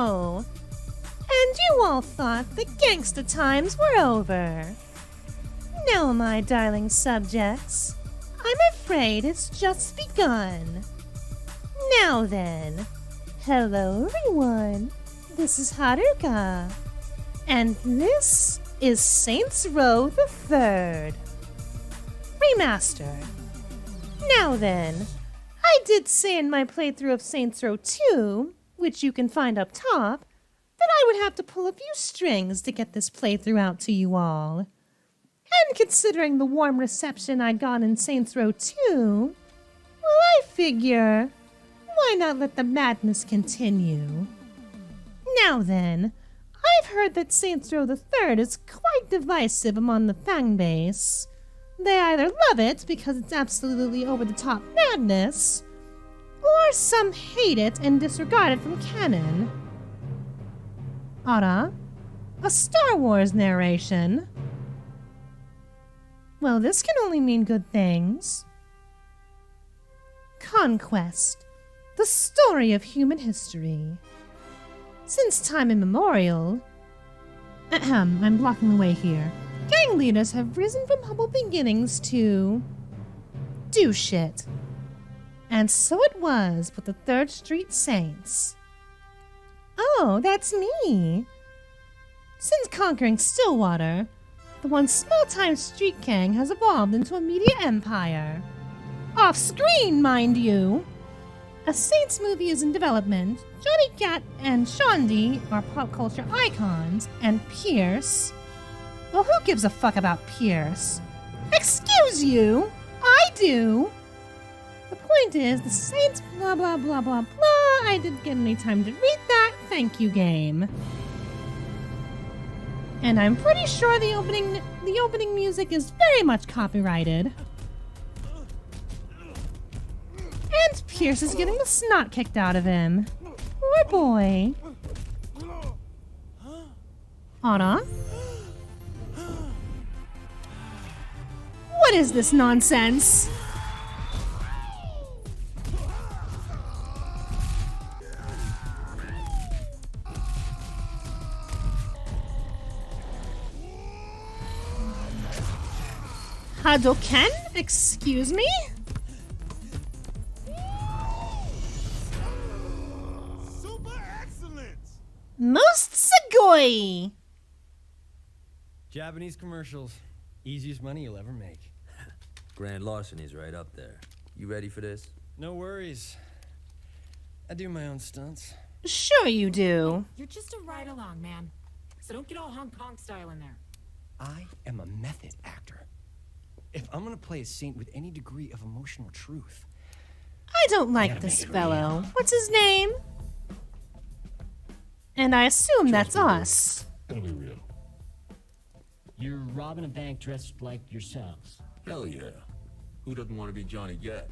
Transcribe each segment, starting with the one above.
Oh, and you all thought the gangsta times were over. No, my darling subjects, I'm afraid it's just begun. Now then, hello everyone, this is Haruka, and this is Saints Row the Third Remastered. Now then, I did say in my playthrough of Saints Row 2, which you can find up top, that I would have to pull a few strings to get this playthrough out to you all. And considering the warm reception I got in Saints Row 2, well, I figure, why not let the madness continue? Now then, I've heard that Saints Row the Third is quite divisive among the fanbase. They either love it because it's absolutely over-the-top madness, or some hate it and disregard it from canon. Ara, a Star Wars narration. Well, this can only mean good things. Conquest, the story of human history. Since time immemorial, I'm blocking the way here. Gang leaders have risen from humble beginnings to do shit. And so it was with the 3rd Street Saints. Oh, that's me. Since conquering Stilwater, the once small-time street gang has evolved into a media empire. Off-screen, mind you. A Saints movie is in development. Johnny Gat and Shondi are pop culture icons, and Pierce... Well, who gives a fuck about Pierce? Excuse you! I do! The point is, the Saints blah blah blah blah blah. I didn't get any time to read that. Thank you, game. And I'm pretty sure the opening music is very much copyrighted. And Pierce is getting the snot kicked out of him. Poor boy. Anna? What is this nonsense? Hadouken? Excuse me? Super excellent! Most sugoi! Japanese commercials. Easiest money you'll ever make. Grand larceny's right up there. You ready for this? No worries. I do my own stunts. Sure you do. You're just a ride-along, man. So don't get all Hong Kong style in there. I am a method actor. If I'm gonna play a saint with any degree of emotional truth... I don't like this fellow. What's his name? And I assume that's us. It'll be real. You're robbing a bank dressed like yourselves. Hell yeah. Who doesn't want to be Johnny Gat?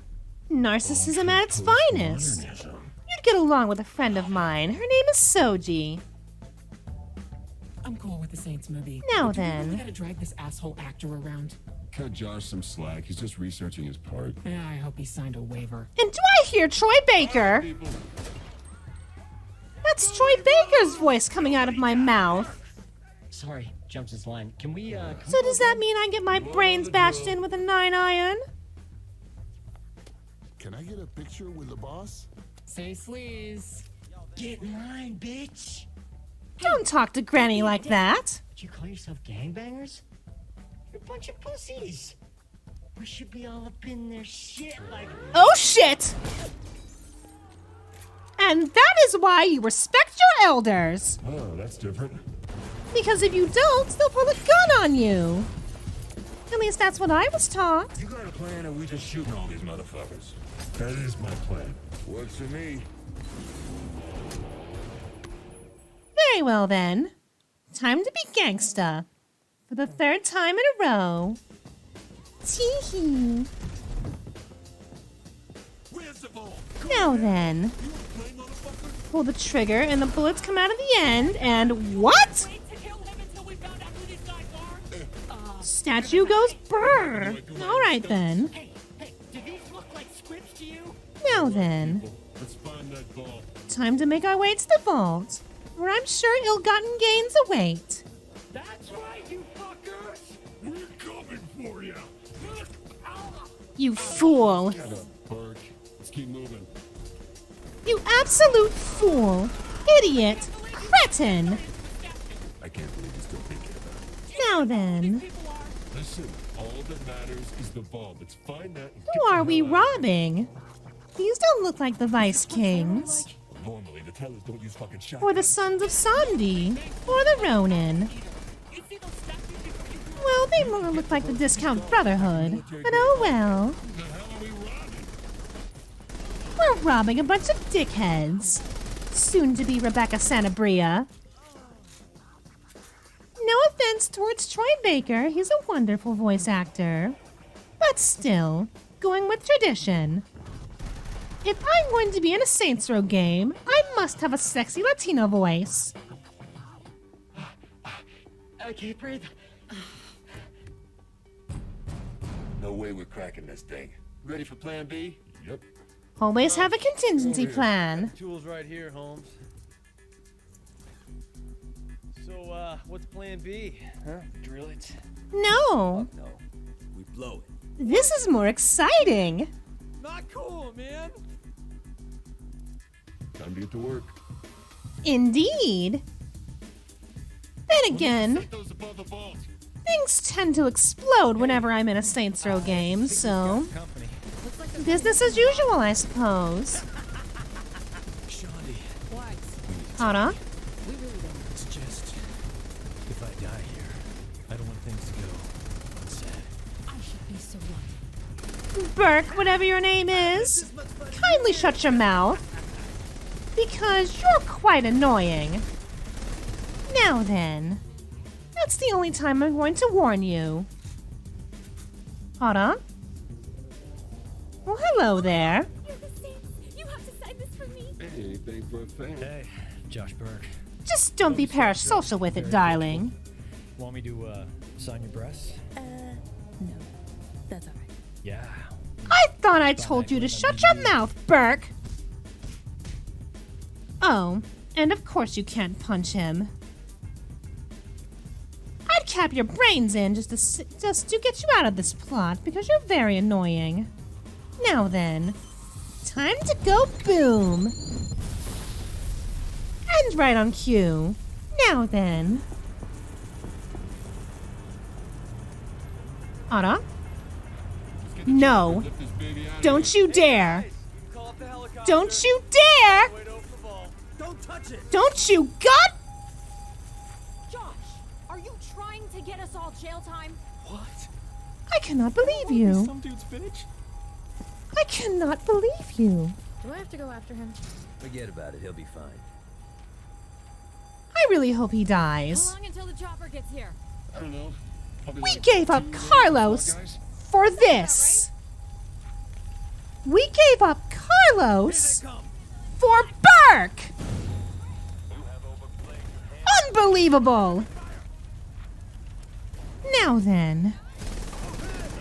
Narcissism at its finest. You'd get along with a friend of mine. Her name is Soji. I'm cool with the Saints movie. Now But do we then. really gotta drag this asshole actor around? Cut Josh some slack. He's just researching his part. Yeah, I hope he signed a waiver. And do I hear Troy Baker? People, That's Troy Baker's voice coming out of my mouth. Sorry, jumped his line. Can we, So does that mean I get my brains bashed in with a 9-iron? can I get a picture with the boss? Say sleaze. get in line, bitch? Don't talk to Granny like that. Would you call yourself gangbangers? You're a bunch of pussies. We should be all up in their shit like... Oh shit! And that is why you respect your elders. Oh, that's different. Because if you don't, they'll pull a gun on you. At least that's what I was taught. You got a plan or we just shooting all these motherfuckers? That is my plan. Works for me. Very well then. Time to be gangsta. For the 3rd time in a row. Tee-hee. Where's the ball? Now then. You play, motherfucker? Pull the trigger and the bullets come out at the end and what? Wait to kill him until we found out who these guys are. Statue goes brrr. Alright then. Hey, do these look like scripts to you? Now then. Let's find that ball. Time to make our way to the vault. where I'm sure ill-gotten gains await. That's right, you fuckers! We're coming for you. You fool. Get up, Berg. Let's keep moving. You absolute fool. Idiot. Cretin. I can't believe you're still thinking about it. Now then, Listen, all that matters is the vault. Let's find that. And who get the are we hell out of robbing? These don't look like the Vice Kings, here. Normally, the tellers don't use fucking shotguns. or the Sons of Sandi, or the Ronin. Well, they more look like the Discount Brotherhood, but oh well. Who the hell are we robbing? We're robbing a bunch of dickheads. Soon to be Rebecca Sanabria. No offense towards Troy Baker, he's a wonderful voice actor. But still, going with tradition. If I'm going to be in a Saints Row game, I must have a sexy Latino voice. I can't breathe. No way we're cracking this thing. Ready for plan B? Yep. Always have a contingency plan. Tools right here, Holmes. So, what's plan B? Huh? Drill it? No, No, we blow it. this is more exciting. Not cool, man! Time to get to work. Indeed. Then again, Set those above the vault. things tend to explode whenever I'm in a Saints Row game, so Company. business as usual, I suppose. Shandi, Hold on. it's just... If I die here, I don't want things to go unsaid. I should be so lucky. Burke, whatever your name is, kindly shut your mouth. Because you're quite annoying. Now then, that's the only time I'm going to warn you. Hold on. Well, hello there. You're the Saints. You have to sign this for me. Hey, thanks for a fan. Hey, Josh Berg. Just don't be parasocial with it, darling. Want me to, sign your breasts? No. That's alright. Yeah. I thought I told you to shut your mouth, Burke. Oh, and of course you can't punch him. I'd cap your brains in just to get you out of this plot because you're very annoying. Now then, time to go boom. And right on cue. Now then. Anna? No. Lift this baby out of Don't here. you dare. Call up the helicopter. Don't you dare. Wait over the ball. Don't touch it! Don't you god. Josh, are you trying to get us all jail time? What? I cannot believe you. Some dude's bitch? I cannot believe you. Do I have to go after him? Forget about it, he'll be fine. I really hope he How dies. long until the chopper gets here? I don't know. Probably We like gave up 2 days, Carlos guys. for this. We gave up Carlos for Burke. Unbelievable. Now then.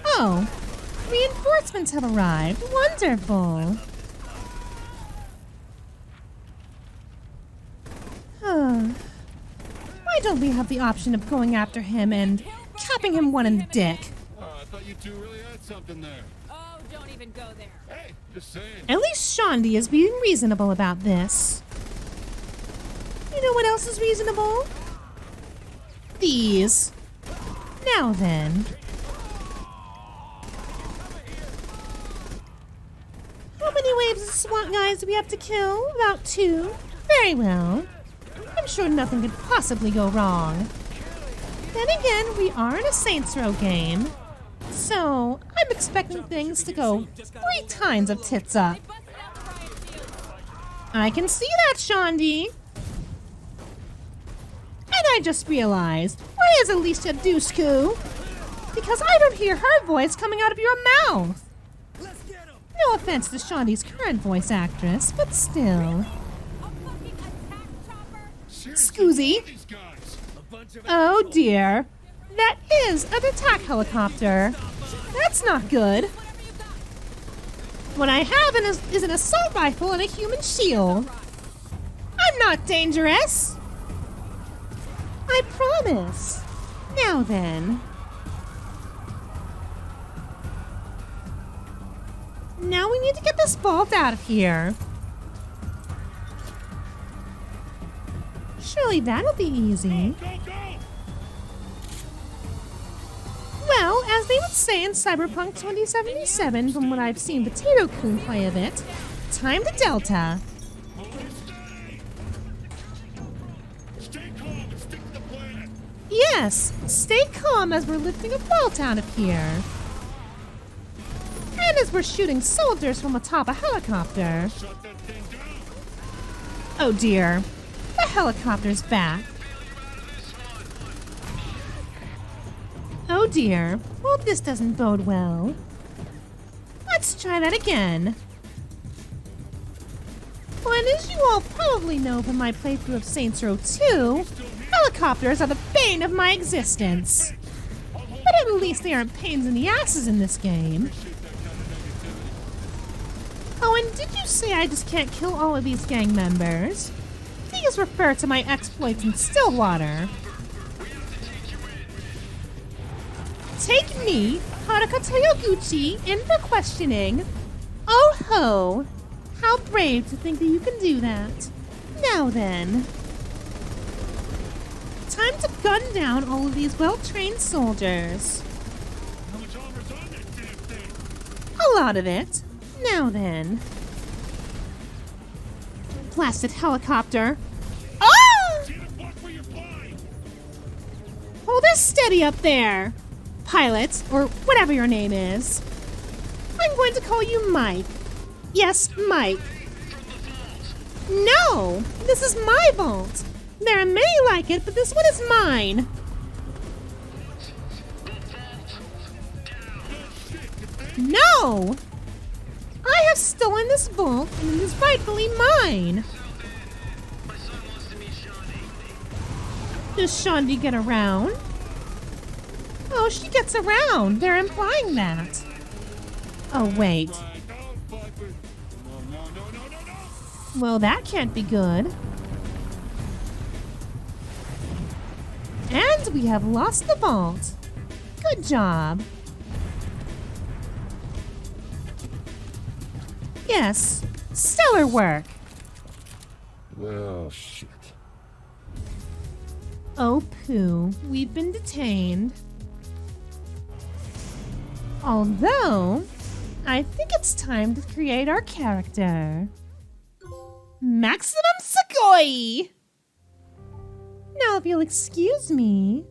Oh, reinforcements have arrived. Wonderful. Why don't we have the option of going after him and capping him one in the dick? I thought you two really had something there. Oh, don't even go there. Hey, just saying. At least Shandi is being reasonable about this. You know what else is reasonable? These. Now then. How many waves of SWAT guys do we have to kill? About 2. Very well. I'm sure nothing could possibly go wrong. Then again, we are in a Saints Row game. So, I'm expecting things to go 3 times of tits up. I can see that, Shandi. And I just realized, where is Alicia Dushku? Because I don't hear her voice coming out of your mouth. No offense to Shandi's current voice actress, but still. Scoozy. These guys. Oh dear. That is an attack helicopter. That's not good. What I have is an assault rifle and a human shield. I'm not dangerous. I promise. Now then. Now we need to get this vault out of here. Surely that'll be easy. Well, as they would say in Cyberpunk 2077, from what I've seen Potato-kun play a bit, time to Delta. Stay calm and stick to the plan. Yes, stay calm as we're lifting a vault out of here. And as we're shooting soldiers from atop a helicopter. Shut that thing down. Oh dear, the helicopter's back. Oh dear, hope this doesn't bode well. Let's try that again. Well, and as you all probably know from my playthrough of Saints Row 2, helicopters are the bane of my existence. But at least they aren't pains in the asses in this game. Oh, and did you say I just can't kill all of these gang members? Please refer to my exploits in Stillwater. Take me, Haruka Toyoguchi, in for questioning. Oh ho! How brave to think that you can do that. Now then. Time to gun down all of these well-trained soldiers. How much armor's on that damn thing? A lot of it. Now then. Blasted helicopter. Oh! See the fuck where you're flying. Hold her steady up there. Pilot, or whatever your name is. I'm going to call you Mike. Yes, Mike. No! This is my vault. There are many like it, but this one is mine. No! I have stolen this vault, and it is rightfully mine. Does Shaundi get around? Oh, she gets around. They're implying that. Oh, wait. Well, that can't be good. And we have lost the vault. Good job. Yes, stellar work. Oh, shit. Oh, poo. We've been detained. Although, I think it's time to create our character. Maximum Sugoi! Now, if you'll excuse me,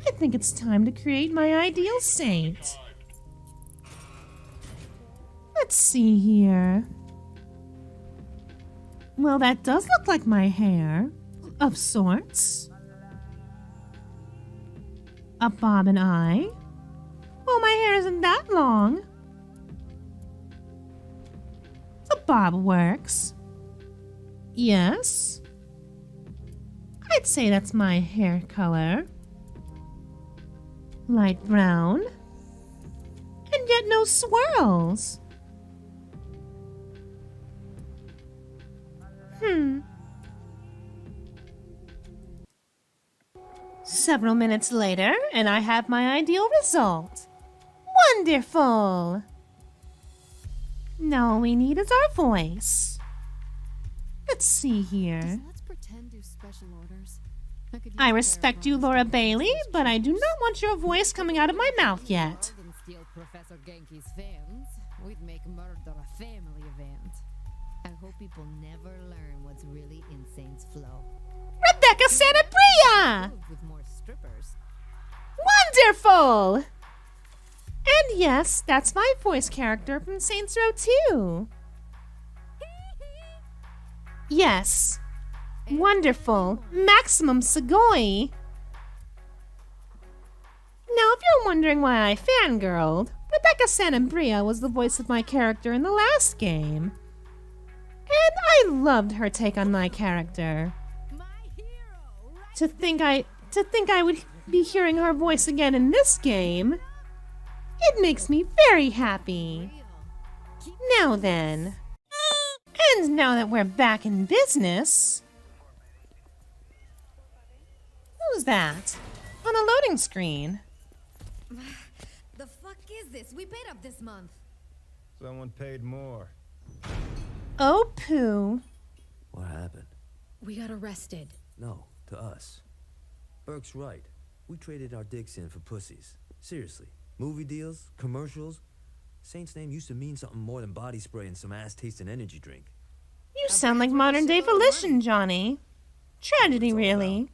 I think it's time to create my ideal saint. Let's see here. Well, that does look like my hair. Of sorts. A bob and eye. Well, my hair isn't that long. The bob works. Yes. I'd say that's my hair color. Light brown. And yet no swirls. Several minutes later, and I have my ideal result. Wonderful! Now all we need is our voice. Let's see here. Let's pretend do special orders. I respect you, Laura Bailey, but I do not want your voice coming out of my mouth yet. Steal Professor Genki's fans. We'd make murder a family event. I hope people never learn what's really in Saints Flow. Rebecca Sanabria! With more strippers. Wonderful! And yes, that's my voice character from Saints Row 2. Yes. Wonderful. Maximum Sugoi. Now, if you're wondering why I fangirled, Rebecca Sanabria was the voice of my character in the last game. And I loved her take on my character. My hero, right? To think I would be hearing her voice again in this game, it makes me very happy. Now then. And now that we're back in business, that? On a loading screen. The fuck is this? We paid up this month. Someone paid more. Oh, poo. What happened? We got arrested. No, to us. Burke's right. We traded our dicks in for pussies. Seriously. Movie deals, commercials. Saint's name used to mean something more than body spray and some ass-tasting energy drink. You sound like modern-day volition, Johnny. Tragedy, really.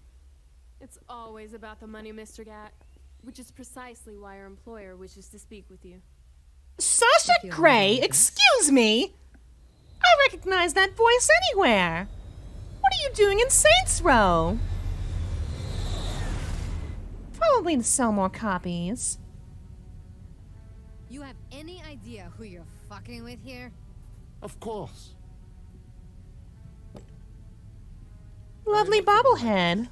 It's always about the money, Mr. Gat, which is precisely why our employer wishes to speak with you. Sasha Grey, excuse me? I recognize that voice anywhere. What are you doing in Saints Row? Probably to sell more copies. You have any idea who you're fucking with here? Of course. Lovely bobblehead.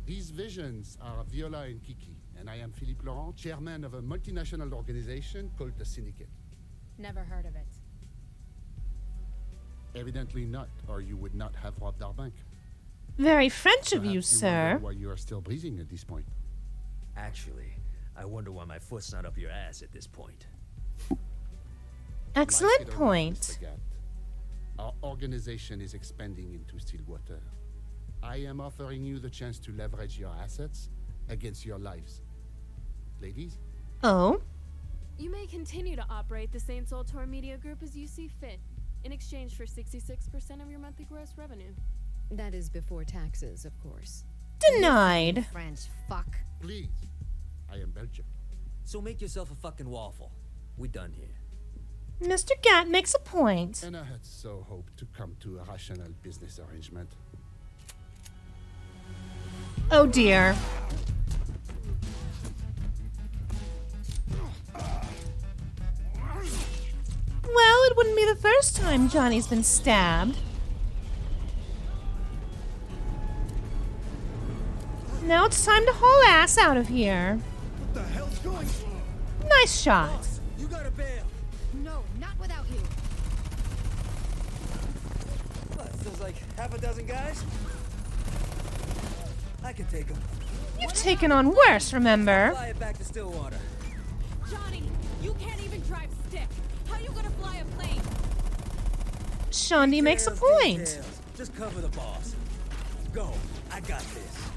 These visions are Viola and Kiki, and I am Philippe Laurent, chairman of a multinational organization called the Syndicate. Never heard of it. Evidently not, or you would not have robbed our bank. Very French of you, Perhaps you sir. wonder why you are still breathing at this point. Actually, I wonder why my foot's not up your ass at this point. Excellent Like it or not, point. Mr. Gat, our organization is expanding into Stillwater. I am offering you the chance to leverage your assets against your lives. Ladies? Oh? You may continue to operate the Saint Soltor Media Group as you see fit, in exchange for 66% of your monthly gross revenue. That is before taxes, of course. Denied. French fuck. Please. I am Belgian. So make yourself a fucking waffle. We done here. Mr. Gat makes a point. And I had so hoped to come to a rational business arrangement. Oh dear. Well, it wouldn't be the first time Johnny's been stabbed. Now it's time to haul ass out of here. What the hell's going on? Nice shot. You gotta bail. No, not without you. What, feels like half a dozen guys? I can take them. You've taken on worse, remember? Fly it back to Stillwater. Johnny, you can't even drive stick. How you gonna fly a plane? Shondi makes a Details, point. details. Just cover the boss. Go. I got this.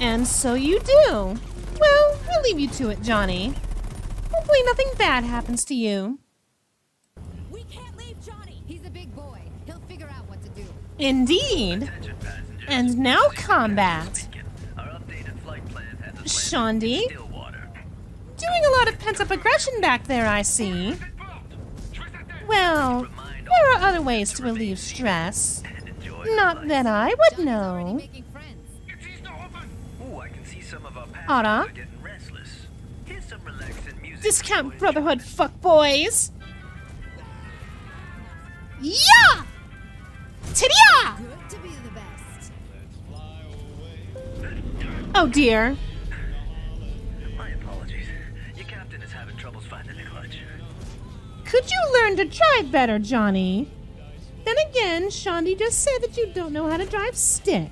And so you do. Well, I'll leave you to it, Johnny. Hopefully nothing bad happens to you. We can't leave Johnny. He's a big boy. He'll figure out what to do. Indeed. And now combat. Shondi. Doing a lot of pent-up aggression back there, I see. Well, there are other ways to relieve stress. Not that I would know. Making friends. Ara? Discount Brotherhood fuckboys! Yeah! Tidia! Good to be the best. Oh dear. My apologies. Your captain is having troubles finding the clutch. Could you learn to drive better, Johnny? Then again, Shondi just said that you don't know how to drive stick.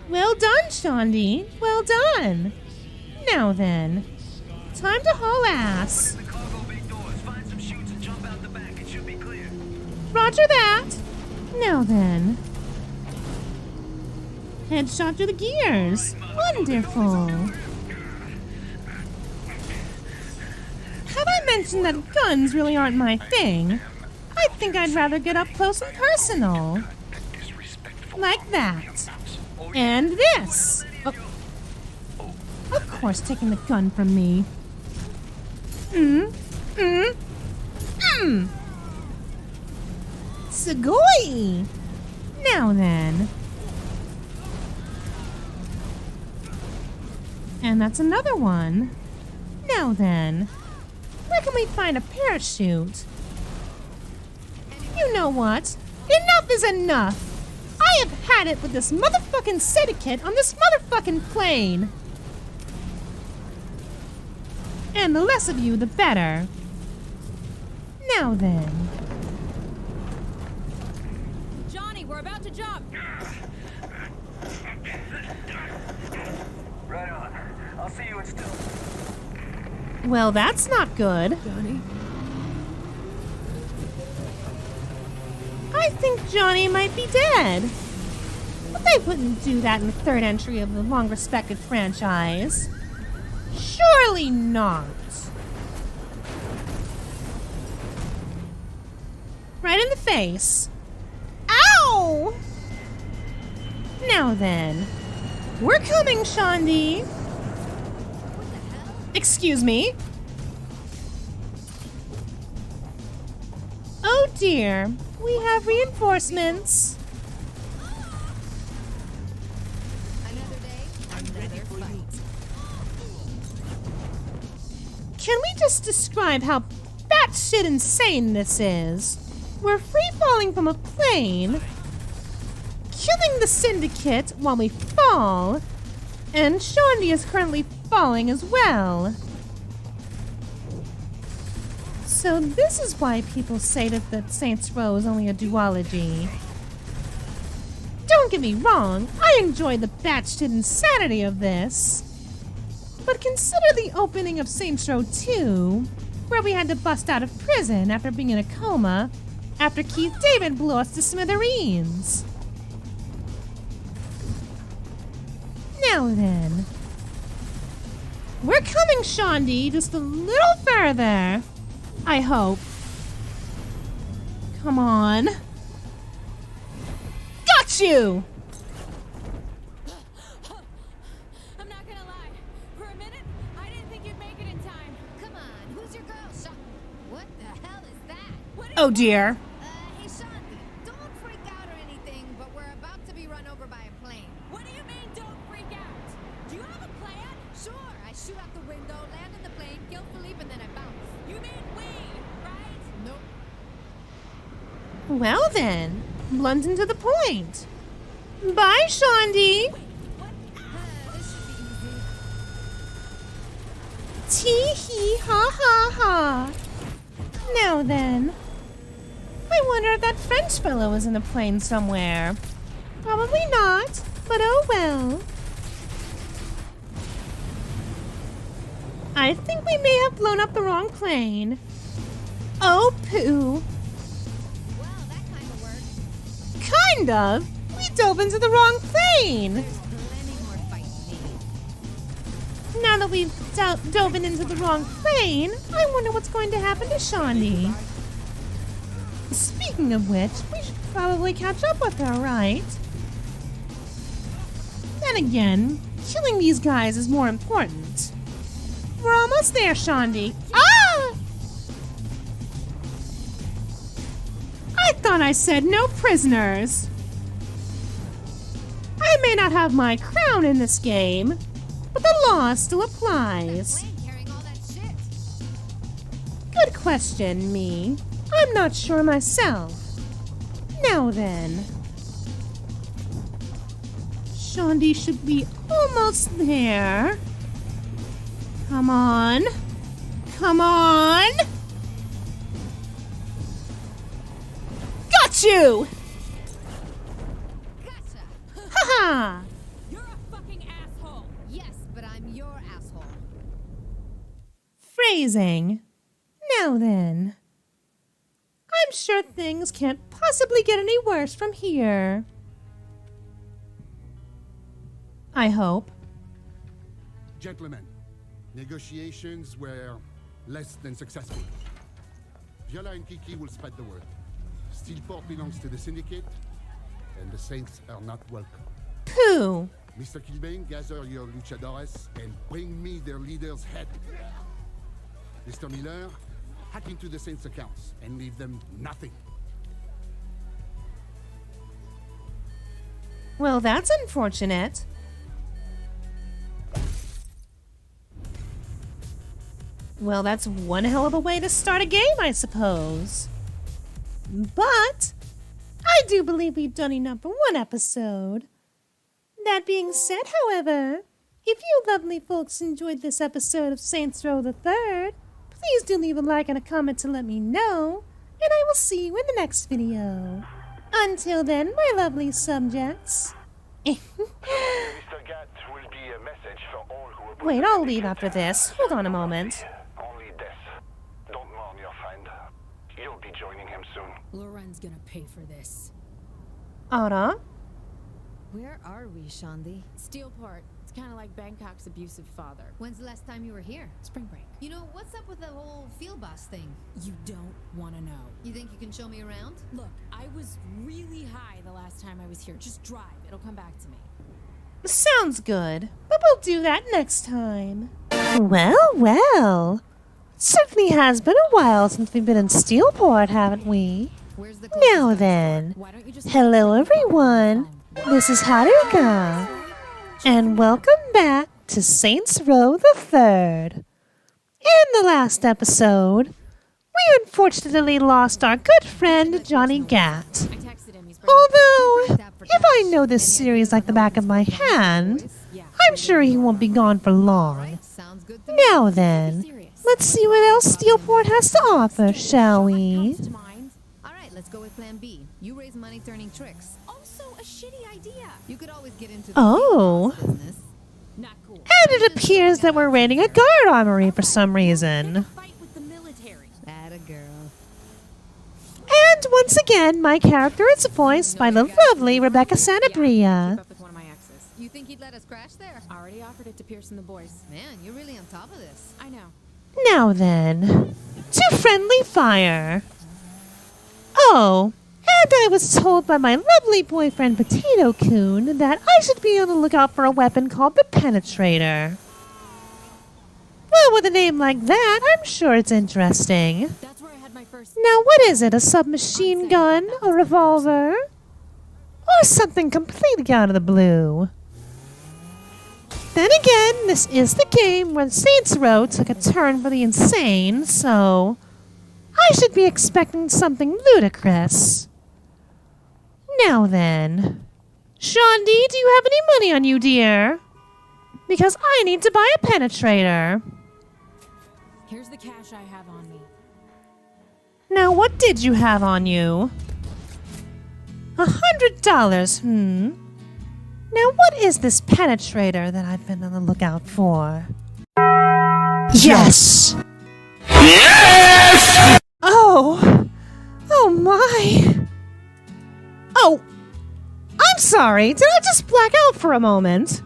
Well done, Shondi. Well done. Now then, time to haul ass. The cargo bay doors. Find some chutes and jump out the back. It should be clear. Roger that. Now then. Headshot through the gears. Wonderful. Have I mentioned that guns really aren't my thing? I think I'd rather get up close and personal. Like that. And this. Oh. Of course, taking the gun from me. Sugoi! Now then. And that's another one. Now then. Where can we find a parachute? You know what? Enough is enough! I have had it with this motherfucking syndicate on this motherfucking plane! And the less of you, the better. Now then. Johnny, we're about to jump. Right on. I'll see you in Still. Well, that's not good. Johnny. I think Johnny might be dead. But they wouldn't do that in the third entry of the long-respected franchise. Surely not. Right in the face. Ow! Now then. We're coming, Shaundi. Excuse me. Oh dear. We have reinforcements. Another day, another fight. Can we just describe how batshit insane this is? We're free-falling from a plane, killing the Syndicate while we fall, and Shaundi is currently falling as well. So this is why people say that Saints Row is only a duology. Don't get me wrong, I enjoy the batshit insanity of this. But consider the opening of Saints Row 2, where we had to bust out of prison after being in a coma after Keith David blew us to smithereens. Now then. We're coming, Shaundi, just a little further. I hope. Come on. Got you! I'm not gonna lie. For a minute, I didn't think you'd make it in time. Come on, who's your girl, What the hell is that? Oh dear. Hey, Shanti, don't freak out or anything, but we're about to be run over by a plane. What do you mean, don't freak out? Do you have a plan? Sure, I shoot out the window, land in the plane, kill Philippe, and then I bounce. You mean we, right? Nope. Well then, blunt and to the point. Bye, Shaundi. This should be easy. Tee hee ha ha ha. Now then. I wonder if that French fellow is in a plane somewhere. Probably not, but oh well. I think we may have blown up the wrong plane. Oh, poo. Well, that kind of worked. Kind of. We dove into the wrong plane. There's plenty more fights needed. Now that we've dove into the wrong plane, I wonder what's going to happen to Shaundi. Speaking of which, we should probably catch up with her, right? Then again, killing these guys is more important. We're almost there, Shaundi. Ah! I thought I said no prisoners. I may not have my crown in this game, but the law still applies. Plane carrying all that shit. Good question, me. I'm not sure myself. Now then. Shaundi should be almost there. Come on. Come on. Got you! Gotcha. Haha! You're a fucking asshole. Yes, but I'm your asshole. Phrasing. Now then. I'm sure things can't possibly get any worse from here. I hope. Gentlemen, negotiations were less than successful. Viola and Kiki will spread the word. Steelport belongs to the Syndicate, and the Saints are not welcome. Pooh. Mr. Killbane, gather your Luchadores and bring me their leader's head. Mr. Miller, hack into the Saints' accounts and leave them nothing. Well, that's unfortunate. Well, that's one hell of a way to start a game, I suppose. But I do believe we've done enough for one episode. That being said, however, if you lovely folks enjoyed this episode of Saints Row the Third, please do leave a like and a comment to let me know, and I will see you in the next video. Until then, my lovely subjects. Mr. Gat will be a message for all who Wait, I'll leave after this. Hold on a moment. only death. Don't mourn your friend. You'll be joining him soon. Loren's gonna pay for this. Ara? Where are we, Shandi? Steelport. It's kind of like Bangkok's abusive father. When's the last time you were here? Spring break. You know, what's up with the whole field boss thing? You don't want to know. You think you can show me around? Look, I was really high the last time I was here. Just drive. It'll come back to me. Sounds good, but we'll do that next time. Well, well. Certainly has been a while since we've been in Steelport, haven't we? Where's the Now then. Why don't you just... Hello, everyone. This is Haruka. And welcome back to Saints Row the Third. In the last episode, we unfortunately lost our good friend Johnny Gat. I texted him. He's bringing... Although, if I know this series like the back of my hand, I'm sure he won't be gone for long. Sounds good to me. Now then, let's see what else Steelport has to offer, shall we? Alright, let's go with plan B. You raise money turning tricks. Also, a shitty idea. You could always get into the Oh. field boss business. Not cool. And it appears that we're raiding a guard armory for some reason. Fight with the military. Atta girl. And once again, my character is voiced by the lovely Rebecca Sanabria. Keep up with one of my exes. You think he'd let us crash there? Already offered it to Pierce and the boys. Man, you're really on top of this. I know. Now then, to friendly fire. Oh, and I was told by my lovely boyfriend Potato Coon that I should be on the lookout for a weapon called the Penetrator. Well, with a name like that, I'm sure it's interesting. That's where I had my first... Now, what is it? A submachine gun? A revolver? Or something completely out of the blue? Then again, this is the game where Saints Row took a turn for the insane, so I should be expecting something ludicrous. Now then, Shandi, do you have any money on you, dear? Because I need to buy a penetrator. Here's the cash I have on me. Now, what did you have on you? $100, Now, what is this penetrator that I've been on the lookout for? Yes! Yes! Oh! Oh my! Oh! I'm sorry, did I just black out for a moment?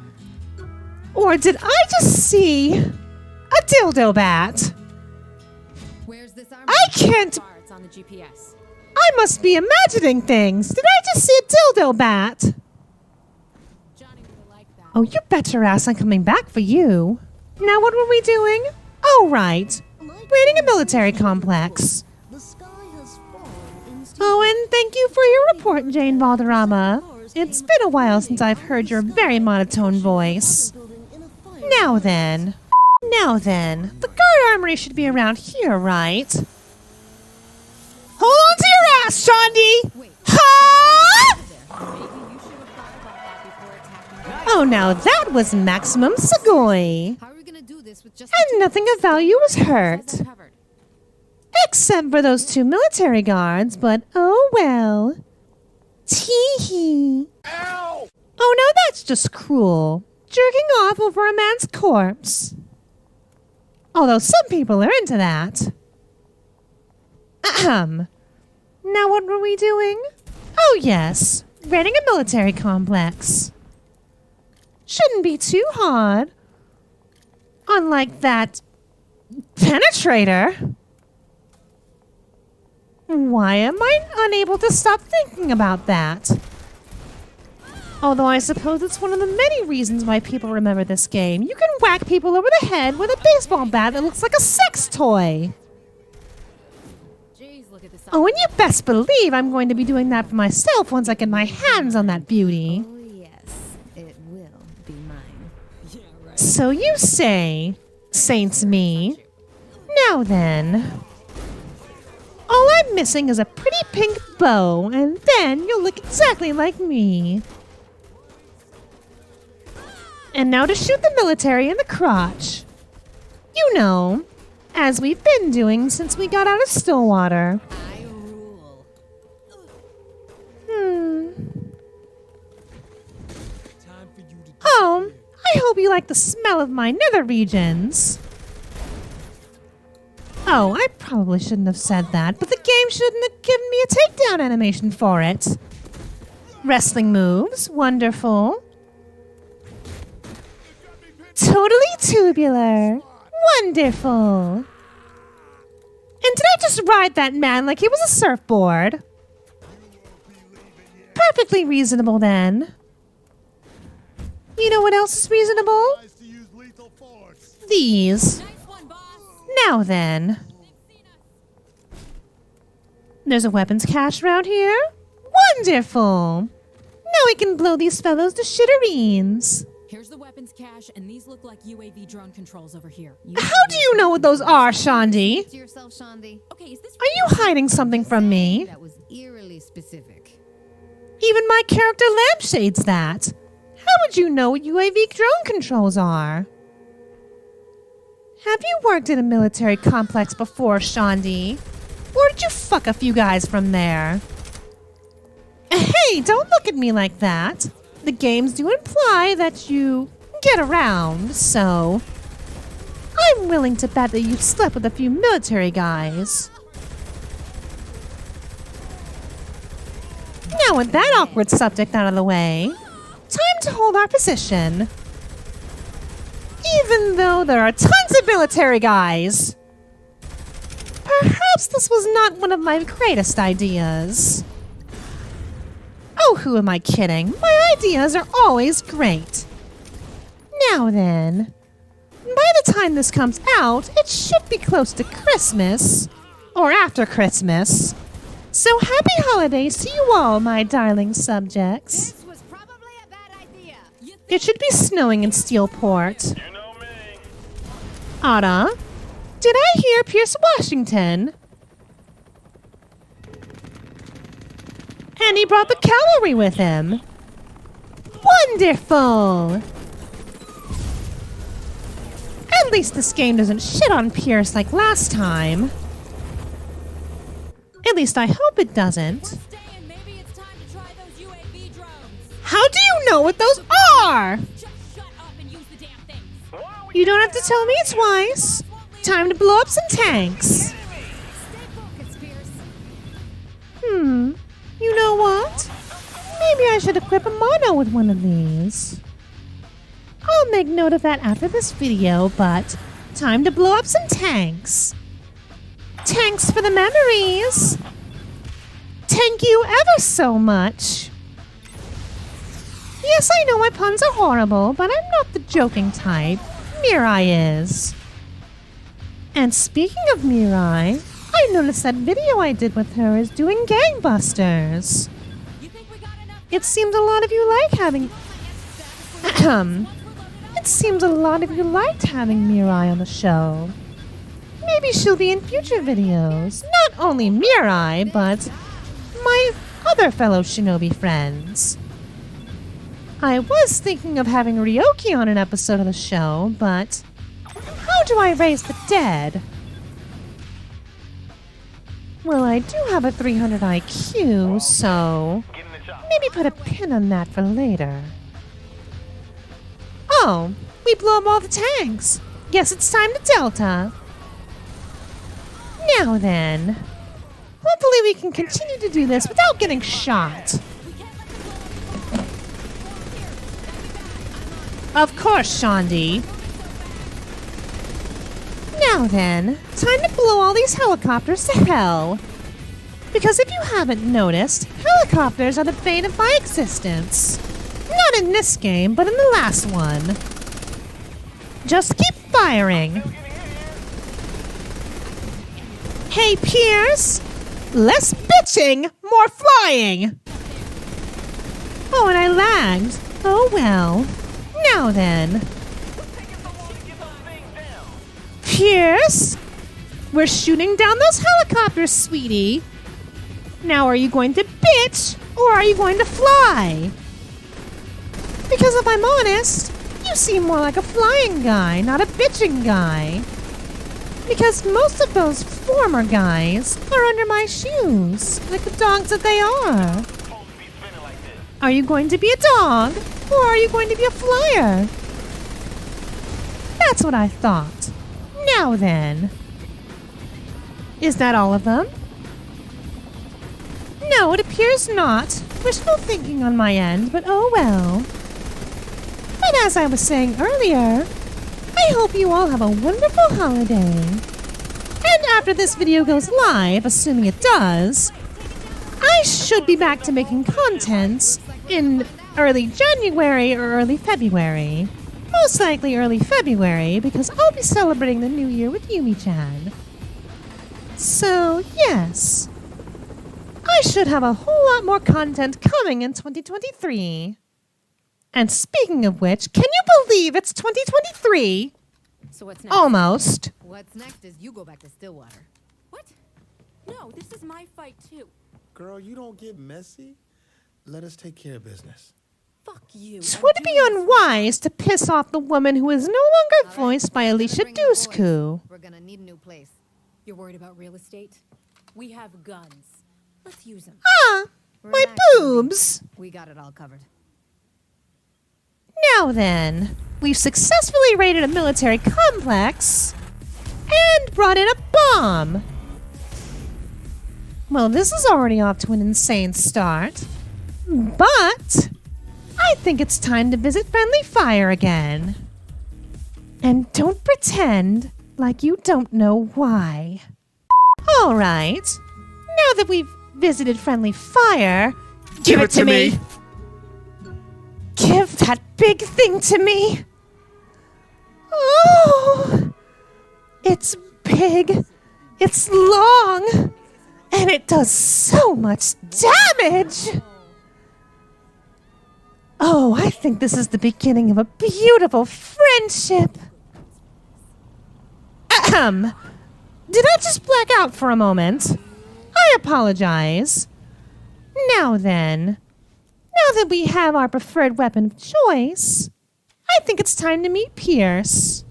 Or did I just see a dildo bat? Where's this armor? I can't... It's on the GPS. I must be imagining things. Did I just see a dildo bat? Johnny would like that. Oh, you bet your ass I'm coming back for you. Now what were we doing? Oh, right. Raiding a military complex. Oh, and thank you for your report, Jane Valderrama. It's been a while since I've heard your very monotone voice. Now then, the guard armory should be around here, right? Hold on to your ass, Shandi! Ha! Oh, now that was maximum Segoy. How are we gonna do this with just And nothing of value was hurt. Except for those 2 military guards, but oh well. Tee-hee. Oh, now that's just cruel. Jerking off over a man's corpse. Although some people are into that. Ahem. Now what were we doing? Oh yes, raiding a military complex. Shouldn't be too hard. Unlike that penetrator. Why am I unable to stop thinking about that? Although I suppose it's one of the many reasons why people remember this game. You can whack people over the head with a baseball bat that looks like a sex toy. Jeez, look at this. Oh, and you best believe I'm going to be doing that for myself once I get my hands on that beauty. Oh yes, it will be mine. Yeah, right. So you say, Saints me. Now then. All I'm missing is a pretty pink bow, and then you'll look exactly like me. And now to shoot the military in the crotch. You know, as we've been doing since we got out of Stillwater. I rule. hope you like the smell of my nether regions. Oh, I probably shouldn't have said that, but the game shouldn't have given me a takedown animation for it. Wrestling moves, wonderful. Totally tubular, wonderful. And did I just ride that man like he was a surfboard? Perfectly reasonable then. You know what else is reasonable? These. Now then. There's a weapons cache around here? Wonderful! Now we can blow these fellows to shitterines. Here's the weapons cache, and these look like UAV drone controls over here. How do you know what those are, Shandi? To yourself, Shandi. Okay, is this Are you hiding something from me? That was eerily specific. Even my character lampshades that. How would you know what UAV drone controls are? Have you worked in a military complex before, Shandi? Or did you fuck a few guys from there? Hey, don't look at me like that. The games do imply that you get around, so I'm willing to bet that you've slept with a few military guys. Now with that awkward subject out of the way, time to hold our position. Even though there are tons of military guys. Perhaps this was not one of my greatest ideas. Oh, who am I kidding? My ideas are always great. Now then, by the time this comes out, it should be close to Christmas. Or after Christmas. So happy holidays to you all, my darling subjects. This was probably a bad idea. It should be snowing in Steelport. You know me. Ada, did I hear Pierce Washington? And he brought the cavalry with him. Wonderful! At least this game doesn't shit on Pierce like last time. At least I hope it doesn't. staying? Maybe it's time to try those UAV drones. How do you know what those are? Just shut up and use the damn things. You don't have to tell me twice. Time to blow up some tanks. Stay focused, Pierce. You know what? Maybe I should equip a mono with one of these. I'll make note of that after this video, but time to blow up some tanks. Tanks for the memories. Thank you ever so much. Yes, I know my puns are horrible, but I'm not the joking type. Mirai is. And speaking of Mirai, I noticed that video I did with her is doing gangbusters. It seems a lot of you like having... It seems a lot of you liked having Mirai on the show. Maybe she'll be in future videos. Not only Mirai, but my other fellow shinobi friends. I was thinking of having Ryoki on an episode of the show, but how do I raise the dead? Well, I do have a 300 IQ, so maybe put a pin on that for later. Oh, we blew up all the tanks. Guess it's time to Delta. Now then, hopefully we can continue to do this without getting shot. Of course, Shandi. Now then, time to blow all these helicopters to hell. Because if you haven't noticed, helicopters are the bane of my existence. Not in this game, but in the last one. Just keep firing. Hey, Pierce! Less bitching, more flying! Oh, and I lagged. Oh well. Now then. Pierce! We're shooting down those helicopters, sweetie. Now are you going to bitch, or are you going to fly? Because if I'm honest, you seem more like a flying guy, not a bitching guy. Because most of those former guys are under my shoes, like the dogs that they are. Are you going to be a dog, or are you going to be a flyer? That's what I thought. Now then. Is that all of them? No, it appears not. Wishful thinking on my end, but oh well. But as I was saying earlier, I hope you all have a wonderful holiday. And after this video goes live, assuming it does, I should be back to making content in early January or early February. Most likely early February, because I'll be celebrating the new year with Yumi-chan. So, yes. I should have a whole lot more content coming in 2023. And speaking of which, can you believe it's 2023? So what's next? Almost. What's next is you go back to Stillwater. What? No, this is my fight too. Girl, you don't get messy. Let us take care of business. Fuck you. 'Twould be unwise to piss off the woman who is no longer voiced by Alicia Dusku. We're gonna need a new place. You're worried about real estate? We have guns. Let's use them. Ah, my boobs. We got it all covered. Now then, we've successfully raided a military complex and brought in a bomb. Well, this is already off to an insane start. But I think it's time to visit Friendly Fire again. And don't pretend like you don't know why. All right. Now that we've visited Friendly Fire, give it to me. Give that big thing to me. Oh, it's big, it's long, and it does so much damage. Oh, I think this is the beginning of a beautiful friendship. Ahem. Did I just black out for a moment? I apologize. Now then, now that we have our preferred weapon of choice, I think it's time to meet Pierce.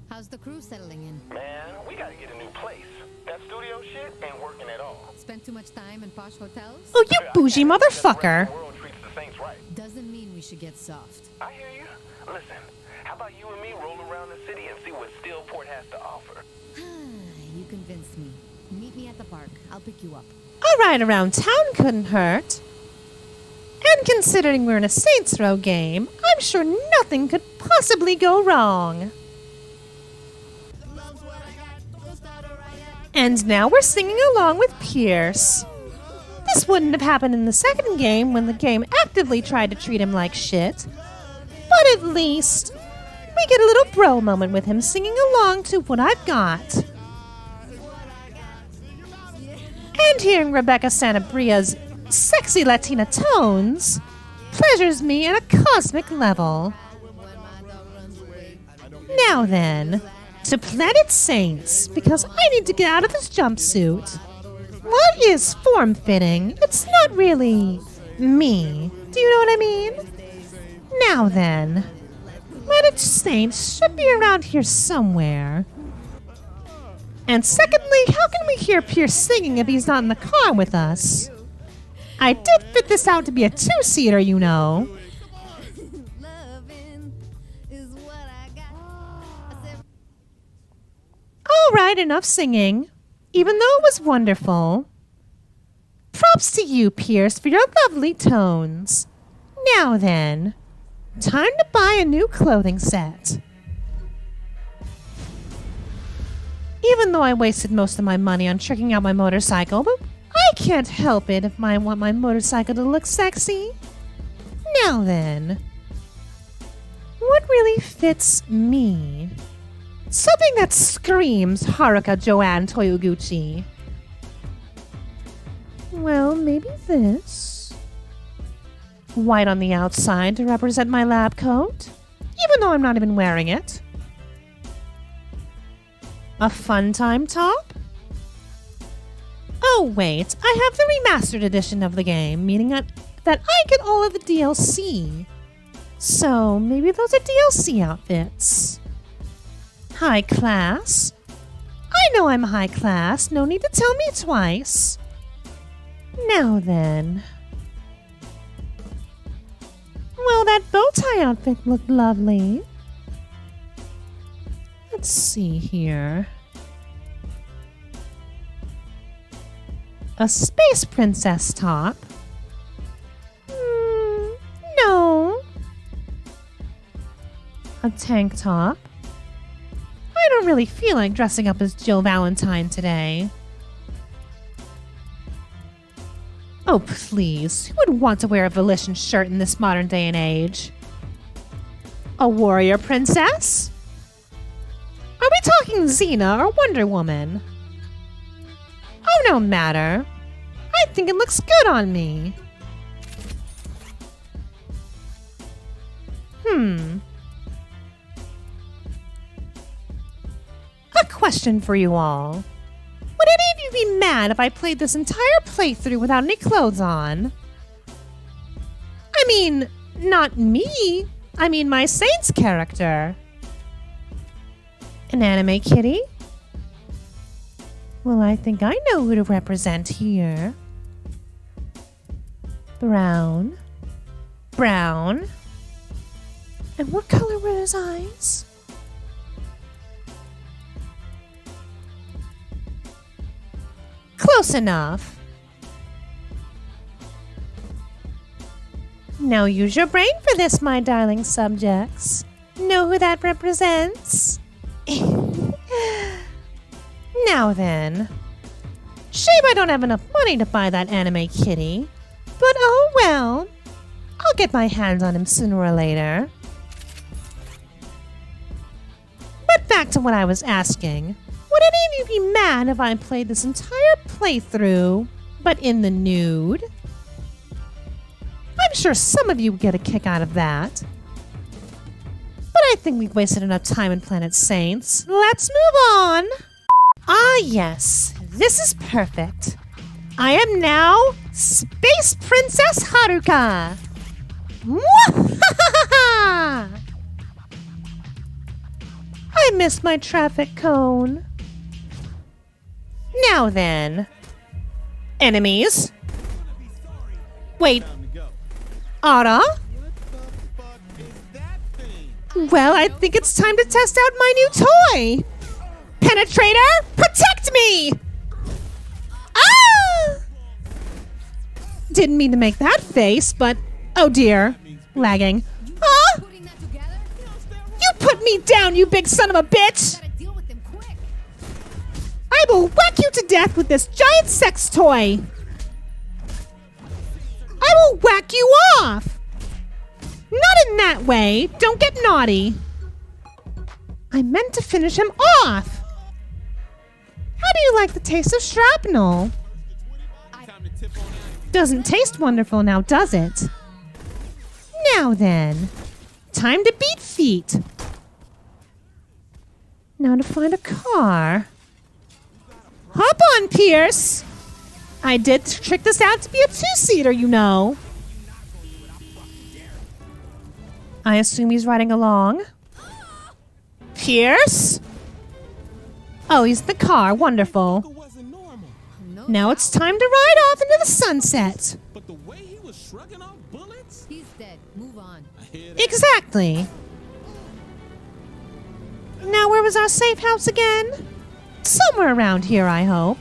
How's the crew settling in? Man, we gotta get a new place. That studio shit ain't working at all. Spend too much time in posh hotels? Oh, you bougie motherfucker. Doesn't mean we should get soft. I hear you. Listen, how about you and me roll around the city and see what Steelport has to offer? You convinced me. Meet me at the park. I'll pick you up. A ride around town couldn't hurt. And considering we're in a Saints Row game, I'm sure nothing could possibly go wrong. And now we're singing along with Pierce. This wouldn't have happened in the second game when the game actively tried to treat him like shit. But at least we get a little bro moment with him singing along to What I've Got. And hearing Rebecca Santabria's sexy Latina tones pleasures me at a cosmic level. Now then, to Planet Saints, because I need to get out of this jumpsuit. What is form-fitting? It's not really me. Do you know what I mean? Now then, Planet Saints should be around here somewhere. And secondly, how can we hear Pierce singing if he's not in the car with us? I did fit this out to be a two-seater, you know. All right, enough singing. Even though it was wonderful. Props to you, Pierce, for your lovely tones. Now then, time to buy a new clothing set. Even though I wasted most of my money on tricking out my motorcycle, but I can't help it if I want my motorcycle to look sexy. Now then, what really fits me? Something that screams Haruka Joanne Toyoguchi. Well, maybe this. White on the outside to represent my lab coat, even though I'm not even wearing it. A fun time top? Oh wait, I have the remastered edition of the game, meaning that I get all of the DLC. So maybe those are DLC outfits. High class? I know I'm high class, no need to tell me twice. Now then. well, that bow tie outfit looked lovely. Let's see here. A space princess top? No. A tank top? I don't really feel like dressing up as Jill Valentine today. Oh, please. Who would want to wear a Volition shirt in this modern day and age? A warrior princess? Are we talking Xena or Wonder Woman? Oh, no matter. I think it looks good on me. A question for you all. Would any of you be mad if I played this entire playthrough without any clothes on? I mean, not me. I mean my Saints character. An anime kitty? Well, I think I know who to represent here. Brown. Brown. And what color were his eyes? Close enough. Now use your brain for this, my darling subjects. Know who that represents? Now then. Shame I don't have enough money to buy that anime kitty. But oh well. I'll get my hands on him sooner or later. But back to what I was asking. Would any of you be mad if I played this entire playthrough, but in the nude? I'm sure some of you would get a kick out of that. But I think we've wasted enough time in Planet Saints. Let's move on. Ah yes, this is perfect. I am now Space Princess Haruka. Mwahaha! I missed my traffic cone. Now then. Enemies? Wait. Ara? Well, I think it's time to test out my new toy. Penetrator, protect me! Ah! Didn't mean to make that face, but oh dear. Lagging. Ah! You put me down, you big son of a bitch! I will whack you to death with this giant sex toy! I will whack you off! Not in that way! Don't get naughty! I meant to finish him off! How do you like the taste of shrapnel? Doesn't taste wonderful now, does it? Now then, time to beat feet. Now to find a car. Hop on, Pierce! I did trick this out to be a two-seater, you know. I assume he's riding along. Pierce? Oh, he's in the car. Wonderful. Now it's time to ride off into the sunset. But the way he was shrugging off bullets? He's dead. Move on. Exactly. Now where was our safe house again? Somewhere around here, I hope.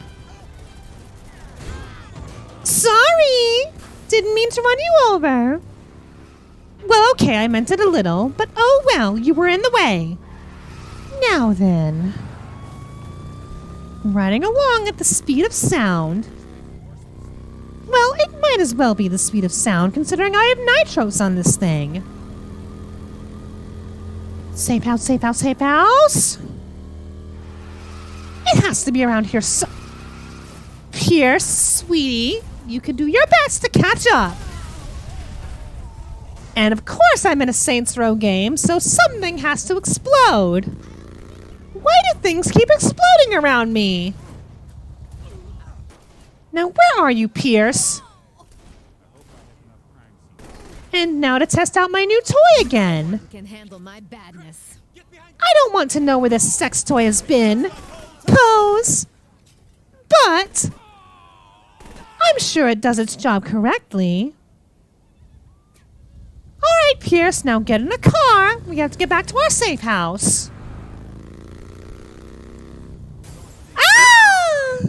Sorry! Didn't mean to run you over. Well, okay, I meant it a little, but oh well, you were in the way. Now then. Riding along at the speed of sound. Well, it might as well be the speed of sound, considering I have nitros on this thing. Safe house, safe house, safe house. It has to be around here so... Pierce, sweetie, you could do your best to catch up. And of course I'm in a Saints Row game, so something has to explode. Why do things keep exploding around me? Now where are you, Pierce? And now to test out my new toy again. Can handle my badness. I don't want to know where this sex toy has been. Pose. But I'm sure it does its job correctly. Alright, Alright, Pierce, now get in the car. We have to get back to our safe house. Ah!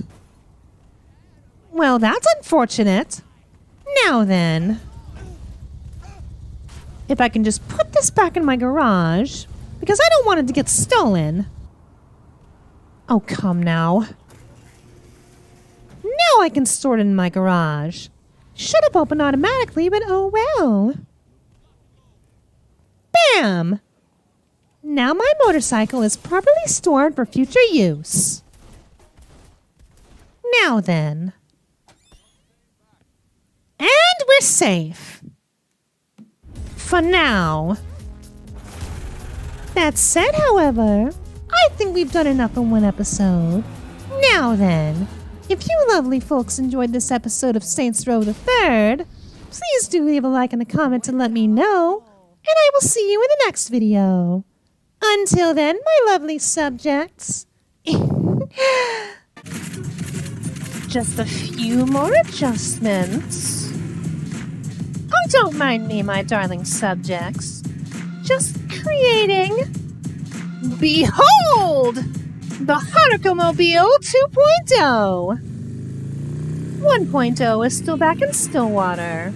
Well, that's unfortunate. Now then. If I can just put this back in my garage, because I don't want it to get stolen. Oh, come now. Now I can store it in my garage. Should have opened automatically, but oh well. Bam! Now my motorcycle is properly stored for future use. Now then. And we're safe. For now. That said, however, I think we've done enough in one episode. Now then, if you lovely folks enjoyed this episode of Saints Row the Third, please do leave a like and a comment to let me know, and I will see you in the next video. Until then, my lovely subjects. Just a few more adjustments. Oh, don't mind me, my darling subjects. Just creating... Behold! The Haruka Mobile 2.0! 1.0 is still back in Stillwater.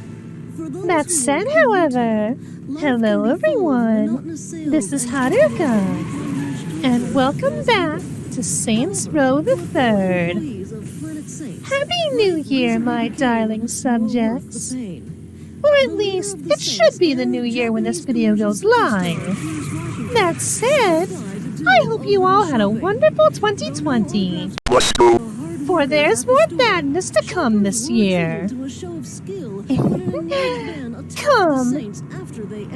That said, however, hello everyone. This is Haruka. And welcome back to Saints Row the Third. Happy New Year, my darling subjects. Or at least, it should be the new year when this video goes live. That said, I hope you all had a wonderful 2020. Let's go. For there's more badness to come this year. Come.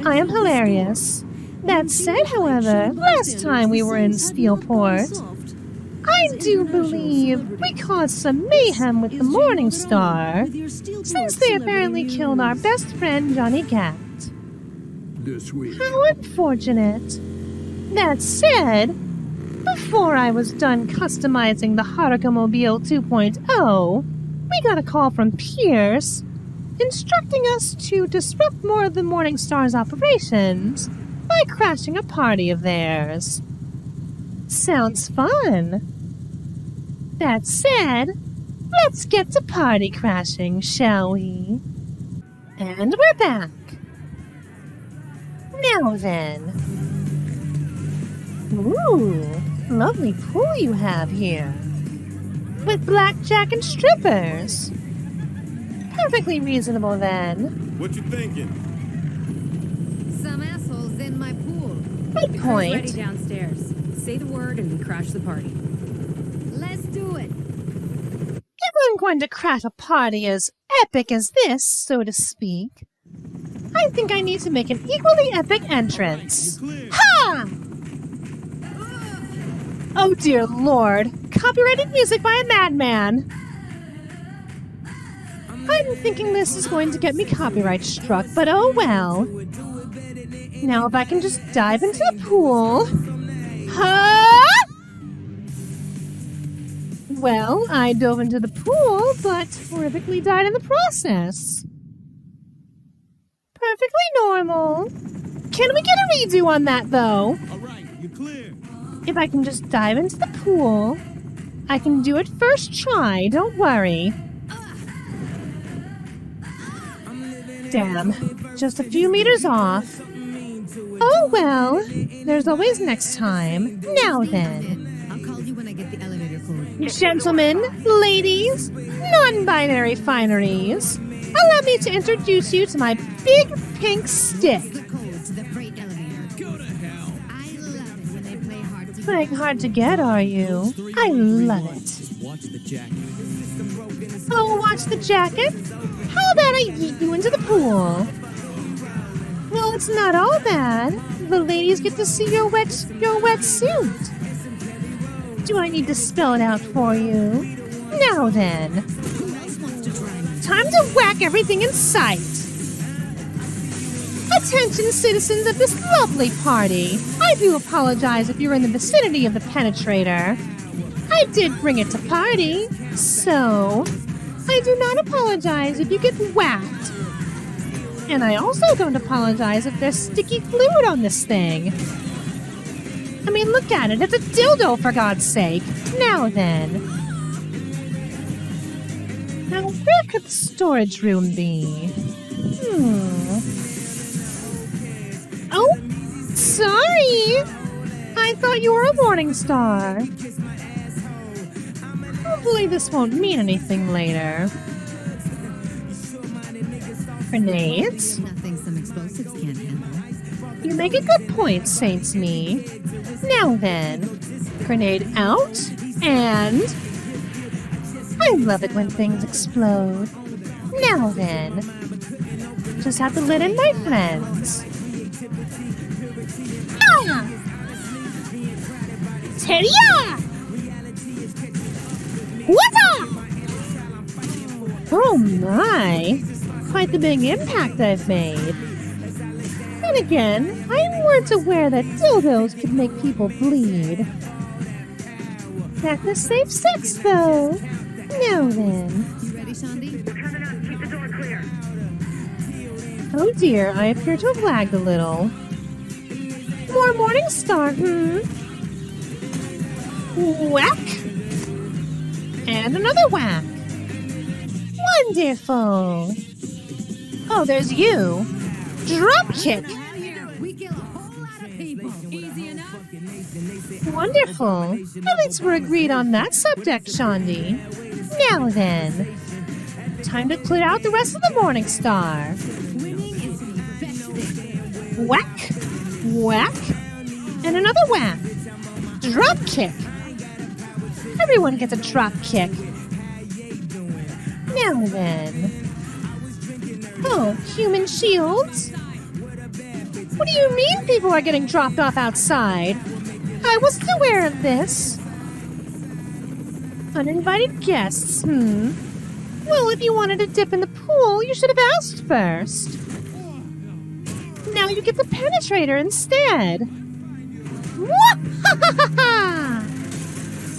I am hilarious. That said, however, last time we were in Steelport, I do believe we caused some mayhem with the Morning Star, since they apparently killed our best friend Johnny Cat. How unfortunate. That said, before I was done customizing the Haruka Mobile 2.0, we got a call from Pierce, instructing us to disrupt more of the Morning Star's operations by crashing a party of theirs. Sounds fun. That said, let's get to party crashing, shall we? And we're back. Now then. Ooh, lovely pool you have here. With blackjack and strippers. Perfectly reasonable then. What you thinking? Some assholes in my pool. Good point. Ready downstairs. Say the word and we crash the party. Let's do it. If I'm going to crash a party as epic as this, so to speak, I think I need to make an equally epic entrance. Ha! Oh dear lord, copyrighted music by a madman. I'm thinking this is going to get me copyright struck, but oh well. Now if I can just dive into the pool. Huh? Well, I dove into the pool, but horrifically died in the process. Perfectly normal. Can we get a redo on that, though? Alright, you're clear. If I can just dive into the pool, I can do it first try, don't worry. Damn, just a few meters off. Oh well, there's always next time. Now then. I'll call you when I get the elevator code. Gentlemen, ladies, non-binary fineries, allow me to introduce you to my big pink stick. Playing hard to get, are you? I love it. Watch the jacket. Oh, watch the jacket? How about I yeet you into the pool? Well, it's not all bad. The ladies get to see your wet suit. Do I need to spell it out for you? Now then. Time to whack everything in sight. Attention, citizens of this lovely party. I do apologize if you're in the vicinity of the penetrator. I did bring it to party, so I do not apologize if you get whacked. And I also don't apologize if there's sticky fluid on this thing. I mean, look at it. It's a dildo, for God's sake. Now then. Now, where could the storage room be? Oh, sorry. I thought you were a morning star. Hopefully this won't mean anything later. Grenades? Nothing some explosives can't handle. You make a good point, Saints Me. Now then, grenade out, and... I love it when things explode. Now then, just have to let in my friends. Ah! Teria! What's up? Oh my! Quite the big impact I've made. Then again, I weren't aware that dildos could make people bleed. Back to safe sex, though. Now then. You ready, Shandy? We're coming up. Keep the door clear. Oh dear, I appear to have lagged a little. More morning star, Whack! And another whack. Wonderful. Oh, there's you. Drop kick. We kill a whole lot of people. Easy enough. Wonderful. At least we're agreed on that subject, Shandy. Now then. Time to put out the rest of the morning star. Winning is the best thing. Whack. Whack. And another whack. Drop kick. Everyone gets a drop kick. Now then. Oh, human shields? What do you mean people are getting dropped off outside? I wasn't aware of this. Uninvited guests, Well, if you wanted to dip in the pool, you should have asked first. Now you get the penetrator instead.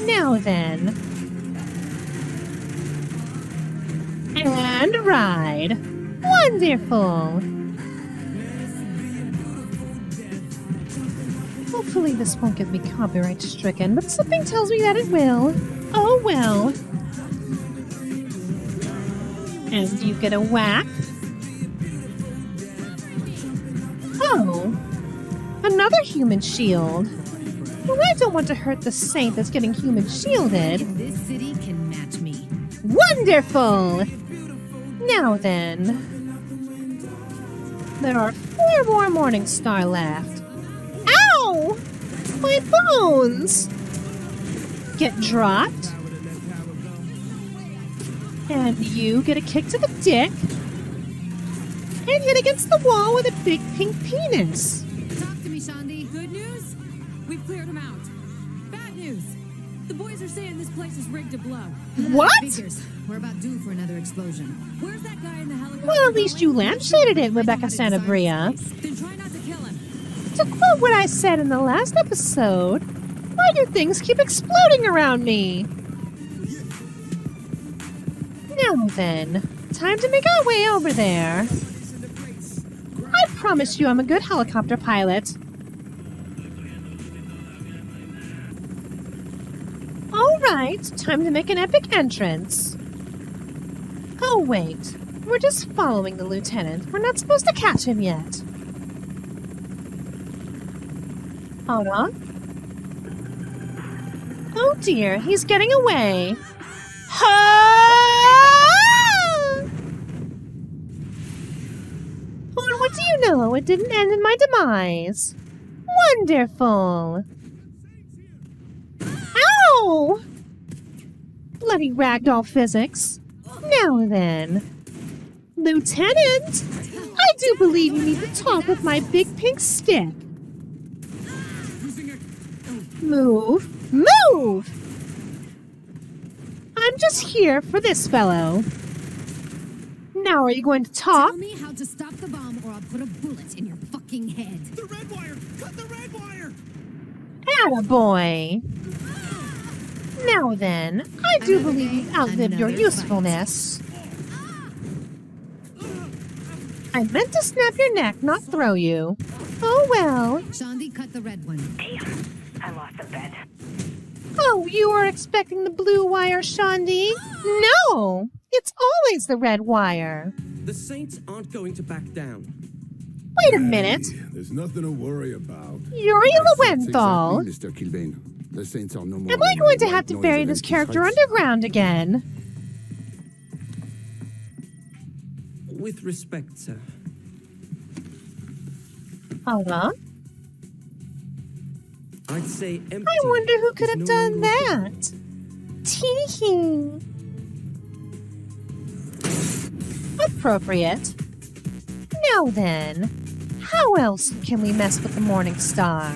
Now then. And ride. Wonderful. Hopefully this won't get me copyright stricken, but something tells me that it will. Oh well. And you get a whack. Oh. Another human shield. Well, I don't want to hurt the saint that's getting human shielded. This city can match me. Wonderful! Now then. There are 4 more morning star left. Ow! My bones! Get dropped. And you get a kick to the dick. And hit against the wall with a big pink penis. Talk to me, Shandy. Good news? We've cleared him out. Bad news. The boys are saying this place is rigged to blow. What? Figures. We're about due for another explosion. Where's that guy in the helicopter? Well, at least you lampshaded it, Rebecca Santabria. Then try not to kill him. To quote what I said in the last episode, why do things keep exploding around me? Now then, time to make our way over there. I promise you I'm a good helicopter pilot. Alright, time to make an epic entrance. Oh wait, we're just following the lieutenant. We're not supposed to catch him yet. Hold on. Oh dear, he's getting away. Well, what do you know? It didn't end in my demise. Wonderful. Ow! Bloody ragdoll physics. Now then. Lieutenant, I do believe you need to talk with my big pink stick. Move. Move! I'm just here for this fellow. Now are you going to talk? Tell me how to stop the bomb or I'll put a bullet in your fucking head. The red wire! Cut the red wire! Attaboy. Now then, I do believe you've outlived your usefulness. I meant to snap your neck, not throw you. Oh well. Shandi, cut the red one. Damn, I lost the bet. Oh, you were expecting the blue wire, Shandi? No! It's always the red wire. The Saints aren't going to back down. Wait a minute. There's nothing to worry about. Yuri Lowenthal? Exactly, Mr. Killbane. The Saints are no more. Am I going to have to bury this character underground again? With respect, sir. Hold on. I'd say empty. I wonder who could have no done longer that. Tee-hee. Appropriate. Now then, how else can we mess with the Morning Star?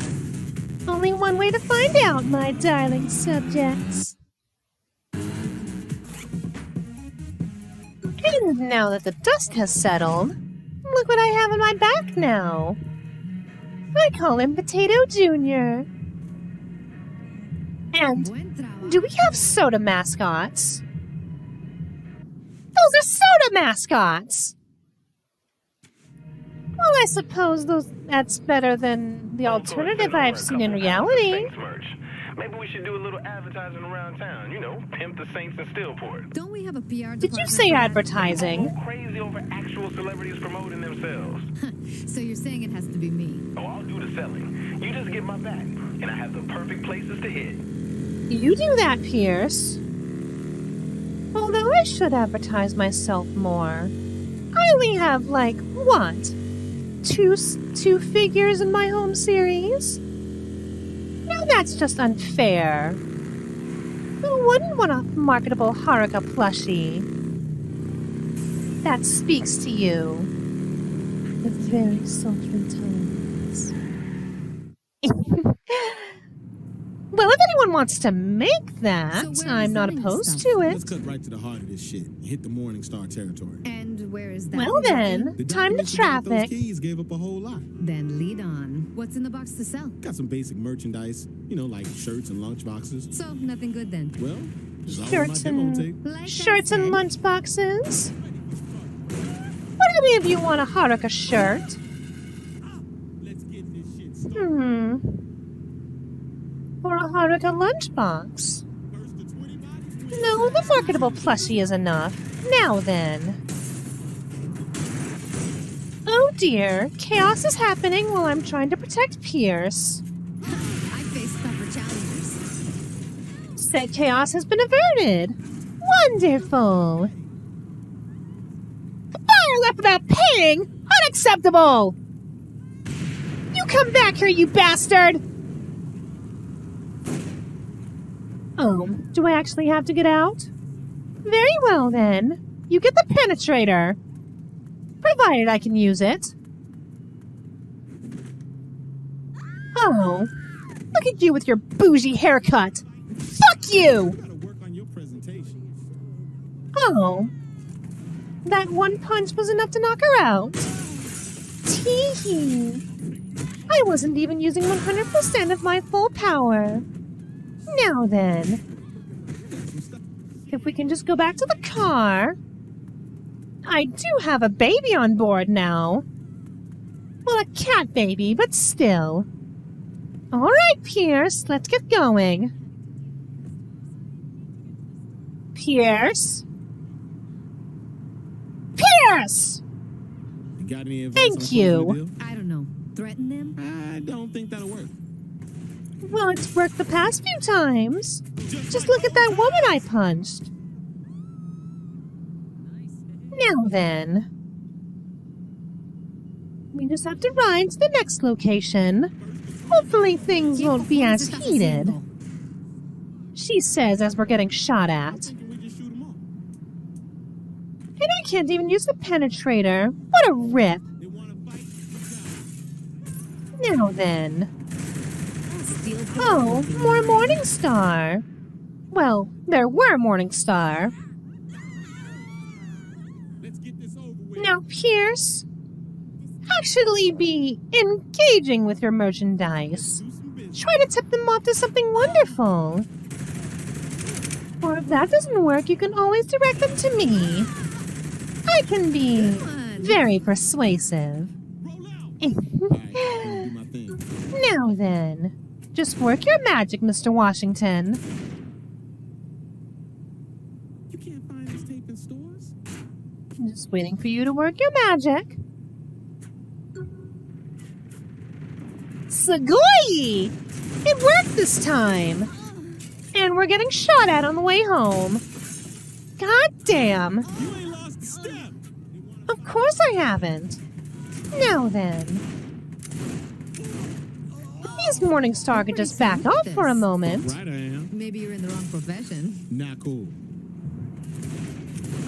Only one way to find out, my darling subjects. And now that the dust has settled, look what I have on my back now. I call him Potato Jr. And do we have soda mascots? Those are soda mascots! Well, I suppose that's better than the alternative I've seen in reality. Maybe we should do a little advertising around town. You know, pimp the Saints in Steelport. Don't we have a PR department? Did you say advertising? People go crazy over actual celebrities promoting themselves. So you're saying it has to be me? Oh, I'll do the selling. You just get my back, and I have the perfect places to hit. You do that, Pierce. Although I should advertise myself more. I only have, like, what? Two figures in my home series? Now that's just unfair. Who wouldn't want a marketable Haruka plushie? That speaks to you. The very sultry tones. Well, if anyone wants to make that, So I'm not opposed to Let's it. cut right to the heart of this shit. Hit the Morning Star territory. And where is that? Well then, The time to documents about traffic. Those keys gave up a whole lot. Then lead on. What's in the box to sell? Got some basic merchandise, you know, like shirts and lunch boxes. So, nothing good then. Well, it's all on my Shirts demo and tape. Like I shirts and said, lunchboxes. What do any of you want a Haruka shirt? Let's get this shit started. Or a Haruka lunchbox? First the 20 bodies. No, the marketable plushie is enough. Now then. Oh dear, chaos is happening while I'm trying to protect Pierce. I face tougher challengers. Said chaos has been averted. Wonderful. The buyer left without paying? Unacceptable! You come back here, you bastard! Oh, do I actually have to get out? Very well then. You get the penetrator. Provided I can use it. Oh, look at you with your bougie haircut. Fuck you! Gotta work on your presentation. Oh, that one punch was enough to knock her out. Tee-hee. I wasn't even using 100% of my full power. Now then, if we can just go back to the car. I do have a baby on board now. Well, a cat baby, but still. All right, Pierce, let's get going. Pierce? Pierce! You got any advice Thank on closing you. the deal? I don't know. Threaten them? I don't think that'll work. Well, it's worked the past few times. Just look at that woman I punched. Now then. We just have to ride to the next location. Hopefully things won't be as heated. She says as we're getting shot at. Thinking we just shoot 'em off. And I can't even use the penetrator. What a rip. They wanna fight? Now then. Steelport. Oh, more Morningstar. Well, there were Morningstar. Let's get this over with. Now, Pierce, actually be engaging with your merchandise. Do some business. Try to tip them off to something wonderful. Or if that doesn't work, you can always direct them to me. I can be Very persuasive. Now then, just work your magic, Mr. Washington. You can't find this tape in stores? I'm just waiting for you to work your magic. Sugoi! It worked this time! And we're getting shot at on the way home. God damn! You ain't lost a step! Of course I haven't. Now then. These Morningstar could just back off for a moment. Right, I am. Maybe you're in the wrong profession. Not cool.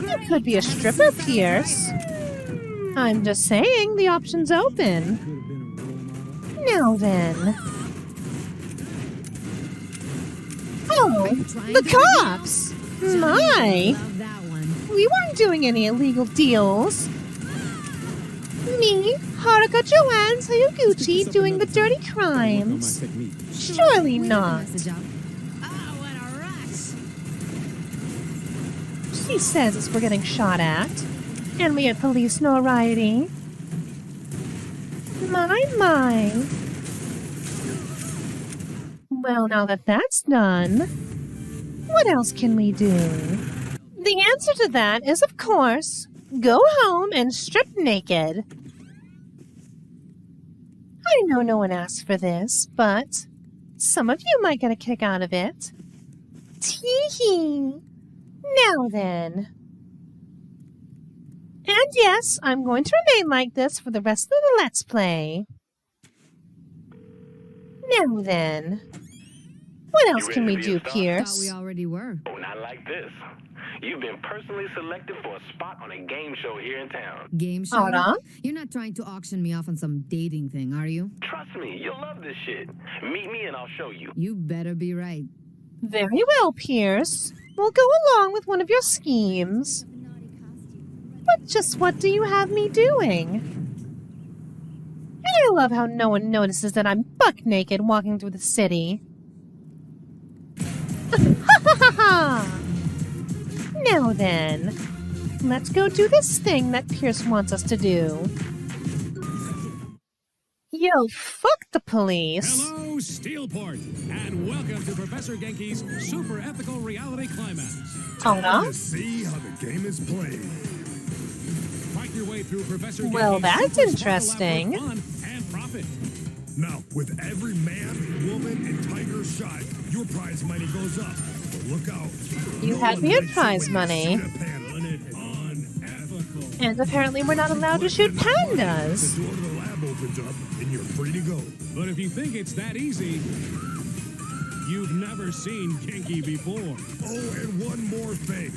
You could be a stripper, Pierce. I'm just saying, the option's open. Now then. Oh, the cops! My! We weren't doing any illegal deals. Me, Haruka, Joanne, Sayuguchi doing the dirty crimes. Surely not. She says we're getting shot at. And we had police notoriety. My. Well, now that that's done, what else can we do? The answer to that is, of course, go home and strip naked. I know no one asked for this, but some of you might get a kick out of it. Tee-hee. Now then. And yes, I'm going to remain like this for the rest of the Let's Play. Now then. What else can we do, Pierce? Thought we already were. Oh, not like this. You've been personally selected for a spot on a game show here in town. Game show? You're not trying to auction me off on some dating thing, are you? Trust me, you'll love this shit. Meet me and I'll show you. You better be right. Very well, Pierce. We'll go along with one of your schemes. But just what do you have me doing? I love how no one notices that I'm buck naked walking through the city. Now then, let's go do this thing that Pierce wants us to do. Yo, fuck the police. Hello, Steelport, and welcome to Professor Genki's super ethical reality climax. Hold See how the game is played. Fight your way through Professor Well, Genki's that's super interesting. fun and profit. Now, with every man, woman, and tiger shot, your prize money goes up. But look out. You had me at prize money. And apparently we're not allowed to shoot pandas. The door to the lab opens up, and you're free to go. But if you think it's that easy, you've never seen Genki before. Oh, and one more thing.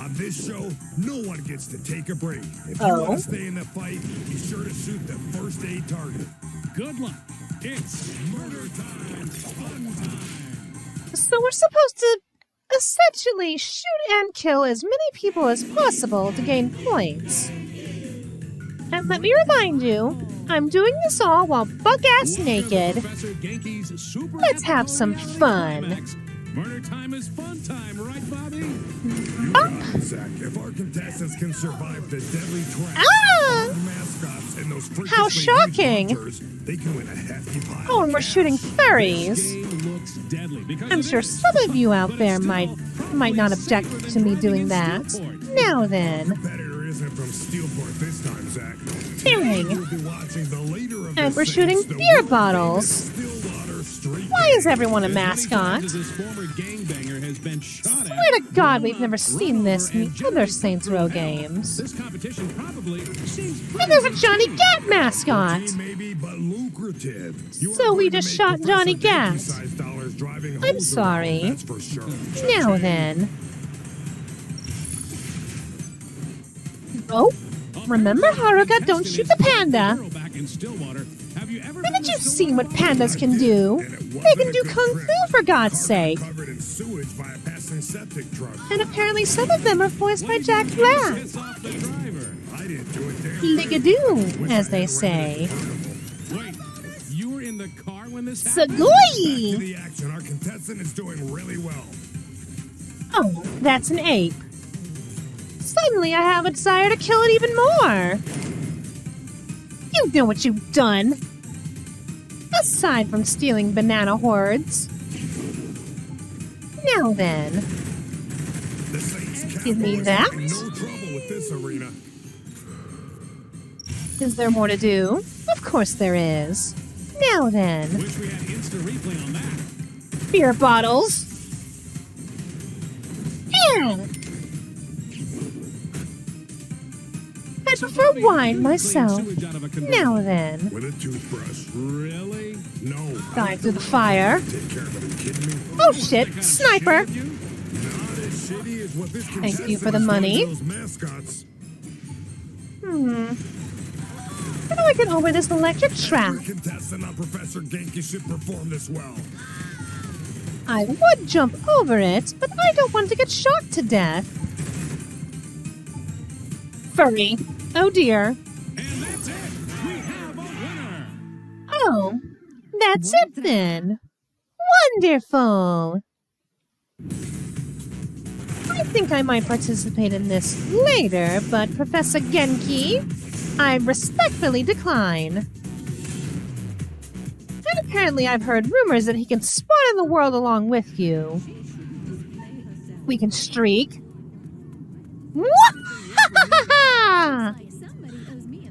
On this show, no one gets to take a break. If you Oh. want to stay in the fight, be sure to shoot the first aid target. Good luck. It's murder time, fun time. So we're supposed to essentially shoot and kill as many people as possible to gain points. And let me remind you, I'm doing this all while buck-ass naked. Professor Genki's super Let's have some fun. climax. Murder time is fun time, right, Bobby? You got it, Zach. If our contestants can survive the deadly traps, our mascots, and those freakishly How huge shocking. monsters, they can win a hefty pile. Oh, and we're shooting furries. Looks deadly because I'm it sure is. some of you out there might not object to me doing that. Now then. Competitor isn't from Steelport this time, Zach. Dang. You'll be watching the leader of And the we're shooting Saints, the beer world-famous bottles. Stillwater Street Why is everyone a mascot? This former gangbanger has been shot at. Swear to God, we've never seen this in the other Saints Row games. This competition probably seems And there's a Johnny Gat mascot. maybe, but lucrative. So we just shot Johnny Gat. Size dollars driving I'm hose sorry. around, that's for sure. Now then. Oh, remember Haruka, don't shoot the panda. back in Stillwater. Have you ever Haven't you seen what pandas can do? They can do kung fu, for God's sake. Covered in sewage by a passing septic truck. And apparently some of them are voiced by Jack Black. piss off the driver? I didn't do it there. Ligadoo, as they say. Wait, you were in the car when this happened? To Sagoi! the action, our contestant is doing really well. Oh, that's an ape. Suddenly I have a desire to kill it even more. You know what you've done. Aside from stealing banana hordes. Now then. Give me that. No trouble with this arena. Is there more to do? Of course there is. Now then. Wish we had instant replay on that. Beer bottles. Yeah. I prefer wine myself. Now then. With a toothbrush. Really? No. Dive through the fire. Take care of it. Are you kidding me? Oh shit, sniper. Not as shitty as what this Thank you for contestant the has done money. to those mascots. How do I get over this electric trap? Every contestant on Professor Genki should perform this well. I would jump over it, but I don't want to get shot to death. Furry. Oh dear. And that's it. We have a winner. Oh, that's it then. Wonderful. I think I might participate in this later, but Professor Genki, I respectfully decline. And apparently I've heard rumors that he can spawn in the world along with you. We can streak.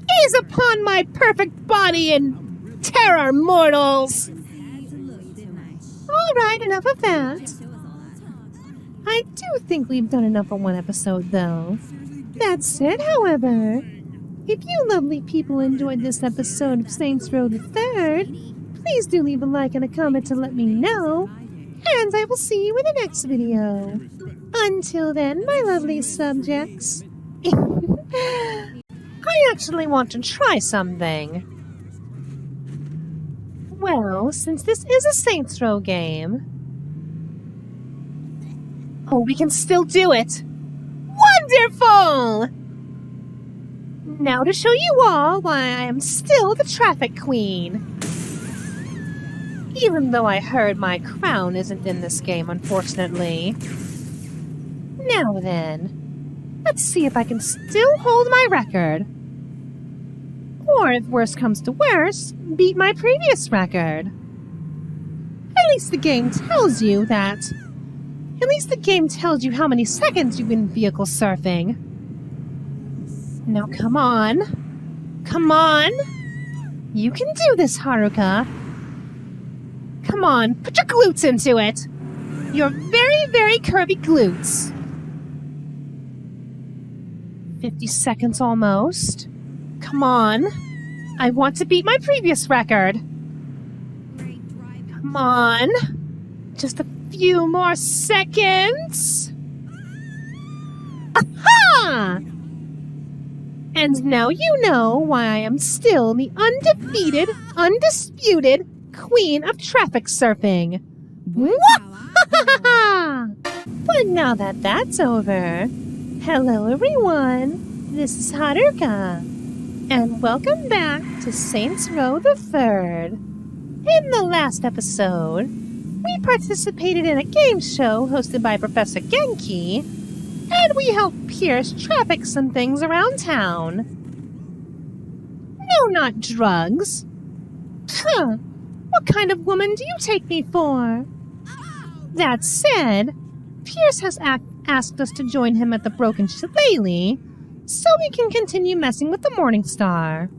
Gaze upon my perfect body and terror, mortals! Alright, enough of that. I do think we've done enough for one episode, though. That said, however, if you lovely people enjoyed this episode of Saints Row the Third, please do leave a like and a comment to let me know, and I will see you in the next video. Until then, my lovely subjects. I actually want to try something. Well, since this is a Saints Row game... Oh, we can still do it! Wonderful! Now to show you all why I am still the traffic queen. Even though I heard my crown isn't in this game, unfortunately. Now then, let's see if I can still hold my record. Or if worse comes to worse, beat my previous record. At least the game tells you that. At least the game tells you how many seconds you've been vehicle surfing. Now come on. Come on. You can do this, Haruka. Come on, put your glutes into it. Your very, very curvy glutes. 50 seconds almost. Come on. I want to beat my previous record. Come on. Just a few more seconds. Aha! And now you know why I am still the undefeated, undisputed queen of traffic surfing. But now that that's over, hello everyone, this is Haruka, and welcome back to Saints Row the Third. In the last episode, we participated in a game show hosted by Professor Genki, and we helped Pierce traffic some things around town. No, not drugs. Huh, what kind of woman do you take me for? That said, Pierce has asked us to join him at the Broken Shillelagh, so we can continue messing with the Morning Star.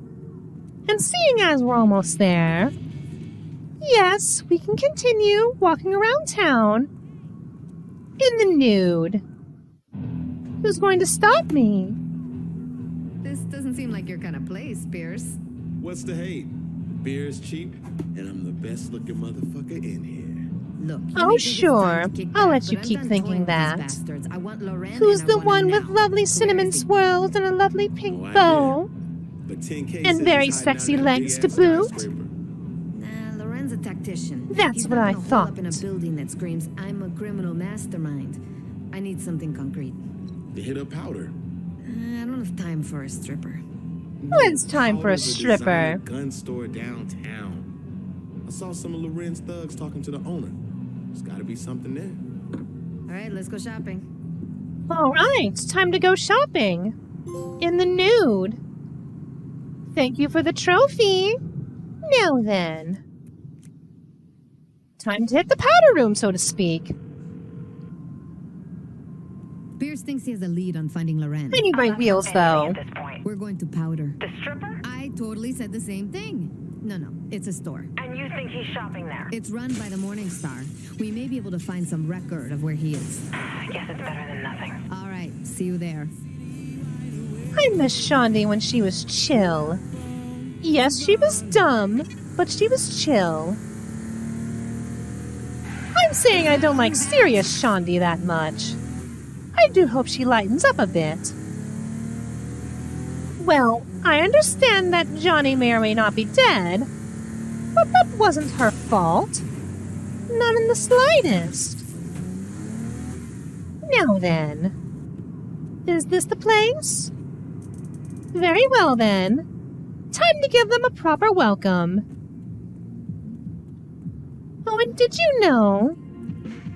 And seeing as we're almost there, yes, we can continue walking around town in the nude. Who's going to stop me? This doesn't seem like your kind of place, Pierce. What's the hate? Beer's cheap, and I'm the best looking motherfucker in here. Look, Oh, sure. I'll let you keep thinking that. Who's the one with lovely cinnamon swirls and a lovely pink bow? But 10K And very sexy legs to boot? Nah, Loren's a tactician. That's He's what not I gonna thought. Hold up in a building that screams, "I'm a criminal mastermind." I need something concrete. The hit up powder. I don't have time for a stripper. When's time for a stripper? Gun store downtown. I saw some of Loren's thugs talking to the owner. There's gotta be something there. All right, let's go shopping. All right, time to go shopping. In the nude. Thank you for the trophy. Now then. Time to hit the powder room, so to speak. Pierce thinks he has a lead on finding Loren. I need my wheels, though. We're going to powder. The stripper? I totally said the same thing. No, it's a store. And you think he's shopping there? It's run by the Morning Star. We may be able to find some record of where he is. I guess it's better than nothing. All right, see you there. I miss Shaundi when she was chill. Yes, she was dumb, but she was chill. I'm saying I don't like serious Shaundi that much. I do hope she lightens up a bit. Well, I understand that Johnny may or may not be dead, but that wasn't her fault. Not in the slightest. Now then, is this the place? Very well then. Time to give them a proper welcome. Oh, and did you know?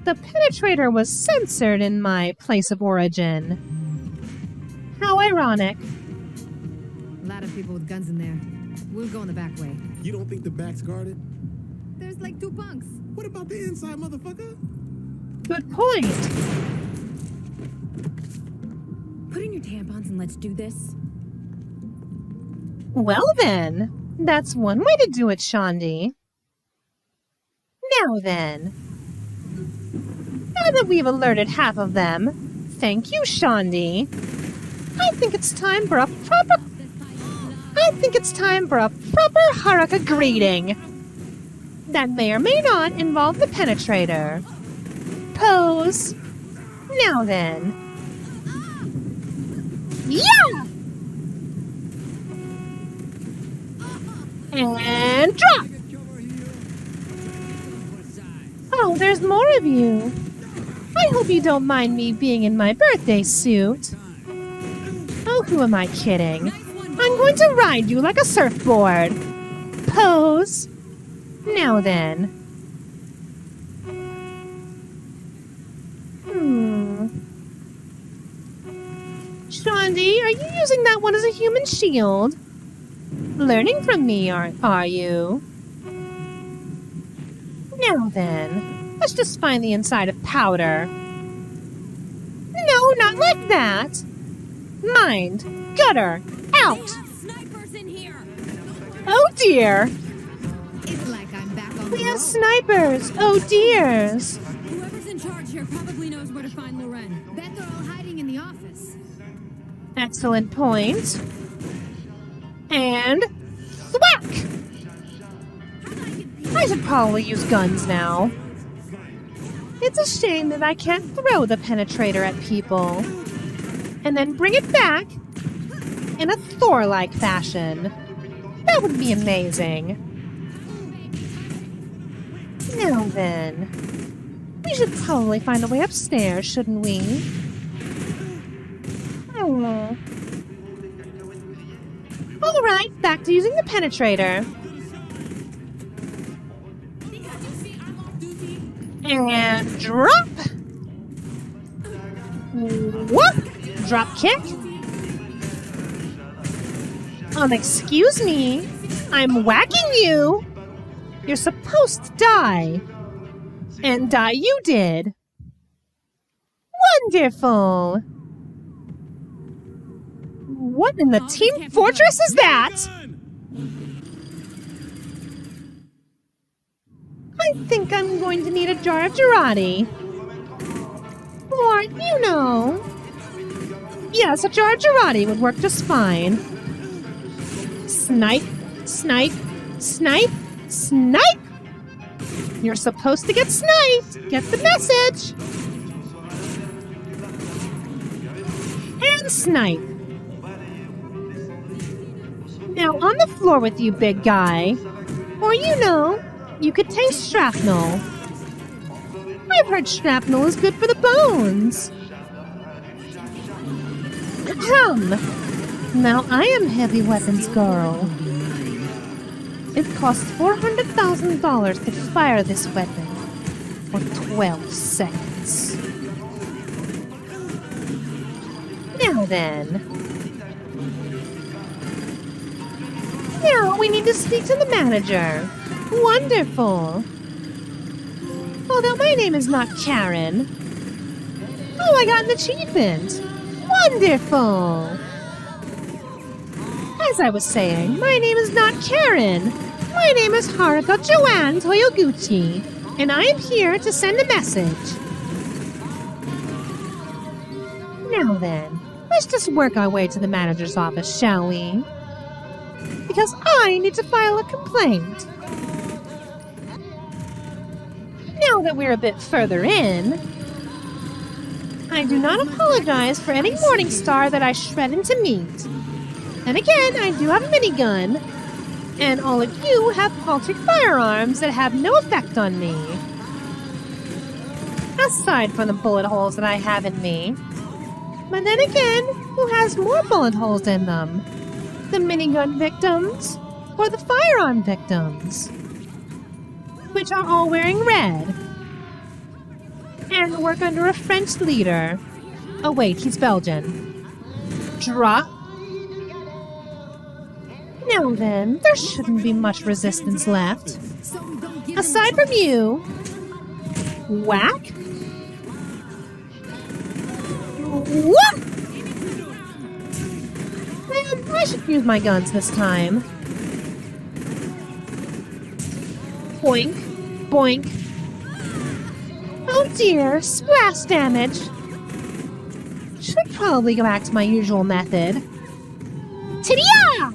The penetrator was censored in my place of origin. How ironic. A lot of people with guns in there. We'll go in the back way. You don't think the back's guarded? There's like 2 bunks. What about the inside, motherfucker? Good point. Put in your tampons and let's do this. Well then, that's one way to do it, Shaundi. Now then. Now that we've alerted half of them, thank you, Shaundi. I think it's time for a proper Haruka greeting. That may or may not involve the penetrator. Pose. Now then. Yeah! And drop! Oh, there's more of you. I hope you don't mind me being in my birthday suit. Oh, who am I kidding? I'm going to ride you like a surfboard. Pose. Now then. Shaundi, are you using that one as a human shield? Learning from me, are you? Now then, let's just find the inside of powder. No, not like that. Mind, gutter, out. Snipers in here. Oh dear. It's like I'm back on We have snipers. Oh dears. Whoever's in charge here probably knows where to find Loren. Bet they're all hiding in the office. Excellent point. And thwack! I should probably use guns now. It's a shame that I can't throw the penetrator at people and then bring it back in a Thor-like fashion. That would be amazing. Now then, we should probably find a way upstairs, shouldn't we? Oh. Alright, back to using the penetrator. And drop! Whoop! Drop kick. Excuse me. I'm whacking you. You're supposed to die. And die you did. Wonderful. What in the Team Fortress is that? I think I'm going to need a jar of Girardi. Or, you know... Yes, a jar of Girardi would work just fine. Snipe, snipe, snipe, snipe! You're supposed to get sniped! Get the message! And snipe. Now, on the floor with you, big guy. Or, you know, you could taste shrapnel. I've heard shrapnel is good for the bones. Come! Now I am Heavy Weapons Girl. It costs $400,000 to fire this weapon for 12 seconds. Now then. we need to speak to the manager. Wonderful. Although my name is not Karen. Oh, I got an achievement. Wonderful. As I was saying, my name is not Karen. My name is Haruka Joanne Toyoguchi, and I am here to send a message. Now then, let's just work our way to the manager's office, shall we? Because I need to file a complaint. Now that we're a bit further in, I do not apologize for any Morningstar that I shred into meat. And again, I do have a minigun, and all of you have paltry firearms that have no effect on me. Aside from the bullet holes that I have in me. But then again, who has more bullet holes in them? The minigun victims or the firearm victims? Which are all wearing red and work under a French leader. Oh wait, he's Belgian. Drop. Now then, there shouldn't be much resistance left. Aside from you. Whack. What? Man, I should use my guns this time. Boink. Boink. Oh dear, splash damage. Should probably go back to my usual method. Tidia!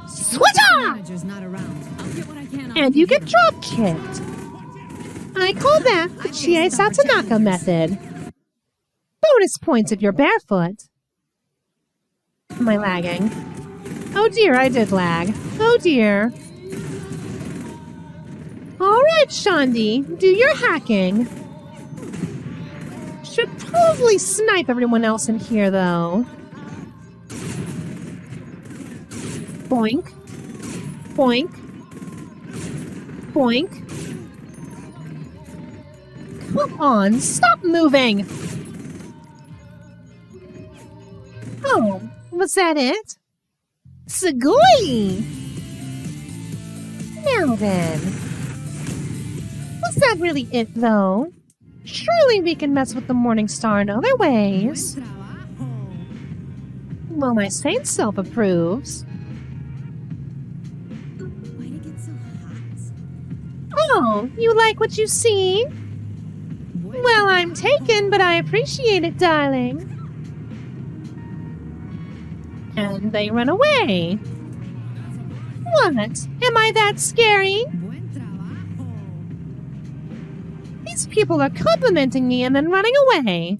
Switcha! And you get drop kicked. I call that the Chie Satanaka method. Bonus points if you're barefoot. Am I lagging? Oh dear, I did lag. Oh dear. Alright, Shandi, do your hacking. Should probably snipe everyone else in here, though. Boink. Boink. Boink. Come on, stop moving! Oh, was that it? Sugoi! Now then. Was that really it, though? Surely we can mess with the Morningstar in other ways. Well, my saint self approves. Oh, you like what you see? Well, I'm taken, but I appreciate it, darling. And they run away. What? Am I that scary? These people are complimenting me and then running away.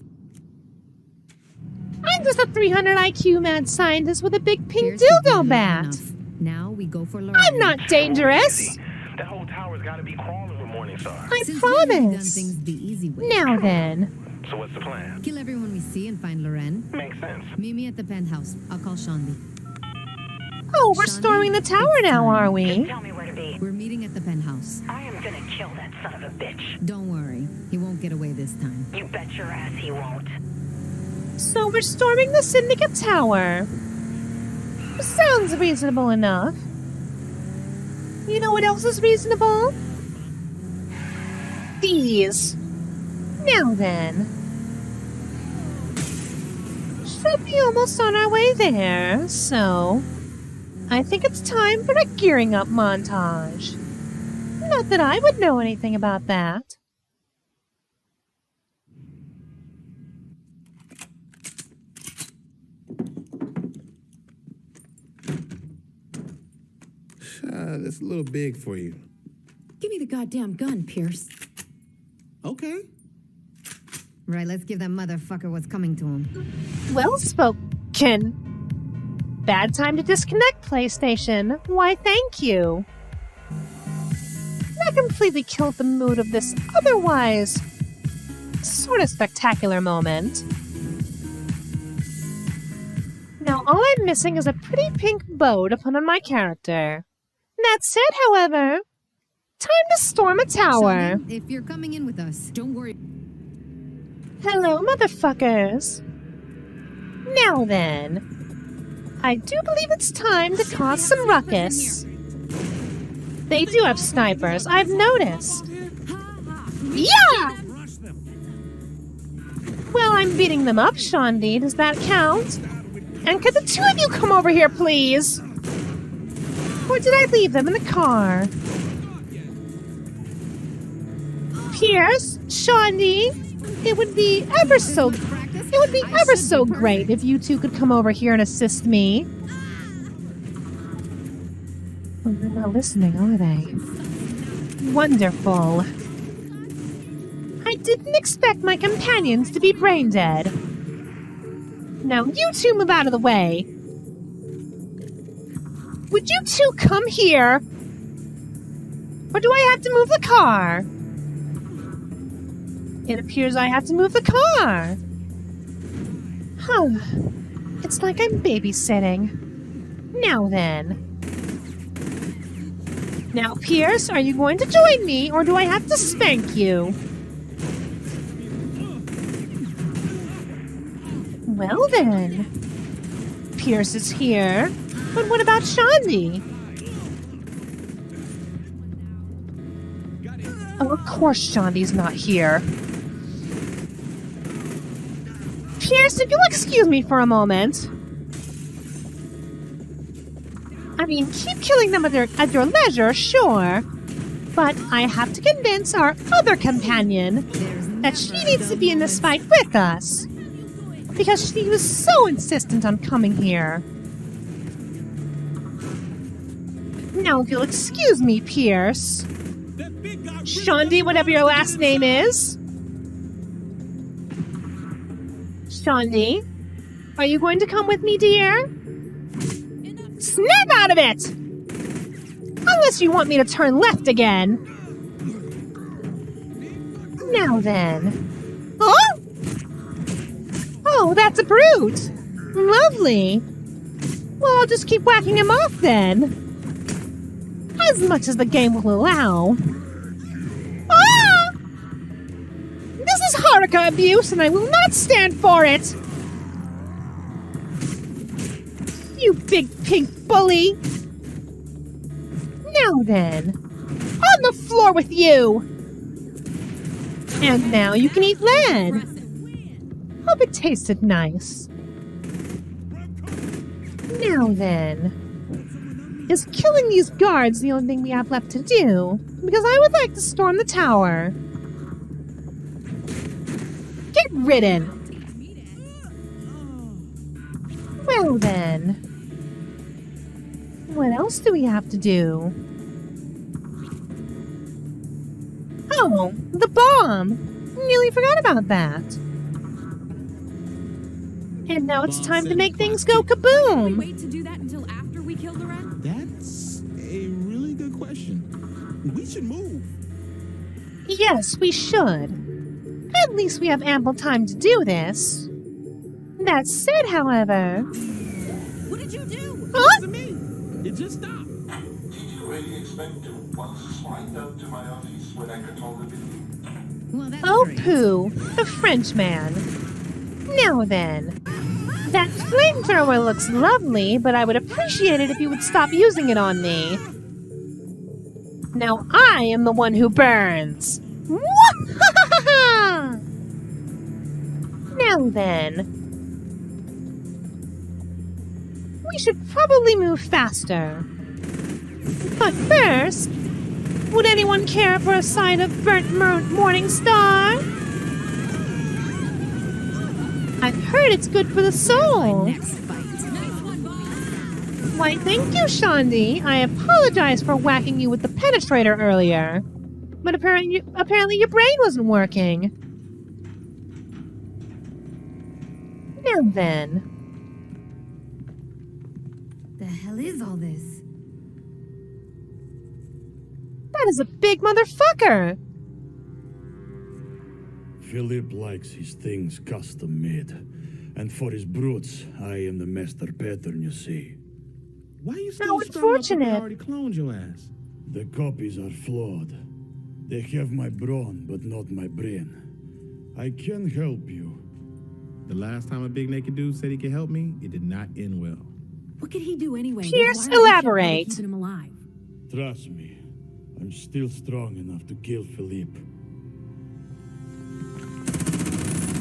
I'm just a 300 IQ mad scientist with a big pink dildo bat. Now we go for I'm not dangerous. That whole tower's gotta be crawling with Morningstar. I promise. Now then. So what's the plan? Kill everyone we see and find Loren. Makes sense. Meet me at the penthouse. I'll call Shandi. Oh, we're storming the tower now, are we? Tell me where to be. We're meeting at the penthouse. I am gonna kill that son of a bitch. Don't worry. He won't get away this time. You bet your ass he won't. So we're storming the Syndicate Tower. Sounds reasonable enough. You know what else is reasonable? These. Now then. Should be almost on our way there, so I think it's time for a gearing up montage. Not that I would know anything about that. That's a little big for you. Give me the goddamn gun, Pierce. Okay. Right, let's give that motherfucker what's coming to him. Well spoken. Bad time to disconnect, PlayStation. Why, thank you. That completely killed the mood of this otherwise sort of spectacular moment. Now all I'm missing is a pretty pink bow to put on my character. That said, however, time to storm a tower. Sheldon, if you're coming in with us, don't worry. Hello, motherfuckers. Now then, I do believe it's time to cause some ruckus. They do have snipers, I've noticed. Yeah! Well, I'm beating them up, Shandi. Does that count? And could the two of you come over here, please? Or did I leave them in the car? Pierce, Shandi, it would be ever so great if you two could come over here and assist me. Oh, they're not listening, are they? Wonderful. I didn't expect my companions to be brain dead. Now you two move out of the way. Would you two come here? Or do I have to move the car? It appears I have to move the car. Huh. It's like I'm babysitting. Now then. Now, Pierce, are you going to join me, or do I have to spank you? Well then. Pierce is here. But what about Shandi? Oh, of course Shandi's not here. Pierce, if you'll excuse me for a moment. I mean, keep killing them at your leisure, sure. But I have to convince our other companion that she needs to be in this fight with us. Because she was so insistent on coming here. Now, if you'll excuse me, Pierce. Shandi, whatever your last name is. Shandi, are you going to come with me, dear? Snap out of it! Unless you want me to turn left again. Now then. Oh! Oh, that's a brute! Lovely! Well, I'll just keep whacking him off then. As much as the game will allow. Ah! This is Haruka abuse, and I will not stand for it! You big pink bully! Now then, on the floor with you! And now you can eat lead! Hope it tasted nice. Now then, is killing these guards the only thing we have left to do? Because I would like to storm the tower. Get ridden! Well then, what else do we have to do? Oh, the bomb! Nearly forgot about that. And now it's time to make things go kaboom! Wait to do that until after we kill the rat? That's a really good question. We should move. Yes, we should. At least we have ample time to do this. That said, however... What did you do? It wasn't me. It just stopped. Did you really expect to once wind up to my office when I control the building? Well, that's Oh, great. pooh, the Frenchman. Now then, that flamethrower looks lovely, but I would appreciate it if you would stop using it on me. Now I am the one who burns. Now then, we should probably move faster. But first, would anyone care for a side of burnt morning star? I've heard it's good for the soul. Why, thank you, Shandi. I apologize for whacking you with the penetrator earlier. But apparently your brain wasn't working. Now then. The hell is all this? That is a big motherfucker! Philip likes his things custom made. And for his brutes, I am the master pattern, you see. Why are you How still strung up if they unfortunate. already cloned your ass? The copies are flawed. They have my brawn, but not my brain. I can help you. The last time a big naked dude said he could help me, it did not end well. What could he do anyway? Pierce, Those wires elaborate. keeping him alive. Trust me, I'm still strong enough to kill Philippe.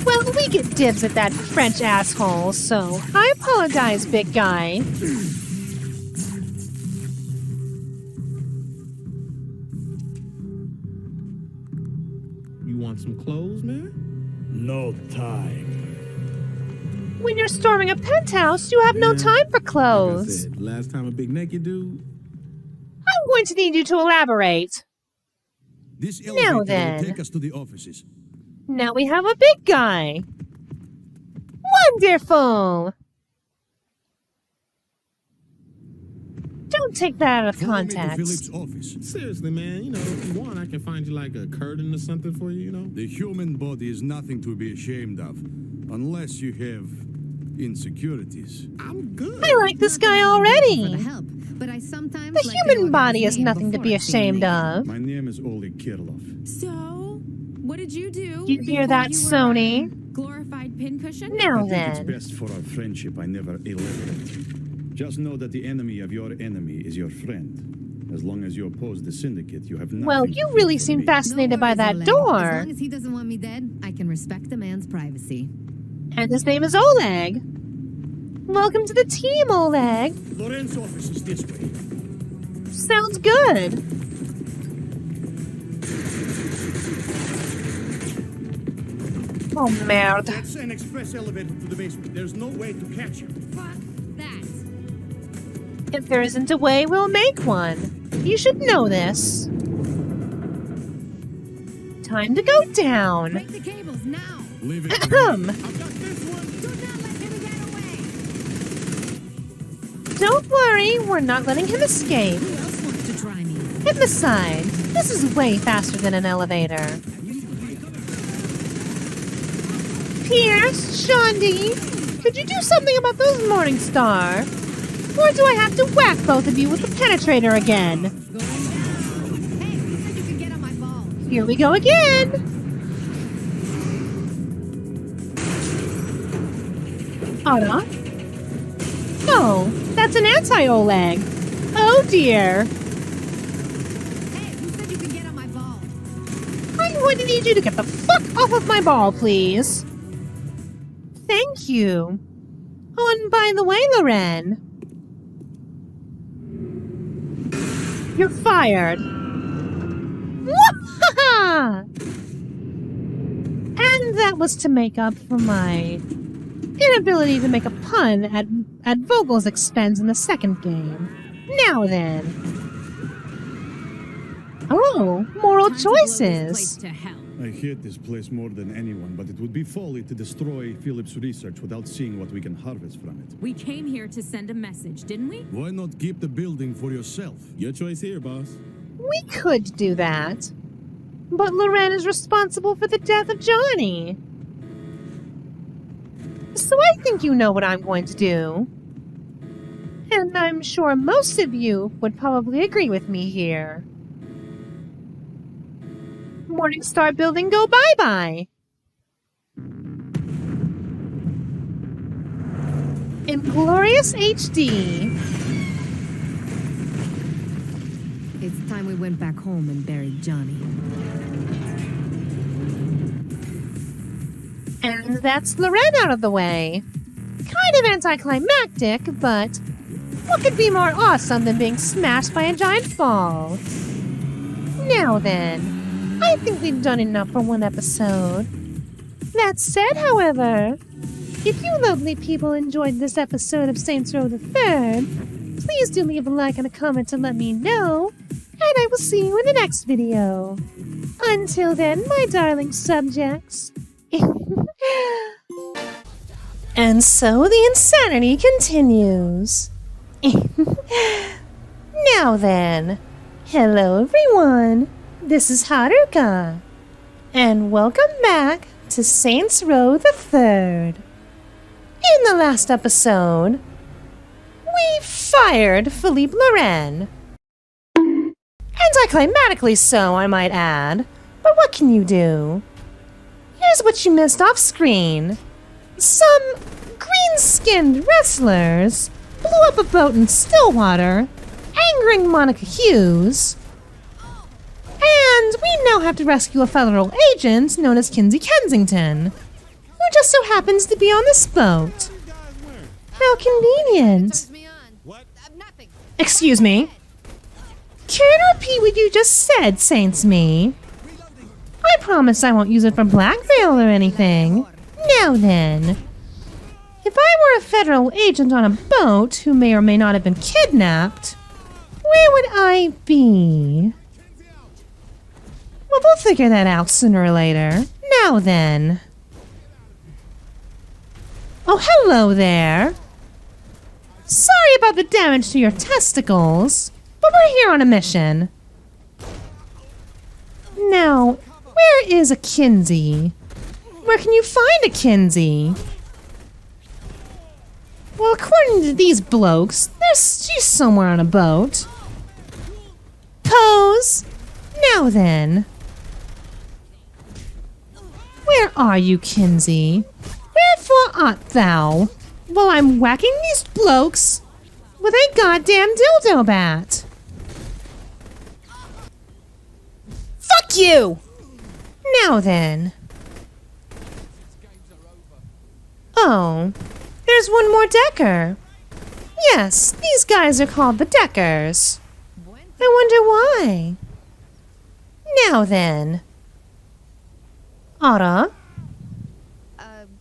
Well, we get dibs at that French asshole, so I apologize, big guy. You want some clothes, man? No time. When you're storming a penthouse, you have no time for Like I clothes. said, last time a big naked dude. I'm going to need you to elaborate. This Now elevator will then. take us to the offices. Now we have a big guy. Wonderful! Don't take that out of Follow me to context. Philippe's office. Seriously, man, you know, if you want, I can find you like a curtain or something for you, you know? The human body is nothing to be ashamed of, unless you have insecurities. I'm good. I like this guy For the already. help, but I sometimes The like to human know body his is name nothing to before be I see him ashamed naked. of. My name is Oleg Kirillov. So, what did you do? You hear before that, you were Sony? a Glorified pincushion? Now I think it's then. best for our friendship I never elaborate. Just know that the enemy of your enemy is your friend. As long as you oppose the syndicate, you have nothing Well, to you fear really from seem me. fascinated by that Oleg. As door. long as he doesn't want me dead, I can respect a man's privacy. And his name is Oleg. Welcome to the team, Oleg. Loren's office is this way. Sounds good. Oh, merde. That's an express elevator to the basement. There's no way to catch you. Fuck that. If there isn't a way, we'll make one. You should know this. Time to go down. Break the cables now. Leave it to me. Ahem. Do not let him get away. Don't worry, we're not letting him escape. Who else wants to try me? And besides, this is way faster than an elevator. Pierce, Shondi, could you do something about those Morningstar? Or do I have to whack both of you with the penetrator again? Hey, who said you could get on my ball? Here we go again! Anna? Oh, that's an anti-Oleg. Oh dear. Hey, who said you could get on my ball? I'm going to need you to get the fuck off of my ball, please. Thank you. Oh, and by the way, Loren. You're fired. Wahaha! And that was to make up for my inability to make a pun at Vogel's expense in the second game. Now then. Oh, moral Time to blow this place choices. to hell. I hate this place more than anyone, but it would be folly to destroy Philip's research without seeing what we can harvest from it. We came here to send a message, didn't we? Why not keep the building for yourself? Your choice here, boss. We could do that. But Loren is responsible for the death of Johnny. So I think you know what I'm going to do. And I'm sure most of you would probably agree with me here. Morningstar Building, go bye-bye. Inglorious HD. It's time we went back home and buried Johnny. And that's Loren out of the way. Kind of anticlimactic, but what could be more awesome than being smashed by a giant ball? Now then, I think we've done enough for one episode. That said, however, if you lovely people enjoyed this episode of Saints Row the Third, please do leave a like and a comment to let me know, and I will see you in the next video. Until then, my darling subjects. And so the insanity continues. Now then, hello everyone, this is Haruka, and welcome back to Saints Row the Third. In the last episode, we fired Philippe Loren. Anticlimactically so, I might add, but what can you do? Here's what you missed off screen. Some green-skinned wrestlers blew up a boat in Stillwater, angering Monica Hughes. And we now have to rescue a federal agent known as Kinsey Kensington, who just so happens to be on this boat. How convenient. Excuse me. Can you repeat what you just said, Saints Me? I promise I won't use it for blackmail or anything. Now then. If I were a federal agent on a boat who may or may not have been kidnapped, where would I be? Well, we'll figure that out sooner or later. Now then. Oh, hello there. Sorry about the damage to your testicles, but we're here on a mission. Now, where is a Kinsey? Where can you find a Kinsey? Well, according to these blokes, she's somewhere on a boat. Pose! Now then. Where are you, Kinsey? Wherefore art thou? While I'm whacking these blokes with a goddamn dildo bat. Fuck you! Now then. Oh, there's one more Decker. Yes, these guys are called the Deckers. I wonder why. Now then. Otto?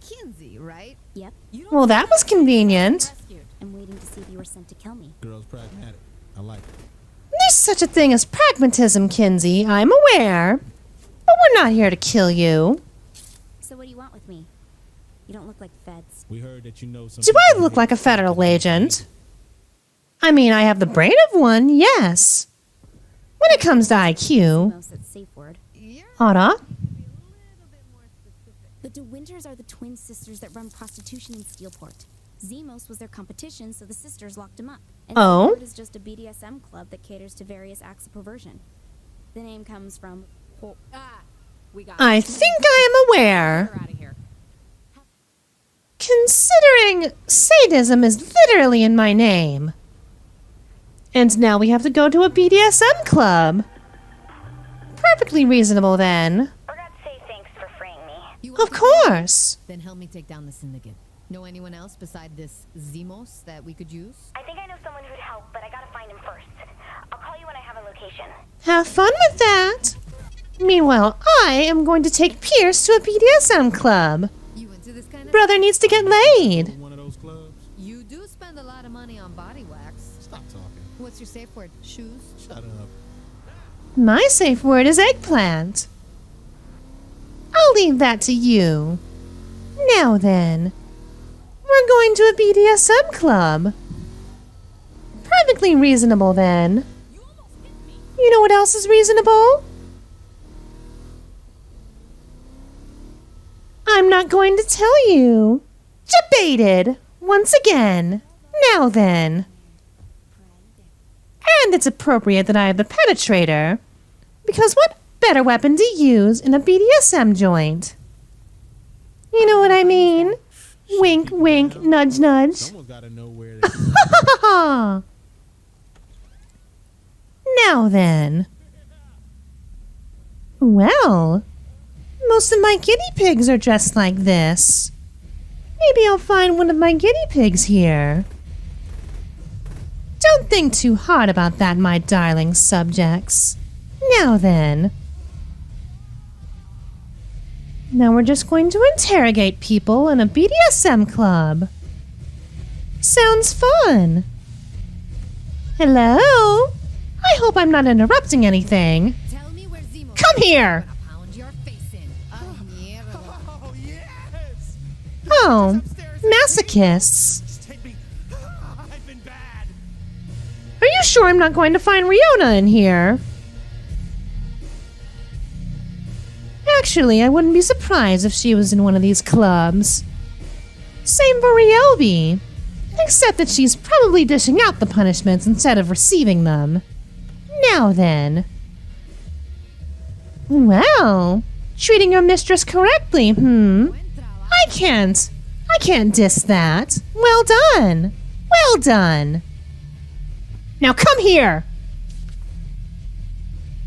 Kinsey, right? Yep. Well, that was convenient. I'm waiting to see if you were sent to kill me. Girl's pragmatic. I like it. There's such a thing as pragmatism, Kinsey, I'm aware. But we're not here to kill you. So what do you want with me? You don't look like feds. We heard that you know some. Do I look like a federal agent? I mean, I have the brain of one, yes. When it comes to IQ. Otto? The De Winters are the twin sisters that run prostitution in Steelport. Zemos was their competition, so the sisters locked him up. And Oh? Steelport is just a BDSM club that caters to various acts of perversion. The name comes from... I think I am aware. Considering sadism is literally in my name. And now we have to go to a BDSM club. Perfectly reasonable then. Of course. Then help me take down the syndicate. Know anyone else beside this Zemos that we could use? I think I know someone who'd help, but I gotta find him first. I'll call you when I have a location. Have fun with that. Meanwhile, I am going to take Pierce to a BDSM club. You into this kind of Brother needs to get laid. One of those clubs. You do spend a lot of money on body wax. Stop talking. What's your safe word? Shoes? Shut up. My safe word is eggplant. I'll leave that to you. Now then, we're going to a BDSM club. Perfectly reasonable then. You know what else is reasonable? I'm not going to tell you. Debated once again. Now then. And it's appropriate that I have the penetrator, because what better weapon to use in a BDSM joint? You know what I mean? Wink, wink, nudge, nudge. Someone's gotta know where Now then. Well, most of my guinea pigs are dressed like this. Maybe I'll find one of my guinea pigs here. Don't think too hard about that, my darling subjects. Now then. Now we're just going to interrogate people in a BDSM club. Sounds fun. Hello? I hope I'm not interrupting anything. Come here! Oh, masochists. Are you sure I'm not going to find Riona in here? Actually, I wouldn't be surprised if she was in one of these clubs. Same for Ryobi. Except that she's probably dishing out the punishments instead of receiving them. Now then. Well, treating your mistress correctly, I can't diss that. Well done. Well done. Now come here.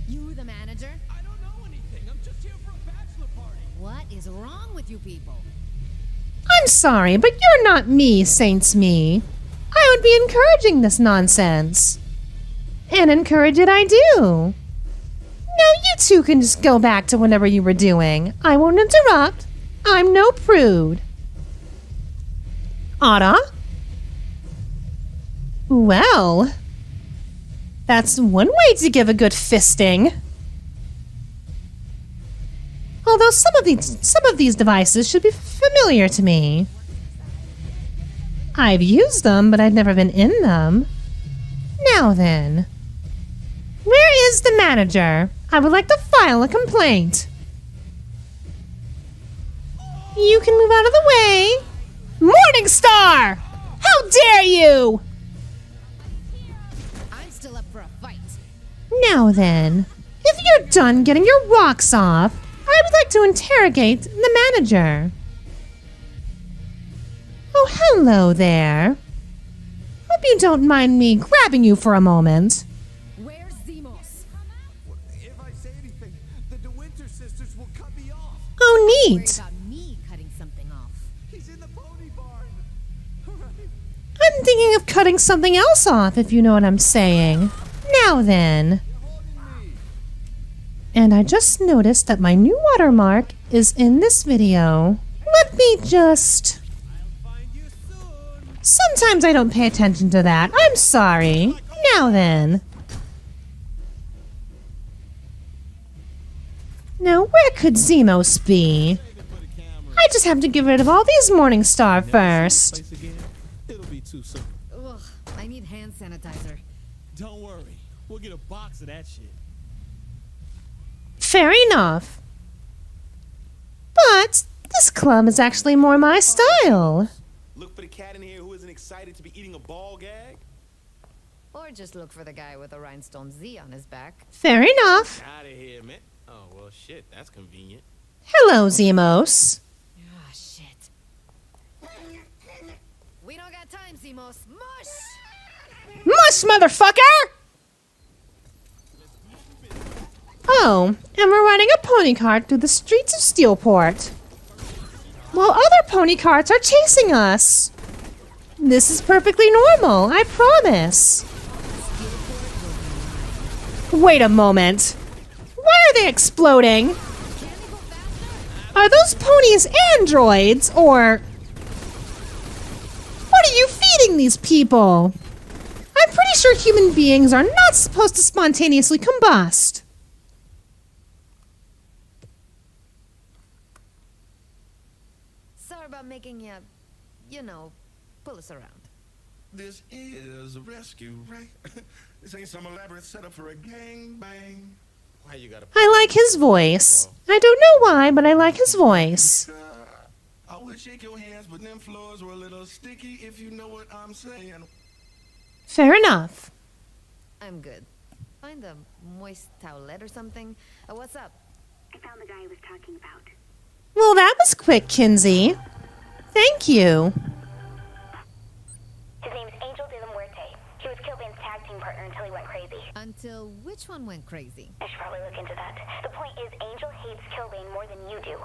You the manager? I don't know anything. I'm just here for a bachelor party. What is wrong with you people? I'm sorry, but you're not me, Saints me. I would be encouraging this nonsense. And encourage it I do. Now you two can just go back to whatever you were doing. I won't interrupt. I'm no prude. Ada? Well, that's one way to give a good fisting. Although some of these devices should be familiar to me. I've used them, but I've never been in them. Now then, where is the manager? I would like to file a complaint. You can move out of the way. Morningstar! How dare you! I'm still up for a fight. Now then, if you're done getting your rocks off, I would like to interrogate the manager. Oh, hello there. Hope you don't mind me grabbing you for a moment. Where's Zemos? If I say anything, the DeWinter sisters will cut me off. Oh, neat. About me cutting something off. He's in the pony barn. I'm thinking of cutting something else off, if you know what I'm saying. Now then. And I just noticed that my new watermark is in this video. Let me just... Sometimes I don't pay attention to that. I'm sorry. Now then. Now, where could Zemos be? I just have to get rid of all these Morningstar first. It'll be too soon. Ugh, I need hand sanitizer. Don't worry. We'll get a box of that shit. Fair enough. But this club is actually more my style. Look for the cat in here who isn't excited to be eating a ball gag. Or just look for the guy with a rhinestone Z on his back. Fair enough. Out of here, man. Oh, well, shit. That's convenient. Hello, Zemos. Ah, shit. We don't got time, Zemos. Mush! Mush, motherfucker! Oh, and we're riding a pony cart through the streets of Steelport, while other pony carts are chasing us. This is perfectly normal, I promise. Wait a moment. Why are they exploding? Are those ponies androids, or... What are you feeding these people? I'm pretty sure human beings are not supposed to spontaneously combust. Sorry about making you know, pull us around. This is a rescue, right? This ain't some elaborate setup for a gangbang. Why you gotta... I like his voice. I don't know why, but I like his voice. I would shake your hands, but them floors were a little sticky, if you know what I'm saying. Fair enough. I'm good. Find a moist towelette or something. What's up? I found the guy I was talking about. Well, that was quick, Kinsey. Thank you. His name's Angel de la Muerte. He was Killbane's tag team partner until he went crazy. Until which one went crazy? I should probably look into that. The point is, Angel hates Killbane more than you do.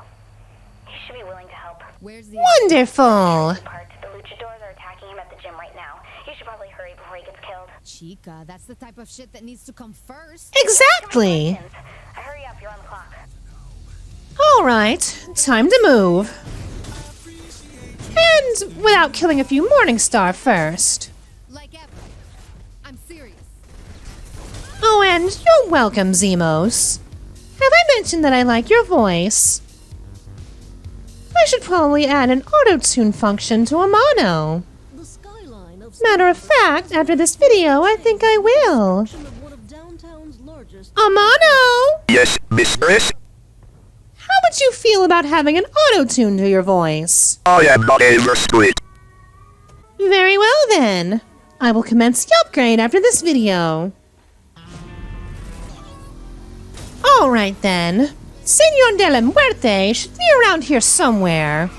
He should be willing to help. Where's the... Wonderful. The Luchadores are attacking him at the gym right now. You should probably hurry before he gets killed. Chica, that's the type of shit that needs to come first. Exactly. Hurry up, you're on the clock. All right, time to move. And without killing a few Morningstar first. Like ever. I'm serious. Oh, and you're welcome, Zemos. Have I mentioned that I like your voice? I should probably add an auto-tune function to a mono. Matter of fact, after this video, I think I will. A mono! Yes, mistress. How would you feel about having an auto-tune to your voice? I am not averse to it. Very well then. I will commence the upgrade after this video. Alright then. Señor de la Muerte should be around here somewhere.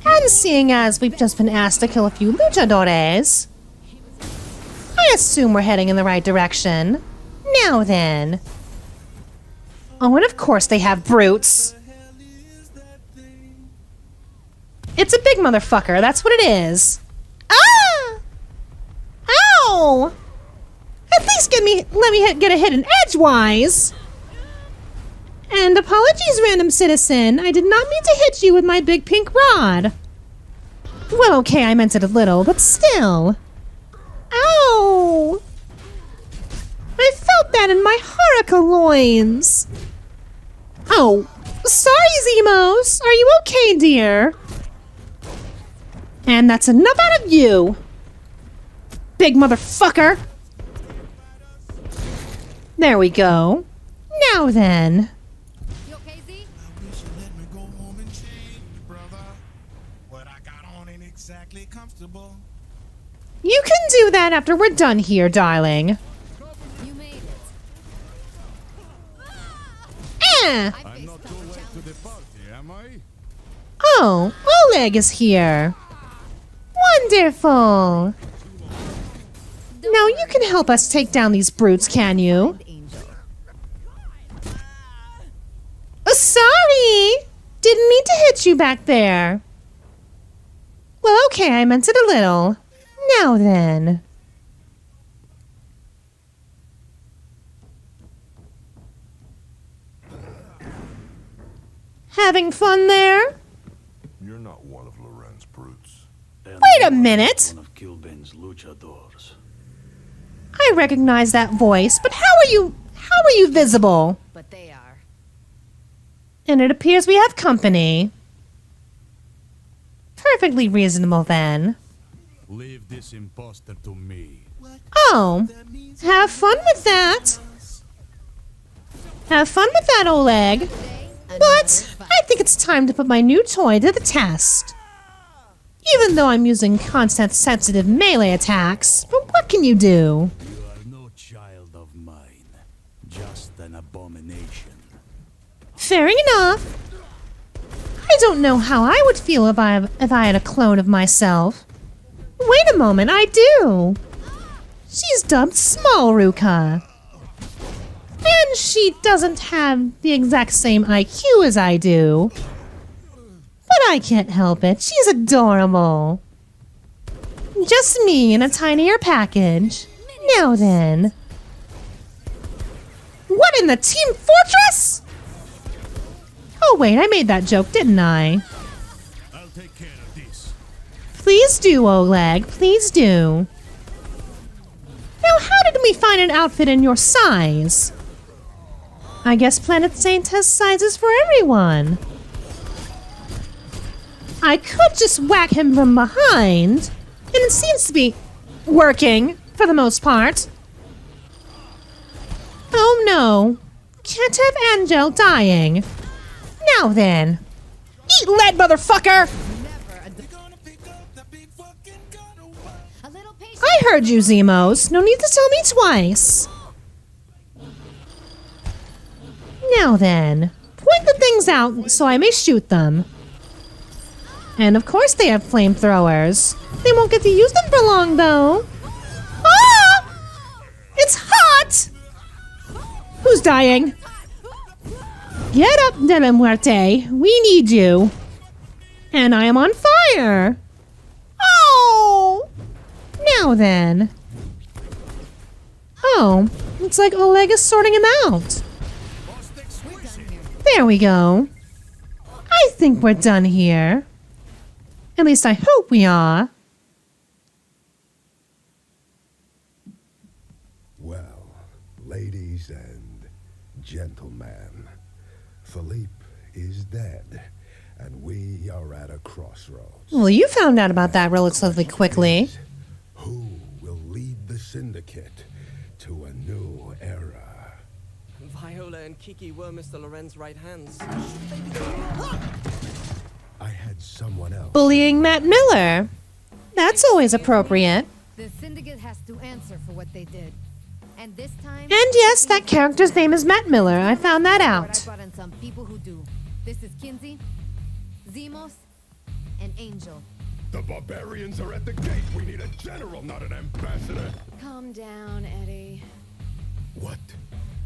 And seeing as we've just been asked to kill a few luchadores, I assume we're heading in the right direction. Now then. Oh, and of course they have brutes. It's a big motherfucker, that's what it is. Ah! Ow! At least let me get a hit in edgewise. And apologies, random citizen. I did not mean to hit you with my big pink rod. Well, okay, I meant it a little, but still. Ow! I felt that in my Haruka loins. Oh, sorry, Zemos. Are you okay, dear? And that's enough out of you. Big motherfucker. There we go. Now then. You okay, Z? You can do that after we're done here, darling. You made it. I'm not too late to the party, am I? Oh, Oleg is here. Wonderful. Now you can help us take down these brutes, can you? Sorry! Didn't mean to hit you back there. Well, okay, I meant it a little. Now then. Having fun there? You're not one of Loren's brutes. Wait a minute! One of Killbane's luchadores. I recognize that voice, but how are you visible? But they are. And it appears we have company. Perfectly reasonable then. Leave this imposter to me. Oh, have fun with that. Have fun with that, Oleg. But I think it's time to put my new toy to the test. Even though I'm using constant sensitive melee attacks, but what can you do? You are no child of mine, just an abomination. Fair enough. I don't know how I would feel if I had a clone of myself. Wait a moment, I do. She's dubbed Small Haruka. And she doesn't have the exact same IQ as I do. But I can't help it. She's adorable. Just me in a tinier package. Now then. What in the Team Fortress? Oh wait, I made that joke, didn't I? I'll take care of this. Please do, Oleg. Please do. Now, how did we find an outfit in your size? I guess Planet Saint has sizes for everyone. I could just whack him from behind, and it seems to be working, for the most part. Oh no. Can't have Angel dying. Now then. Eat lead, motherfucker! I heard you, Zemos. No need to tell me twice. Now then, point the things out so I may shoot them. And of course they have flamethrowers. They won't get to use them for long, though. Ah! It's hot! Who's dying? Get up, De La Muerte. We need you. And I am on fire. Oh! Now then. Oh, looks like Oleg is sorting him out. There we go. I think we're done here. At least I hope we are. Well, ladies and gentlemen, Philippe is dead, and we are at a crossroads. Well, you found out about that relatively quickly. Who will lead the syndicate to a new era? Viola and Kiki were Mr. Loren's right hands. I had someone else. Bullying Matt Miller. That's always appropriate. The syndicate has to answer for what they did. And this time... And yes, that character's name is Matt Miller. I found that out. I brought in some people who do. This is Kinsey, Zemos, an angel. The barbarians are at the gate. We need a general, not an ambassador. Calm down, Eddie. What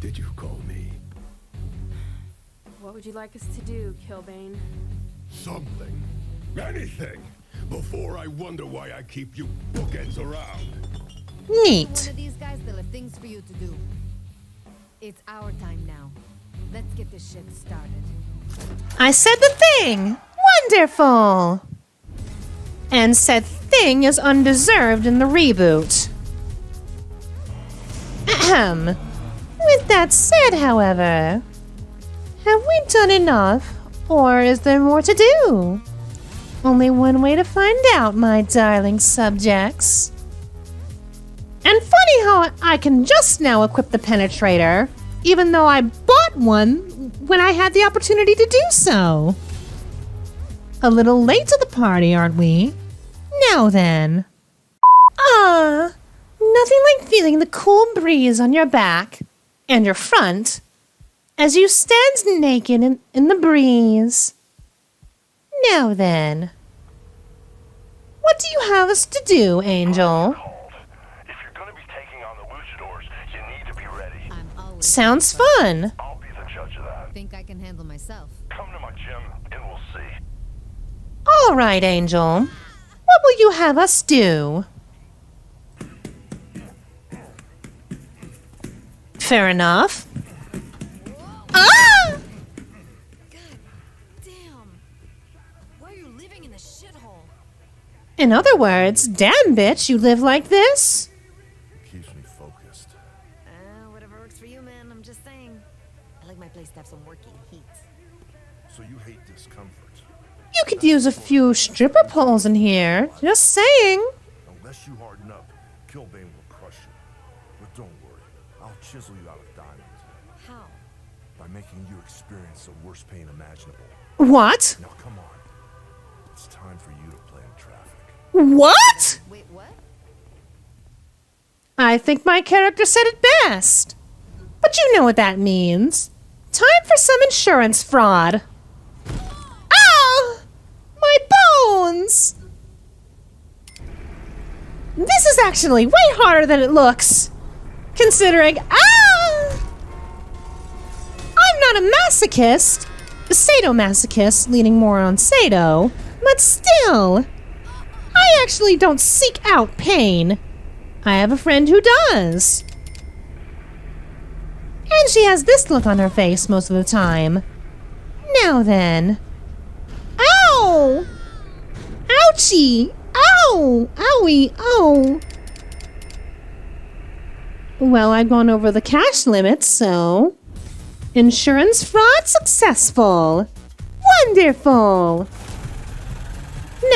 did you call me? What would you like us to do, Killbane? Something. Anything. Before I wonder why I keep you bookends around. Neat. One of these guys, they'll have things for you to do. It's our time now. Let's get this shit started. I said the thing! Wonderful! And said thing is undeserved in the reboot. Ahem. With that said, however, have we done enough, or is there more to do? Only one way to find out, my darling subjects. And funny how I can just now equip the penetrator, even though I bought one when I had the opportunity to do so. A little late to the party, aren't we? Now then. Nothing like feeling the cool breeze on your back and your front as you stand naked in the breeze. Now then. What do you have us to do, Angel? If you're gonna be taking on the Luchadores, you need to be ready. Sounds fun. I'll be the judge of that. Think I can handle myself. Come to my gym and we'll see. All right, Angel. What will you have us do? Fair enough. Ah! Why are you living in the shithole? In other words, damn bitch, you live like this? Keeps me focused. Whatever works for you, man. I'm just saying. I like my place to have some working heat. So you hate discomfort. You could use a few stripper poles in here. Just saying. Unless you harden up, Killbane will crush you. But don't worry, I'll chisel you out of diamonds. How? By making you experience the worst pain imaginable. What? Now come on. It's time for you to play in traffic. What? Wait, what? I think my character said it best. But you know what that means. Time for some insurance fraud. Ow! My bones! This is actually way harder than it looks. Considering, I'm not a masochist. Sadomasochist, leaning more on Sado. But still, I actually don't seek out pain. I have a friend who does. And she has this look on her face most of the time. Now then. Ow! Ouchie! Ow! Owie! Oh! Well, I've gone over the cash limit, so... Insurance fraud successful! Wonderful!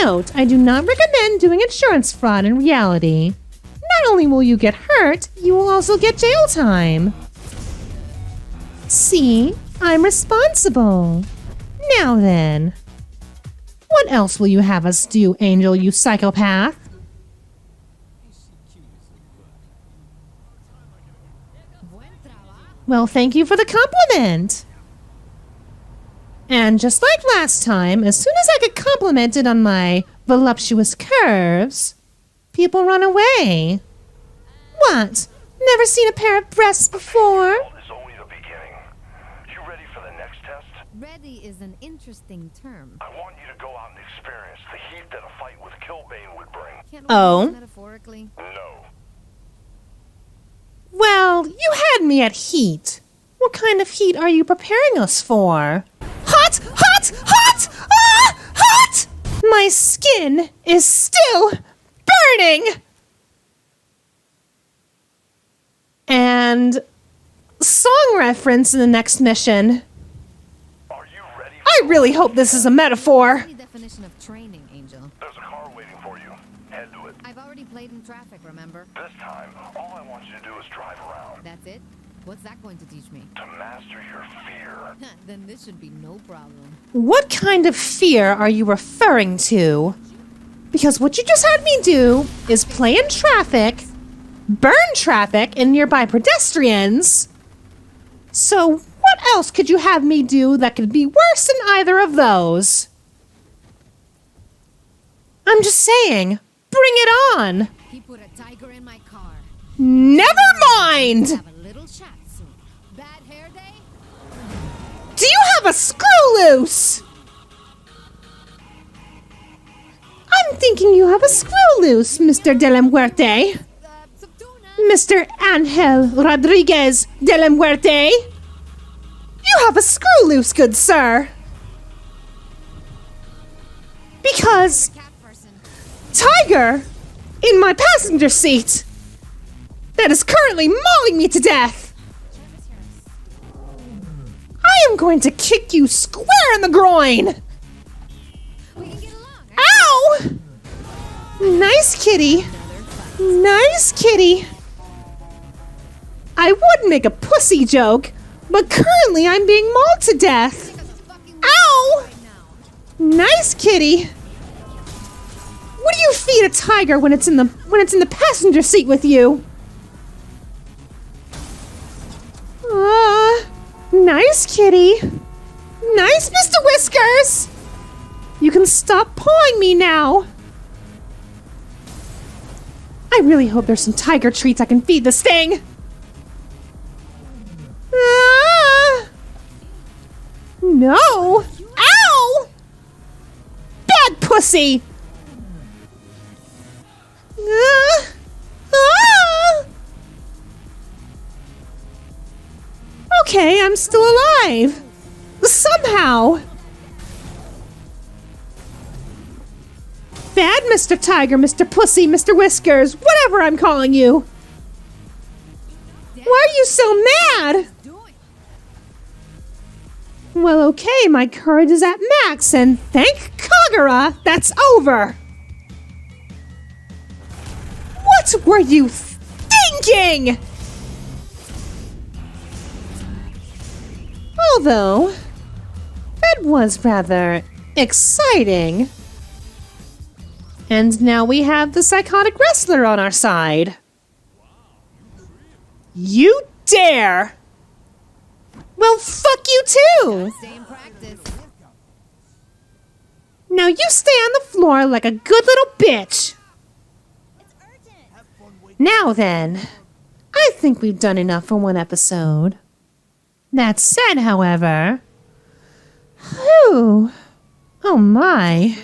Note, I do not recommend doing insurance fraud in reality. Not only will you get hurt, you will also get jail time. See, I'm responsible. Now then. What else will you have us do, Angel, you psychopath? Well, thank you for the compliment. And just like last time, as soon as I get complimented on my voluptuous curves, people run away. What? Never seen a pair of breasts before? It's only the beginning. You ready for the next test? Ready is an interesting term. I want you to go out and experience the heat that a fight with Killbane would bring. Can't Oh. Metaphorically? No. Well, you had me at heat. What kind of heat are you preparing us for? Hot! Hot! Hot! Ah! Hot! My skin is still burning! And song reference in the next mission. Are you ready? I really hope this is a metaphor. The definition of training, Angel. There's a car waiting for you. Head to it. I've already played in traffic, remember? This time, all I want you to do is drive around. That's it? What's that going to teach me? To master your fear. Then this should be no problem. What kind of fear are you referring to? Because what you just had me do is play in traffic, burn traffic and nearby pedestrians. So what else could you have me do that could be worse than either of those? I'm just saying, bring it on. He put a tiger in my car. Never mind. Have a little chat soon. Bad hair day? Do you have a screw loose? I'm thinking you have a screw loose, Mr. De La Muerte. Mr. Angel Rodriguez De La Muerte. You have a screw loose, good sir. Because Tiger in my passenger seat that is currently mauling me to death. I am going to kick you square in the groin. Ow! Nice kitty. Nice kitty. I would make a pussy joke, but currently I'm being mauled to death. Ow! Nice kitty. What do you feed a tiger when it's in the passenger seat with you? Nice kitty. Nice, Mr. Whiskers. You can stop pawing me now. I really hope there's some tiger treats I can feed this thing. No. Ow! Bad pussy. Okay, I'm still alive. Somehow. Bad Mr. Tiger, Mr. Pussy, Mr. Whiskers, whatever I'm calling you. Why are you so mad? Well, okay, my courage is at max, and thank Kagura, that's over. What were you thinking? Although, that was rather exciting. And now we have the psychotic wrestler on our side. You dare! Well, fuck you too! Now you stay on the floor like a good little bitch. Now then, I think we've done enough for one episode. That said, however... Whew. Oh my.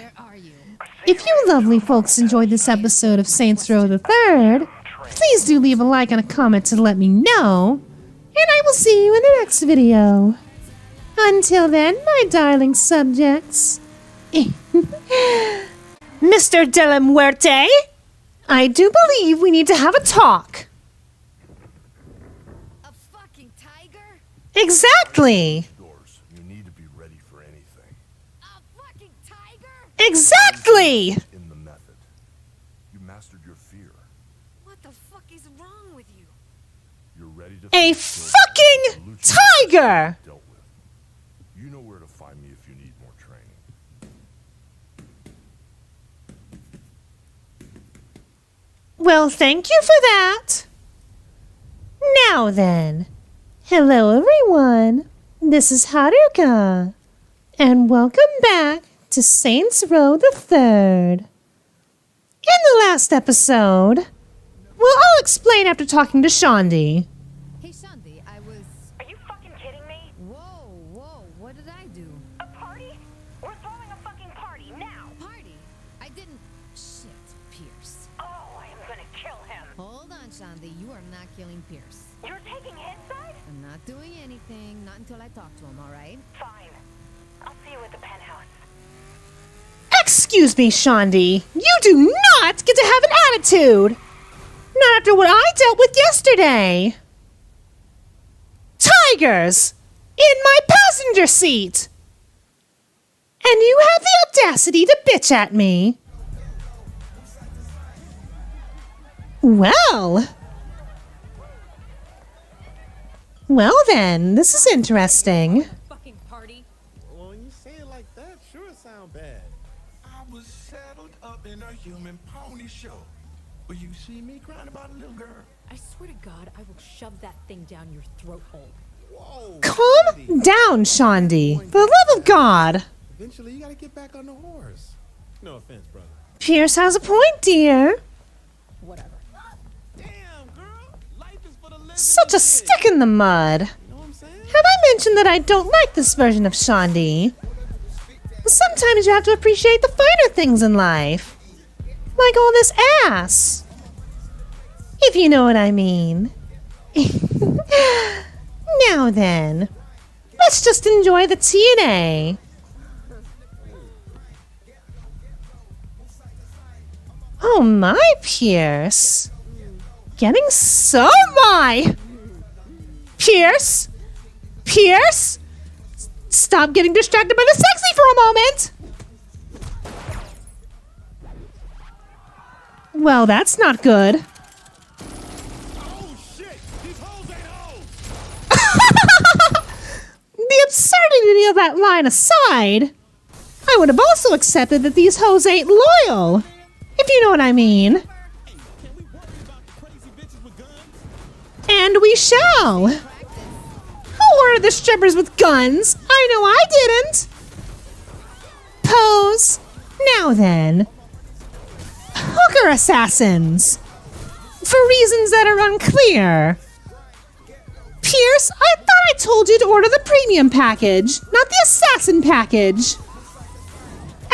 If you lovely folks enjoyed this episode of Saints Row the Third, please do leave a like and a comment to let me know, and I will see you in the next video. Until then, my darling subjects. Mr. De La Muerte, I do believe we need to have a talk. A fucking tiger? Exactly. You need to be ready for anything. A fucking tiger? Exactly. In the method. You mastered your fear. What the fuck is wrong with you? You're ready to A fucking tiger. dealt with. You know where to find me if you need more training. Well, thank you for that. Now then, hello everyone. This is Haruka, and welcome back to Saints Row the Third. In the last episode, well, I'll explain after talking to Shandi. Hey, Shandi, I was... Are you fucking kidding me? Whoa, what did I do? A party? We're throwing a fucking party now. Party? I didn't... Shit, Pierce. Oh, I am gonna kill him. Hold on, Shandi, you are not killing Pierce. You're taking his side? I'm not doing anything, not until I talk to him, alright? Fine. I'll see you at the penthouse. Excuse me, Shandi. You do not get to have an attitude. Not after what I dealt with yesterday. Tigers! In my passenger seat! And you have the audacity to bitch at me. Well then, this is interesting. Fucking party. Well, when you say it like that, sure it sounds bad. I was saddled up in a human pony show. Will you see me crying about a little girl? I swear to God, I will shove that thing down your throat hole. Whoa. Calm down, Shandi. For the love of God. Eventually, you gotta get back on the horse. No offense, brother. Pierce has a point, dear. Such a stick in the mud. Have I mentioned that I don't like this version of Shandi? Sometimes you have to appreciate the finer things in life. Like all this ass. If you know what I mean. Now then, let's just enjoy the TNA. Oh my, Pierce. Getting so my. Pierce? Pierce? Stop getting distracted by the sexy for a moment. Well, that's not good. The absurdity of that line aside, I would have also accepted that these hoes ain't loyal, if you know what I mean. And we shall. Who ordered the strippers with guns? I know I didn't. Pose. Now then. Hooker assassins. For reasons that are unclear. Pierce, I thought I told you to order the premium package, not the assassin package.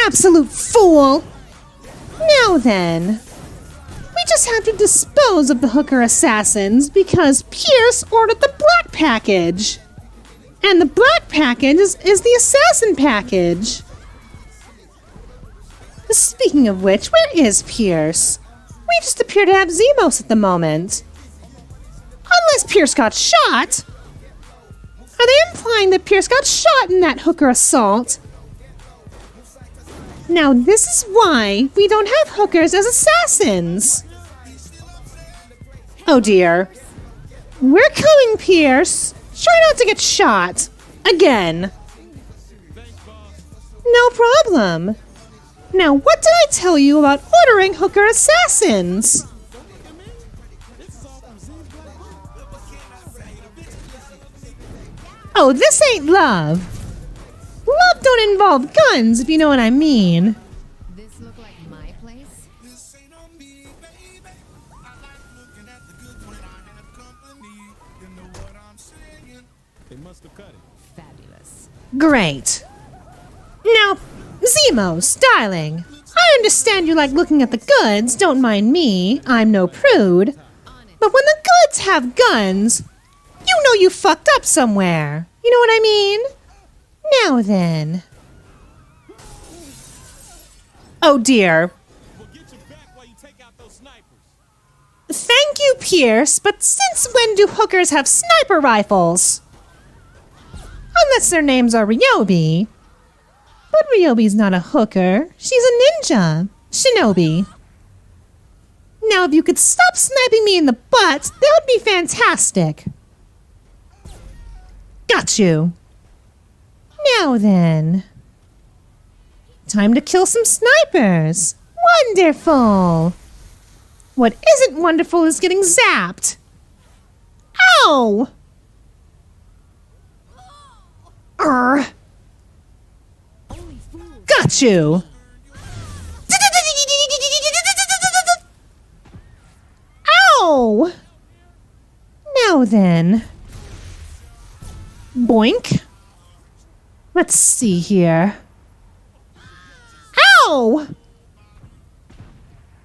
Absolute fool. Now then. We just have to dispose of the hooker assassins because Pierce ordered the black package. And the black package is the assassin package. Speaking of which, where is Pierce? We just appear to have Zemos at the moment. Unless Pierce got shot. Are they implying that Pierce got shot in that hooker assault? Now this is why we don't have hookers as assassins. Oh dear. We're coming, Pierce. Try not to get shot. Again. No problem. Now what did I tell you about ordering hooker assassins? Oh, this ain't love. Love don't involve guns, if you know what I mean. This look like my place? They must have cut it. Fabulous. Great. Now, Zemos, darling, I understand you like looking at the goods, don't mind me, I'm no prude. But when the goods have guns, you know you fucked up somewhere. You know what I mean? Now then. Oh dear. Thank you, Pierce, but since when do hookers have sniper rifles? Unless their names are Ryobi. But Ryobi's not a hooker. She's a ninja. Shinobi. Now, if you could stop sniping me in the butt, that would be fantastic. Got you. Now then. Time to kill some snipers. Wonderful. What isn't wonderful is getting zapped. Ow! Got you. Ow! Now then. Boink. Let's see here. Ow!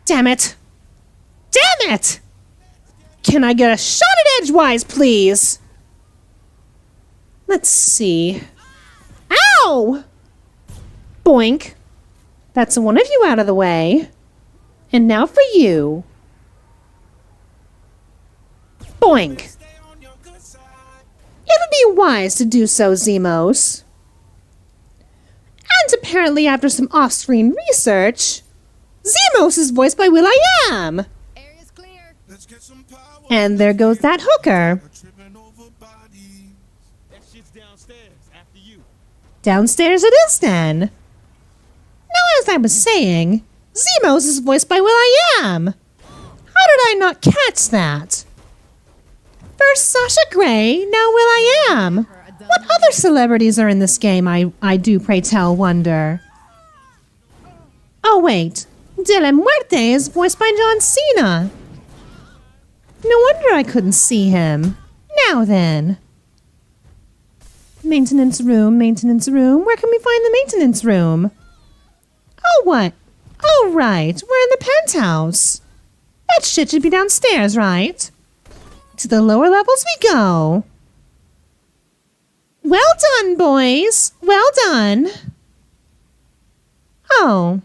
Damn it. Damn it! Can I get a shot at Edgewise, please? Let's see. Ow! Boink. That's one of you out of the way. And now for you. Boink. It would be wise to do so, Zemos. And apparently after some off-screen research, Zemos is voiced by will.i.am. And there goes that hooker. Downstairs it is then. Now as I was saying, Zemos is voiced by will.i.am. How did I not catch that? First Sasha Grey, now will.i.am. What other celebrities are in this game, I do pray tell wonder. Oh wait, De la Muerte is voiced by John Cena. No wonder I couldn't see him. Now then. Maintenance room, maintenance room. Where can we find the maintenance room? Oh, what? Oh, right. We're in the penthouse. That shit should be downstairs, right? To the lower levels we go. Well done, boys. Well done. Oh,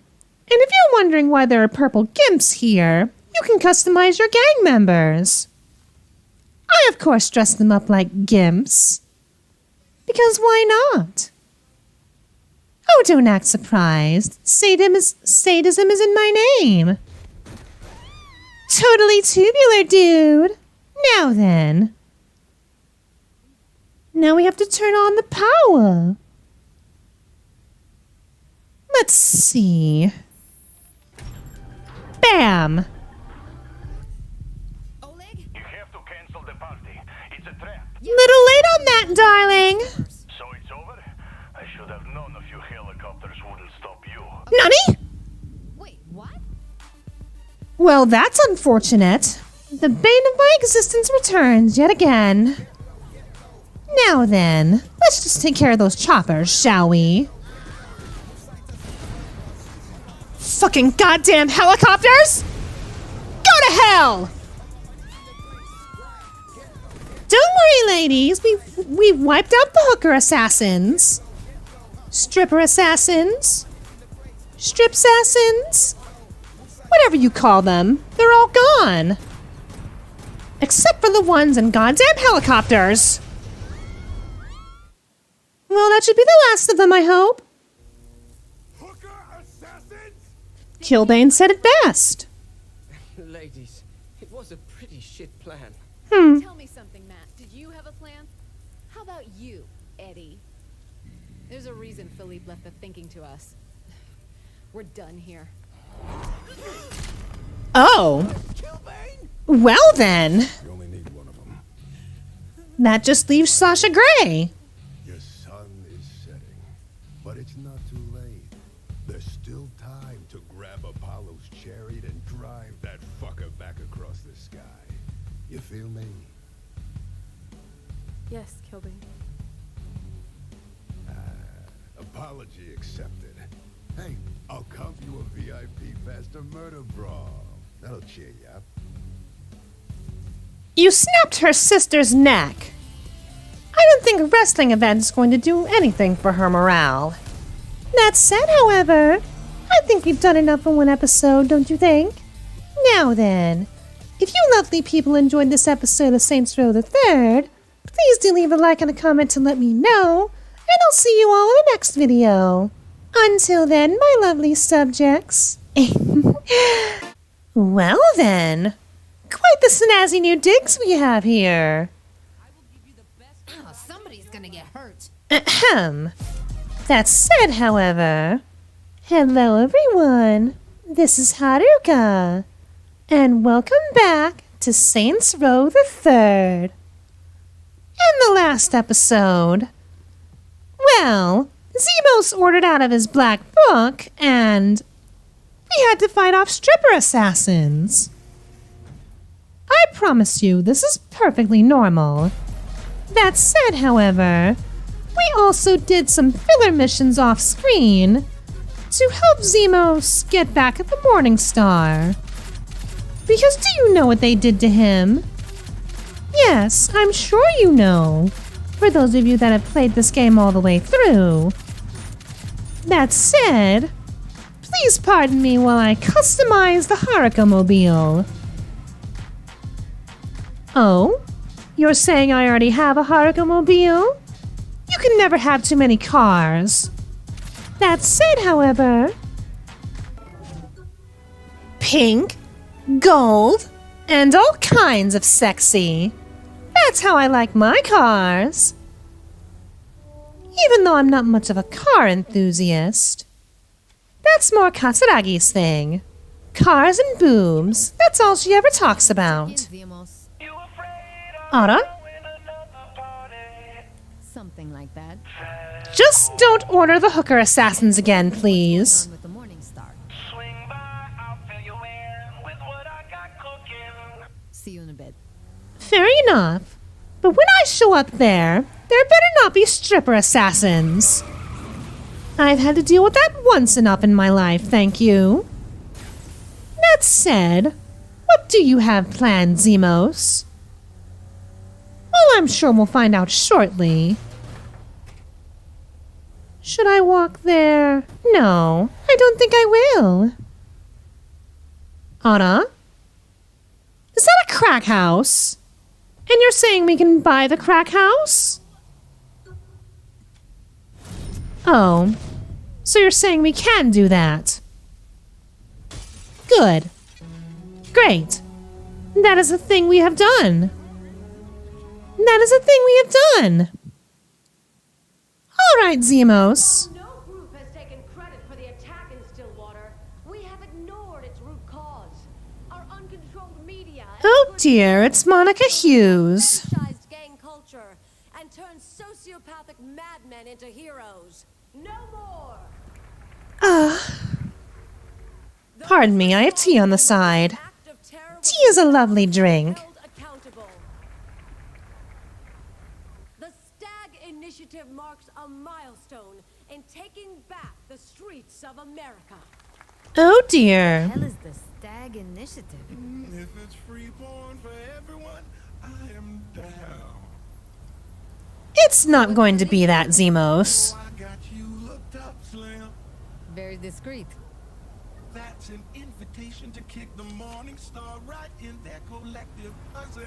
and if you're wondering why there are purple gimps here, you can customize your gang members. I, of course, dress them up like gimps. Because why not? Oh, don't act surprised. Sadism is in my name. Totally tubular, dude. Now then. Now we have to turn on the power. Let's see. Bam! You have to cancel the party. It's a trap. Little late on that, darling. So it's over? I should have known a few helicopters wouldn't stop you. Nani? Wait, what? Well, that's unfortunate. The bane of my existence returns yet again. Now then, let's just take care of those choppers, shall we? Fucking goddamn helicopters! Go to hell! Don't worry, ladies. We've wiped out the hooker assassins. Stripper assassins. Strip assassins. Whatever you call them, they're all gone. Except for the ones in goddamn helicopters. Well, that should be the last of them, I hope. Killbane said it best. Ladies, it was a pretty shit plan. Tell me something, Matt. Did you have a plan? How about you, Eddie? There's a reason Philippe left the thinking to us. We're done here. Oh. Well then. You only need one of them. That just leaves Sasha Grey. Your sun is setting, but it's not too late. There's still time to grab Apollo's chariot and drive that fucker back across the sky. You feel me? Yes, Killbane. Apology accepted. Hey, I'll comp you a VIP pass to Murderbrawl. That'll cheer you up. You snapped her sister's neck. I don't think a wrestling event is going to do anything for her morale. That said, however, I think we've done enough in one episode, don't you think? Now then, if you lovely people enjoyed this episode of Saints Row the Third, please do leave a like and a comment to let me know, and I'll see you all in the next video. Until then, my lovely subjects. Well then, quite the snazzy new digs we have here. Oh, somebody's gonna get hurt. Ahem. That said, however, hello everyone. This is Haruka, and welcome back to Saints Row the Third. In the last episode, well, Zemos ordered out of his black book, and we had to fight off stripper assassins. I promise you, this is perfectly normal. That said, however, we also did some filler missions off screen to help Zemos get back at the Morning Star. Because do you know what they did to him? Yes, I'm sure you know, for those of you that have played this game all the way through. That said, please pardon me while I customize the Haruka mobile. Oh? You're saying I already have a Haruka mobile? You can never have too many cars. That said, however, pink, gold, and all kinds of sexy. That's how I like my cars. Even though I'm not much of a car enthusiast. That's more Kasaragi's thing. Cars and boobs, that's all she ever talks about. Ara? Something like that. Just don't order the hooker assassins again, please. With the Morning Star. Fair enough. But when I show up there better not be stripper assassins. I've had to deal with that once enough in my life, thank you. That said, what do you have planned, Zemos? Well, I'm sure we'll find out shortly. Should I walk there? No, I don't think I will. Anna? Is that a crack house? And you're saying we can buy the crack house? Oh, so you're saying we can do that? Good. Great. That is a thing we have done. That is a thing we have done. All right, Zemos. No group has taken credit for the attack in Stillwater. We have ignored its root cause. Our uncontrolled media. Oh dear, it's Monica Hughes. Gang culture and turned sociopathic madmen into heroes. No more. Pardon me, I have tea on the side. Tea is a lovely drink. The Stag Initiative marks a milestone in taking back the streets of America. Oh dear. What the hell is the Stag Initiative? If it's free porn for everyone, I am down. It's not going to be that, Zemos. I got you hooked up, Slim. Very discreet. That's an invitation to kick the Morning Star right in their collective puzzle.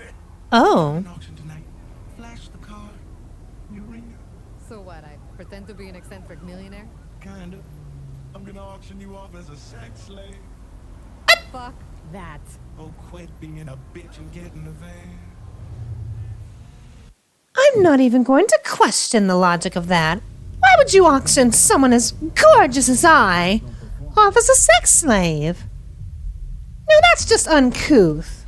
Oh. An auction tonight. Flash the car. Urina. So what, I pretend to be an eccentric millionaire? Kinda. I'm gonna auction you off as a sex slave. Fuck that. Oh, quit being a bitch and get in the van. I'm not even going to question the logic of that. Why would you auction someone as gorgeous as I off as a sex slave? No, that's just uncouth.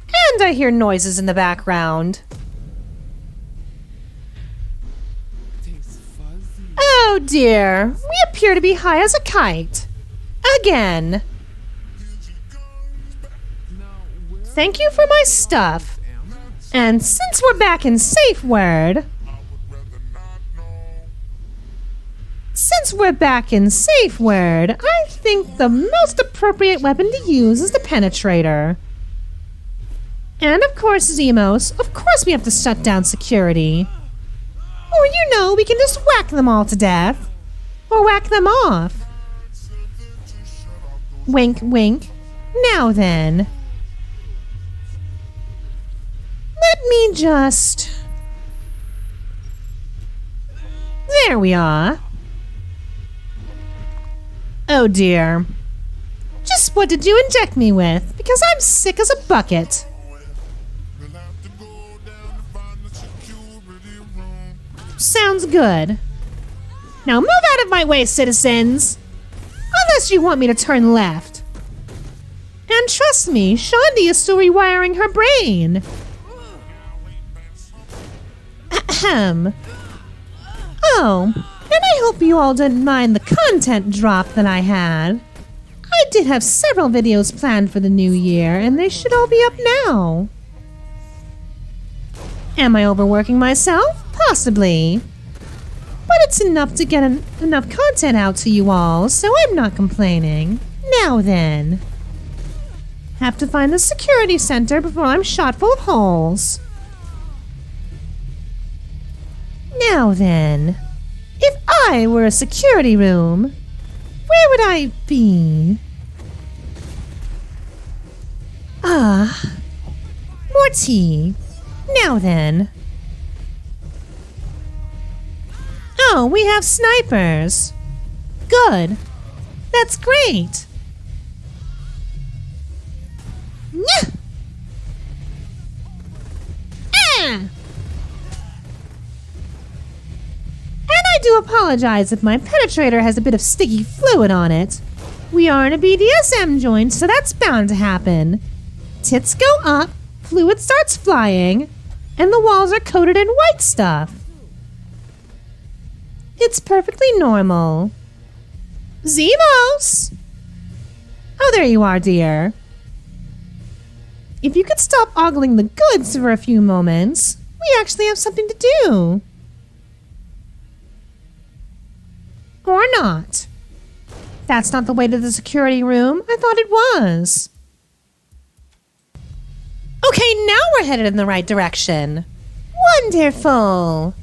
And I hear noises in the background. Oh dear, we appear to be high as a kite. Again. Thank you for my stuff. And since we're back in safe word... I think the most appropriate weapon to use is the penetrator. And of course, Zemos, of course we have to shut down security. Or, you know, we can just whack them all to death. Or whack them off. Wink, wink. Now then. Let me just... There we are. Oh dear. Just what did you inject me with? Because I'm sick as a bucket. Sounds good. Now move out of my way, citizens. Unless you want me to turn left. And trust me, Shaundi is still rewiring her brain. Ahem. Oh, and I hope you all didn't mind the content drop that I had. I did have several videos planned for the new year, and they should all be up now. Am I overworking myself? Possibly. But it's enough to get enough content out to you all, so I'm not complaining. Now then. Have to find the security center before I'm shot full of holes. Now then. If I were a security room, where would I be? Ah. More tea. Now then. Oh, we have snipers. Good. That's great. Nyah! Ah! And I do apologize if my penetrator has a bit of sticky fluid on it. We are in a BDSM joint, so that's bound to happen. Tits go up, fluid starts flying, and the walls are coated in white stuff. It's perfectly normal. Zemos! Oh, there you are, dear. if you could stop ogling the goods for a few moments, we actually have something to do. Or not. That's not the way to the security room. I thought it was. Okay, now we're headed in the right direction. Wonderful.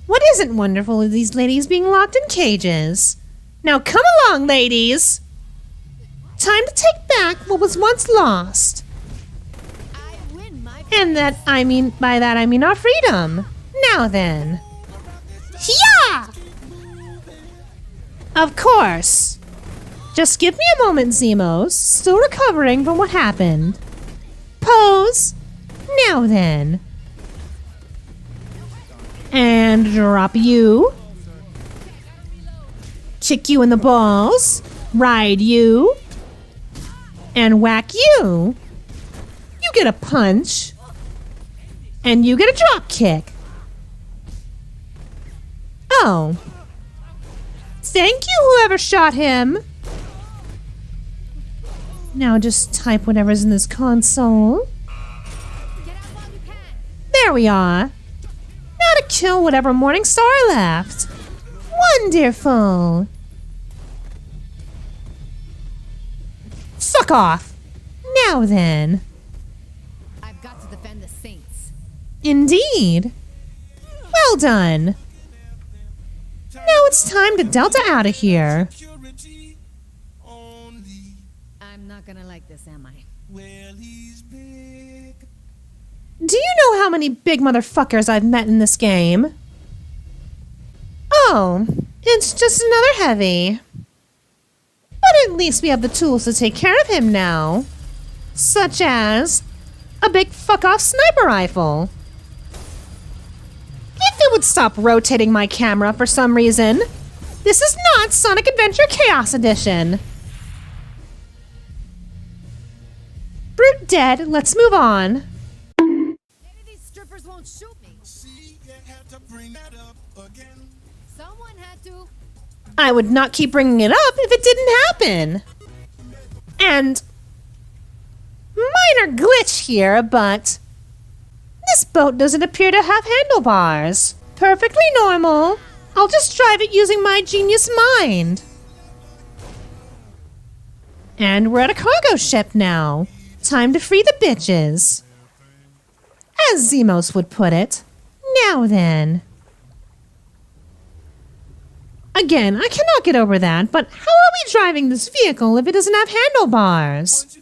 What isn't wonderful is these ladies being locked in cages. Now come along, ladies. Time to take back what was once lost. And by that I mean our freedom. Now then. Yeah! Of course. Just give me a moment, Zemos. Still recovering from what happened. Pose. Now then. And drop you. Kick you in the balls. Ride you. And whack you. You get a punch. And you get a drop kick. Oh. Thank you, whoever shot him. Now just type whatever's in this console. There we are. Now to kill whatever Morning Star left. Wonderful. Fuck off. Now then. I've got to defend the Saints. Indeed. Well done. Now it's time to Delta out of here. I'm not gonna like this, am I? Do you know how many big motherfuckers I've met in this game? Oh, it's just another heavy. But at least we have the tools to take care of him now. Such as a big fuck-off sniper rifle. If it would stop rotating my camera for some reason. This is not Sonic Adventure Chaos Edition. Brute dead, let's move on. Maybe these strippers won't shoot me. Someone had to. I would not keep bringing it up if it didn't happen. And minor glitch here, but this boat doesn't appear to have handlebars. Perfectly normal. I'll just drive it using my genius mind. And we're at a cargo ship now. Time to free the bitches. As Zemos would put it. Now then. Again, I cannot get over that, but how are we driving this vehicle if it doesn't have handlebars?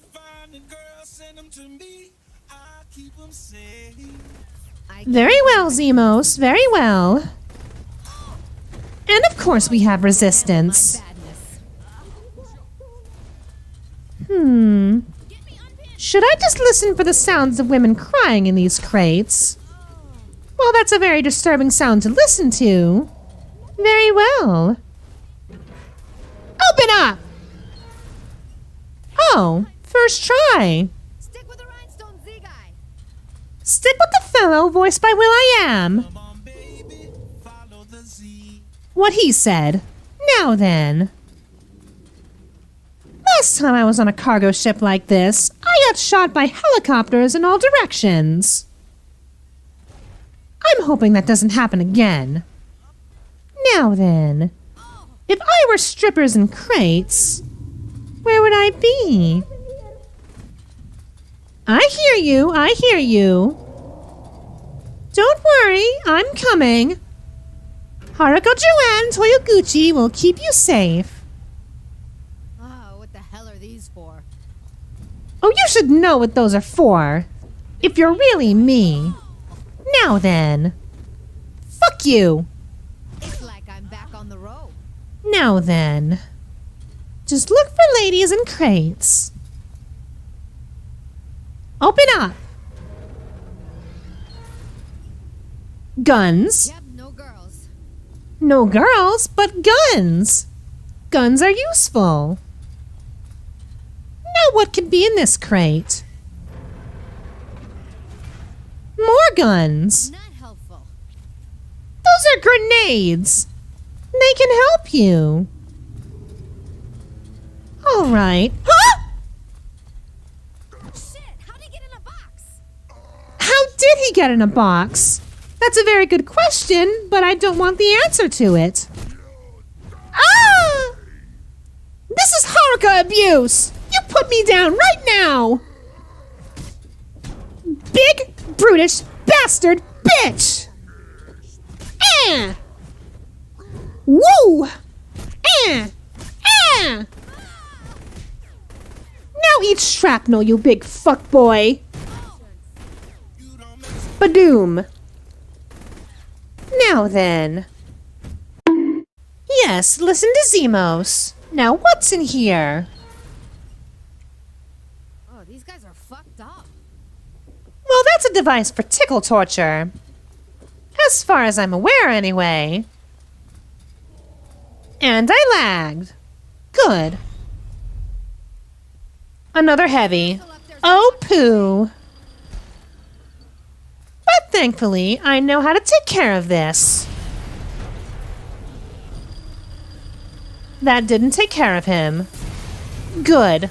Very well, Zemos, very well. And of course we have resistance. Should I just listen for the sounds of women crying in these crates? Well, that's a very disturbing sound to listen to. Very well. Open up! Oh, first try. Stick with the rhinestone, Z-guy. Stick with the fellow voiced by will.i.am. What he said. Now then. Last time I was on a cargo ship like this, I got shot by helicopters in all directions. I'm hoping that doesn't happen again. Now then, if I were strippers in crates, where would I be? I hear you, I hear you. Don't worry, I'm coming. Haruka Joanne Toyoguchi will keep you safe. Oh, what the hell are these for? Oh, you should know what those are for. If you're really me. Now then. Fuck you. It's like I'm back on the road. Now then. Just look for ladies in crates. Open up. Guns. Yep, no girls. No girls, but guns. Guns are useful. Now what could be in this crate? More guns. Not helpful. Those are grenades. They can help you. All right. Huh? he get in a box? That's a very good question, but I don't want the answer to it. Ah! This is Haruka abuse! You put me down right now! Big, brutish, bastard bitch! Eh! Woo! Eh! Eh! Now eat shrapnel, you big fuckboy! Badoom! Now then. Yes, listen to Zemos. Now what's in here? Oh, these guys are fucked up. Well, that's a device for tickle torture. As far as I'm aware, anyway. And I lagged. Good. Another heavy. Oh, poo. But thankfully, I know how to take care of this. That didn't take care of him. Good.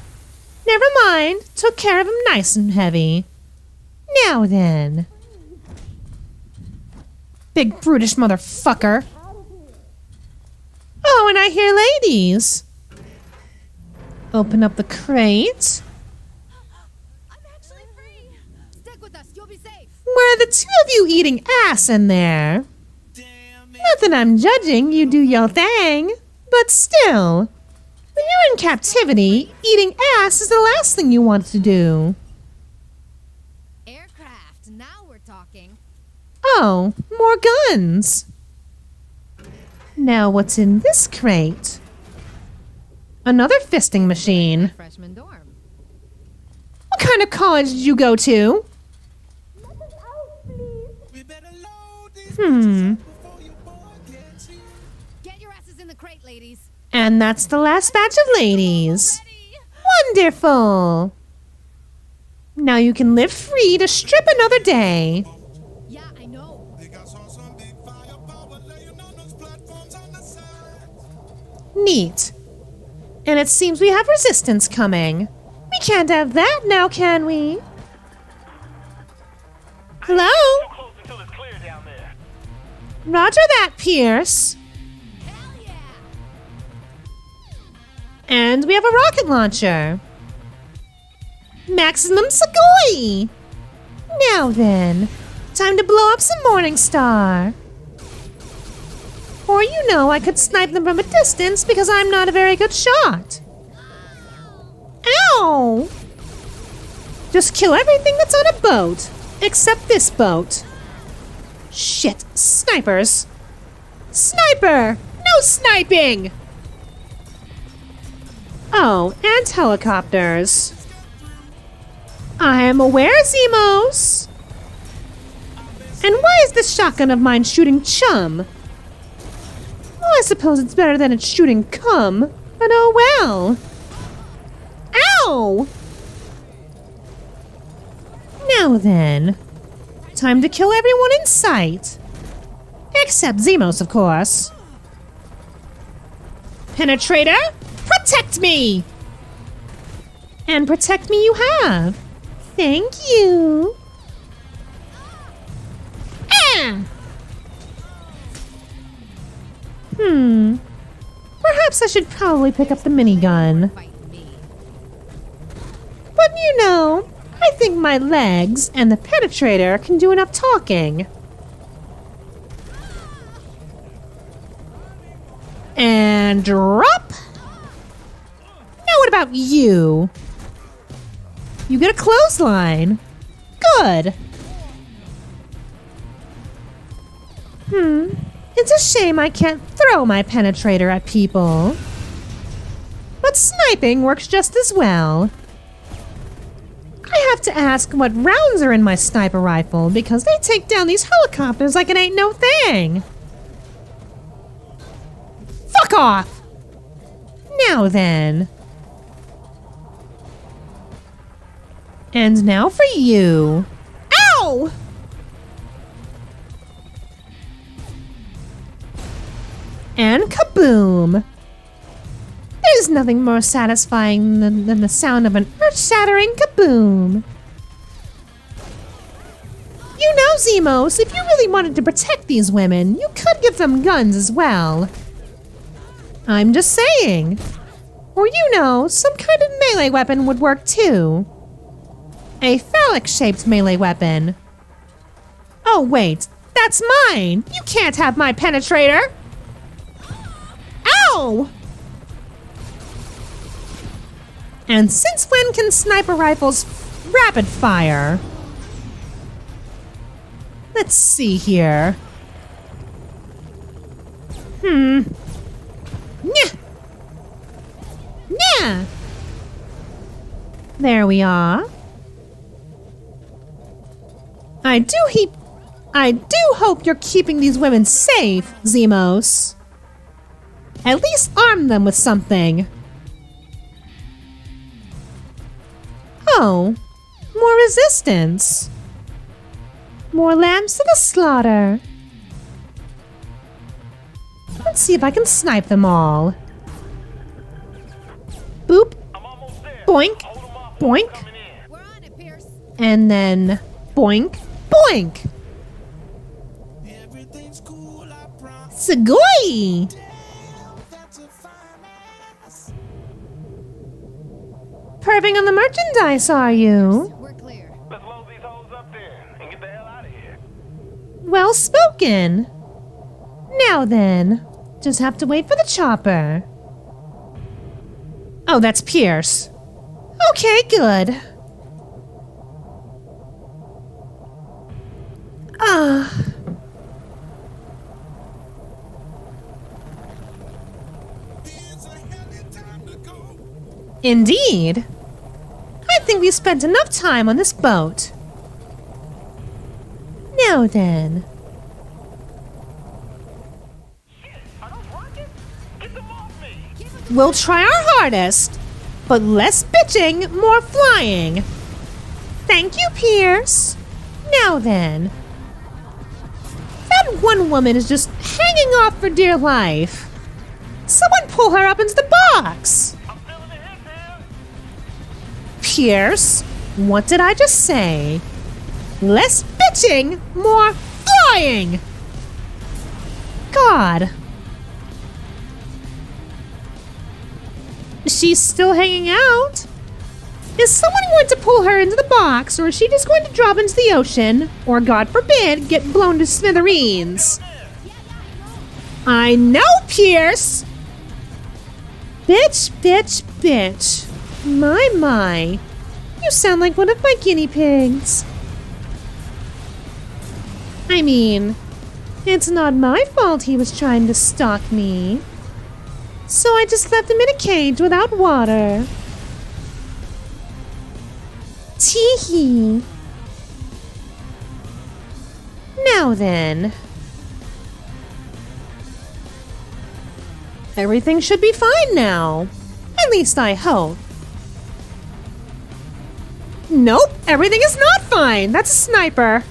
Never mind. Took care of him nice and heavy. Now then. Big brutish motherfucker. Oh, and I hear ladies. Open up the crate. Where are the two of you eating ass in there? Not that I'm judging, you do your thing. But still, when you're in captivity, eating ass is the last thing you want to do. Aircraft, now we're talking. Oh, more guns. Now what's in this crate? Another fisting machine. Freshman dorm. What kind of college did you go to? Get your asses in the crate, ladies. And that's the last batch of ladies. Wonderful. Now you can live free to strip another day. Yeah, I know. Neat. And it seems we have resistance coming. We can't have that now, can we? Hello? Roger that, Pierce. And we have a rocket launcher. Maximum Segoy! Now then, time to blow up some Morningstar. Or you know, I could snipe them from a distance because I'm not a very good shot. Ow! Just kill everything that's on a boat, except this boat. Shit, snipers. Sniper! No sniping! Oh, and helicopters. I am aware, Zemos. And why is this shotgun of mine shooting chum? Well, I suppose it's better than it's shooting cum, but oh well. Ow! Now then, time to kill everyone in sight. Except Zemos, of course. Penetrator, protect me! And protect me you have. Thank you. Ah! Perhaps I should probably pick up the minigun. But you know, I think my legs and the penetrator can do enough talking. And drop. Now what about you? You get a clothesline. Good. It's a shame I can't throw my penetrator at people. But sniping works just as well. I have to ask what rounds are in my sniper rifle because they take down these helicopters like it ain't no thing. Fuck off! Now then. And now for you. Ow! And kaboom! There's nothing more satisfying than the sound of an earth-shattering kaboom. You know, Zemos, if you really wanted to protect these women, you could give them guns as well. I'm just saying. Or you know, some kind of melee weapon would work too. A phallic-shaped melee weapon. Oh wait, that's mine! You can't have my penetrator! Ow! And since when can sniper rifles rapid fire? Let's see here. Nyah! Nyah! There we are. I do hope you're keeping these women safe, Zemos. At least arm them with something. Oh, more resistance. More lambs to the slaughter. Let's see if I can snipe them all. Boop. Boink. Boink. And then boink. Boink. Sugoi! Perving on the merchandise, are you? We're clear. Let's load these hoes up then and get the hell out of here. Well spoken. Now then, just have to wait for the chopper. Oh, that's Pierce. Okay, good. Ah. Indeed. I think we spent enough time on this boat. Now then. We'll try our hardest, but less bitching, more flying. Thank you, Pierce. Now then. That one woman is just hanging off for dear life. Someone pull her up into the box. Pierce, what did I just say? Less bitching, more flying! God. She's still hanging out? Is someone going to pull her into the box, or is she just going to drop into the ocean, or God forbid, get blown to smithereens? I know, Pierce! Bitch, bitch, bitch. My. You sound like one of my guinea pigs. I mean, it's not my fault he was trying to stalk me. So I just left him in a cage without water. Tee-hee. Now then. Everything should be fine now. At least I hope. Nope, everything is not fine. That's a sniper.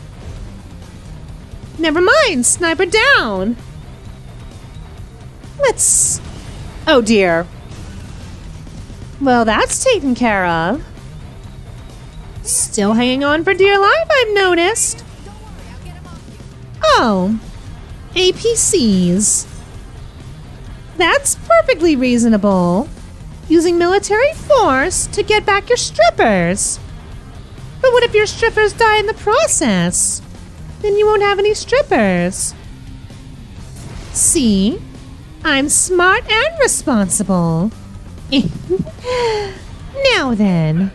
Never mind, sniper down. Let's... Oh dear. Well, that's taken care of. Still hanging on for dear life, I've noticed. Oh, APCs. That's perfectly reasonable. Using military force to get back your strippers. But what if your strippers die in the process? Then you won't have any strippers. See? I'm smart and responsible. Now then.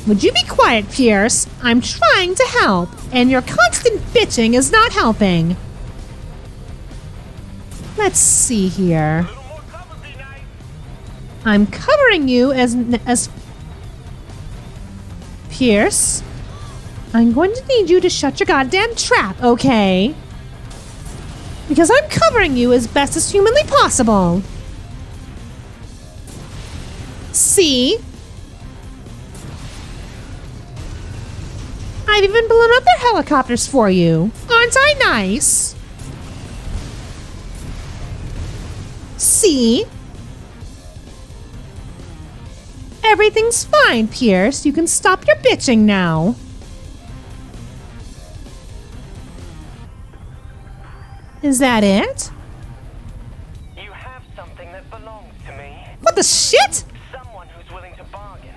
Would you be quiet, Pierce? I'm trying to help, and your constant bitching is not helping. Let's see here. I'm covering you as Pierce. I'm going to need you to shut your goddamn trap, okay? Because I'm covering you as best as humanly possible. See? I've even blown up their helicopters for you. Aren't I nice? See? Everything's fine, Pierce. You can stop your bitching now. Is that it? You have something that belongs to me. What the shit? Someone who's willing to bargain.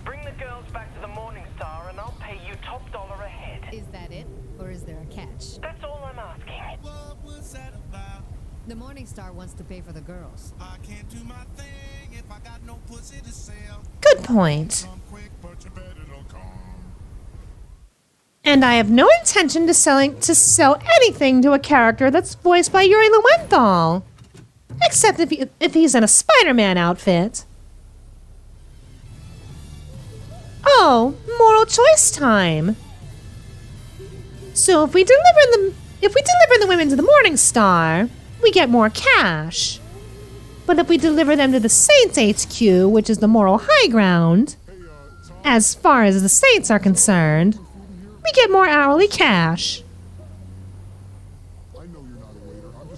Bring the girls back to the Morning Star and I'll pay you top dollar a head. Is that it? Or is there a catch? That's all I'm asking. The Morning Star wants to pay for the girls. I can't do my thing if I got no pussy to sell. Good point. And I have no intention to sell anything to a character that's voiced by Yuri Lowenthal. Except if he's in a Spider-Man outfit. Oh, moral choice time. So if we deliver the women to the Morning Star, we get more cash. But if we deliver them to the Saints HQ, which is the moral high ground, as far as the Saints are concerned, we get more hourly cash.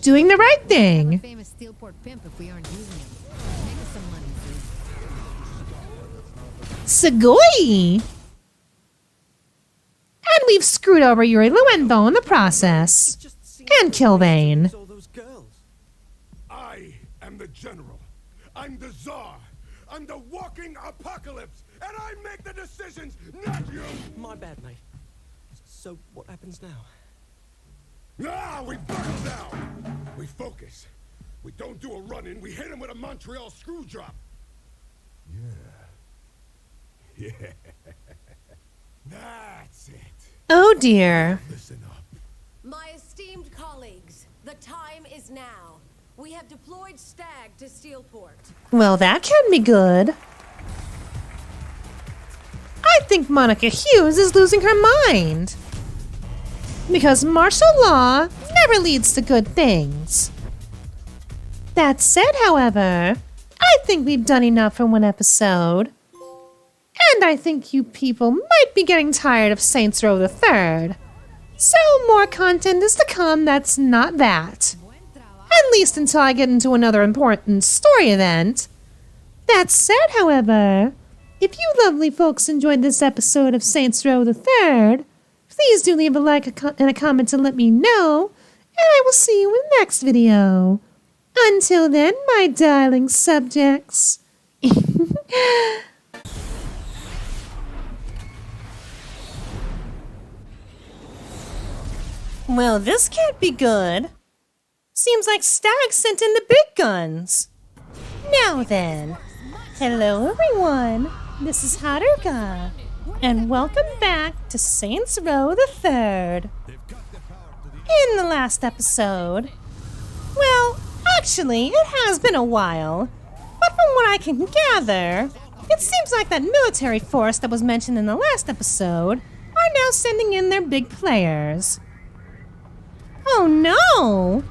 Doing the right thing. Famous Steelport pimp if we aren't using him. Make us some money, Sugoi! And we've screwed over Yuri Lowenthal in the process. And Killbane. I am the general. I'm the czar. I'm the walking apocalypse. And I make the decisions, not you! My bad, mate. So, what happens now? Ah, we buckle down! We focus. We don't do a run-in, we hit him with a Montreal screw drop. Yeah. That's it. Oh dear. Listen up. My esteemed colleagues, the time is now. We have deployed Stag to Steelport. Well, that can be good. I think Monica Hughes is losing her mind. Because martial law never leads to good things. That said, however, I think we've done enough for one episode. And I think you people might be getting tired of Saints Row the Third. So more content is to come that's not that. At least until I get into another important story event. That said, however, if you lovely folks enjoyed this episode of Saints Row the Third, please do leave a like and a comment to let me know, and I will see you in the next video. Until then, my darling subjects. Well, this can't be good. Seems like Stag sent in the big guns. Now then, hello everyone. This is Haruka, and welcome back to Saints Row the Third. In the last episode, well, actually, it has been a while, but from what I can gather, it seems like that military force that was mentioned in the last episode are now sending in their big players. Oh no!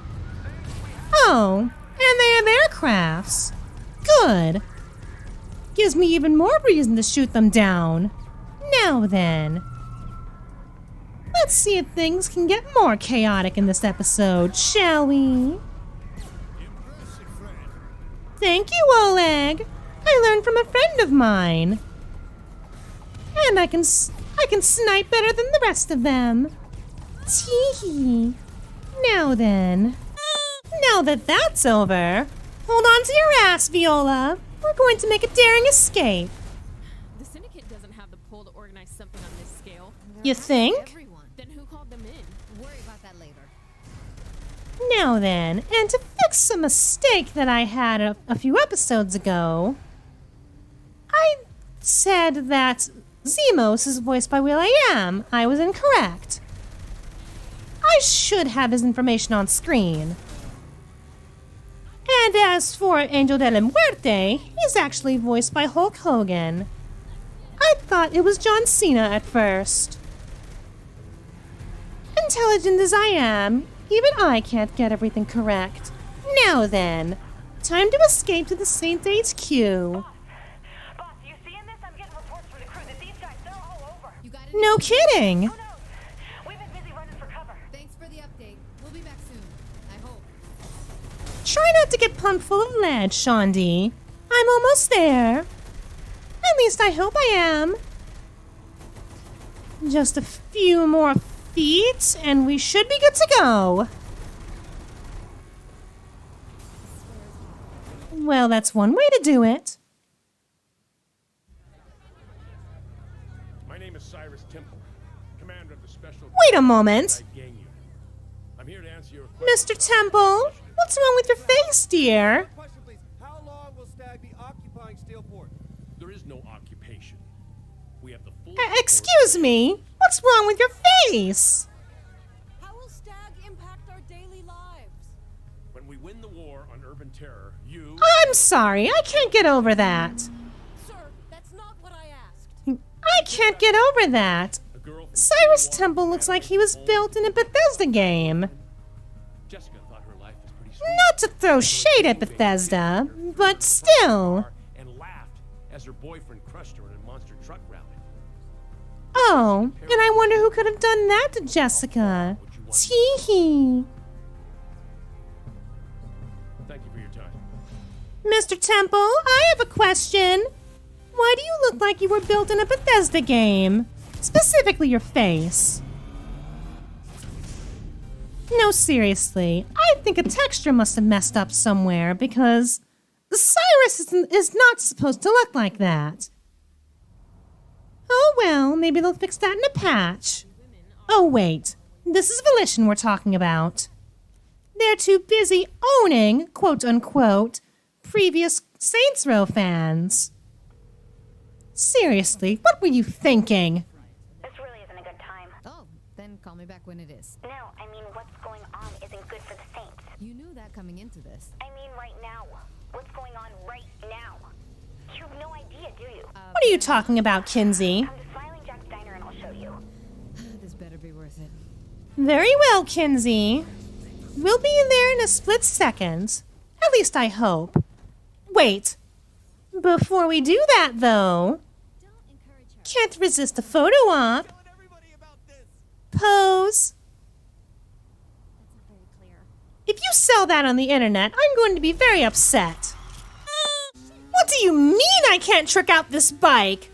Oh, and they have aircrafts. Good. Gives me even more reason to shoot them down. Now then. Let's see if things can get more chaotic in this episode, shall we? Thank you, Oleg. I learned from a friend of mine. And I can snipe better than the rest of them. Tee-hee. Now then. Now that that's over, hold on to your ass, Viola. We're going to make a daring escape. The Syndicate doesn't have the pull to organize something on this scale. You think? Then who called them in? Worry about that later. Now then, and to fix a mistake that I had a few episodes ago, I said that Zemos is voiced by will.i.am. I was incorrect. I should have his information on screen. And as for Angel de la Muerte, he's actually voiced by Hulk Hogan. I thought it was John Cena at first. Intelligent as I am, even I can't get everything correct. Now then, time to escape to the Saints HQ. No kidding! Thanks for the update. We'll be back soon. I hope. Try not to get pumped full of lead, Shondi. I'm almost there. least I hope I am. Just a few more feet, and we should be good to go. Well, that's one way to do it. My name is Cyrus Temple, commander of the special... Wait a moment. I'm here to answer your question. Mr. Temple, what's wrong with your face, dear? Question, please. How long will Stag be occupying Steelport? There is no occupation. We have the full... Excuse me? What's wrong with your face? How will Stag impact our daily lives? When we win the war on urban terror, you... I'm sorry, I can't get over that. Sir, that's not what I asked. I can't get over that. Cyrus Temple looks like he was built in a Bethesda game. Jessica thought her life was pretty sweet. Not to throw shade at Bethesda, but still. And laughed as her boyfriend crushed her in a monster truck rally. Oh, and I wonder who could have done that to Jessica. Tee-hee. Thank you for your time. Mr. Temple, I have a question. Why do you look like you were built in a Bethesda game? Specifically your face. No, seriously, I think a texture must have messed up somewhere because Cyrus is not supposed to look like that. Oh well, maybe they'll fix that in a patch. Oh wait, this is Volition we're talking about. They're too busy owning, quote-unquote, previous Saints Row fans. Seriously, what were you thinking? This really isn't a good time. Oh, then call me back when it is. No, I mean, what's going on isn't good for the Saints. You knew that coming into this. I mean, right now. What's going on right now? You have no idea, do you? What are you talking about, Kinsey? Come to Smiling Jack's Diner and I'll show you. This better be worth it. Very well, Kinsey. We'll be there in a split second. At least I hope. Wait. Before we do that, though, can't resist a photo op. Pose. If you sell that on the internet, I'm going to be very upset. What do you mean I can't trick out this bike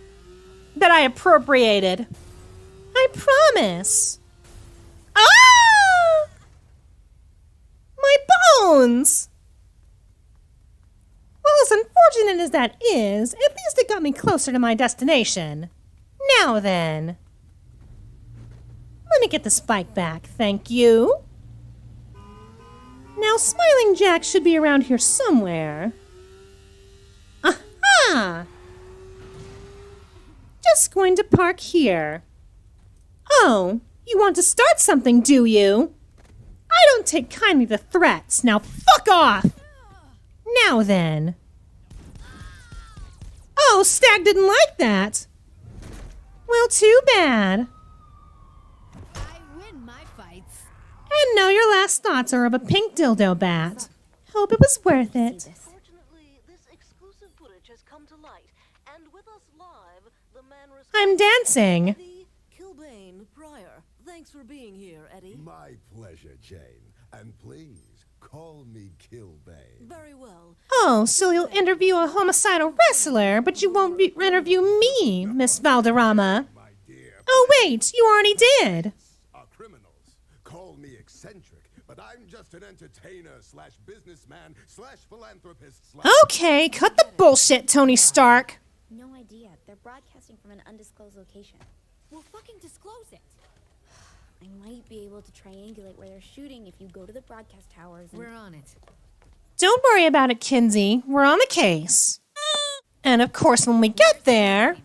that I appropriated? I promise. Ah! My bones! Well, as unfortunate as that is, at least it got me closer to my destination. Now then. Let me get this bike back, thank you. Now, Smiling Jack should be around here somewhere. Aha! Just going to park here. Oh, you want to start something, do you? I don't take kindly to threats. Now fuck off! Now then. Oh, Stag didn't like that. Well, too bad. I win my fights. And now your last thoughts are of a pink dildo bat. Hope it was worth it. Fortunately, this exclusive footage has come to light, and with us live, the man I'm dancing. Killbane Pryor. Thanks for being here, Eddie. My pleasure, Jane. And please, call me Killbane. Very well. Oh, so you'll interview a homicidal wrestler, but you won't interview me, Miss Valderrama. Oh, wait, you already did. Are criminals. Call me eccentric, but I'm just an entertainer slash businessman slash philanthropist slash... Okay, cut the bullshit, Tony Stark. No idea. They're broadcasting from an undisclosed location. Well, fucking disclose it. I might be able to triangulate where they're shooting if you go to the broadcast towers and... We're on it. Don't worry about it, Kinsey. We're on the case. And of course, when we get there,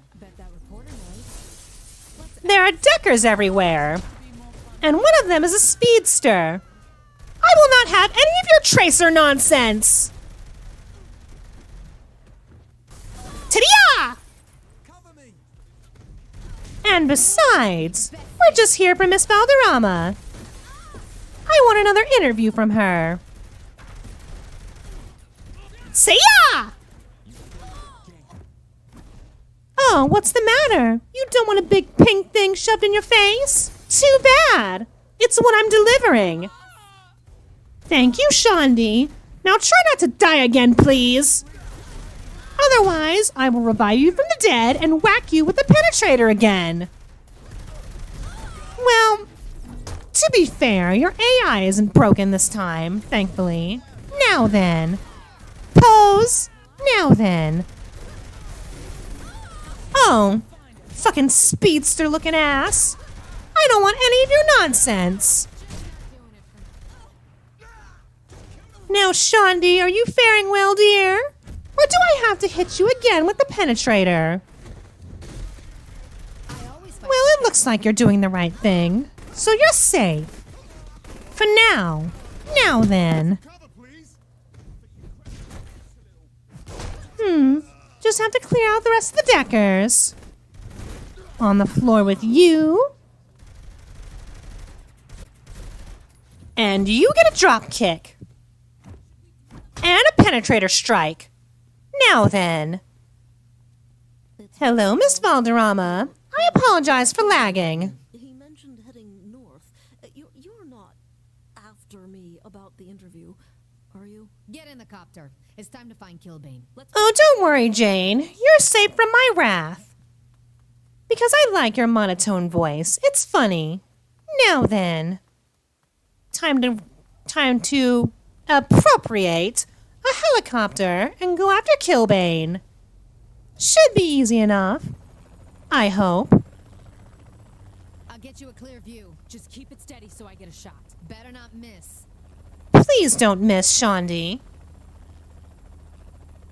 there are deckers everywhere. And one of them is a speedster. I will not have any of your tracer nonsense. Ta-dia! And besides, we're just here for Miss Valderrama. I want another interview from her. Say ya! Oh, what's the matter? You don't want a big pink thing shoved in your face? Too bad. It's what I'm delivering. Thank you, Shaundi. Now try not to die again, please. Otherwise, I will revive you from the dead and whack you with the penetrator again. Well, to be fair, your AI isn't broken this time, thankfully. Now then. Pose. Now then. Oh, fucking speedster looking ass. I don't want any of your nonsense. Now, Shaundi, are you faring well, dear? Or do I have to hit you again with the penetrator? Well, it looks like you're doing the right thing. So you're safe. For now. Now then. Just have to clear out the rest of the deckers. On the floor with you. And you get a drop kick. And a penetrator strike. Now then. Hello, Miss Valderrama. I apologize for lagging. He mentioned heading north. You're not after me about the interview, are you? Get in the copter. It's time to find Killbane. Oh, don't worry, Jane. You're safe from my wrath. Because I like your monotone voice. It's funny. Now then. Time to appropriate a helicopter and go after Killbane. Should be easy enough. I hope. I'll get you a clear view. Just keep it steady so I get a shot. Better not miss. Please don't miss, Shaundi.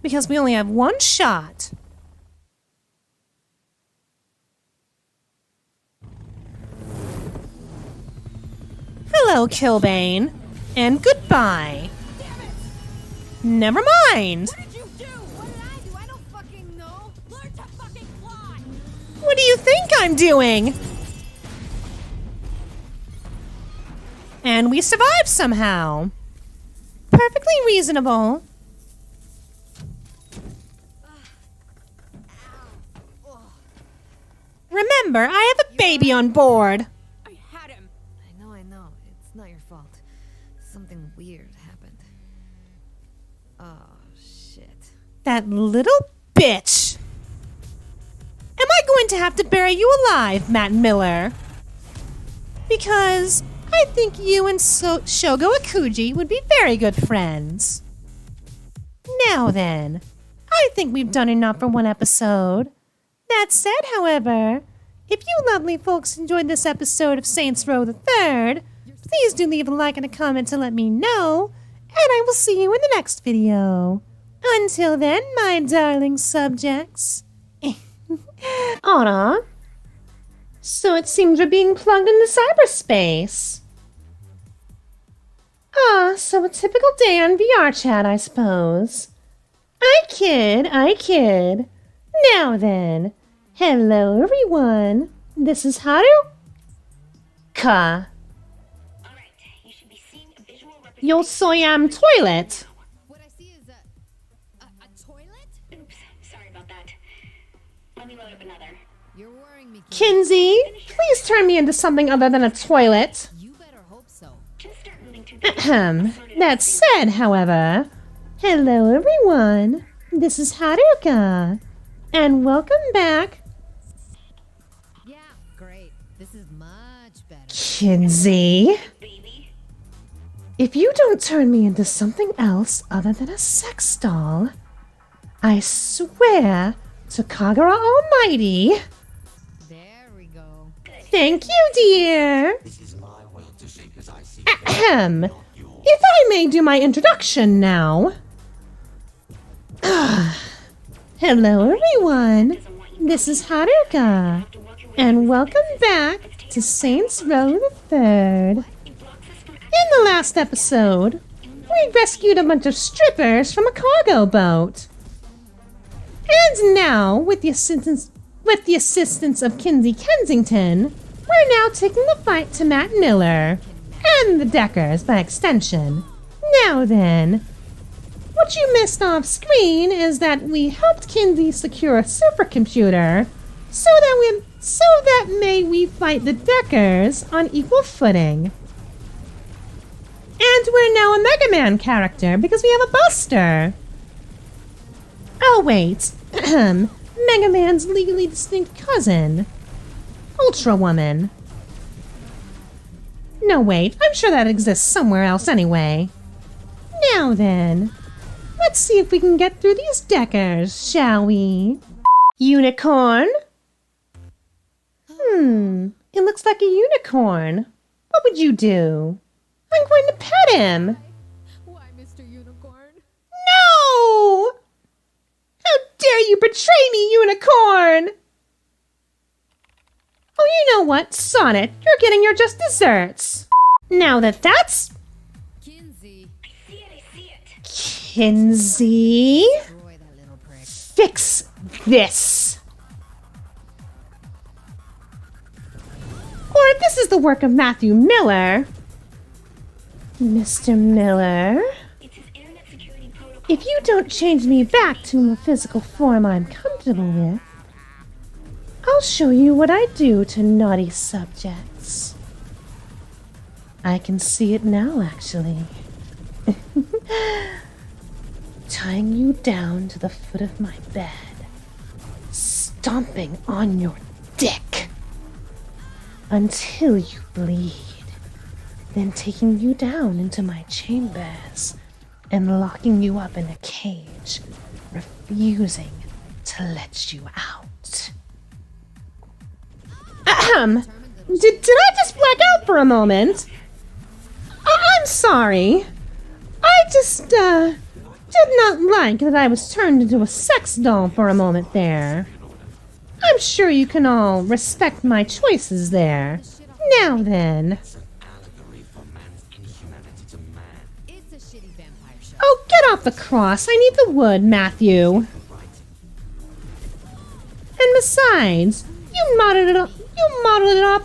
Because we only have one shot. Hello, Killbane. And goodbye. Never mind. What did you do? What did I do? I don't fucking know. Learn to fucking fly. What do you think I'm doing? And we survived somehow. Perfectly reasonable. Remember, I have a baby on board. I had him. I know. It's not your fault. Something weird happened. Oh, shit. That little bitch. Am I going to have to bury you alive, Matt Miller? Because I think you and Shogo Akuji would be very good friends. Now then, I think we've done enough for one episode. That said, however, if you lovely folks enjoyed this episode of Saints Row the Third, please do leave a like and a comment to let me know, and I will see you in the next video. Until then, my darling subjects. Aw. So it seems we're being plugged into cyberspace. So a typical day on VR chat, I suppose. I kid. Now then, hello everyone. This is Haruka. Yo soy toilet. What I see is a toilet? Oops, sorry about that. Let me load up another. You're worrying me, Kinsey, please turn me into something other than a toilet. You better hope so. That said, however, hello everyone. This is Haruka. And welcome back. Yeah, great. This is much better. Kinsey. If you don't turn me into something else other than a sex doll, I swear to Kagura Almighty. There we go. Thank you, dear. Ahem. If I may do my introduction now. Hello, everyone. This is Haruka. And welcome back to Saints Row the Third. In the last episode, we rescued a bunch of strippers from a cargo boat. And now, with the assistance of Kinsey Kensington, we're now taking the fight to Matt Miller. And the Deckers, by extension. Now then, what you missed off screen is that we helped Kinsey secure a supercomputer so that we fight the Deckers on equal footing. And we're now a Mega Man character because we have a Buster. Oh, wait. Mega Man's legally distinct cousin. Ultra Woman. No, wait. I'm sure that exists somewhere else anyway. Now then. Let's see if we can get through these deckers, shall we? Unicorn? It looks like a unicorn. What would you do? I'm going to pet him. Why, Mr. Unicorn? No! How dare you betray me, unicorn! Oh, you know what? Sonnet, you're getting your just desserts. Now that's... Kinsey. Kinsey? Fix this. Or this is the work of Matthew Miller. Mr. Miller? If you don't change me back to a physical form I'm comfortable with, I'll show you what I do to naughty subjects. I can see it now, actually. Tying you down to the foot of my bed, stomping on your dick until you bleed, then taking you down into my chambers and locking you up in a cage, refusing to let you out. Did I just black out for a moment? I'm sorry. I just, did not like that I was turned into a sex doll for a moment there. I'm sure you can all respect my choices there. Now then. Oh, get off the cross. I need the wood, Matthew. And besides, you modeled it off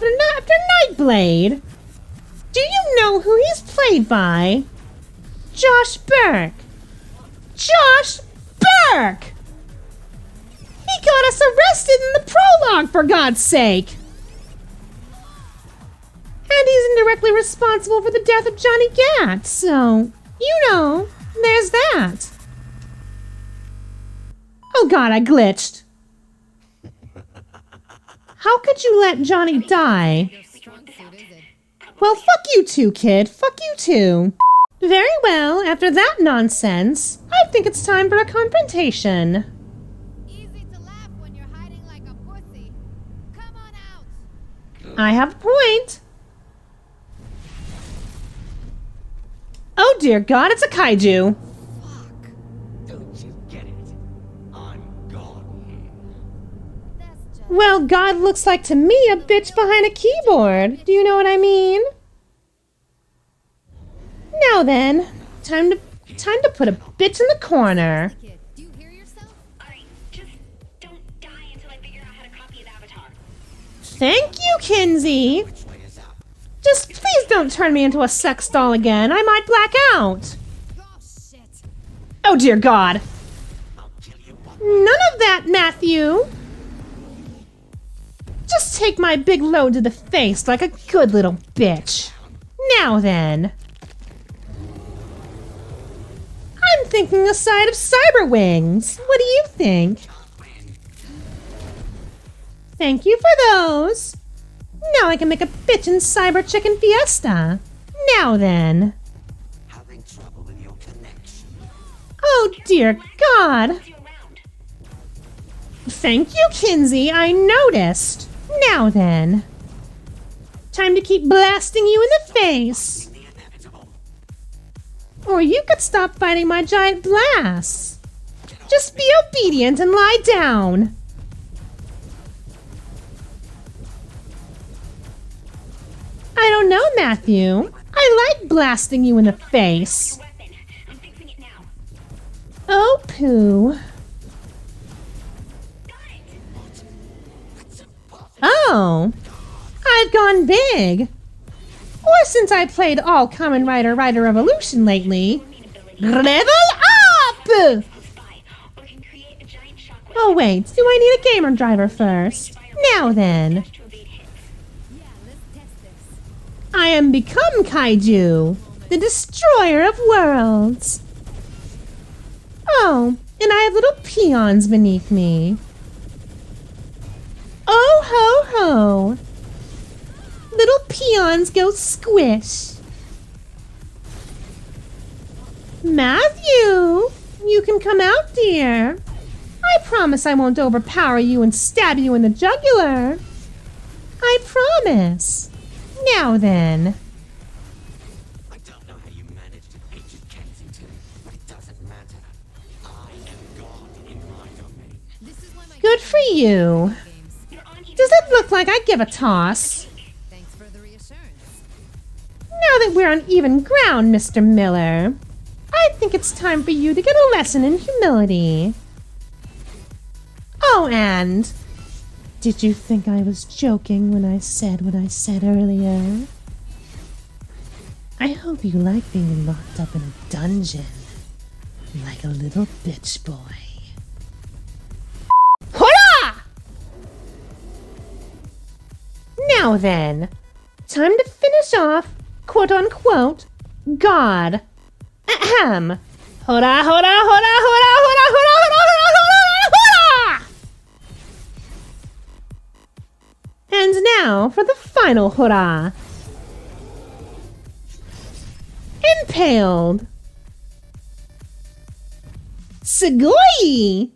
after Nyteblade. Do you know who he's played by? Josh Burke. Josh Burke! He got us arrested in the prologue, for God's sake! And he's indirectly responsible for the death of Johnny Gat, so, you know, there's that. Oh God, I glitched. How could you let Johnny die? Well, fuck you too, kid. Fuck you too. Very well, after that nonsense, I think it's time for a confrontation. I have a point. Oh dear God, it's a kaiju. Don't you get it? I'm God. Well, God looks like to me a bitch behind a keyboard. Do you know what I mean? Now then, time to put a bitch in the corner. Thank you, Kinsey. Just please don't turn me into a sex doll again. I might black out. Oh dear God. None of that, Matthew. Just take my big load to the face like a good little bitch. Now then. I'm thinking a side of cyber wings. What do you think? Thank you for those. Now I can make a bitchin' cyber chicken fiesta. Now then. Having trouble with your connection. Oh dear God. Thank you, Kinsey. I noticed. Now then. Time to keep blasting you in the face. Or you could stop fighting my giant blasts. Just be obedient and lie down. I don't know, Matthew. I like blasting you in the face. Oh, poo. Oh, I've gone big. Or since I played all Kamen Rider Revolution lately. Level up! Oh wait, do I need a gamer driver first? Now then. I am become Kaiju, the destroyer of worlds. Oh, and I have little peons beneath me. Oh ho ho! Little peons go squish. Matthew, you can come out, dear. I promise I won't overpower you and stab you in the jugular. I promise. Now then. I don't know how you managed in ancient Kensington, but it doesn't matter. I am God in my domain. Good for you. Does it look like I give a toss? Thanks for the reassurance. Now that we're on even ground, Mr. Miller, I think it's time for you to get a lesson in humility. Oh, and did you think I was joking when I said what I said earlier? I hope you like being locked up in a dungeon like a little bitch boy. Hola! Now then, time to finish off, quote unquote, God. Ahem. Hola, hola, hola, hola, hola, hola, hola, hola, hola, hola! And now for the final hurrah. Impaled. Sugoi!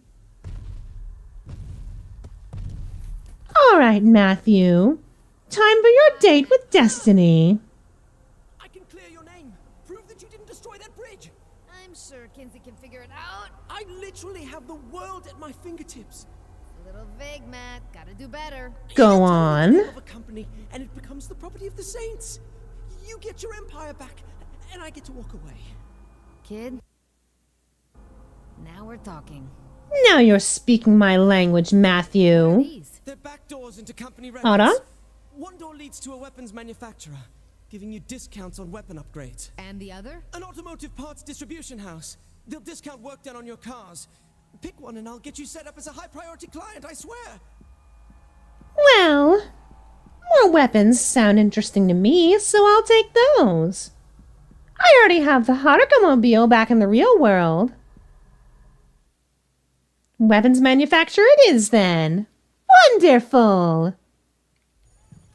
Alright, Matthew. Time for your date with Destiny. I can clear your name. Prove that you didn't destroy that bridge. I'm sure Kinsey can figure it out. I literally have the world at my fingertips. A little vague, Matt. Gotta do better. Go on. Of a company, and it becomes the property of the Saints. You get your empire back, and I get to walk away. Kid, now we're talking. Now you're speaking my language, Matthew. They're back doors into company records. Hold on. One door leads to a weapons manufacturer, giving you discounts on weapon upgrades. And the other? An automotive parts distribution house. They'll discount work done on your cars. Pick one and I'll get you set up as a high-priority client, I swear. Well, more weapons sound interesting to me, so I'll take those. I already have the Haruka mobile back in the real world. Weapons manufacturer it is then. Wonderful!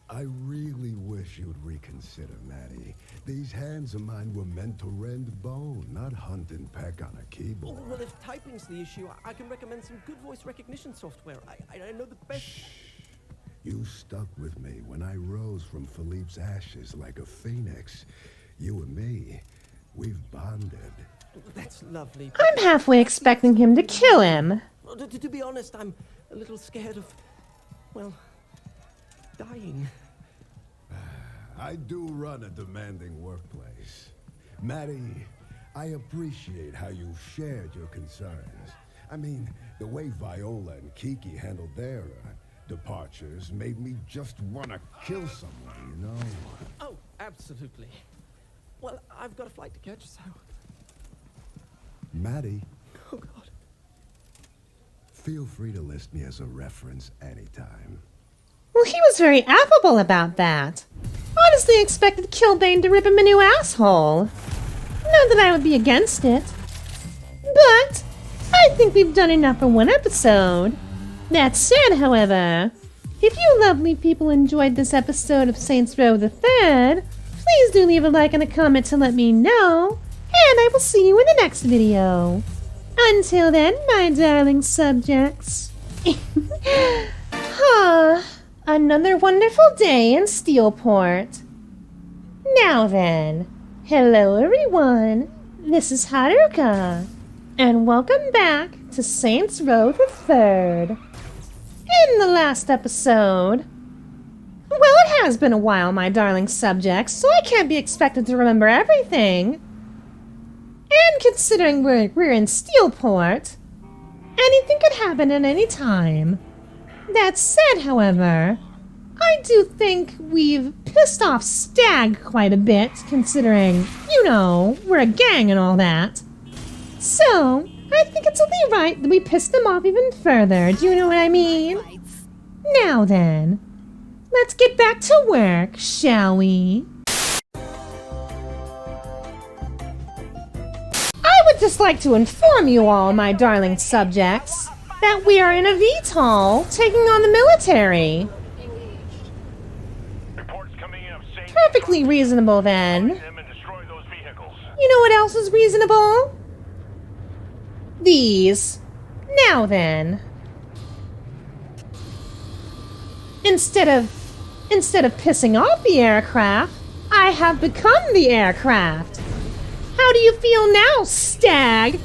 I really wish you'd reconsider, Maddie. These hands of mine were meant to rend bone, not hunt and peck on a keyboard. Well, if typing's the issue, I can recommend some good voice recognition software. I know the best... Shh. You stuck with me when I rose from Philippe's ashes like a phoenix. You and me, we've bonded. That's lovely. I'm halfway expecting him to kill him. Well, to be honest, I'm a little scared of, well, dying. I do run a demanding workplace. Maddie, I appreciate how you shared your concerns. I mean, the way Viola and Kiki handled their departures made me just want to kill someone, you know? Oh, absolutely. Well, I've got a flight to catch, so... Maddie. Oh, God. Feel free to list me as a reference anytime. Well, he was very affable about that. Honestly expected Killbane to rip him a new asshole. Not that I would be against it. But I think we've done enough for one episode. That said, however, if you lovely people enjoyed this episode of Saints Row the Third, please do leave a like and a comment to let me know, and I will see you in the next video. Until then, my darling subjects. Another wonderful day in Steelport. Now then, hello everyone, this is Haruka, and welcome back to Saints Row the Third. In the last episode... Well, it has been a while, my darling subjects, so I can't be expected to remember everything. And considering we're in Steelport, anything could happen at any time. That said, however, I do think we've pissed off Stag quite a bit, considering, you know, we're a gang and all that. So, I think it's only right that we piss them off even further, do you know what I mean? Now then, let's get back to work, shall we? I would just like to inform you all, my darling subjects, that we are in a VTOL taking on the military. Perfectly reasonable, then. You know what else is reasonable? These. Now then. Instead of pissing off the aircraft, I have become the aircraft. How do you feel now, Stag?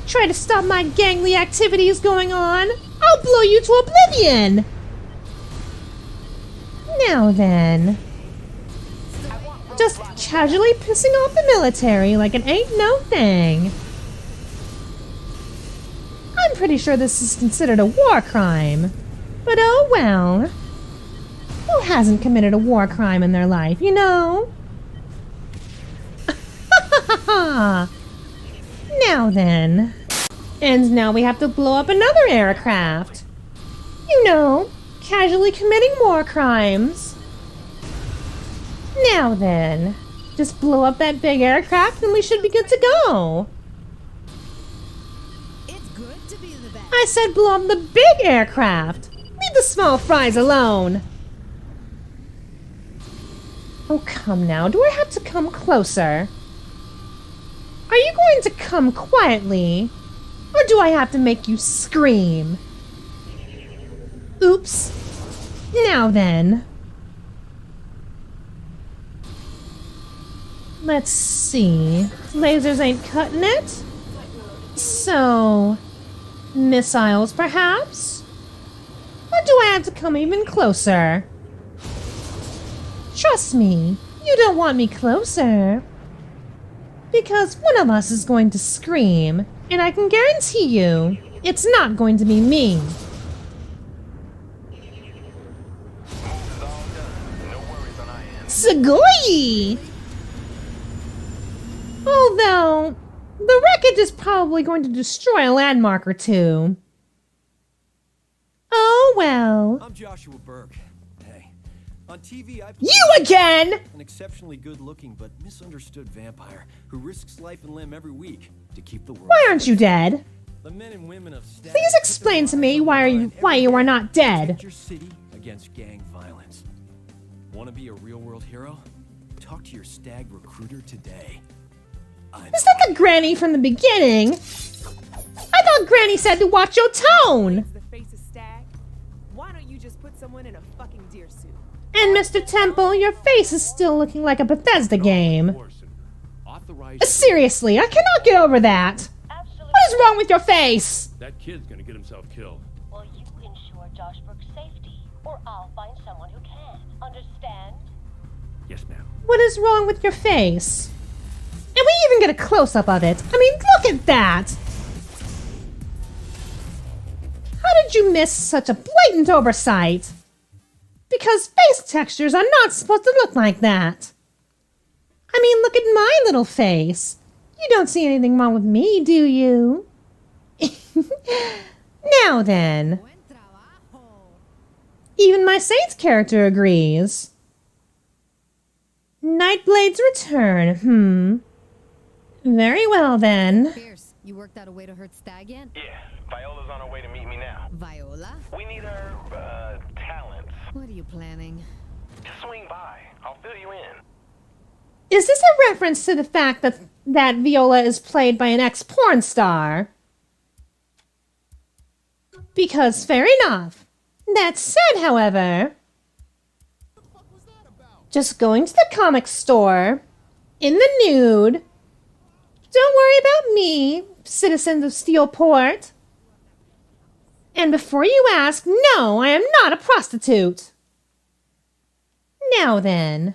Try to stop my gangly activities going on, I'll blow you to oblivion. Now then. Just casually pissing off the military like it ain't no thing. I'm pretty sure this is considered a war crime. But oh well. Who hasn't committed a war crime in their life, you know? Now then. And now we have to blow up another aircraft. You know, casually committing war crimes. Now then. Just blow up that big aircraft and we should be good to go. I said blow up the big aircraft. Leave the small fries alone. Oh, come now. Do I have to come closer? Are you going to come quietly? Or do I have to make you scream? Oops. Now then. Let's see. Lasers ain't cutting it. So... missiles, perhaps? Or do I have to come even closer? Trust me, you don't want me closer. Because one of us is going to scream, and I can guarantee you, it's not going to be me. Sugoi! Although, the wreckage is probably going to destroy a landmark or two. Oh well. I'm Joshua Burke. Hey, on TV I You again! An exceptionally good-looking but misunderstood vampire who risks life and limb every week to keep the world. Why aren't you dead? The men and women of Stag Please explain to me why you are not dead. Your city against gang violence. Want to be a real-world hero? Talk to your Stag recruiter today. Is that the Granny from the beginning? I thought Granny said to watch your tone. The face of Stag. Why don't you just put someone in a fucking deer suit? And Mr. Temple, your face is still looking like a Bethesda game. Seriously, I cannot get over that. What is wrong with your face? That kid's gonna get himself killed. Will you ensure Josh Brooks' safety, or I'll find someone who can? Understand? Yes, ma'am. What is wrong with your face? And we even get a close-up of it. I mean, look at that! How did you miss such a blatant oversight? Because face textures are not supposed to look like that. I mean, look at my little face. You don't see anything wrong with me, do you? Now then. Even my Saints character agrees. Nyteblade's return, Very well, then. Pierce, you worked out a way to hurt Stag yet? Yeah, Viola's on her way to meet me now. Viola? We need her, talents. What are you planning? Just swing by. I'll fill you in. Is this a reference to the fact that Viola is played by an ex-porn star? Because fair enough. That said, however, just going to the comic store, in the nude. Don't worry about me, citizens of Steelport. And before you ask, no, I am not a prostitute. Now then.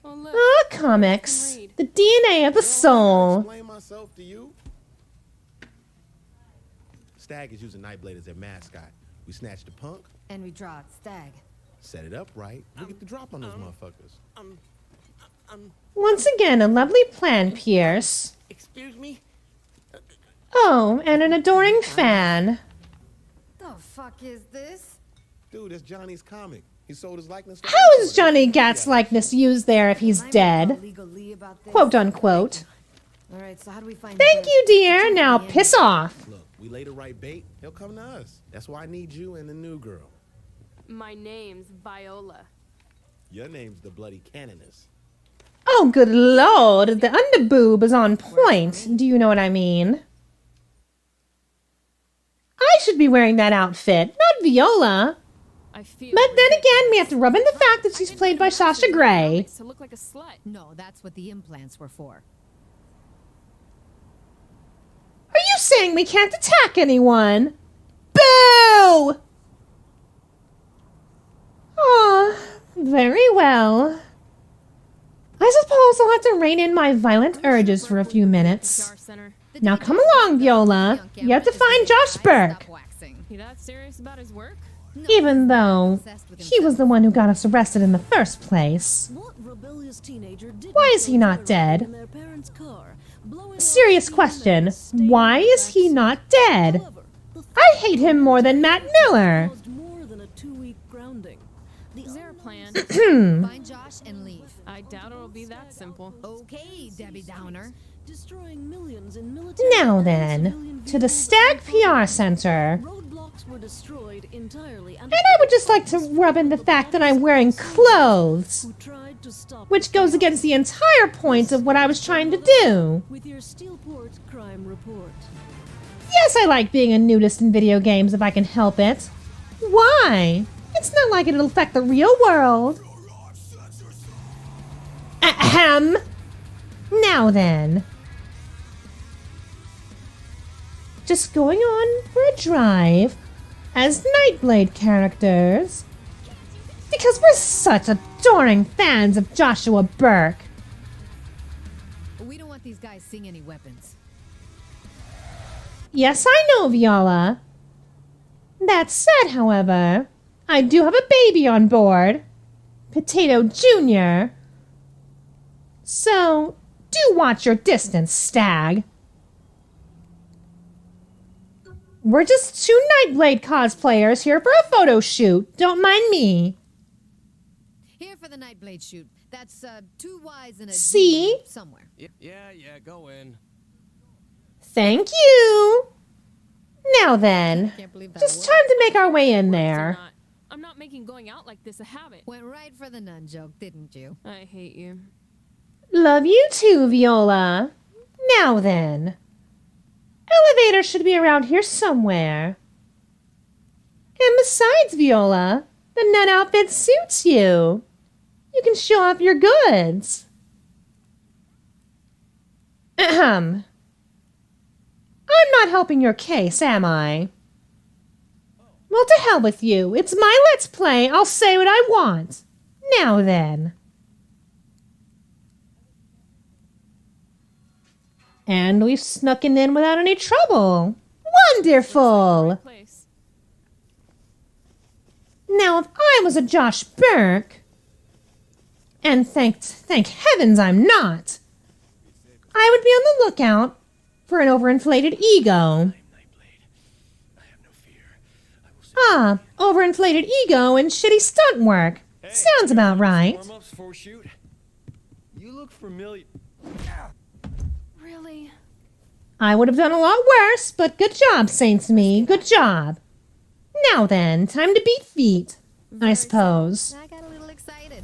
Ah, comics. The DNA of the soul. Explain myself to you. Stag is using Nyteblade as their mascot. We snatch the punk. And we draw Stag. Set it up right. We get the drop on those motherfuckers. Once again, a lovely plan, Pierce. Excuse me? Oh, and an adoring fan. The fuck is this? Dude, that's Johnny's comic. He sold his likeness. How is Johnny Gat's likeness used there if he's dead? Quote unquote. All right, so how do we find Thank you, dear. Now piss off. Look, we lay the right bait, he'll come to us. That's why I need you and the new girl. My name's Viola. Your name's the Bloody Canoness. Oh, good lord. The underboob is on point. Do you know what I mean? I should be wearing that outfit, not Viola. But then again, we have to rub in the fact that she's played by Sasha Grey. To look like a slut. No, that's what the implants were for. Are you saying we can't attack anyone? Boo! Aw, very well. I suppose I'll have to rein in my violent urges for a few minutes. Now come along, Viola. You have to find Josh Burke. You that serious about his work? Even though he was the one who got us arrested in the first place. Why is he not dead? Serious question. Why is he not dead? I hate him more than Matt Miller. Is there a plan? Find Josh and leave. I doubt it'll be that simple. Okay, Debbie Downer. Destroying millions in military Now then, to the Stag PR Center. roadblocks were destroyed entirely, And I would just like to rub in the fact that I'm wearing clothes, which goes against the entire point of what I was trying to do. with your Steelport crime report. Yes, I like being a nudist in video games if I can help it. Why? It's not like it'll affect the real world. Ahem. Now then. Just going on for a drive as Nyteblade characters. Because we're such adoring fans of Joshua Burke. We don't want these guys seeing any weapons. Yes, I know, Viola. That said, however, I do have a baby on board. Potato Jr. So, do watch your distance, Stag. We're just two Nyteblade cosplayers here for a photo shoot. Don't mind me. Here for the Nyteblade shoot. That's 2 Ys and a See? D somewhere. Yeah, go in. Thank you. Now then, just time to make our way in there. I'm not making going out like this a habit. Went right for the nun joke, didn't you? I hate you. Love you too, Viola. Now then. Elevator should be around here somewhere. And besides, Viola, the nun outfit suits you. You can show off your goods. Ahem. I'm not helping your case, am I? Well, to hell with you. It's my Let's Play. I'll say what I want. Now then. And we've snuck in without any trouble. Wonderful! Now, if I was a Josh Burke, and thank heavens I'm not, I would be on the lookout for an overinflated ego. Ah, overinflated ego and shitty stunt work. Sounds about right. Warm-ups for a shoot. You look familiar. Really? I would have done a lot worse, but good job, Saints Me. Good job. Now then, time to beat feet, I suppose. I got a little excited.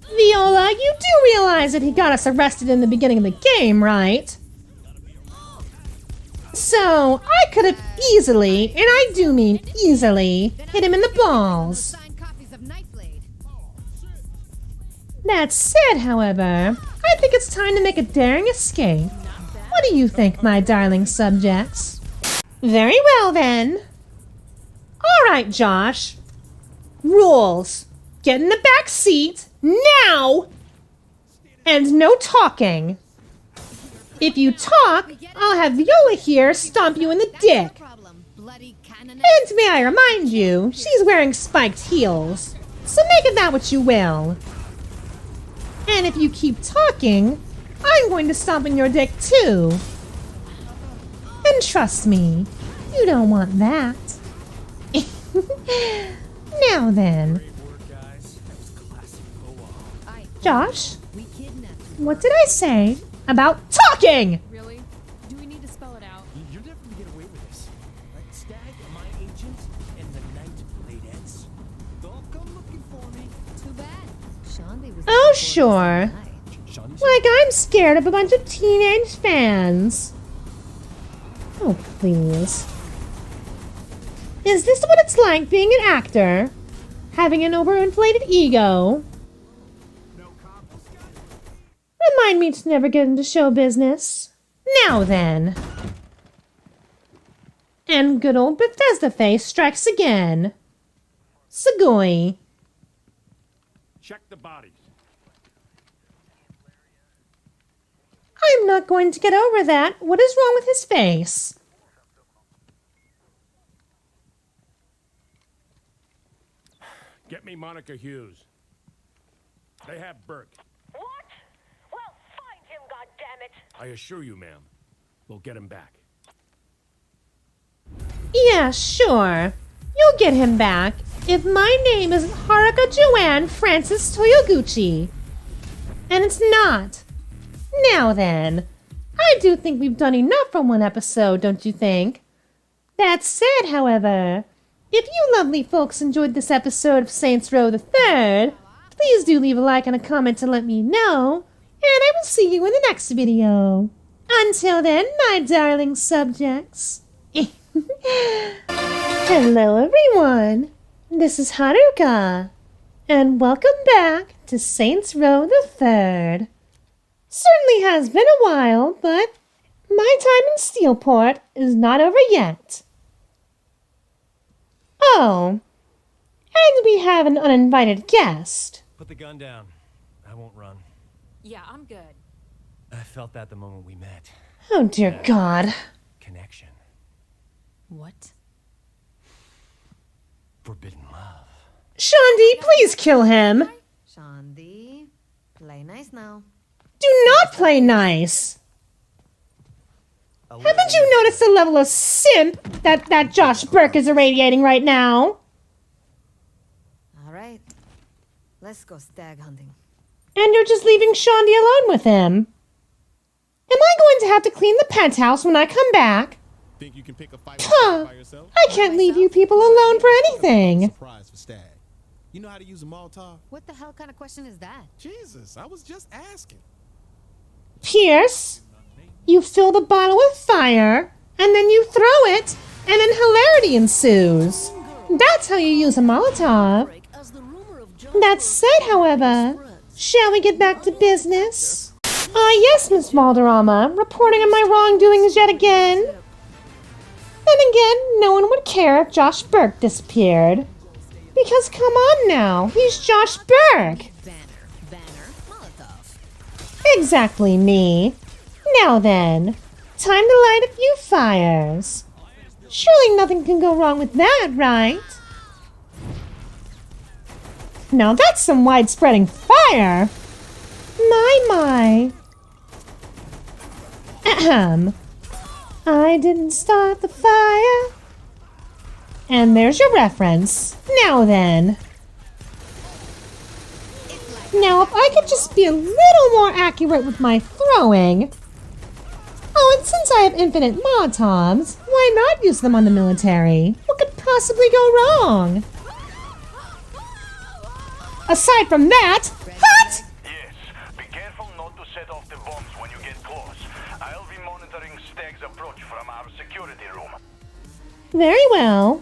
Viola, you do realize that he got us arrested in the beginning of the game, right? So, I could have easily, and I do mean easily, hit him in the balls. That said, however, I think it's time to make a daring escape. What do you think, my darling subjects? Very well, then. All right, Josh. Rules. Get in the back seat, now! And no talking. If you talk, I'll have Viola here stomp you in the dick. And may I remind you, she's wearing spiked heels. So make of that what you will. And if you keep talking, I'm going to stomp in your dick too. And trust me, you don't want that. Now then. Josh? What did I say about talking? Really? Do we need to spell it out? You're never gonna get away with this. Like Stag, my agent, and the Nyteblades. They'll come looking for me. Too bad. Shandi was Oh, sure. Like I'm scared of a bunch of teenage fans. Oh, please. Is this what it's like being an actor? Having an overinflated ego? Remind me to never get into show business. Now then. And good old Bethesda face strikes again. Sugoi. Check the bodies. I'm not going to get over that. What is wrong with his face? Get me Monica Hughes. They have Burke. What? Well, find him, goddammit. I assure you, ma'am, we'll get him back. Yeah, sure. You'll get him back if my name isn't Haruka Joanne Francis Toyoguchi. And it's not. Now then, I do think we've done enough for one episode, don't you think? That said, however, if you lovely folks enjoyed this episode of Saints Row the Third, please do leave a like and a comment to let me know, and I will see you in the next video. Until then, my darling subjects. Hello everyone, this is Haruka, and welcome back to Saints Row the Third. Certainly has been a while, but my time in Steelport is not over yet. Oh, and we have an uninvited guest. Put the gun down. I won't run. Yeah, I'm good. I felt that the moment we met. Oh dear God. Connection. What? Forbidden love. Shandi, please kill him. Shandi, play nice now. Do not play nice. Haven't you noticed the level of simp that Josh Burke is irradiating right now? All right, let's go stag hunting. And you're just leaving Shandi alone with him. Am I going to have to clean the penthouse when I come back? Think you can pick a fight Huh. by yourself? I can't leave you people alone for anything. Surprise for Stag. You know how to use a Molotov? What the hell kind of question is that? Jesus, I was just asking. Pierce, you fill the bottle with fire, and then you throw it, and then hilarity ensues. That's how you use a Molotov. That said, however, shall we get back to business? Ah, yes, Miss Valderrama, reporting on my wrongdoings yet again. Then again, no one would care if Josh Burke disappeared. Because come on now, he's Josh Burke. Exactly me. Now then, time to light a few fires. Surely nothing can go wrong with that, right? Now that's some widespreading fire. My. Ahem. I didn't start the fire. And there's your reference. Now then. Now if I could just be a little more accurate with my throwing. Oh, and since I have infinite Molotovs, why not use them on the military? What could possibly go wrong? Aside from that, what? Yes, be careful not to set off the bombs when you get close. I'll be monitoring Stag's approach from our security room. Very well.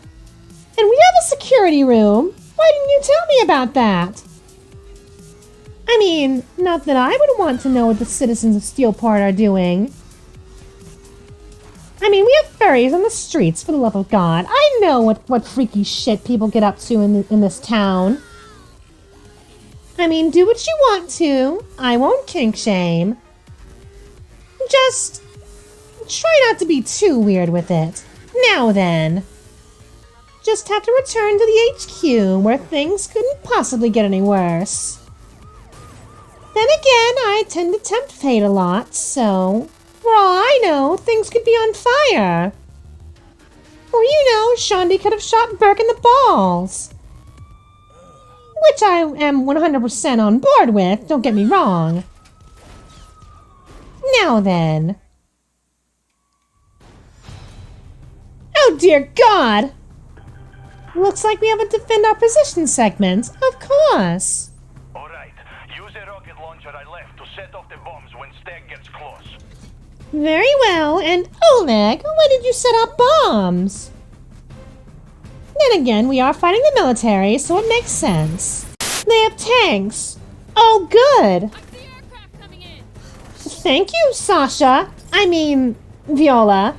And we have a security room. Why didn't you tell me about that? I mean, not that I would want to know what the citizens of Steelport are doing. I mean, we have furries on the streets, for the love of God. I know what freaky shit people get up to in this town. I mean, do what you want to. I won't kink shame. Just try not to be too weird with it. Now then. Just have to return to the HQ, where things couldn't possibly get any worse. Then again, I tend to tempt fate a lot, so for all I know, things could be on fire. Or you know, Shandi could have shot Burke in the balls. which I am 100% on board with, don't get me wrong. Now then. Oh dear God! Looks like we have to defend our position segment. Of course. Alright, use a rocket launcher I left to set off the bombs when Stag gets close. Very well, and Oleg, when did you set up bombs? Then again, we are fighting the military, so it makes sense. They have tanks. Oh, good. Thank you, Sasha. I mean, Viola.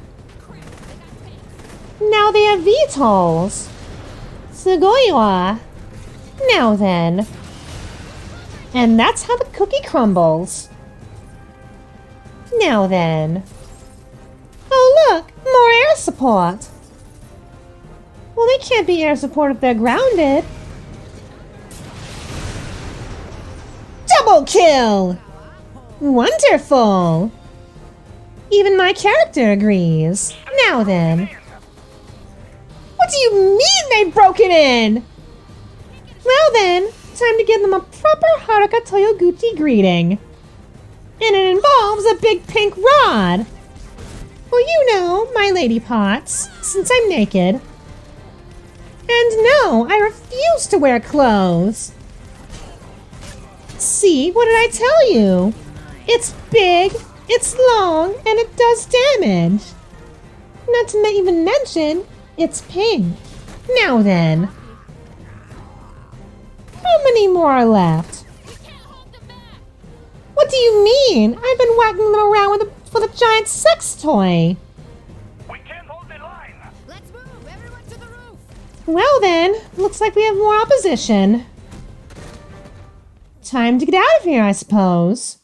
Now they have VTOLs. Sugoiwa. Now then. And that's how the cookie crumbles. Now then. Oh look, more air support. Well, they can't be air support if they're grounded. Double kill! Wonderful! Even my character agrees. Now then. What do you mean they broke it in? Well then, time to give them a proper Haruka Toyoguchi greeting. And it involves a big pink rod. Well, you know, my lady pots, since I'm naked. And no, I refuse to wear clothes. See, what did I tell you? It's big, it's long, and it does damage. Not to even mention, it's pink. Now then. How many more are left? What do you mean? I've been whacking them around with a giant sex toy. We can't hold the line. Let's move! Everyone to the roof! Well then, looks like we have more opposition. Time to get out of here, I suppose.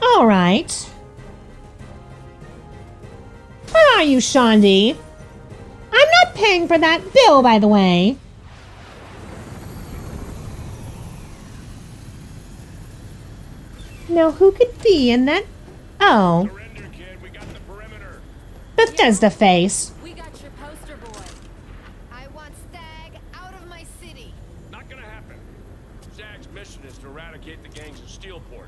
Alright. Where are you, Shandi? I'm not paying for that bill, by the way. Now, who could be in that? Oh. Bethesda face. We got your poster boy. I want Stag out of my city. Not gonna happen. Stag's mission is to eradicate the gangs of Steelport.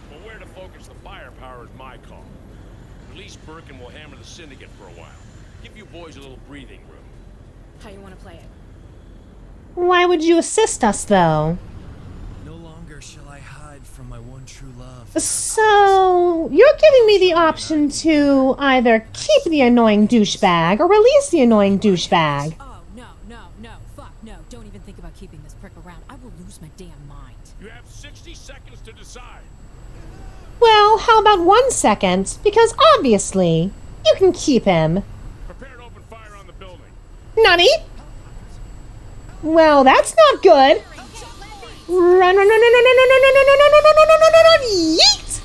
But where to focus the firepower is my call. Release Birkin will hammer the syndicate for a while. Give you boys a little breathing room. How you want to play it? Why would you assist us, though? No longer shall I hide from my one true love. So, you're giving me the option to either keep the annoying douchebag or release the annoying douchebag. Oh, no, fuck, no. Don't even think about keeping this prick around. I will lose my damn mind. You have 60 seconds to decide. Well, how about 1 second? Because obviously, you can keep him. Prepare to open fire on the building. Nani? Well, that's not good. Run, yeet!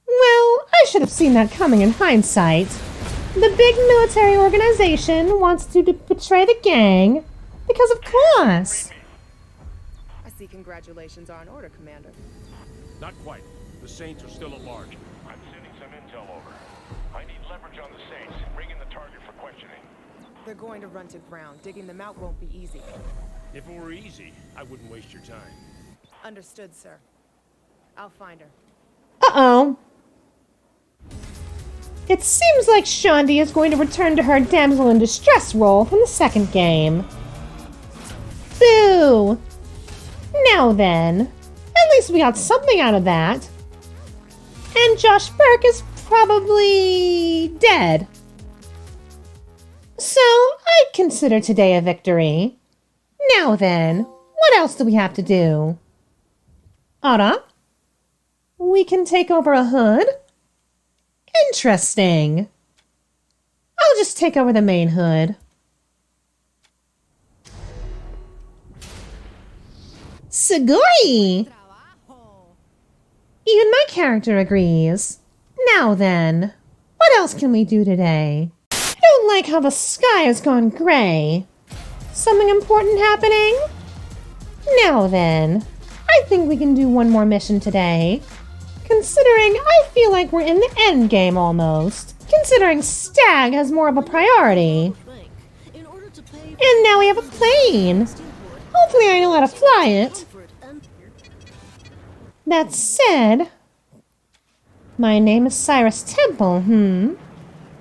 Well, I should have seen that coming in hindsight. The big military organization wants to betray the gang because of course. I see congratulations are in order, Commander. Not quite. The Saints are still at large. I'm sending some intel over. I need leverage on the Saints. Bring in the target for questioning. They're going to run to ground. Digging them out won't be easy. If it were easy, I wouldn't waste your time. Understood, sir. I'll find her. Uh-oh. It seems like Shandi is going to return to her damsel in distress role from the second game. Boo! Now then, at least we got something out of that. And Josh Burke is probably dead. So, I'd consider today a victory. Now then, what else do we have to do? Ara? We can take over a hood? Interesting. I'll just take over the main hood. Sugoi! Even my character agrees. Now then, what else can we do today? I don't like how the sky has gone gray. Something important happening? Now then, I think we can do one more mission today. Considering I feel like we're in the end game almost. considering Stag has more of a priority. And now we have a plane. Hopefully I know how to fly it. That said, my name is Cyrus Temple,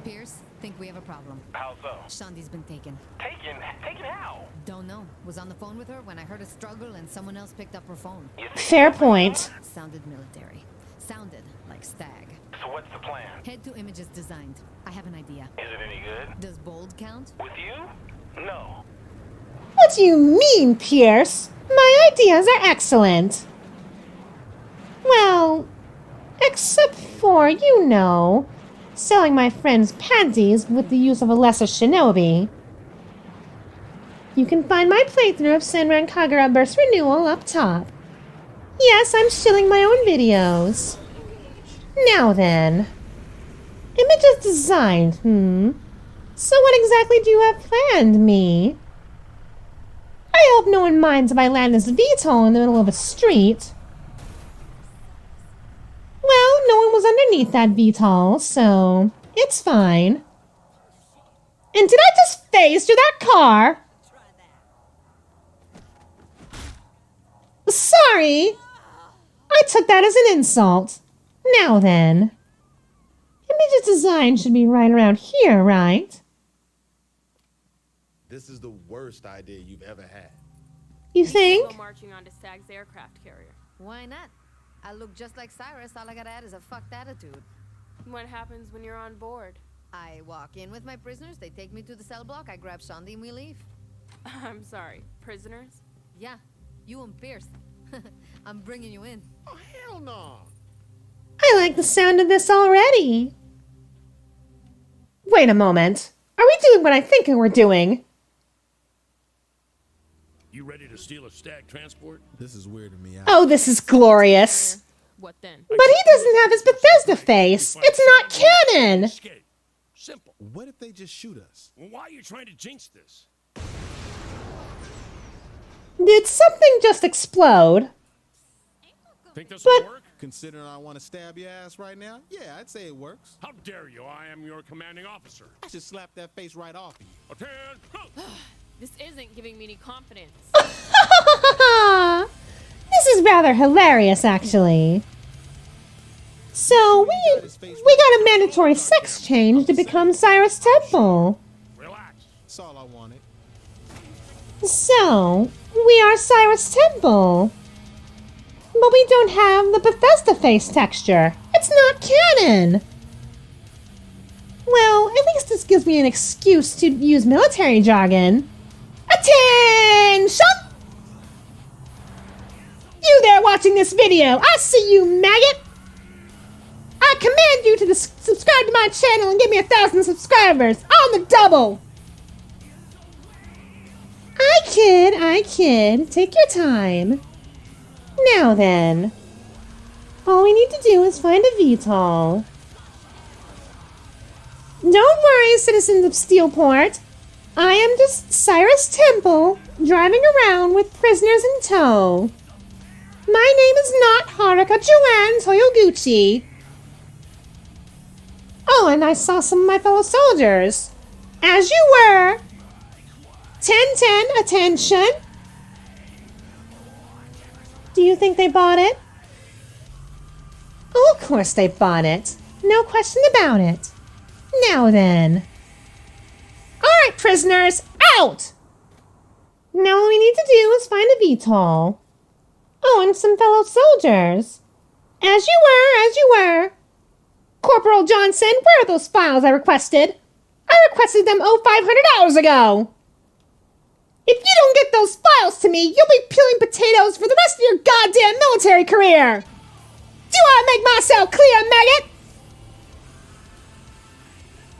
Pierce, think we have a problem. How so? Shandi's been taken. Taken? Taken how? Don't know. Was on the phone with her when I heard a struggle and someone else picked up her phone. Fair point. Sounded military. Sounded like Stag. So what's the plan? Head to images designed. I have an idea. Is it any good? Does bold count? With you? No. What do you mean, Pierce? My ideas are excellent. Well, except for, you know, selling my friend's panties with the use of a lesser shinobi. You can find my playthrough of Senran Kagura Burst Renewal up top. Yes, I'm shilling my own videos. Now then. Images designed, So what exactly do you have planned, me? I hope no one minds if I land this VTOL in the middle of a street. Well, no one was underneath that VTOL, so it's fine. And did I just phase through that car? Sorry. I took that as an insult. Now then. Images design should be right around here, right? This is the worst idea you've ever had. You think? Go marching onto Stag's aircraft carrier. Why not? I look just like Cyrus. All I gotta add is a fucked attitude. What happens when you're on board? I walk in with my prisoners. They take me to the cell block. I grab Shandi and we leave. I'm sorry, prisoners? Yeah, you and Pierce. I'm bringing you in. Oh, hell no. I like the sound of this already. Wait a moment. Are we doing what I think we're doing? You ready to steal a Stag transport? This is weirding me out. Oh, this is glorious. What then? But he doesn't have his Bethesda face. It's not canon. Simple. What if they just shoot us? Well, why are you trying to jinx this? Did something just explode? Think this will work? Considering I want to stab your ass right now? Yeah, I'd say it works. How dare you? I am your commanding officer. I should slap that face right off you. Attend! This isn't giving me any confidence. This is rather hilarious, actually. So, we got a mandatory sex change to become Cyrus Temple. Relax. That's all I wanted. So, we are Cyrus Temple. But we don't have the Bethesda face texture. It's not canon. Well, at least this gives me an excuse to use military jargon. Attention! You there watching this video, I see you, maggot! I command you to subscribe to my channel and give me 1,000 subscribers on the double! I kid. Take your time. Now then. All we need to do is find a VTOL. Don't worry, citizens of Steelport. I am just Cyrus Temple, driving around with prisoners in tow. My name is not Haruka Joanne Toyoguchi. Oh, and I saw some of my fellow soldiers. As you were. 10-10, attention. Do you think they bought it? Oh, of course they bought it. No question about it. Now then. Alright, prisoners, out! Now all we need to do is find a VTOL. Oh, and some fellow soldiers. As you were. Corporal Johnson, where are those files I requested? I requested them 500 hours ago. If you don't get those files to me, you'll be peeling potatoes for the rest of your goddamn military career. Do I make myself clear, maggot?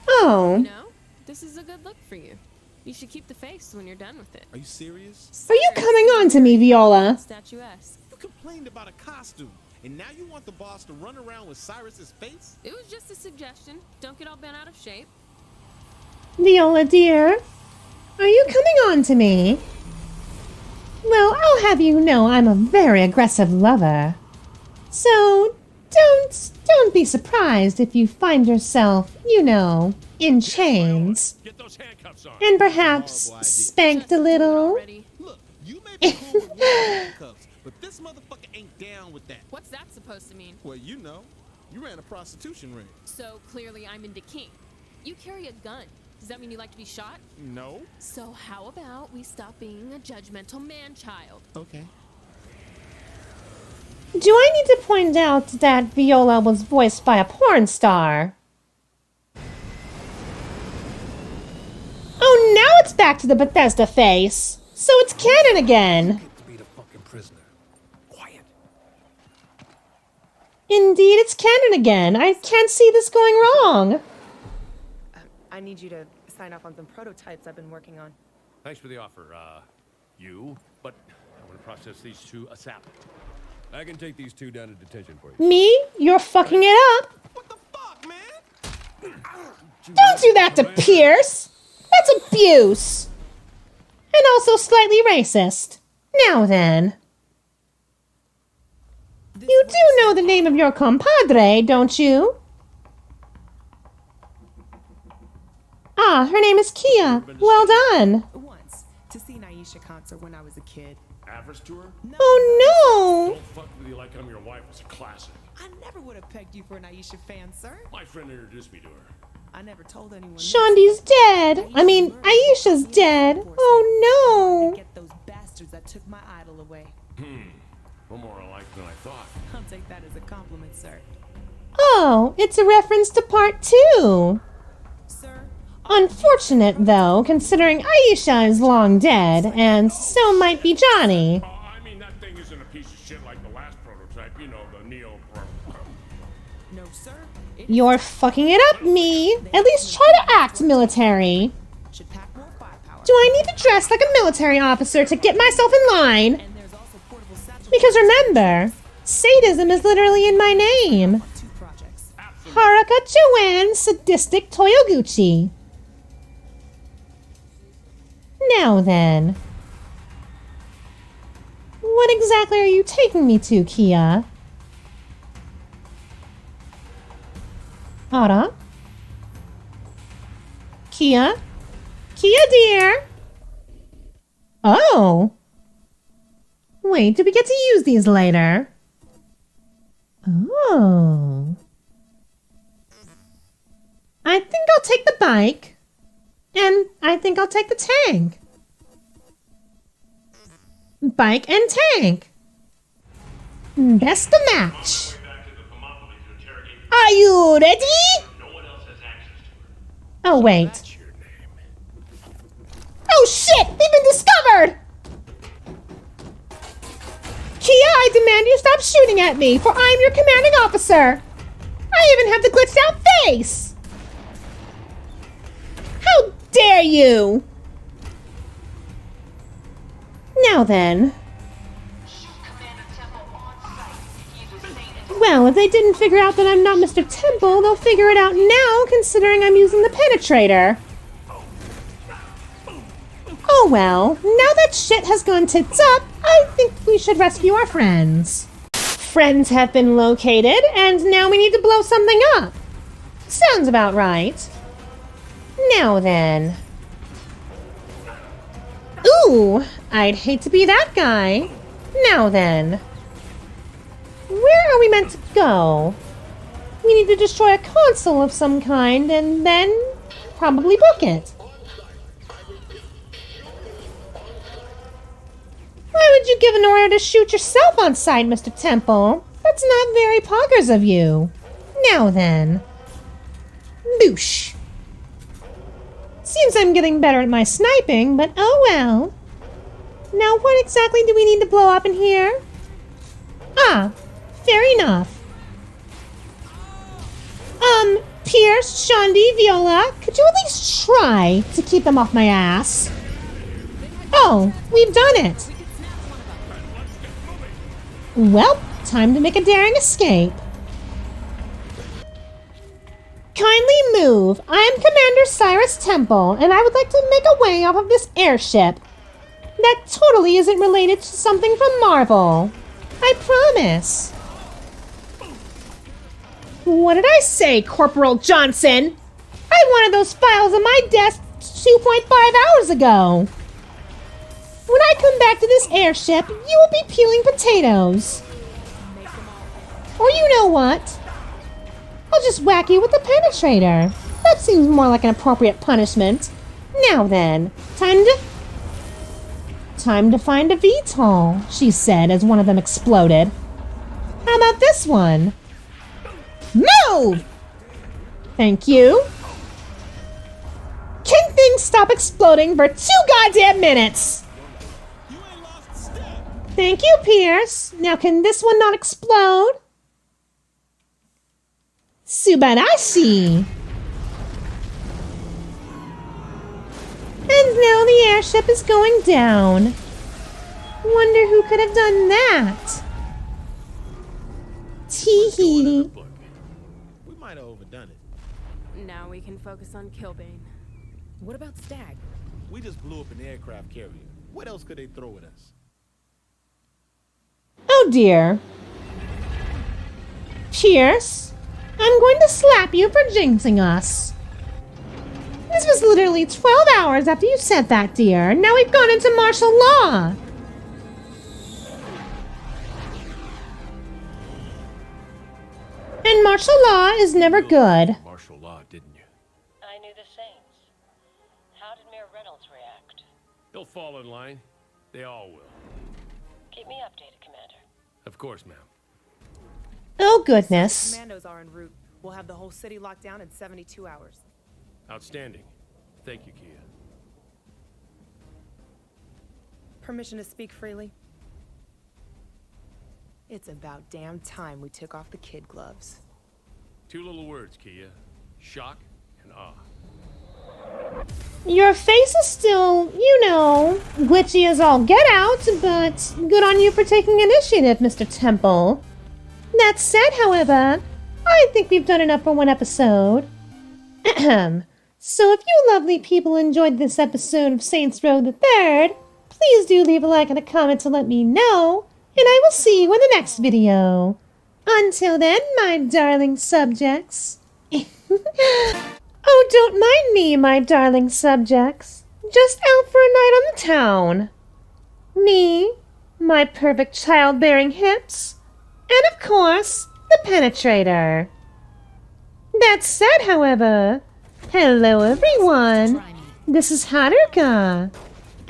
Oh. You know, this is a good look for you. You should keep the face when you're done with it. Are you serious? Are you coming on to me, Viola? Statuesque. You complained about a costume, and now you want the boss to run around with Cyrus's face? It was just a suggestion. Don't get all bent out of shape. Viola, dear, are you coming on to me? Well, I'll have you know I'm a very aggressive lover. So, Don't be surprised if you find yourself, you know, in chains. And perhaps spanked a little. But this motherfucker ain't down with that. What's that supposed to mean? Well, you know, you ran a prostitution ring. So clearly I'm into king. You carry a gun. Does that mean you like to be shot? No. So how about we stop being a judgmental man-child? Okay. Do I need to point out that Viola was voiced by a porn star? Oh, now it's back to the Bethesda face. So it's canon again. Indeed, it's canon again. I can't see this going wrong. I need you to sign off on some prototypes I've been working on. Thanks for the offer, but I want to process these two ASAP. I can take these two down to detention for you. Me? You're fucking it up. What the fuck, man? Don't do that to Pierce. That's abuse. And also slightly racist. Now then. You do know the name of your compadre, don't you? Ah, her name is Kia. Well done. Once, to see an Aisha concert when I was a kid. Average to her? Oh no! Don't fuck with you like I'm your wife was a classic. I never would have pegged you for an Aisha fan, sir. My friend introduced me to her. I never told anyone. Shondi's dead. I mean, Aisha's dead. Oh no! Get those bastards that took my idol away. One more alike than I thought. I'll take that as a compliment, sir. Oh, it's a reference to part 2. Sir? Unfortunate, though, considering Aisha is long dead, and so might be Johnny. I mean, that thing isn't a piece of shit like the last prototype, you know, the Neo Pro. No, sir. You're fucking it up, me. At least try to act military. Do I need to dress like a military officer to get myself in line? Because remember, sadism is literally in my name. Haruka Joanne Sadistic Toyoguchi. Now then. What exactly are you taking me to, Kia? Ara? Kia? Kia, dear? Oh. Wait, do we get to use these later? Oh. I think I'll take the bike. And I think I'll take the tank. Bike and tank. Best of match. Are you ready? Oh, wait. Oh, shit! They've been discovered! Kia, I demand you stop shooting at me, for I'm your commanding officer. I even have the glitched out face. How dare you? Now then. Well, if they didn't figure out that I'm not Mr. Temple, they'll figure it out now, considering I'm using the penetrator. Oh well, now that shit has gone tits up, I think we should rescue our friends. Friends have been located, and now we need to blow something up. Sounds about right. Now then. Ooh, I'd hate to be that guy. Now then. Where are we meant to go? We need to destroy a console of some kind, and then probably book it. Why would you give an order to shoot yourself on sight, Mr. Temple? That's not very poggers of you. Now then. Boosh. Seems I'm getting better at my sniping, but oh well. Now what exactly do we need to blow up in here? Ah, fair enough. Pierce, Shondi, Viola, could you at least try to keep them off my ass? Oh, we've done it. Well, time to make a daring escape. Kindly move. I am Commander Cyrus Temple, and I would like to make a way off of this airship. That totally isn't related to something from Marvel. I promise. What did I say, Corporal Johnson? I wanted those files on my desk 2.5 hours ago. When I come back to this airship, you will be peeling potatoes. Or you know what? I'll just whack you with the penetrator. That seems more like an appropriate punishment. Now then, time to find a VTOL, she said as one of them exploded. How about this one? Move! Thank you. Can things stop exploding for 2 goddamn minutes? Thank you, Pierce. Now can this one not explode? Subarashi. And now the airship is going down. Wonder who could have done that? Tee-hee. We might have overdone it. Now we can focus on Killbane. What about Stag? We just blew up an aircraft carrier. What else could they throw at us? Oh dear. Pierce, I'm going to slap you for jinxing us. This was literally 12 hours after you said that, dear. Now we've gone into martial law. And martial law is never good. Martial law, didn't you? I knew the Saints. How did Mayor Reynolds react? He'll fall in line. They all will. Keep me updated, Commander. Of course, ma'am. Oh, goodness. Commandos are en route. We'll have the whole city locked down in 72 hours. Outstanding. Thank you, Kia. Permission to speak freely? It's about damn time we took off the kid gloves. 2 little words, Kia. Shock and awe. Your face is still, you know, glitchy as all get out, but good on you for taking initiative, Mr. Temple. That said, however, I think we've done enough for one episode. Ahem. So if you lovely people enjoyed this episode of Saints Row the Third, please do leave a like and a comment to let me know, and I will see you in the next video. Until then, my darling subjects. Oh, don't mind me, my darling subjects. Just out for a night on the town. Me, my perfect childbearing hips, and of course, the penetrator. That said, however, hello everyone. This is Haruka,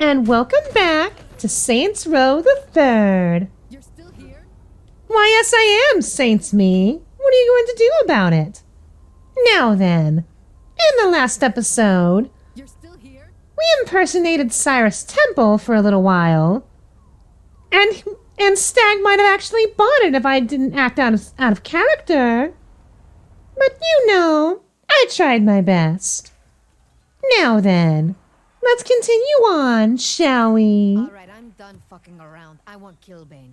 and welcome back to Saints Row the Third. You're still here? Why, yes I am, Saints me. What are you going to do about it? Now then, in the last episode, You're still here? we impersonated Cyrus Temple for a little while. And Stag might have actually bought it if I didn't act out of character. But you know, I tried my best. Now then, let's continue on, shall we? Alright, I'm done fucking around. I want Killbane.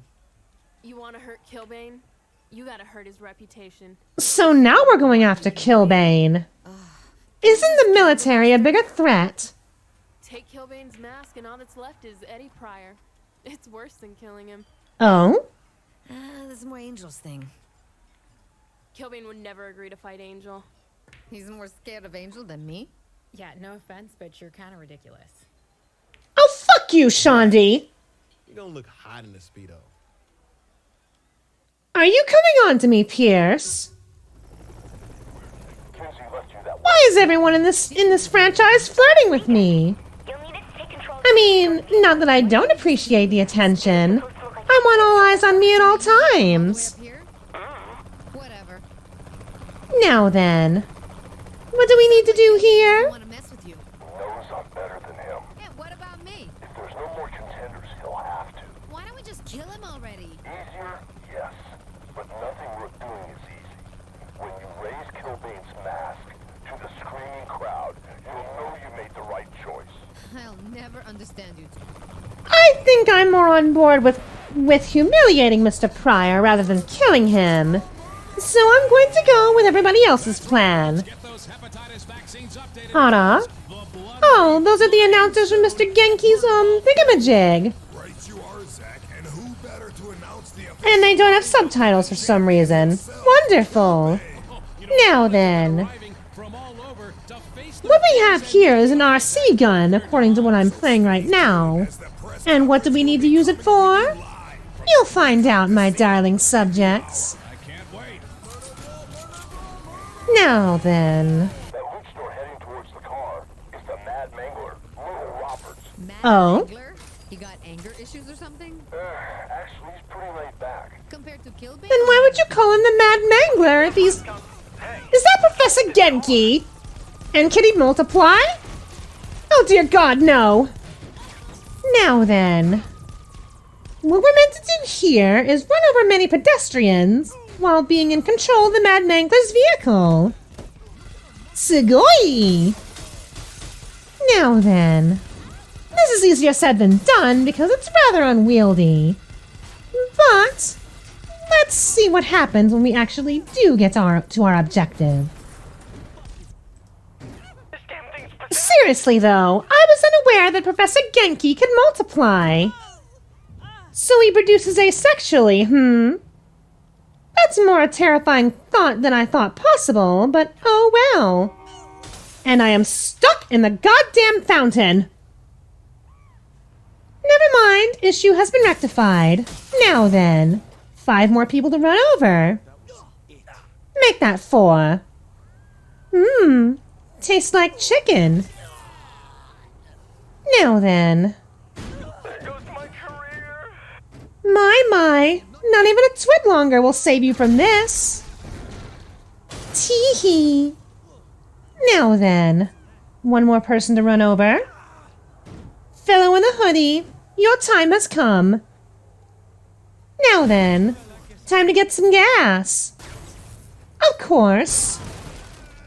You want to hurt Killbane? You gotta hurt his reputation. So now we're going after Killbane. Isn't the military a bigger threat? Take Killbane's mask and all that's left is Eddie Pryor. It's worse than killing him. Oh? This is more Angel's thing. Killbane would never agree to fight Angel. He's more scared of Angel than me? Yeah, no offense, but you're kind of ridiculous. Oh, fuck you, Shondi. You're gonna look hot in the Speedo. Are you coming on to me, Pierce? Why is everyone in this franchise flirting with me? I mean, not that I don't appreciate the attention. I want all eyes on me at all times. Whatever. Now then, what do we need to do here? Want to mess with you? Knows I'm better than him. Yeah, what about me? If there's no more contenders, he'll have to. Why don't we just kill him already? Easier? Yes. But nothing worth doing is easy. When you raise Killbane's mask to the screaming crowd, you'll know you made the right choice. I'll never understand you. I think I'm more on board with humiliating Mr. Pryor rather than killing him. So I'm going to go with everybody else's plan. Hana? Oh, those are the announcers from Mr. Genki's, thingamajig. Right you are, Zach, and who better to announce the And they don't have subtitles for some reason. Wonderful. Now then. What we have here is an RC gun, according to what I'm playing right now. And what do we need to use it for? You'll find out, my darling subjects. Now then. Oh? He got anger issues or something? Actually, he's pretty laid back. Compared to Killbane? Then why would you call him the Mad Mangler if he's... Is that Professor Genki? And can he multiply? Oh dear God, no. Now then. What we're meant to do here is run over many pedestrians while being in control of the Mad Mangler's vehicle. Sugoi! Now then. This is easier said than done because it's rather unwieldy. But let's see what happens when we actually do get to our objective. Seriously though, I was unaware that Professor Genki can multiply. So he produces asexually, That's more a terrifying thought than I thought possible, but oh well. And I am stuck in the goddamn fountain. Never mind, issue has been rectified. Now then, 5 more people to run over. Make that 4. Tastes like chicken. Now then. My, not even a twit longer will save you from this. Tee-hee. Now then, 1 more person to run over. Fellow in the hoodie, your time has come. Now then, time to get some gas. Of course.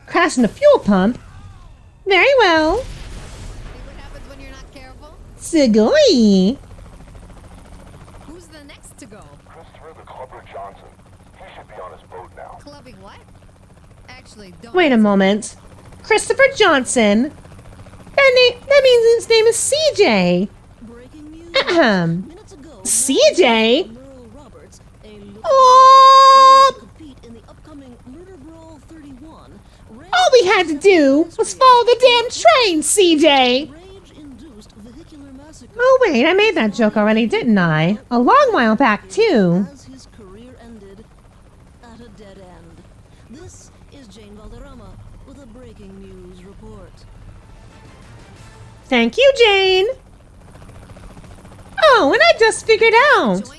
Crashing the fuel pump. Very well. See what happens when you're not careful? Sugoi. Who's the next to go? Christopher the Clubber Johnson. He should be on his boat now. Clubbing what? Actually, don't. Wait a moment. Christopher Johnson? That means his name is CJ. Ahem. CJ? Oh! All we had to do was follow the damn train, CJ! Oh wait, I made that joke already, didn't I? A long while back, too. His career ended at a dead end. This is Jane Valderrama with a breaking news report. Thank you, Jane! Oh, and I just figured out!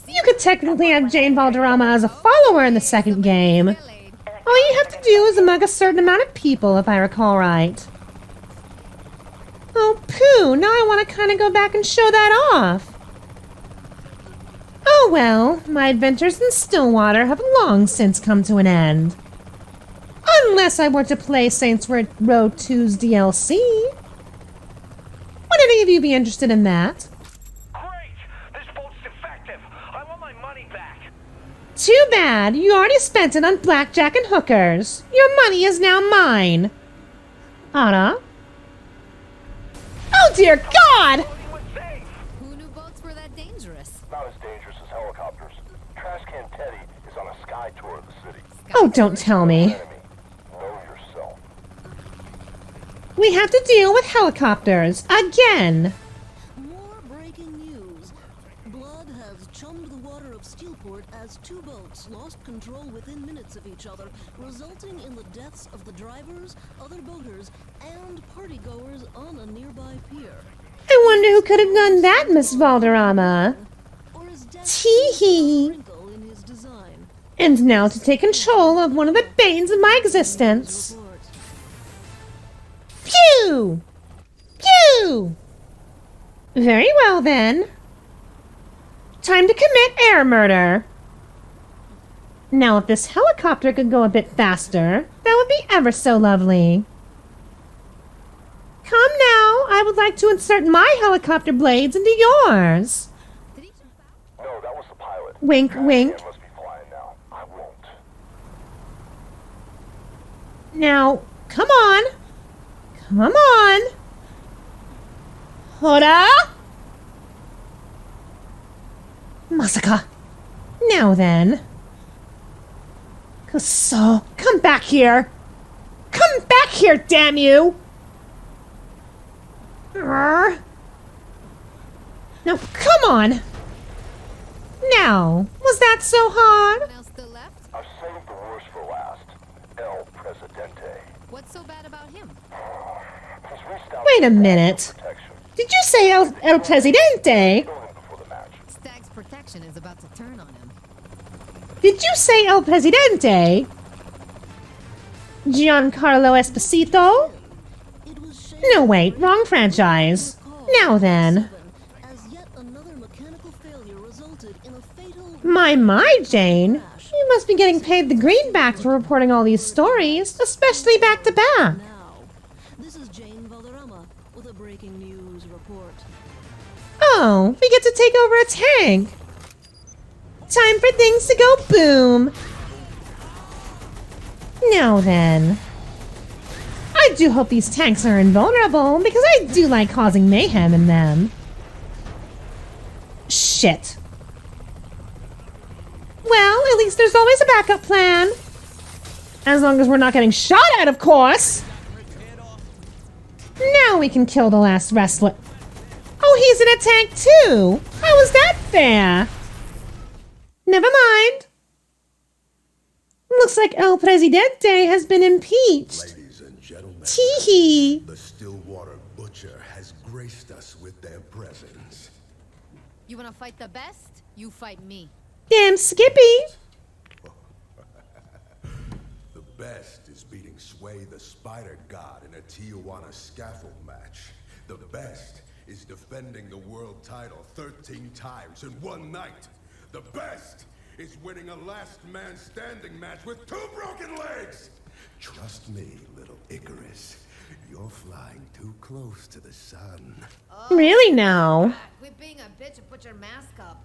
You could technically have Jane Valderrama as a follower in the second game. All you have to do is mug a certain amount of people, if I recall right. Oh, poo! Now I want to kind of go back and show that off. Oh well, my adventures in Stillwater have long since come to an end. Unless I were to play Saints Row 2's DLC. Would any of you be interested in that? Too bad. You already spent it on blackjack and hookers. Your money is now mine. Anna? Oh dear God! Who knew boats were that dangerous? Not as dangerous as helicopters. Trash Can Teddy is on a sky tour of the city. Oh, don't tell me. Know yourself. We have to deal with helicopters. Again. More breaking news. Blood has chummed the water of Steelport as 2 boats lost control within minutes of each other, resulting in the deaths of the drivers, other boaters, and partygoers on a nearby pier. I wonder who could have done that, Miss Valderrama. Tee-hee. And now to take control of one of the banes of my existence. Phew! Phew! Very well, then. Time to commit air murder. Now, if this helicopter could go a bit faster, that would be ever so lovely. Come now, I would like to insert my helicopter blades into yours. No, that was the pilot. Wink, wink. Must be flying now. I won't. Now, come on. Come on. Hora! Masaka. Now then. So, come back here! Come back here, damn you! Now, come on! Now, was that so hard? Else still left? I've saved the worst for last. El Presidente. What's so bad about him? Wait a minute. Did you say El Presidente? Stag's protection is about to turn on him. Did you say El Presidente? Giancarlo Esposito? No, wait, wrong franchise. Now then. My, Jane. You must be getting paid the greenback for reporting all these stories, especially back to back. This is Jane Valderrama with a breaking news report. Oh, we get to take over a tank. Time for things to go boom. Now then. I do hope these tanks are invulnerable, because I do like causing mayhem in them. Shit. Well, at least there's always a backup plan. As long as we're not getting shot at, of course. Now we can kill the last wrestler. Oh, he's in a tank too. How is that fair? Never mind. Looks like El Presidente has been impeached. Ladies and gentlemen, Tee-hee. the Stillwater Butcher has graced us with their presence. You wanna fight the best? You fight me. Damn Skippy. The best is beating Sway the Spider God in a Tijuana scaffold match. The best is defending the world title 13 times in one night. The best is winning a last man standing match with 2 broken legs. Trust me, little Icarus. You're flying too close to the sun. Really now? Quit being a bitch and put your mask up.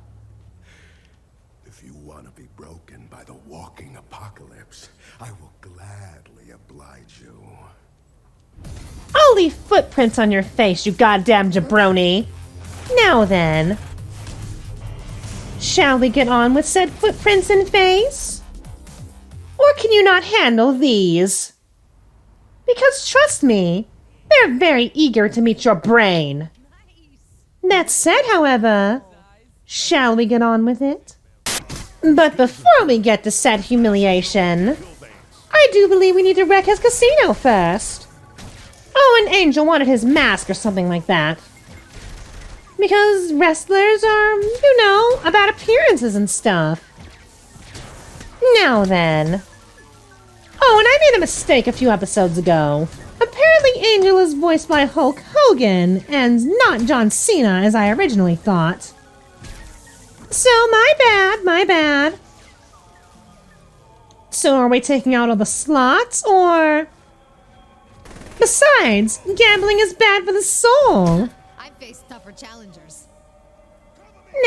If you want to be broken by the walking apocalypse, I will gladly oblige you. I'll leave footprints on your face, you goddamn jabroni. Now then. Shall we get on with said footprints and face? Or can you not handle these? Because trust me, they're very eager to meet your brain. That said, however, shall we get on with it? But before we get to said humiliation, I do believe we need to wreck his casino first. Oh, and Angel wanted his mask or something like that. Because wrestlers are, you know, about appearances and stuff. Now then. Oh, and I made a mistake a few episodes ago. Apparently Angel is voiced by Hulk Hogan, and not John Cena as I originally thought. So, my bad. So are we taking out all the slots, or... Besides, gambling is bad for the soul. I faced tougher challengers.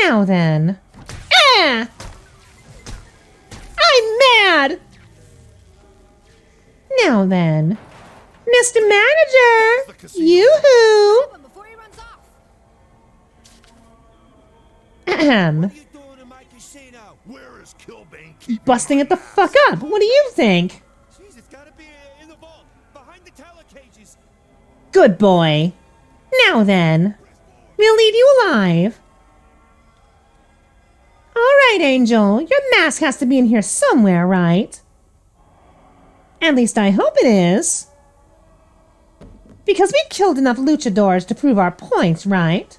Now then. Ah! I'm mad! Now then. Mr. Manager! Yoo-hoo! Ahem. Where is Killbane? Busting it the fuck up. What do you think? Jeez, it's gotta be in the vault, behind the tower cages. Good boy. Now then. We'll leave you alive. Alright, Angel. Your mask has to be in here somewhere, right? At least I hope it is. Because we've killed enough luchadores to prove our points, right?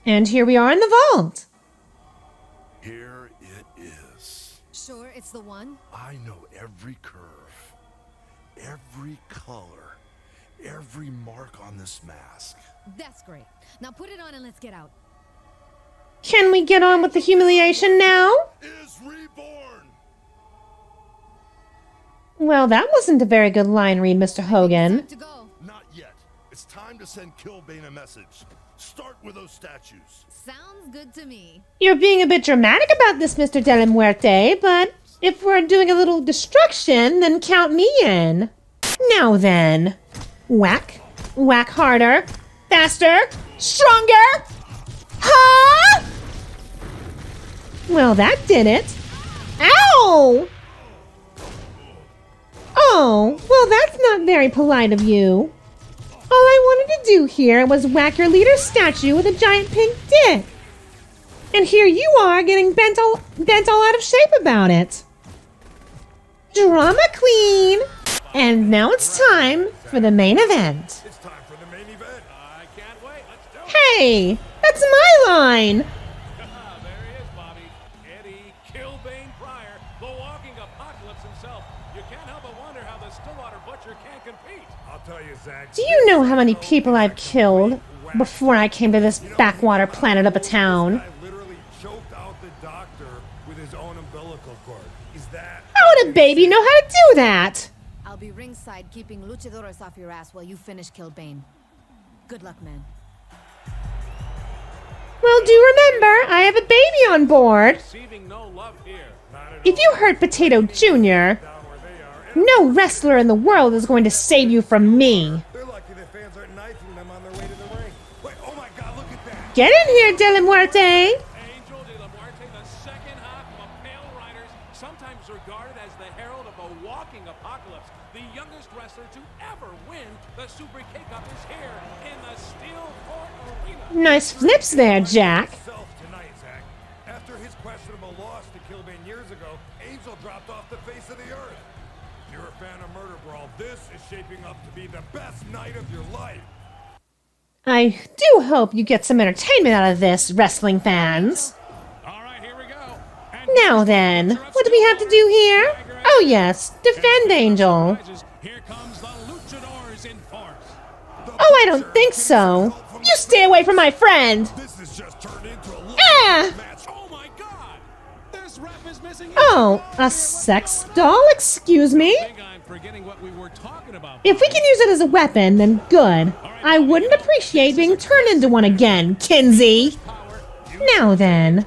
And here we are in the vault. Here it is. Sure, it's the one? I know every curve, every color, every mark on this mask. That's great. Now put it on and let's get out. Can we get on with the humiliation now? Is reborn. Well, that wasn't a very good line read, Mr. Hogan. Not yet. It's time to send Killbane a message. Start with those statues. Sounds good to me. You're being a bit dramatic about this, Mr. De La Muerte, but if we're doing a little destruction, then count me in. Now then. Whack. Whack harder. Faster. Stronger. Ha! Well, that did it. Ow! Oh, well, that's not very polite of you. All I wanted to do here was whack your leader's statue with a giant pink dick. And here you are getting bent all out of shape about it. Drama queen! And now it's time for the main event. It's time for the main event. I can't wait. Let's do it. Hey, that's my line. There he is, Bobby. Eddie Killbane Pryor, the walking apocalypse himself. You can't help but wonder how the Stillwater Butcher can't compete. I'll tell you, Zach. Do you know how many people I've killed before I came to this backwater planet of a town? I literally choked out the doctor with his own umbilical cord. Is that... How would a baby know how to do that? I'll be ringside keeping Luchadores off your ass while you finish Killbane. Good luck, man. Well, do remember, I have a baby on board. If you hurt Potato Jr., no wrestler in the world is going to save you from me. They're lucky the fans aren't knifing them on their way to the ring. Wait, oh my God, look at that. Get in here, De La Muerte. Angel de la Muerte, the second half of Pale Riders, sometimes regarded as the herald of a walking apocalypse. The youngest wrestler to ever win the Super K-Cup is here in the Steelport Arena. Nice flips there, Jack. Tonight, Zach. After his questionable loss to Killbane years ago, Angel dropped off the face of the earth. If you're a fan of Murderbrawl, this is shaping up to be the best night of your life. I do hope you get some entertainment out of this, wrestling fans. Now then, what do we have to do here? Oh yes, defend Angel. Here comes the Luchadores in force. Oh, I don't think so. You stay away from my friend. This is just turned into a Ah! match. Oh my God! This ref is missing. Oh, a sex doll? Excuse me? I'm forgetting what we were talking about. If we can use it as a weapon, then good. I wouldn't appreciate being turned into one again, Kinsey. Now then.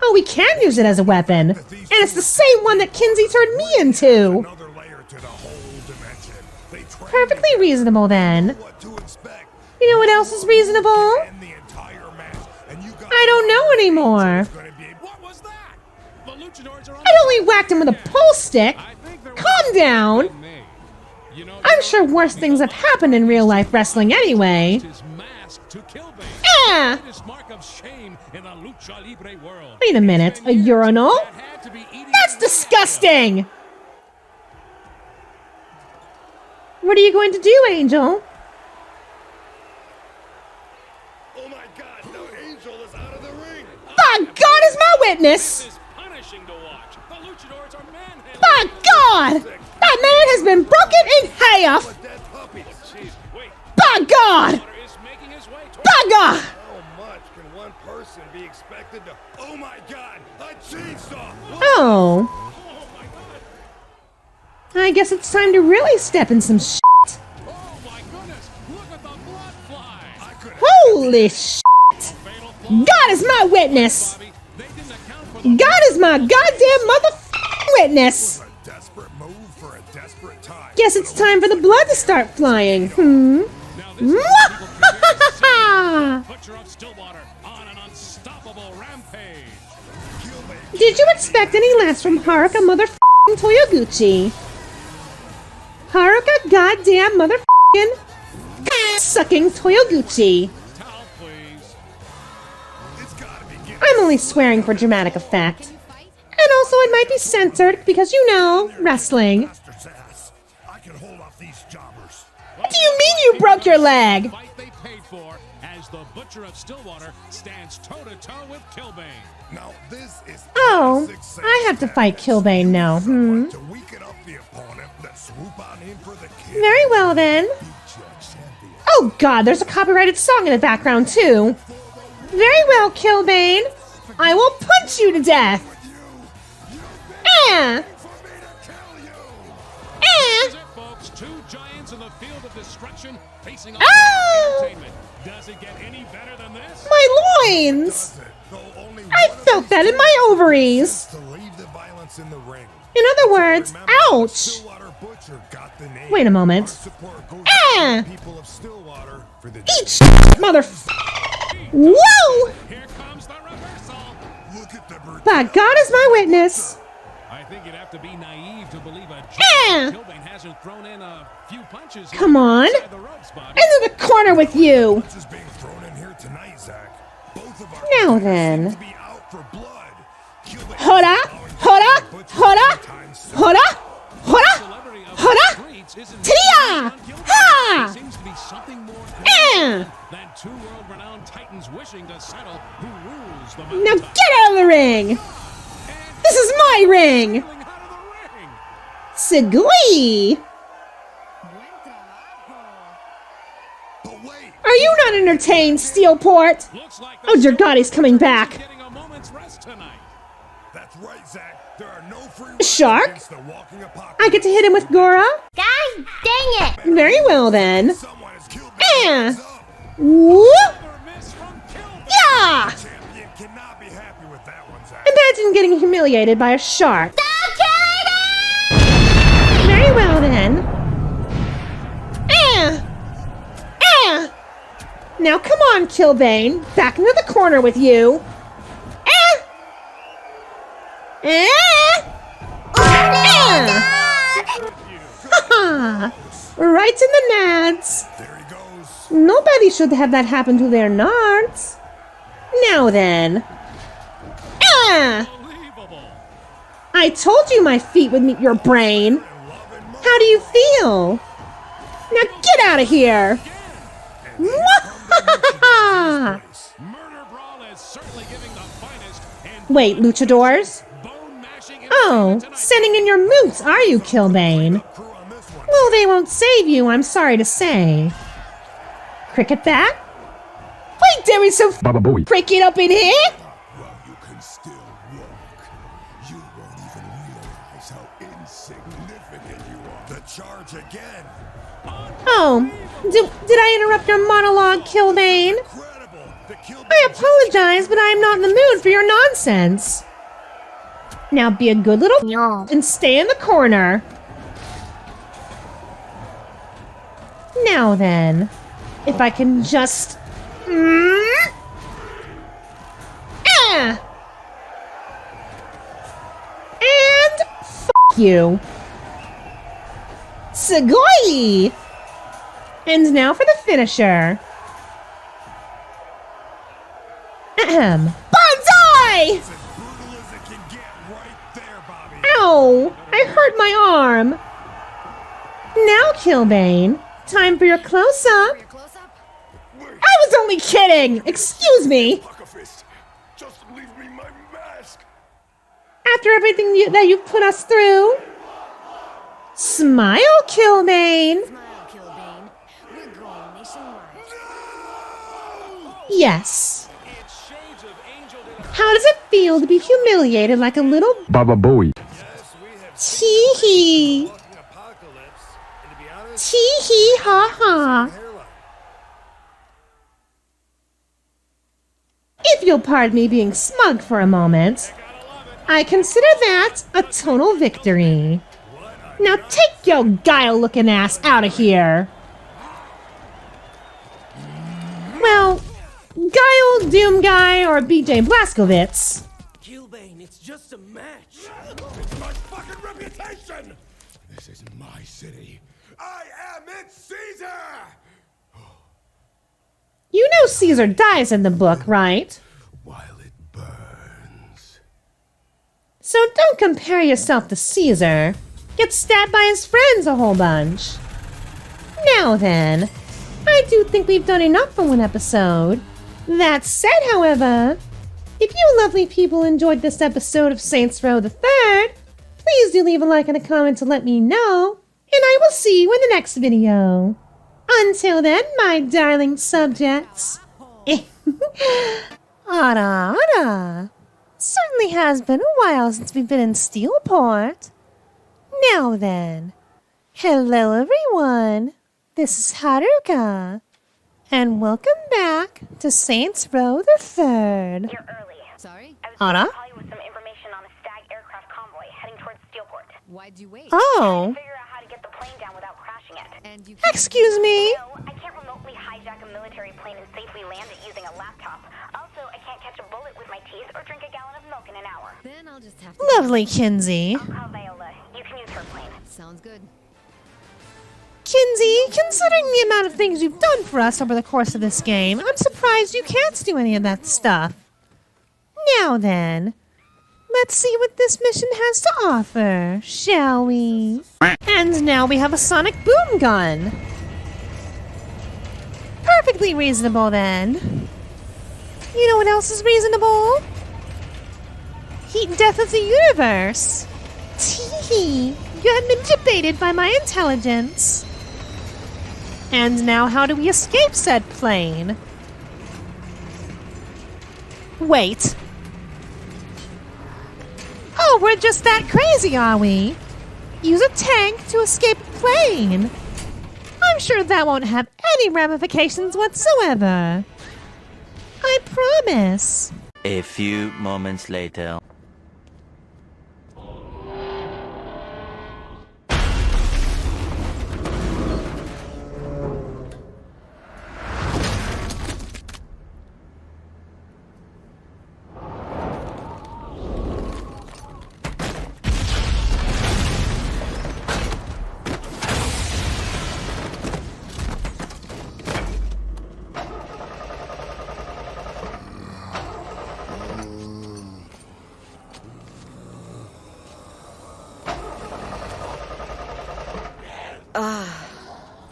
Oh, we can use it as a weapon. And it's the same one that Kinsey turned me into. Another layer to the whole dimension. They train Perfectly reasonable then. what to expect. You know what else is reasonable? And the entire match. And you got I don't know anymore. What was that? The Luchadores are on. I only whacked him with a pole stick. Calm down. I'm sure worse things have happened in real life wrestling anyway. His mask to Killbane. Ah! Greatest mark of shame in the lucha libre world. Wait a minute, a urinal? That's disgusting! What are you going to do, Angel? Oh my God, no, Angel is out of the ring. By God is my witness! Punishing to watch. The Luchadores are manhandling. By God! That man has been broken in half! By God! By God! How much can one person be expected to... Oh my God, a chainsaw! Oh. I guess it's time to really step in some shit. Oh my goodness! Look at the blood fly. Holy shit! God is my witness! God is my goddamn motherfucking witness! Desperate move for a desperate time. Guess it's time for the blood to start flying. Butcher of Stillwater on an unstoppable rampage. Did you expect any less from Haruka motherfucking Toyoguchi? Haruka goddamn motherfucking sucking Toyoguchi. I'm only swearing for dramatic effect. And also it might be censored because, you know, wrestling. I can hold off these jobbers. What do you mean you broke your leg? They paid for as the Butcher of Stillwater stands toe-to-toe with Killbane. Now this is Oh, I have to fight Killbane now, to weaken up the opponent, then swoop on in for the kill. Very well then. Oh God, there's a copyrighted song in the background too. Very well, Killbane. I will punch you to death. This is it, folks. Two giants in the field of destruction facing off entertainment. Does it get any better than this? My loins! I felt that in my ovaries. To leave the violence in the ring. In other words, ouch. Wait a moment. People of Stillwater for the Eat mother. Whoa! Here comes the reversal. But God is my witness. I think you'd have to be naive to believe a Killbane hasn't thrown in a few punches. Come on. Into the corner with you. Now then. Hoda, hoda, hoda, hoda, hoda, hoda. Tia! Ha! Than two world-renowned titans wishing to settle who rules the Now get out of the ring! This is my ring! Segui! Are you not entertained, Steelport? Oh dear God, he's coming back. A shark? I get to hit him with Gora? God dang it! Very well then. Whoop! Yeah! Imagine getting humiliated by a shark. Very well then. Now come on, Killbane. Back into the corner with you. Right in the nads. Nobody should have that happen to their nards. Now then. I told you my feet would meet your brain. How do you feel? Now get out of here. Wait, Luchadores? Oh, sending in your moots, are you, Killbane? Well, they won't save you, I'm sorry to say. Cricket bat? Wait, there is so cricket up in here? Oh, did I interrupt your monologue, Killbane? I apologize, but I am not in the mood for your nonsense. Now be a good little and stay in the corner. Now then, if I can just... And f*** you. Segui! And now for the finisher. Ahem. Banzai! Ow! I hurt my arm. Now, Killbane, time for your close-up. I was only kidding! Excuse me! After everything that you've put us through. Smile, Killbane! Yes. How does it feel to be humiliated like a little Baba Boy? Tee-hee. Tee-hee ha-ha. If you'll pardon me being smug for a moment, I consider that a total victory. Now take your guile-looking ass out of here. Well, Guile, Doom Guy, or BJ Blazkowicz. Killbane, it's just a match. It's my fucking reputation! This is my city. I am its Caesar! You know Caesar dies in the book, right? While it burns. So don't compare yourself to Caesar. Get stabbed by his friends a whole bunch. Now then, I do think we've done enough for one episode. That said, however, if you lovely people enjoyed this episode of Saints Row the Third, please do leave a like and a comment to let me know, and I will see you in the next video. Until then, my darling subjects. Ada. Certainly has been a while since we've been in Steelport. Now then, hello everyone. This is Haruka, and welcome back to Saints Row the Third. You're early. Sorry? I was Anna? going to call you with some information on a stag aircraft convoy heading towards Steelport. Why'd you wait? Oh. Figure out how to get the plane down without crashing it. And you Excuse me? No, I can't remotely hijack a military plane and safely land it using a laptop. Also, I can't catch a bullet with my teeth or drink a gallon of milk Then I'll just have to... Lovely, Kinsey. I'll call Viola. You can use her plane. Sounds good. Kinsey, considering the amount of things you've done for us over the course of this game, I'm surprised you can't do any of that stuff. Now then, let's see what this mission has to offer, shall we? And now we have a sonic boom gun. Perfectly reasonable, then. You know what else is reasonable? Heat and death of the universe. Tee-hee, you have been debated by my intelligence. And now how do we escape said plane? Wait. Oh, we're just that crazy, are we? Use a tank to escape a plane. I'm sure that won't have any ramifications whatsoever. I promise. A few moments later.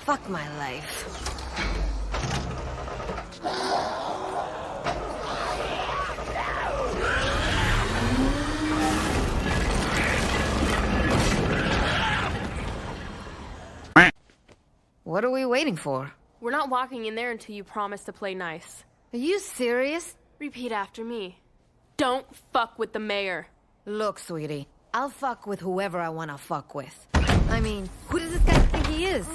Fuck my life. What are we waiting for? We're not walking in there until you promise to play nice. Are you serious? Repeat after me. Don't fuck with the mayor. Look, sweetie, I'll fuck with whoever I want to fuck with. I mean, who does this guy think he is?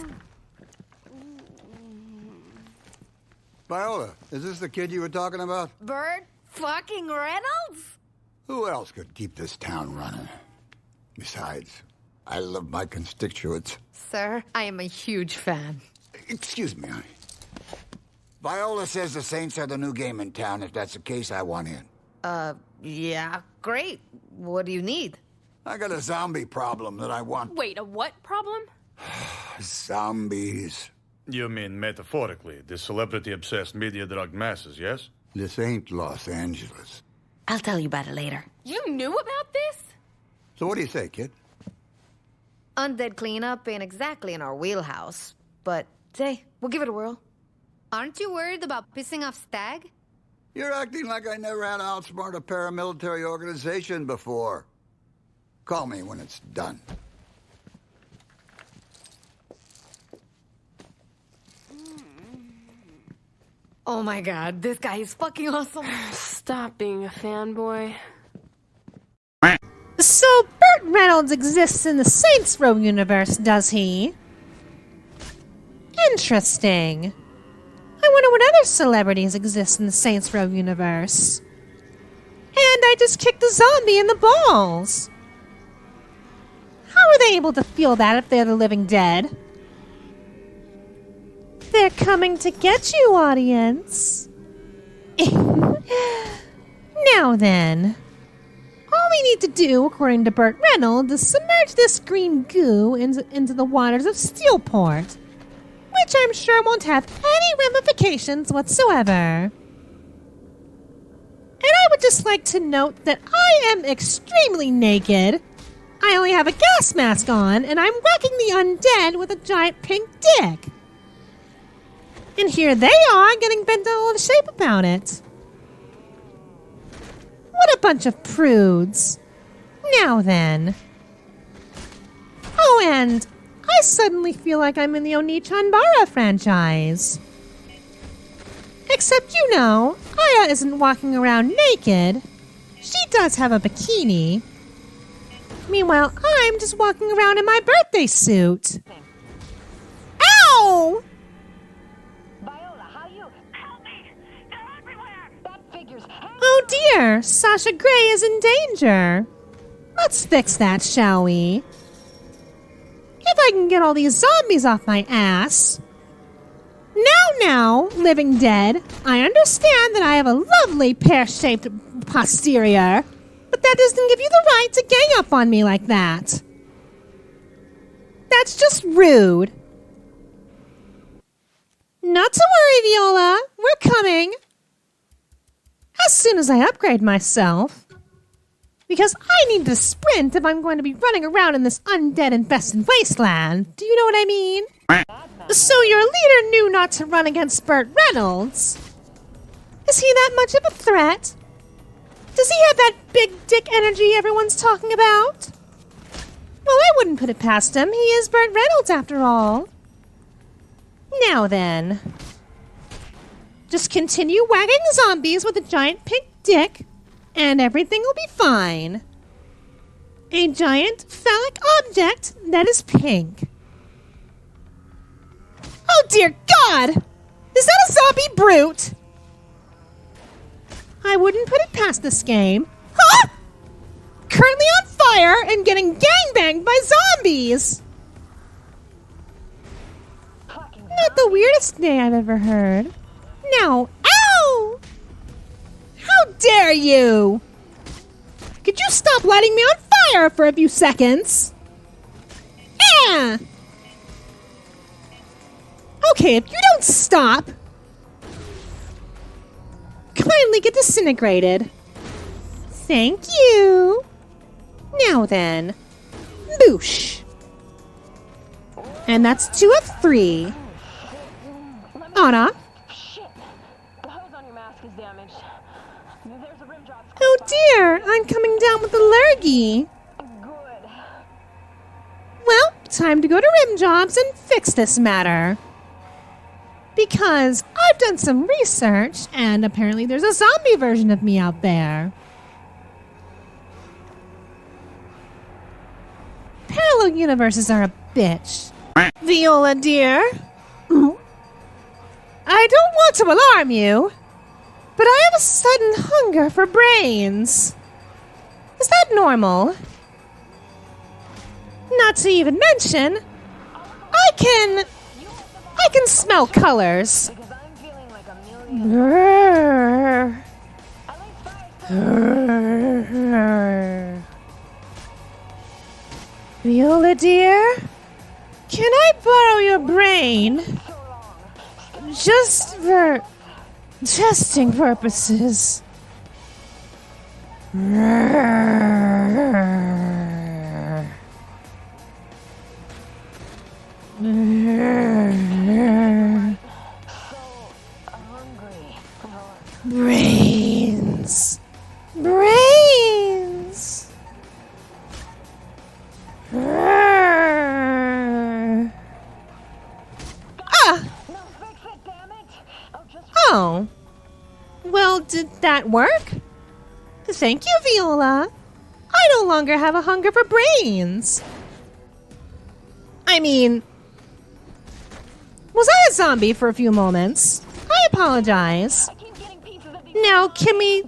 Viola, is this the kid you were talking about? Burt fucking Reynolds? Who else could keep this town running? Besides, I love my constituents. Sir, I am a huge fan. Excuse me, honey. Viola says the Saints are the new game in town. If that's the case, I want in. Yeah, great. What do you need? I got a zombie problem that I want. Wait, a what problem? Zombies. You mean metaphorically, the celebrity-obsessed media-drugged masses, yes? This ain't Los Angeles. I'll tell you about it later. You knew about this? So what do you say, kid? Undead cleanup ain't exactly in our wheelhouse, but hey, we'll give it a whirl. Aren't you worried about pissing off Stag? You're acting like I never had to outsmart a paramilitary organization before. Call me when it's done. Oh my god, this guy is fucking awesome. Stop being a fanboy. So Burt Reynolds exists in the Saints Row universe, does he? Interesting. I wonder what other celebrities exist in the Saints Row universe. And I just kicked a zombie in the balls. How are they able to feel that if they're the living dead? They're coming to get you, audience. Now then. All we need to do, according to Burt Reynolds, is submerge this green goo into the waters of Steelport, which I'm sure won't have any ramifications whatsoever. And I would just like to note that I am extremely naked. I only have a gas mask on, and I'm wrecking the undead with a giant pink dick. And here they are, getting bent all out of shape about it. What a bunch of prudes. Now then. Oh, and I suddenly feel like I'm in the Oni-chan-bara franchise. Except, you know, Aya isn't walking around naked. She does have a bikini. Meanwhile, I'm just walking around in my birthday suit. Ow! Oh dear, Sasha Grey is in danger. Let's fix that, shall we? If I can get all these zombies off my ass. Now, living dead, I understand that I have a lovely pear-shaped posterior. But that doesn't give you the right to gang up on me like that. That's just rude. Not to worry, Viola. We're coming. As soon as I upgrade myself. Because I need to sprint if I'm going to be running around in this undead-infested wasteland. Do you know what I mean? So your leader knew not to run against Burt Reynolds. Is he that much of a threat? Does he have that big dick energy everyone's talking about? Well, I wouldn't put it past him. He is Burt Reynolds, after all. Now then. Just continue wagging zombies with a giant pink dick, and everything will be fine. A giant phallic object that is pink. Oh dear God! Is that a zombie brute? I wouldn't put it past this game. Huh? Currently on fire and getting gangbanged by zombies! Not the weirdest day I've ever heard. Now, ow! How dare you! Could you stop lighting me on fire for a few seconds? Yeah! Okay, if you don't stop, kindly get disintegrated. Thank you. Now then, boosh. And that's 2 of 3. Anna? Oh dear, I'm coming down with a lurgy. Well, time to go to Rim Jobs and fix this matter. Because I've done some research, and apparently there's a zombie version of me out there. Parallel universes are a bitch. Viola, dear. I don't want to alarm you, but I have a sudden hunger for brains. Is that normal? Not to even mention, I can smell colors. Viola, dear, can I borrow your brain? Just for testing purposes. Brains. Brains. Oh. Well, did that work? Thank you, Viola. I no longer have a hunger for brains. I mean, was I a zombie for a few moments? I apologize. Now, can we...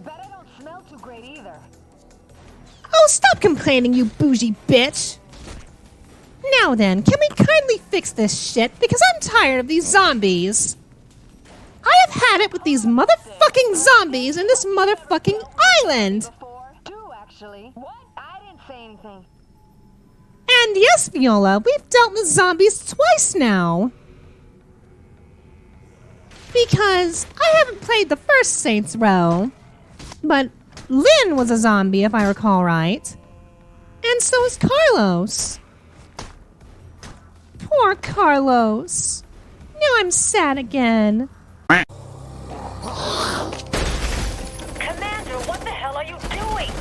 Oh, stop complaining, you bougie bitch. Now then, can we kindly fix this shit? Because I'm tired of these zombies. I have had it with these motherfucking zombies in this motherfucking island. And yes, Viola, we've dealt with zombies twice now. Because I haven't played the first Saints Row, but Lynn was a zombie, if I recall right. And so is Carlos. Poor Carlos. Now I'm sad again. Commander, what the hell are you doing?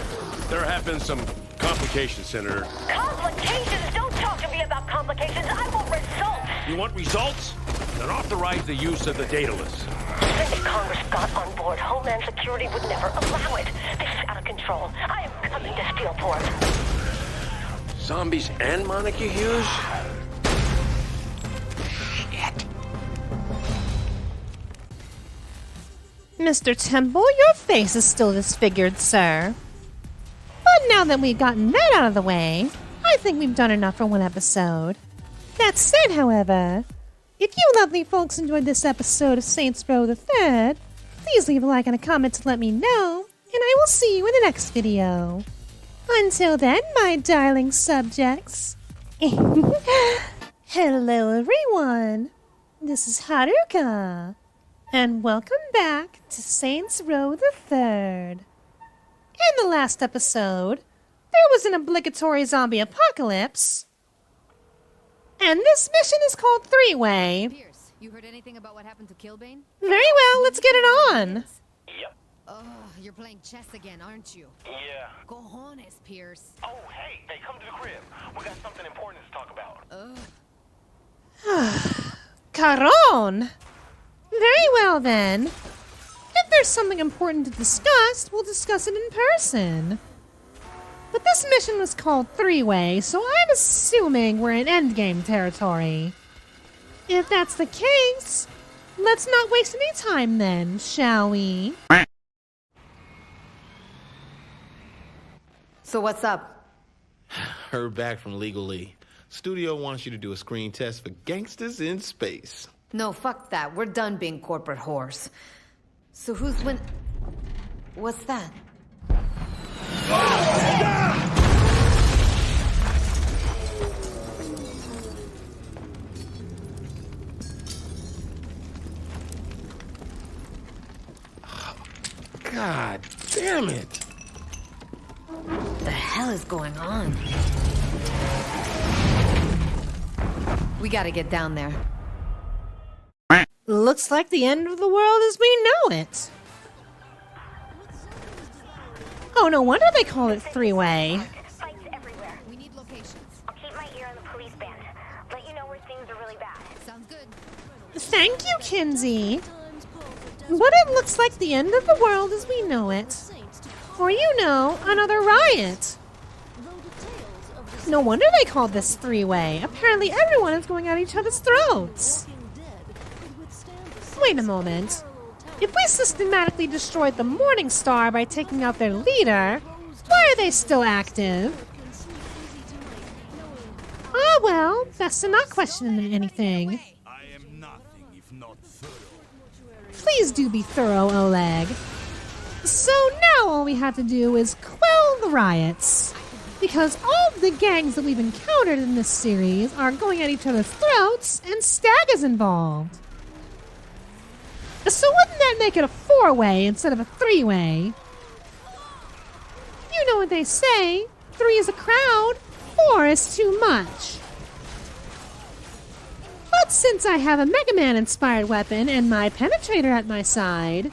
There have been some complications, Senator. Complications? Don't talk to me about complications. I want results. You want results? Then authorize the use of the data list. If Congress got on board, Homeland Security would never allow it. This is out of control. I am coming to Steelport. Zombies and Monica Hughes? Mr. Temple, your face is still disfigured, sir. But now that we've gotten that out of the way, I think we've done enough for one episode. That said, however, if you lovely folks enjoyed this episode of Saints Row the Third, please leave a like and a comment to let me know. and I will see you in the next video. Until then, my darling subjects. Hello, everyone. This is Haruka, and welcome back to Saints Row the Third. In the last episode, there was an obligatory zombie apocalypse, and this mission is called Three-Way. Pierce, you heard anything about what happened to Killbane? Very well, let's get it on. Yep. Oh, you're playing chess again, aren't you? Yeah. Cojones, Pierce. Oh, hey, come to the crib. We got something important to talk about. Caron! Very well, then. If there's something important to discuss, we'll discuss it in person. But this mission was called Three-Way, so I'm assuming we're in endgame territory. If that's the case, let's not waste any time then, shall we? So what's up? Heard back from Legally. Studio wants you to do a screen test for Gangstas in space. No, fuck that. We're done being corporate whores. So who's win... What's that? God damn it! What the hell is going on? We gotta get down there. Looks like the end of the world as we know it. Oh, no wonder they call it Three-Way. Fights everywhere. We need locations. I'll keep my ear on the police band. Let you know where things are really bad. Sounds good. Thank you, Kinsey. But it looks like the end of the world as we know it. Or, you know, another riot. No wonder they called this Three-Way. Apparently everyone is going at each other's throats. Wait a moment. If we systematically destroyed the Morning Star by taking out their leader, why are they still active? Ah, well, best to not question anything. I am nothing if not thorough. Please do be thorough, Oleg. So now all we have to do is quell the riots. Because all of the gangs that we've encountered in this series are going at each other's throats, and Stag is involved. So wouldn't that make it a four-way instead of a three-way? You know what they say, 3 is a crowd, 4 is too much. But since I have a Mega Man-inspired weapon and my penetrator at my side,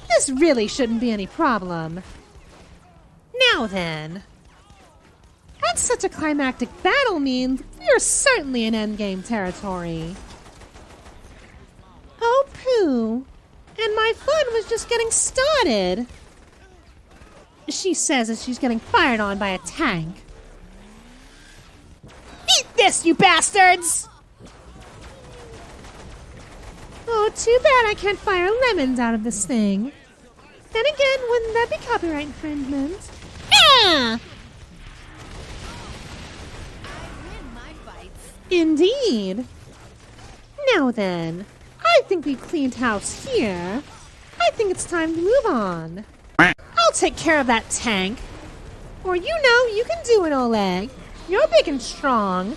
this really shouldn't be any problem. Now then, that such a climactic battle means we're certainly in endgame territory. Oh, poo. And my fun was just getting started. She says as she's getting fired on by a tank. Eat this, you bastards! Oh, too bad I can't fire lemons out of this thing. Then again, wouldn't that be copyright infringement? Ah! Indeed. Now then, I think we've cleaned house here. I think it's time to move on. I'll take care of that tank. Or you know, you can do it, Oleg. You're big and strong.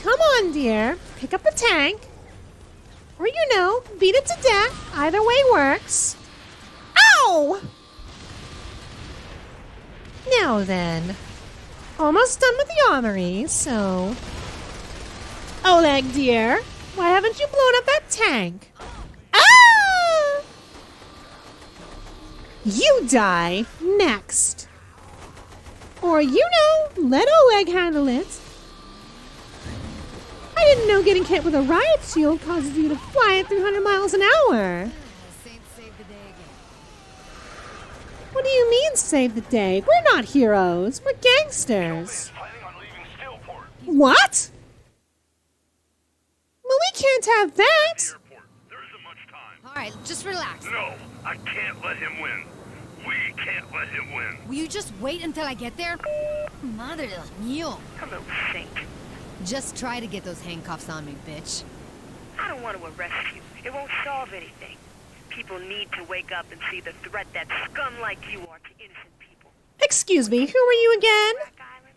Come on, dear. Pick up the tank. Or you know, beat it to death. Either way works. Ow! Now then. Almost done with the armory, so... Oleg, dear, why haven't you blown up that tank? Ah! You die next. Or, you know, let Oleg handle it. I didn't know getting hit with a riot shield causes you to fly at 300 miles an hour. What do you mean, save the day? We're not heroes. We're gangsters. What? Well, we can't have that. Alright, just relax. No, I can't let him win. We can't let him win. Will you just wait until I get there? Madre Dios mío. Hello, Saint. Just try to get those handcuffs on me, bitch. I don't want to arrest you. It won't solve anything. People need to wake up and see the threat that scum like you are to innocent people. Excuse me, who are you again?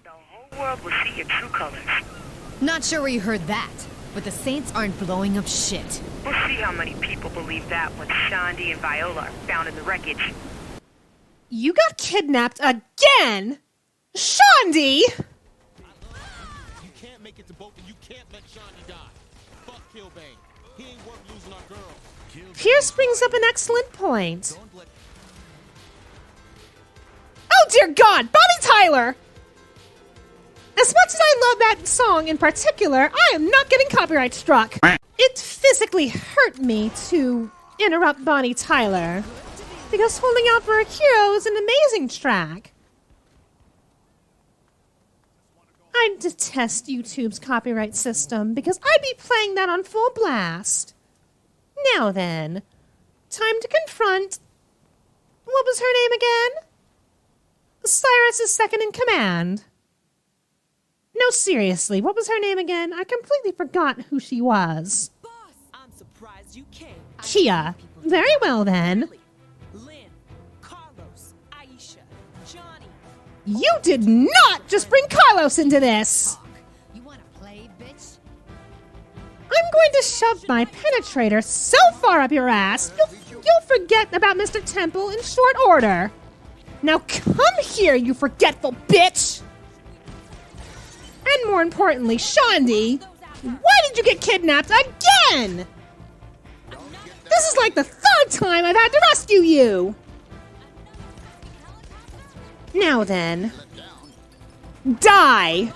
The whole world will see your true colors. Not sure where you heard that, but the Saints aren't blowing up shit. We'll see how many people believe that when Shandi and Viola are found in the wreckage. You got kidnapped again? Shandi! You can't make it to both, and you can't let Shandi die. Fuck Killbane. He ain't worth losing our girl. Pierce brings up an excellent point. Oh dear God, Bonnie Tyler! As much as I love that song in particular, I am not getting copyright struck. It physically hurt me to interrupt Bonnie Tyler, because Holding Out for a Hero is an amazing track. I detest YouTube's copyright system because I'd be playing that on full blast. Now then, time to confront... What was her name again? Cyrus' second in command. No, seriously, what was her name again? I completely forgot who she was. Boss, I'm surprised you came. Kia. Very well then. Lynn, Carlos, Aisha, Johnny. You did not just bring Carlos into this! You wanna play, bitch? I'm going to shove my penetrator so far up your ass, you'll forget about Mr. Temple in short order. Now come here, you forgetful bitch! And more importantly, Shandi, why did you get kidnapped again? This is like the third time I've had to rescue you! Now then, die!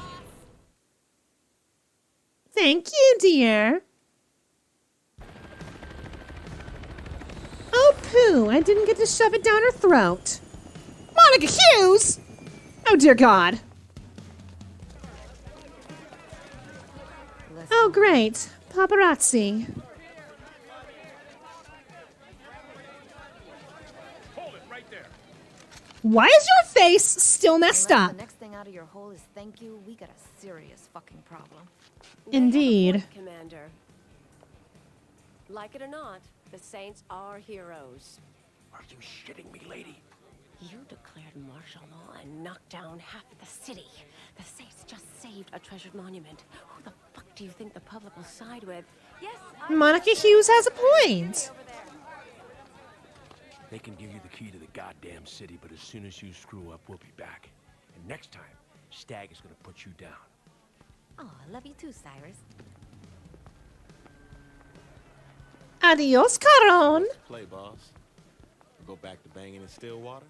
Thank you, dear. Oh, poo, I didn't get to shove it down her throat. Monica Hughes! Oh, dear God. Oh, great. Paparazzi. Hold it right there. Why is your face still messed Unless up? the next thing out of your hole is thank you, we got a serious fucking problem. Indeed. Commander. Like it or not, the Saints are heroes. Are you shitting me, lady? You declared martial law and knocked down half of the city. The Saints just saved a treasured monument. Who the fuck do you think the public will side with? Yes, Monica Hughes has a point. They can give you the key to the goddamn city, but as soon as you screw up, we'll be back. And next time, Stag is gonna put you down. Oh, I love you too, Cyrus. Adios, Caron. Play, boss. Go back to banging in Stillwater?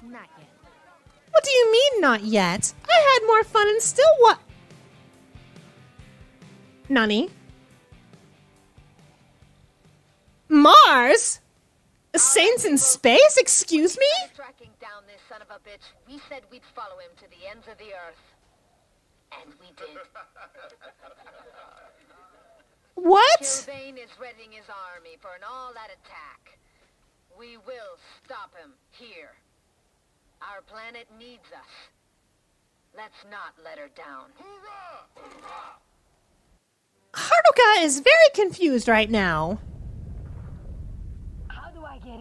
Not yet. What do you mean, not yet? I had more fun in Stillwater. Nani? Mars? Saints in space? Excuse me? Tracking down this son of a bitch. We said we'd follow him to the ends of the earth. And we did. What? Killbane is readying his army for an all-out attack. We will stop him here. Our planet needs us. Let's not let her down. Haruka is very confused right now.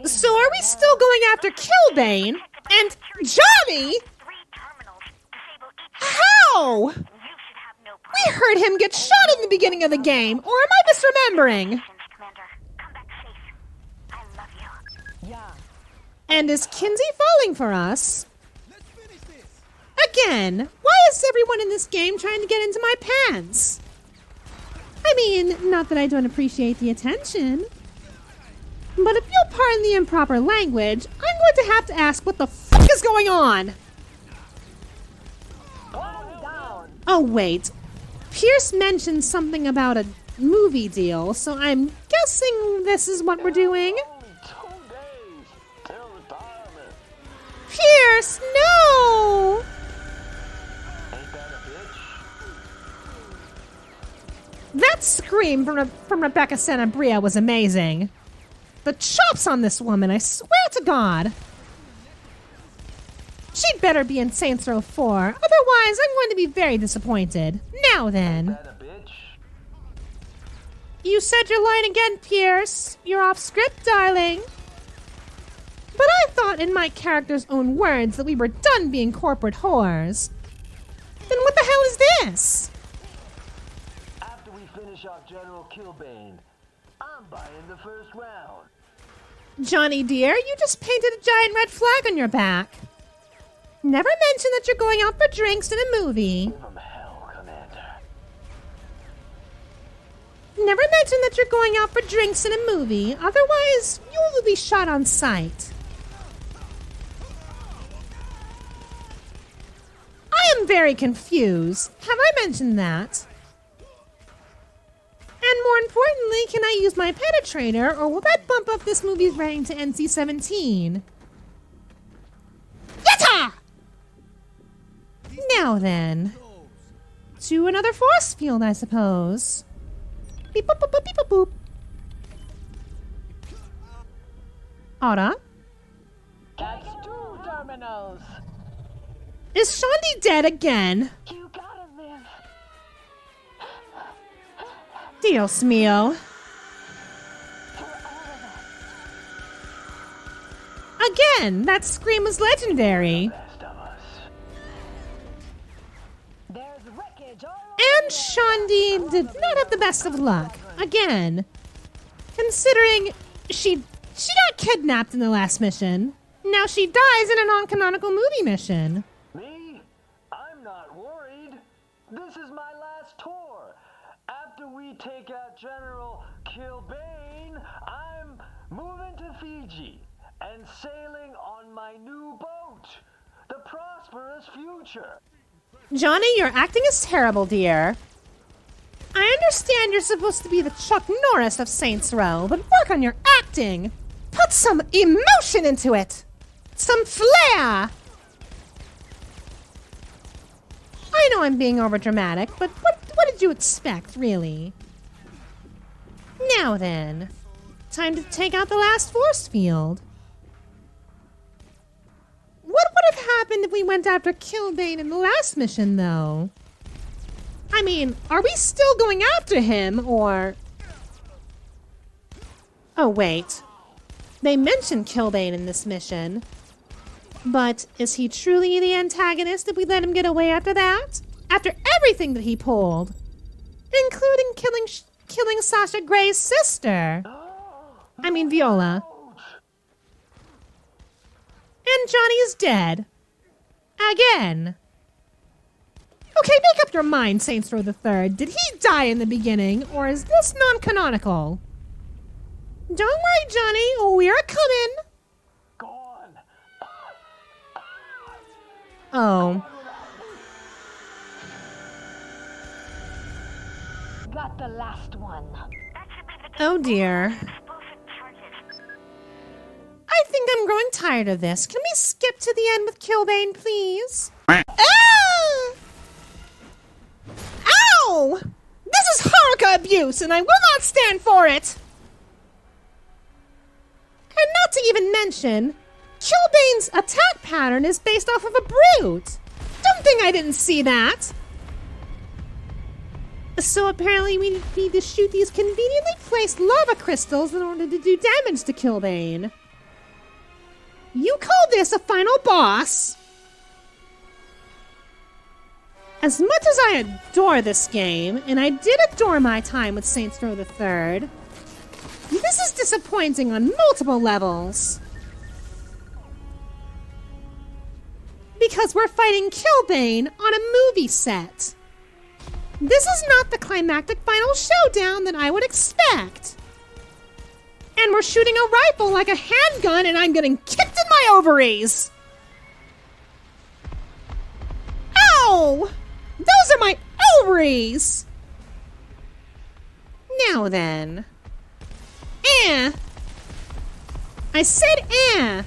So are we still going after Killbane? And Johnny? How? We heard him get shot in the beginning of the game, or am I misremembering? And is Kinsey falling for us? Again, why is everyone in this game trying to get into my pants? I mean, not that I don't appreciate the attention. But if you'll pardon the improper language, I'm going to have to ask what the fuck is going on? Oh, wait. Pierce mentioned something about a movie deal, so I'm guessing this is what we're doing. Pierce, no! That scream from Rebecca Sanabria was amazing. The chops on this woman, I swear to God. She'd better be in Saints Row 4, otherwise I'm going to be very disappointed. Now then. You said your line again, Pierce. You're off script, darling. But I thought in my character's own words that we were done being corporate whores. Then what the hell is this? After we finish off General Killbane, I'm buying the first round. Johnny dear, you just painted a giant red flag on your back. Never mention that you're going out for drinks in a movie. Give 'em hell, Commander. Never mention that you're going out for drinks in a movie, otherwise you will be shot on sight. I am very confused. Have I mentioned that? And more importantly, can I use my penetrator, or will that bump up this movie's rating to NC-17? Yatta! Now then, to another force field, I suppose. Beep boop boop boop beep boop boop. Ara? That's 2 terminals. Is Shandi dead again? You gotta live. Dios mio. Again, that scream was legendary. And Shandi did not have the best of luck. Again. Considering she got kidnapped in the last mission. Now she dies in a non-canonical movie mission. Me? I'm not worried. This is my last tour. After we take out General Killbane, I'm moving to Fiji and sailing on my new boat, the Prosperous Future. Johnny, your acting is terrible, dear. I understand you're supposed to be the Chuck Norris of Saints Row, but work on your acting. Put some emotion into it. Some flair. I know I'm being overdramatic, but what did you expect, really? Now then, time to take out the last force field. What would have happened if we went after Killbane in the last mission, though? I mean, are we still going after him, or... Oh, wait. They mentioned Killbane in this mission. But is he truly the antagonist if we let him get away after that? After everything that he pulled? Including killing Sasha Gray's sister. I mean, Viola. And Johnny is dead. Again. Okay, make up your mind, Saints Row the Third. Did he die in the beginning, or is this non-canonical? Don't worry, Johnny. We're coming. Oh. Got the last one. Oh dear. I think I'm growing tired of this. Can we skip to the end with Killbane, please? Ah! Ow! This is Haruka abuse, and I will not stand for it! And not to even mention, Killbane's attack pattern is based off of a brute. Don't think I didn't see that. So apparently we need to shoot these conveniently placed lava crystals in order to do damage to Killbane. You call this a final boss? As much as I adore this game, and I did adore my time with Saints Row the Third, this is disappointing on multiple levels. Because we're fighting Killbane on a movie set. This is not the climactic final showdown that I would expect. And we're shooting a rifle like a handgun, and I'm getting kicked in my ovaries. Ow! Those are my ovaries! Now then. I said Ah!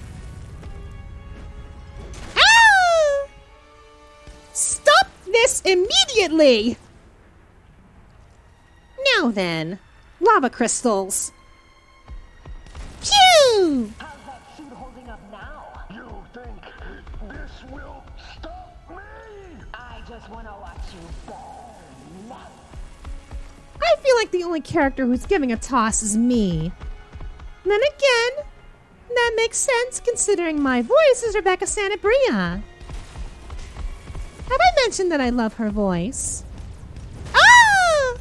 Stop this immediately! Now then. Lava crystals. Phew! How's that suit holding up now? You think this will stop me? I just want to watch you burn. I feel like the only character who's giving a toss is me. Then again, that makes sense considering my voice is Rebecca Santabria. Have I mentioned that I love her voice? Ah!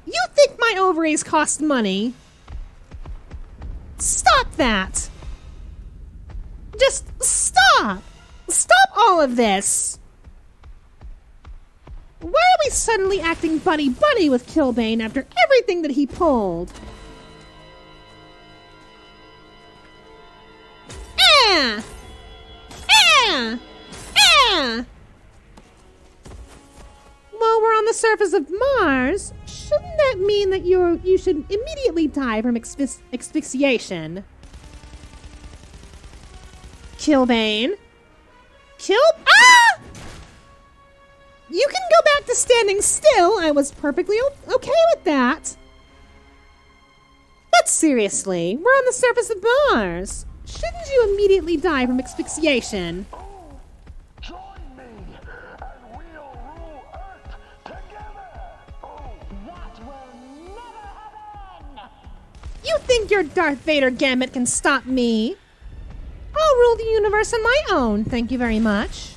You think my ovaries cost money? Stop that! Just stop! Stop all of this! Why are we suddenly acting buddy-buddy with Killbane after everything that he pulled? Ah! Ah! Ah! While we're on the surface of Mars, shouldn't that mean that you should immediately die from asphyxiation? Killbane? Ah! You can go back to standing still. I was perfectly okay with that. But seriously, we're on the surface of Mars. Shouldn't you immediately die from asphyxiation? You think your Darth Vader gambit can stop me? I'll rule the universe on my own, thank you very much.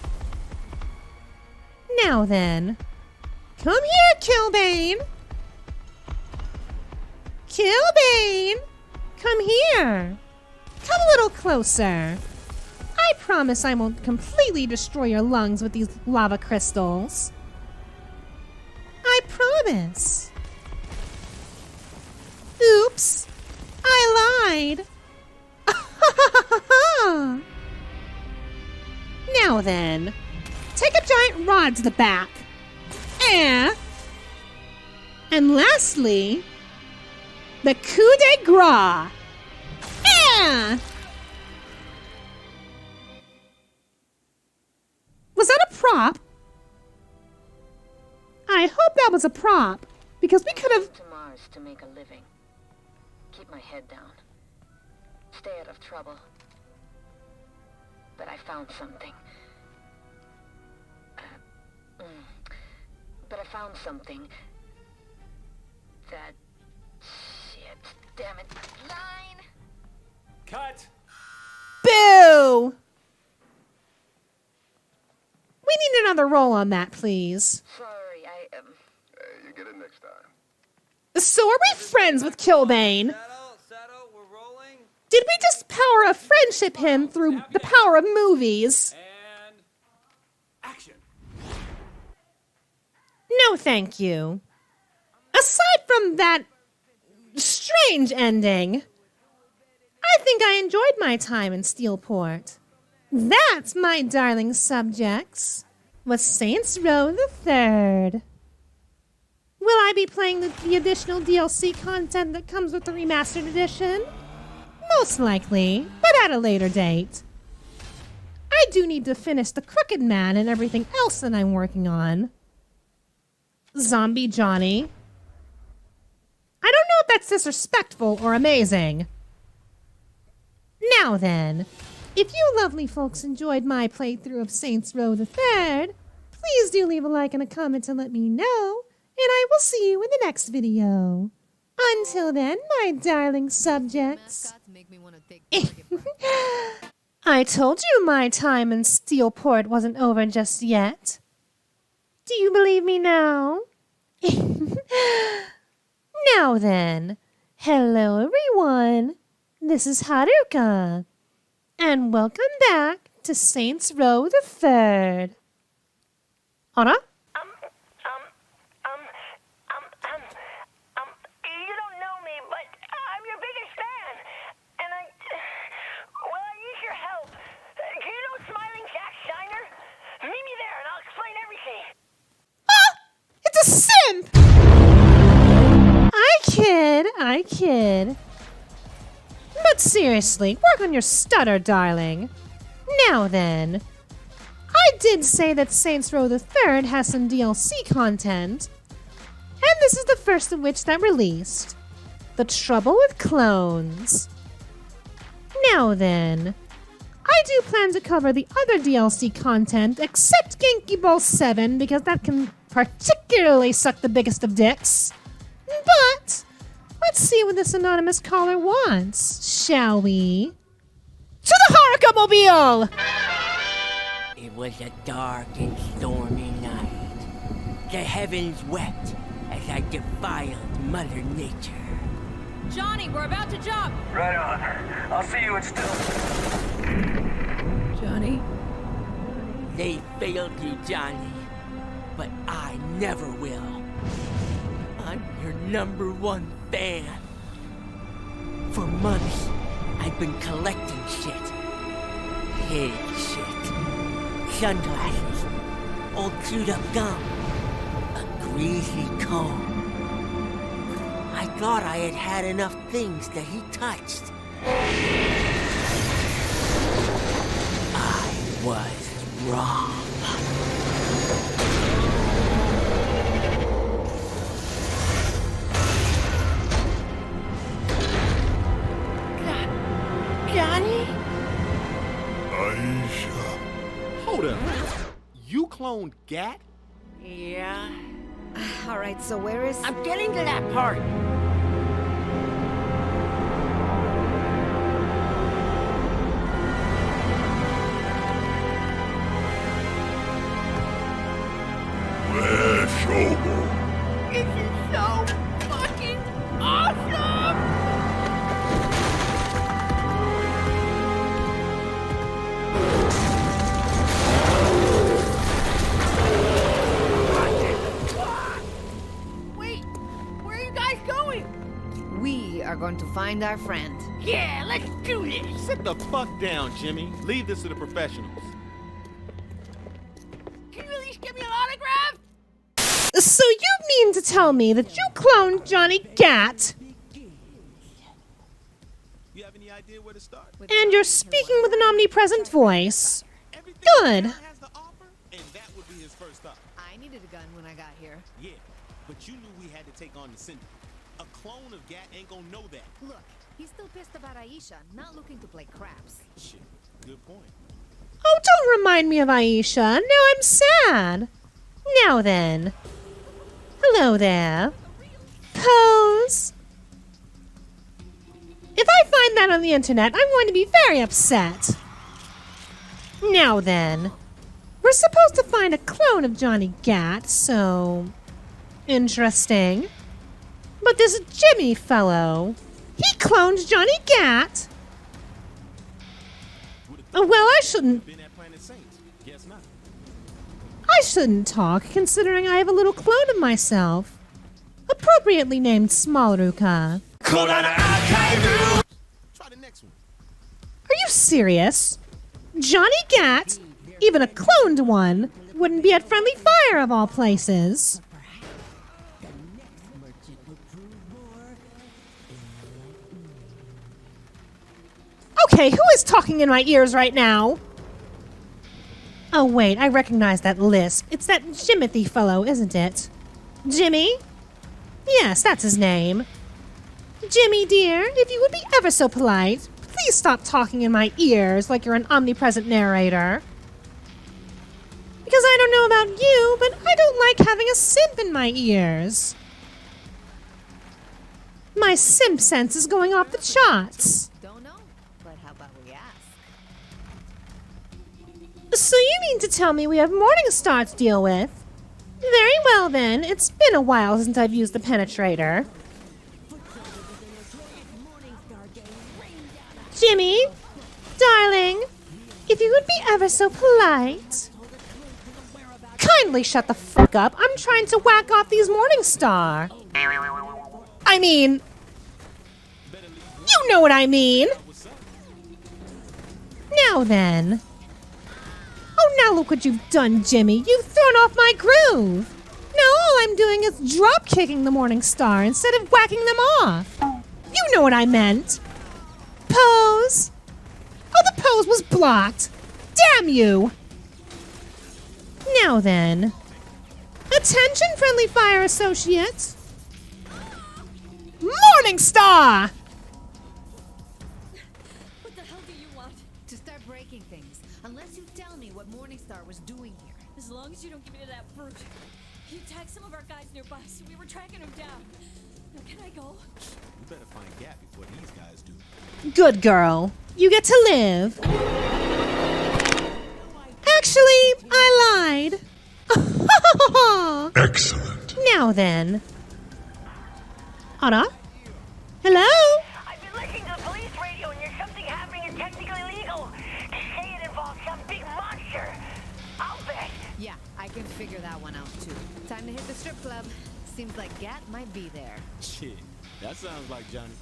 Now then, come here, Killbane! Killbane! Come here! Come a little closer. I promise I won't completely destroy your lungs with these lava crystals. I promise. Oops! I lied! Now then, take a giant rod to the back. And lastly, the coup de grace. Was that a prop? I hope that was a prop, because we could have... To Mars to make a living. Keep my head down. Stay out of trouble. But I found something. That... Shit. Damn it. Line! Cut! Boo! We need another roll on that, please. Sorry, you get it next time. So are we friends with Killbane? Did we just power of friendship him through the power of movies? And... action! No, thank you. Aside from that strange ending, I think I enjoyed my time in Steelport. That, my darling subjects, was Saints Row the Third. Will I be playing the additional DLC content that comes with the remastered edition? Most likely, but at a later date. I do need to finish the Crooked Man and everything else that I'm working on. Zombie Johnny. I don't know if that's disrespectful or amazing. Now then, if you lovely folks enjoyed my playthrough of Saints Row the Third, please do leave a like and a comment to let me know, and I will see you in the next video. Until then, my darling subjects. I told you my time in Steelport wasn't over just yet. Do you believe me now? Now then, hello everyone. This is Haruka. And welcome back to Saints Row the Third. Anna? You don't know me, but I'm your biggest fan. And I use your help. Do you know Smiling Jack Steiner? Meet me there and I'll explain everything. Ah! It's a simp! I kid. But seriously, work on your stutter, darling. Now then, I did say that Saints Row the Third has some DLC content, and this is the first of which that released. The Trouble with Clones. Now then, I I do plan to cover the other DLC content, except Genki Ball 7, because that can particularly suck the biggest of dicks. But let's see what this anonymous caller wants, shall we? To the Haruka Mobile! It was a dark and stormy night. The heavens wept as I defiled Mother Nature. Johnny, we're about to jump! Right on. I'll see you in Johnny? They failed you, Johnny. But I never will. I'm your #1 fan. For months, I've been collecting shit. Hid shit. Sunglasses. Old chewed up gum. A greasy comb. I thought I had had enough things that he touched. I was wrong. Johnny? Aisha. Hold up. You cloned Gat? Yeah. Alright, so where is... I'm getting to that part. Where's Shogo? This is so fucking awesome! Wait, where are you guys going? We are going to find our friend. Yeah, let's do this! Sit the fuck down, Jimmy. Leave this to the professionals. Can you at least give me an autograph? So you mean to tell me that you cloned Johnny Gat? You have any idea where to start? And you're speaking with an omnipresent voice. Good. And that would be his first thought. I needed a gun when I got here. Yeah, but you knew we had to take on the Syndicate. A clone of Gat ain't gonna know that. Look, he's still pissed about Aisha, not looking to play craps. Shit, good point. Oh, don't remind me of Aisha. Now I'm sad. Now then. Hello there. Pose. If I find that on the internet, I'm going to be very upset. Now then. We're supposed to find a clone of Johnny Gat, so... interesting. But this Jimmy fellow, he cloned Johnny Gat. Well, I shouldn't... I shouldn't talk, considering I have a little clone of myself. Appropriately named Smallruka. Try the next one. Are you serious? Johnny Gat, even a cloned one, wouldn't be at friendly fire of all places. Okay, who is talking in my ears right now? Oh wait, I recognize that lisp. It's that Jimothy fellow, isn't it? Jimmy? Yes, that's his name. Jimmy, dear, if you would be ever so polite, please stop talking in my ears like you're an omnipresent narrator. Because I don't know about you, but I don't like having a simp in my ears. My simp sense is going off the charts. Don't know, but how about we ask? So you mean to tell me we have Morningstar to deal with? Very well then, it's been a while since I've used the penetrator. Jimmy, darling, if you would be ever so polite. Kindly shut the fuck up. I'm trying to whack off these Morningstar. I mean, you know what I mean. Now then. Oh, now look what you've done, Jimmy. You've thrown off my groove. Now all I'm doing is drop kicking the Morningstar instead of whacking them off. You know what I meant. Pose. Oh, the pose was blocked. Damn you. Now then. Attention, friendly fire associates. Morningstar! What the hell do you want? To start breaking things unless you tell me what Morningstar was doing here. As long as you don't give me to that brute. He attacked some of our guys nearby, so we were tracking him down. Now, can I go? You better find Gap before these guys do. Good girl. You get to live. Actually, I lied. Excellent. Now then. Anna? Hello? I've been listening to the police radio and there's something happening that's technically illegal. They say it involves some big monster. I'll bet. Yeah, I can figure that one out too. Time to hit the strip club. Seems like Gat might be there. Shit, that sounds like Johnny.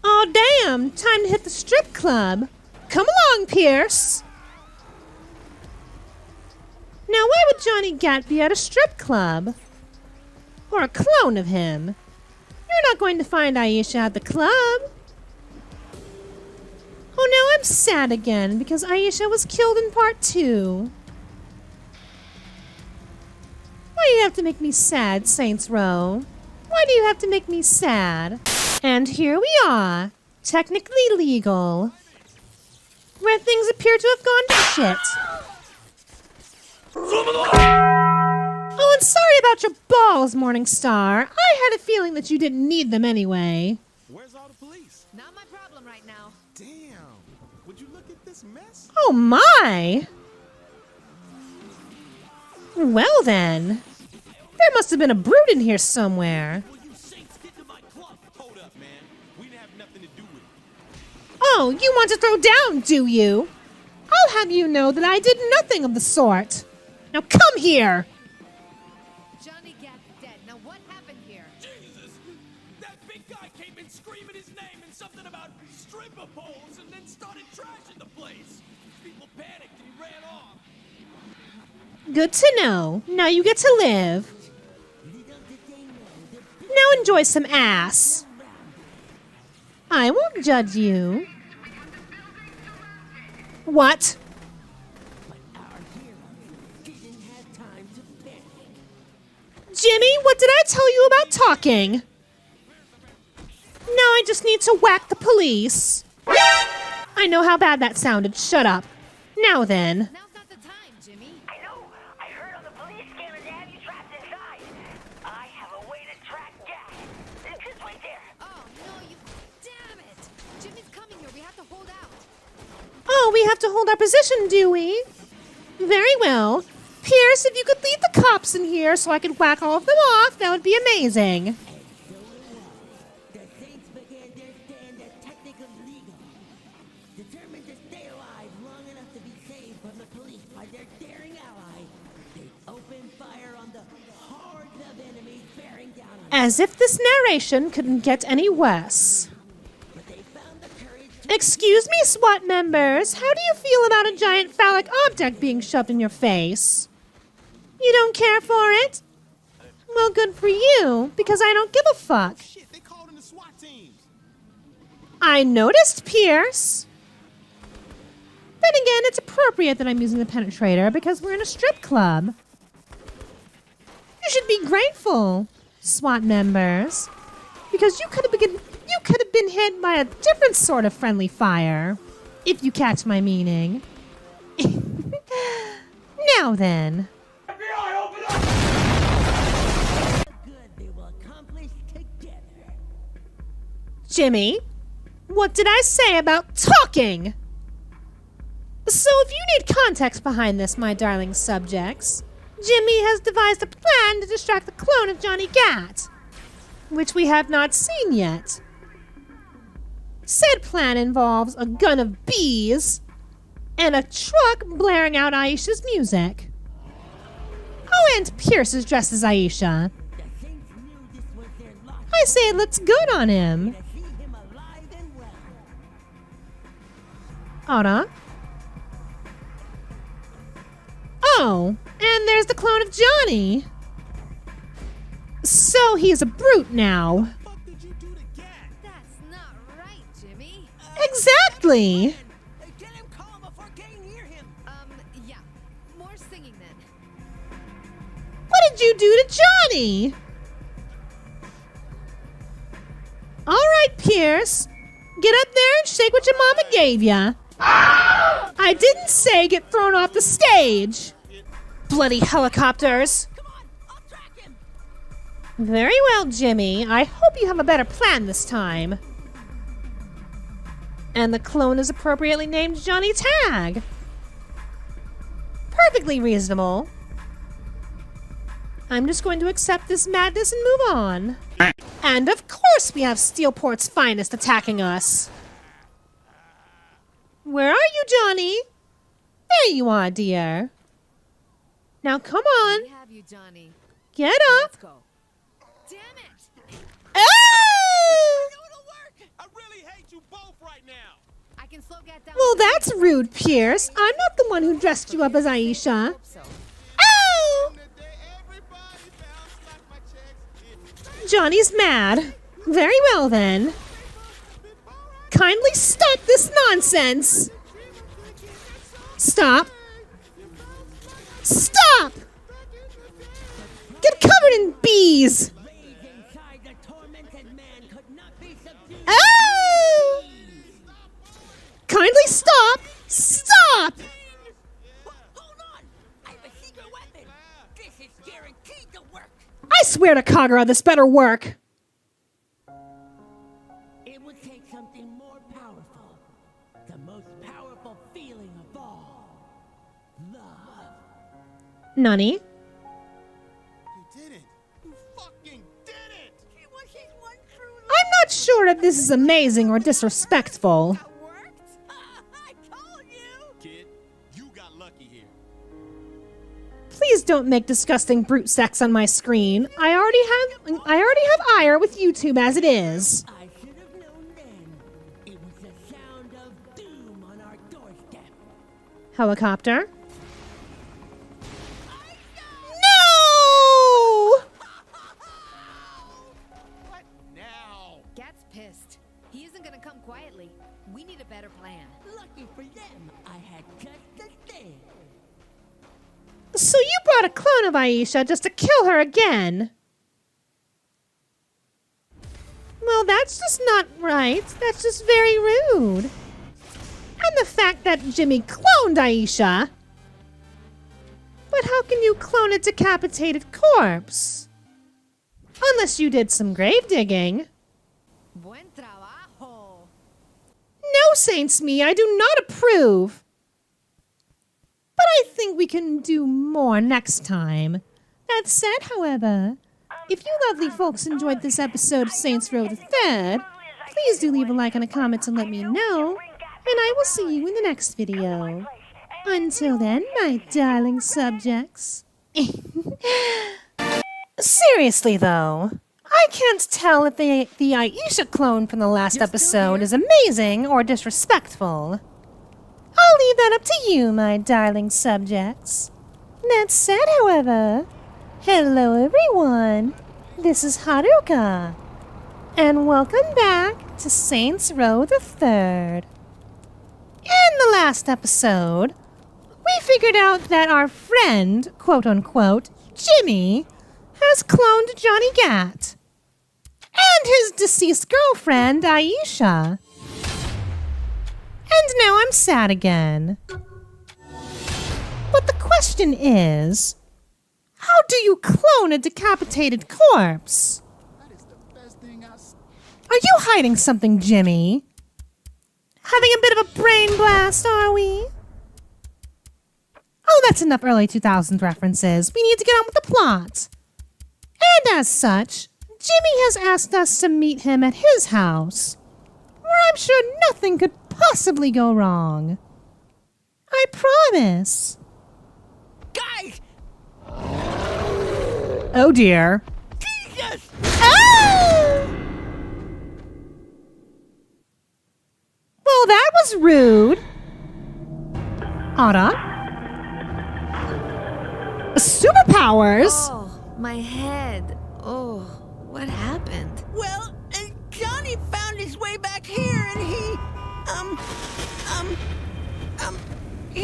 Oh, damn. Time to hit the strip club. Come along, Pierce. Now, why would Johnny Gat be at a strip club? Or a clone of him? You're not going to find Aisha at the club. Oh, now I'm sad again because Aisha was killed in part 2. Why do you have to make me sad, Saints Row? Why do you have to make me sad? And here we are, technically legal, where things appear to have gone to shit. Oh, and sorry about your balls, Morningstar. I had a feeling that you didn't need them anyway. Where's all the police? Not my problem right now. Damn. Would you look at this mess? Oh my! Well then, there must have been a brute in here somewhere. Hold up, man. We didn't have nothing to do with it. Oh, you want to throw down, do you? I'll have you know that I did nothing of the sort. Now come here! Johnny Gat's dead. Now what happened here? Jesus! That big guy came in screaming his name and something about stripper poles and then started trashing the place. People panicked and he ran off. Good to know. Now you get to live. Now enjoy some ass. I won't judge you. What? Jimmy, what did I tell you about talking? Now I just need to whack the police. I know how bad that sounded. Shut up. Now then. Now's not the time, Jimmy. I know. I heard on the police scanner they have you trapped inside. I have a way to track Gat. Just wait there. Oh, no, you... Damn it! Jimmy's coming here. We have to hold out. Oh, we have to hold our position, do we? Very well. Pierce, if you could leave the cops in here so I could whack all of them off, that would be amazing. The Saints began their stand at technical legal, determined to stay alive long enough to be saved from the police by their daring ally. They opened fire on the hordes of enemies bearing down on them. As if this narration couldn't get any worse. Excuse me, SWAT members. How do you feel about a giant phallic object being shoved in your face? You don't care for it? Well, good for you, because I don't give a fuck. Shit, they called in the SWAT teams. I noticed, Pierce. Then again, it's appropriate that I'm using the penetrator because we're in a strip club. You should be grateful, SWAT members, because you could have been hit by a different sort of friendly fire, if you catch my meaning. Now then. FBI, open up! Good, they will accomplish together. Jimmy, what did I say about talking? So if you need context behind this, my darling subjects, Jimmy has devised a plan to distract the clone of Johnny Gat, which we have not seen yet. Said plan involves a gun of bees and a truck blaring out Aisha's music. Oh, and Pierce is dressed as Aisha. I say it looks good on him. Anna? Oh, and there's the clone of Johnny. So he's a brute now. That's not right, Jimmy. Exactly. Get him calm before getting near him. Yeah. More singing then. What did you do to Johnny? All right, Pierce. Get up there and shake what your mama gave ya. I didn't say get thrown off the stage! Bloody helicopters! Very well, Jimmy. I hope you have a better plan this time. And the clone is appropriately named Johnny Tag. Perfectly reasonable. I'm just going to accept this madness and move on. And of course we have Steelport's finest attacking us. Where are you, Johnny? There you are, dear. Now come on. We have you, Johnny. Get up. Let's go. Damn it! Ah! I really hate you both right now. I can slow Gat down. Well, that's rude, Pierce. I'm not the one who dressed you up as Aisha. Oh! Johnny's mad. Very well, then. Kindly stop this nonsense. Stop. Stop! Get covered in bees. Oh! Kindly stop. Stop! I swear to Kagura, this better work. It would take something more powerful. The most powerful feeling of all. Love. Nani? You did it. You fucking did it. It was his one true love. I'm not sure if this is amazing or disrespectful. Kid, you got lucky here. Please don't make disgusting brute sex on my screen. I already have ire with YouTube as it is. I should have known then. It was the sound of doom on our doorstep. Helicopter. No! What now? Gat's pissed. He isn't gonna come quietly. We need a better plan. Lucky for them, I had just the thing. So you brought a clone of Aisha just to kill her again? Well, that's just not right. That's just very rude. And the fact that Jimmy cloned Aisha. But how can you clone a decapitated corpse? Unless you did some grave digging. Buen trabajo. No, Saints Me, I do not approve. But I think we can do more next time. That said, however, if you lovely folks enjoyed this episode of Saints Row the Third, please do leave a like and a comment and let me know, and I will see you in the next video. Until then, my darling subjects. Seriously, though, I can't tell if the Aisha clone from the last episode is amazing or disrespectful. I'll leave that up to you, my darling subjects. That said, however, hello everyone, this is Haruka, and welcome back to Saints Row the Third. In the last episode, we figured out that our friend, quote-unquote, Jimmy, has cloned Johnny Gat, and his deceased girlfriend, Aisha. And now I'm sad again. But the question is, how do you clone a decapitated corpse? Are you hiding something, Jimmy? Having a bit of a brain blast, are we? Oh, that's enough early 2000s references. We need to get on with the plot. And as such, Jimmy has asked us to meet him at his house, where I'm sure nothing could possibly go wrong. I promise. Guys! Oh dear. Jesus! Ah! Well, that was rude. Ada? Superpowers? Oh, my head. Oh, what happened? Well, Johnny found his way back here and he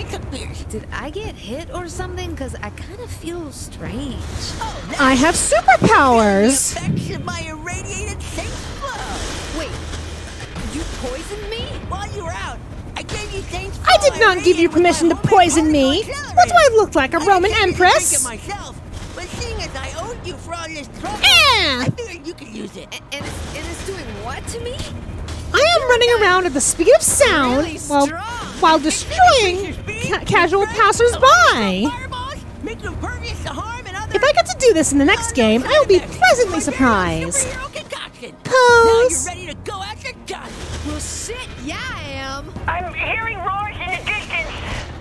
took Pierce. Did I get hit or something? Because I kind of feel strange. Oh, I have superpowers. The effects of my irradiated safe flow. Wait, you poisoned me? While you were out, I gave you Saints. I did not give you permission to poison me. What do I look like, a Roman empress? Myself, but seeing as I owed you for all this trouble, Eh! I figured you could use it. And it's doing what to me? I am running around at the speed of sound while destroying casual passersby. If I get to do this in the next game, I will be pleasantly surprised. Pose. Now you're ready to go after guns. Well, shit, yeah, I am. I'm hearing roars in the distance.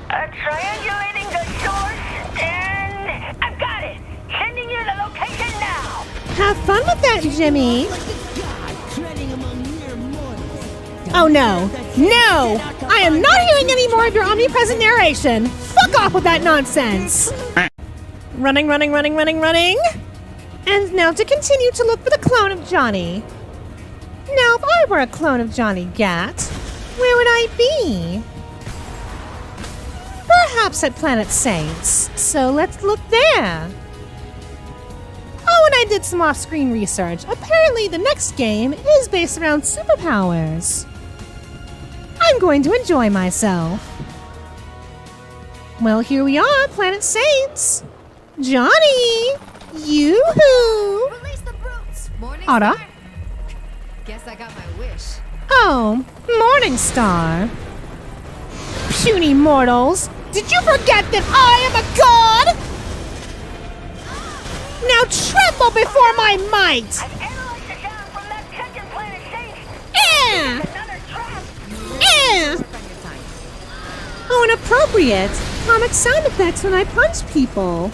Triangulating the source, and I've got it. Sending you the location now. Have fun with that, Jimmy. Oh no. No! I am not hearing any more of your omnipresent narration. Fuck off with that nonsense. Running, running, running, running, running. And now to continue to look for the clone of Johnny. Now, if I were a clone of Johnny Gat, where would I be? Perhaps at Planet Saints. So let's look there. Oh, and I did some off-screen research. Apparently, the next game is based around superpowers. I'm going to enjoy myself. Well, here we are, Planet Saints. Johnny! Yoo-hoo! Release the brutes! Morning Ada? Star. Guess I got my wish. Oh, Morning Star. Puny mortals, did you forget that I am a god? Now tremble before my might! Oh, inappropriate! Comic sound effects when I punch people.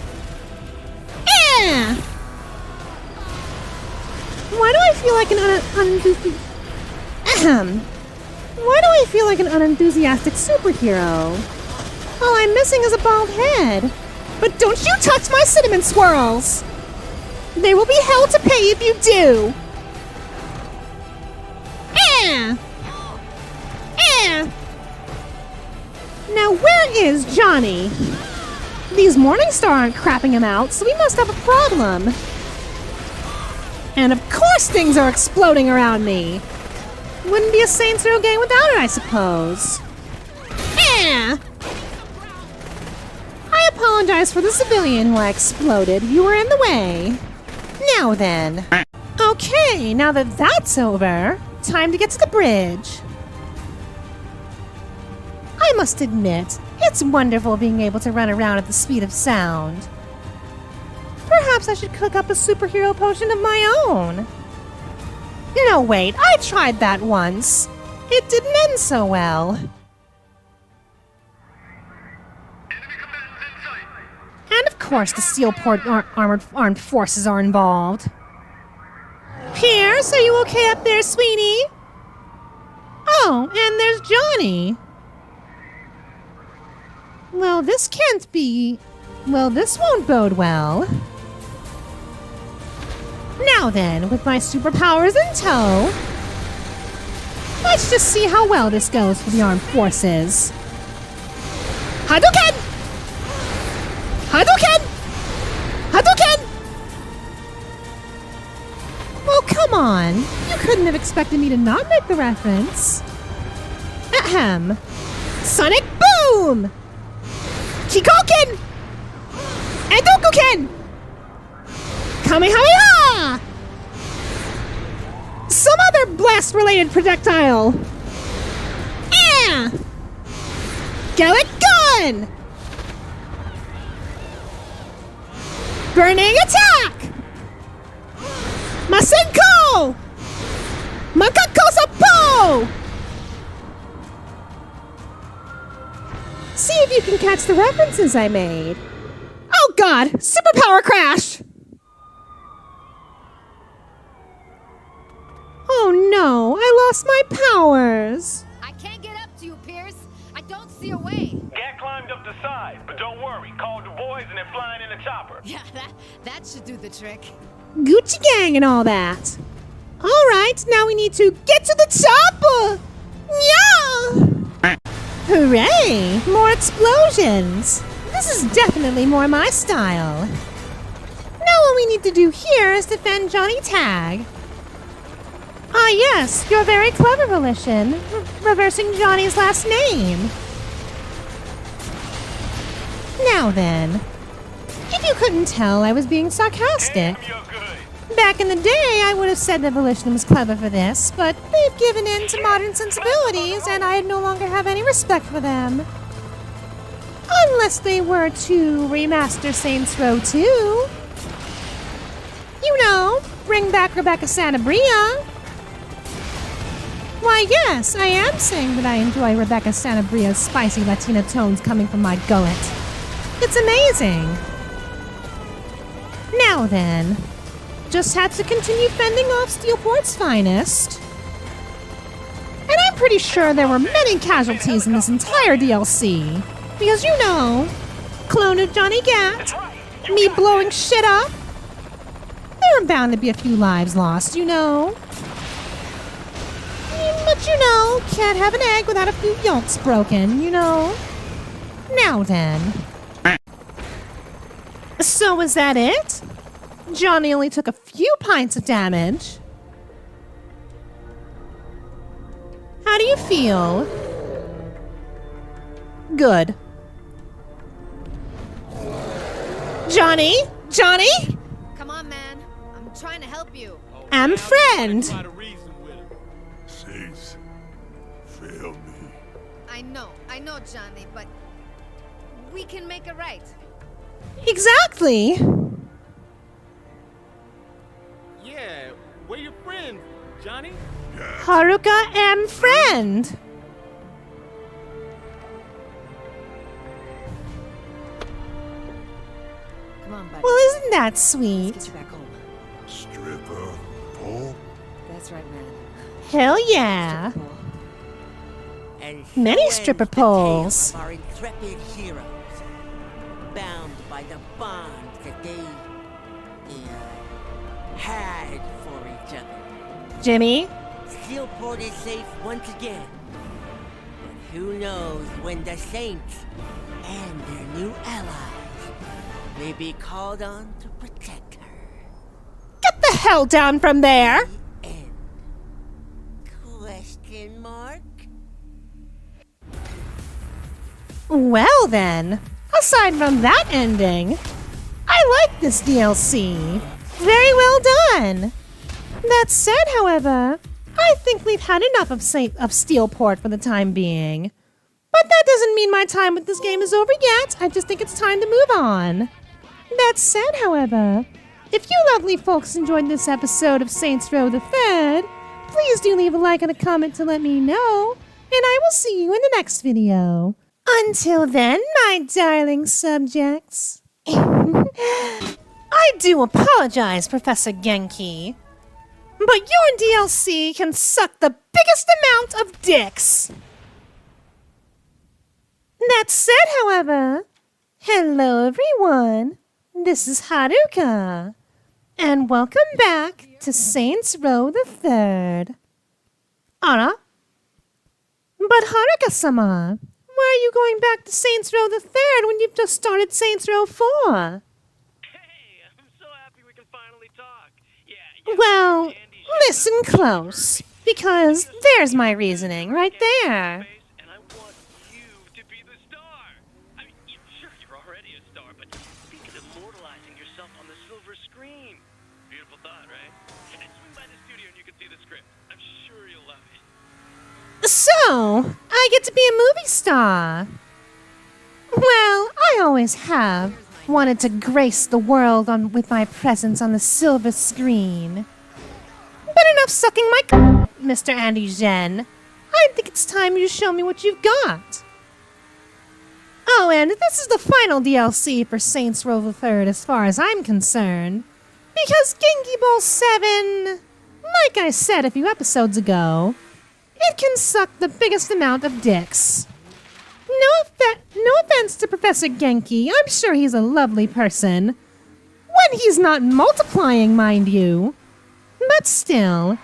Why do I feel like Why do I feel like an unenthusiastic superhero? All I'm missing is a bald head. But don't you touch my cinnamon swirls! They will be hell to pay if you do! Now where is Johnny? These Morningstar aren't crapping him out, so we must have a problem. And of course things are exploding around me. Wouldn't be a Saints Row game without it, I suppose. I apologize for the civilian who I exploded. You were in the way. Now then. Okay, now that that's over, time to get to the bridge. I must admit, it's wonderful being able to run around at the speed of sound. Perhaps I should cook up a superhero potion of my own. No, wait, I tried that once. It didn't end so well. And of course the Steelport armed forces are involved. Pierce, are you okay up there, sweetie? Oh, and there's Johnny. Well, this can't be... Well, this won't bode well. Now then, with my superpowers in tow, let's just see how well this goes for the armed forces. Hadouken! Hadouken! Hadouken! Well, come on. You couldn't have expected me to not make the reference. Ahem. Sonic Boom! Chikoken! Edokuken! Kamehameha! Some other blast-related projectile. Gallic Gun! Burning Attack! Masenko! Makakosapo! See if you can catch the references I made. Oh god! Superpower crash! Oh no, I lost my powers. I can't get up to you, Pierce. I don't see a way. Gat climbed up the side, but don't worry. Called the boys and they're flying in the chopper. Yeah, that should do the trick. Gucci gang and all that. Alright, now we need to get to the chopper! Yeah! Hooray! More explosions! This is definitely more my style. Now what we need to do here is defend Johnny Tag. Ah, yes, you're very clever, Volition. Reversing Johnny's last name. Now then, if you couldn't tell, I was being sarcastic. Back in the day, I would have said that Volition was clever for this, but they've given in to modern sensibilities, and I no longer have any respect for them. Unless they were to remaster Saints Row 2. You know, bring back Rebecca Santabria. Why, yes, I am saying that I enjoy Rebecca Santabria's spicy Latina tones coming from my gullet. It's amazing. Now then, just had to continue fending off Steelport's finest. And I'm pretty sure there were many casualties in this entire DLC. Because you know, clone of Johnny Gat, me blowing shit up, there are bound to be a few lives lost, you know. But you know, can't have an egg without a few yolks broken, you know. Now then. So was that it? Johnny only took a few pints of damage. How do you feel? Good. Johnny? Johnny? Come on, man. I'm trying to help you. I'm friend. Saints, fail me. I know, Johnny, but we can make it right. Exactly. Yeah, where your friends, Johnny? Haruka am friend. Come on, buddy. Well, isn't that sweet? Let's get you back home. Stripper pole? That's right, man. Hell yeah. And Many so stripper ends the tale poles. of our intrepid heroes, bound by the bonds that they had for each other. Jimmy? Steelport is safe once again. But who knows when the Saints and their new allies may be called on to protect her. Get the hell down from there! Question mark? Well then, aside from that ending, I like this DLC. Very well done. That said, however, I think we've had enough of Steelport for the time being. But that doesn't mean my time with this game is over yet. I just think it's time to move on. That said, however, if you lovely folks enjoyed this episode of Saints Row the Third, please do leave a like and a comment to let me know, and I will see you in the next video. Until then, my darling subjects. I do apologize, Professor Genki, but your DLC can suck the biggest amount of dicks. That said, however, hello everyone, this is Haruka, and welcome back to Saints Row the Third. Ara? But Haruka-sama, why are you going back to Saints Row the Third when you've just started Saints Row 4? Well, listen close, because there's my reasoning right there. So, I get to be a movie star. Well, I always have wanted to grace the world with my presence on the silver screen. But enough sucking my Mr. Andy Zhen. I think it's time you show me what you've got. Oh, and this is the final DLC for Saints Row the Third as far as I'm concerned. Because Genki Ball 7, like I said a few episodes ago, it can suck the biggest amount of dicks. No offense to Professor Genki, I'm sure he's a lovely person. When he's not multiplying, mind you. But still.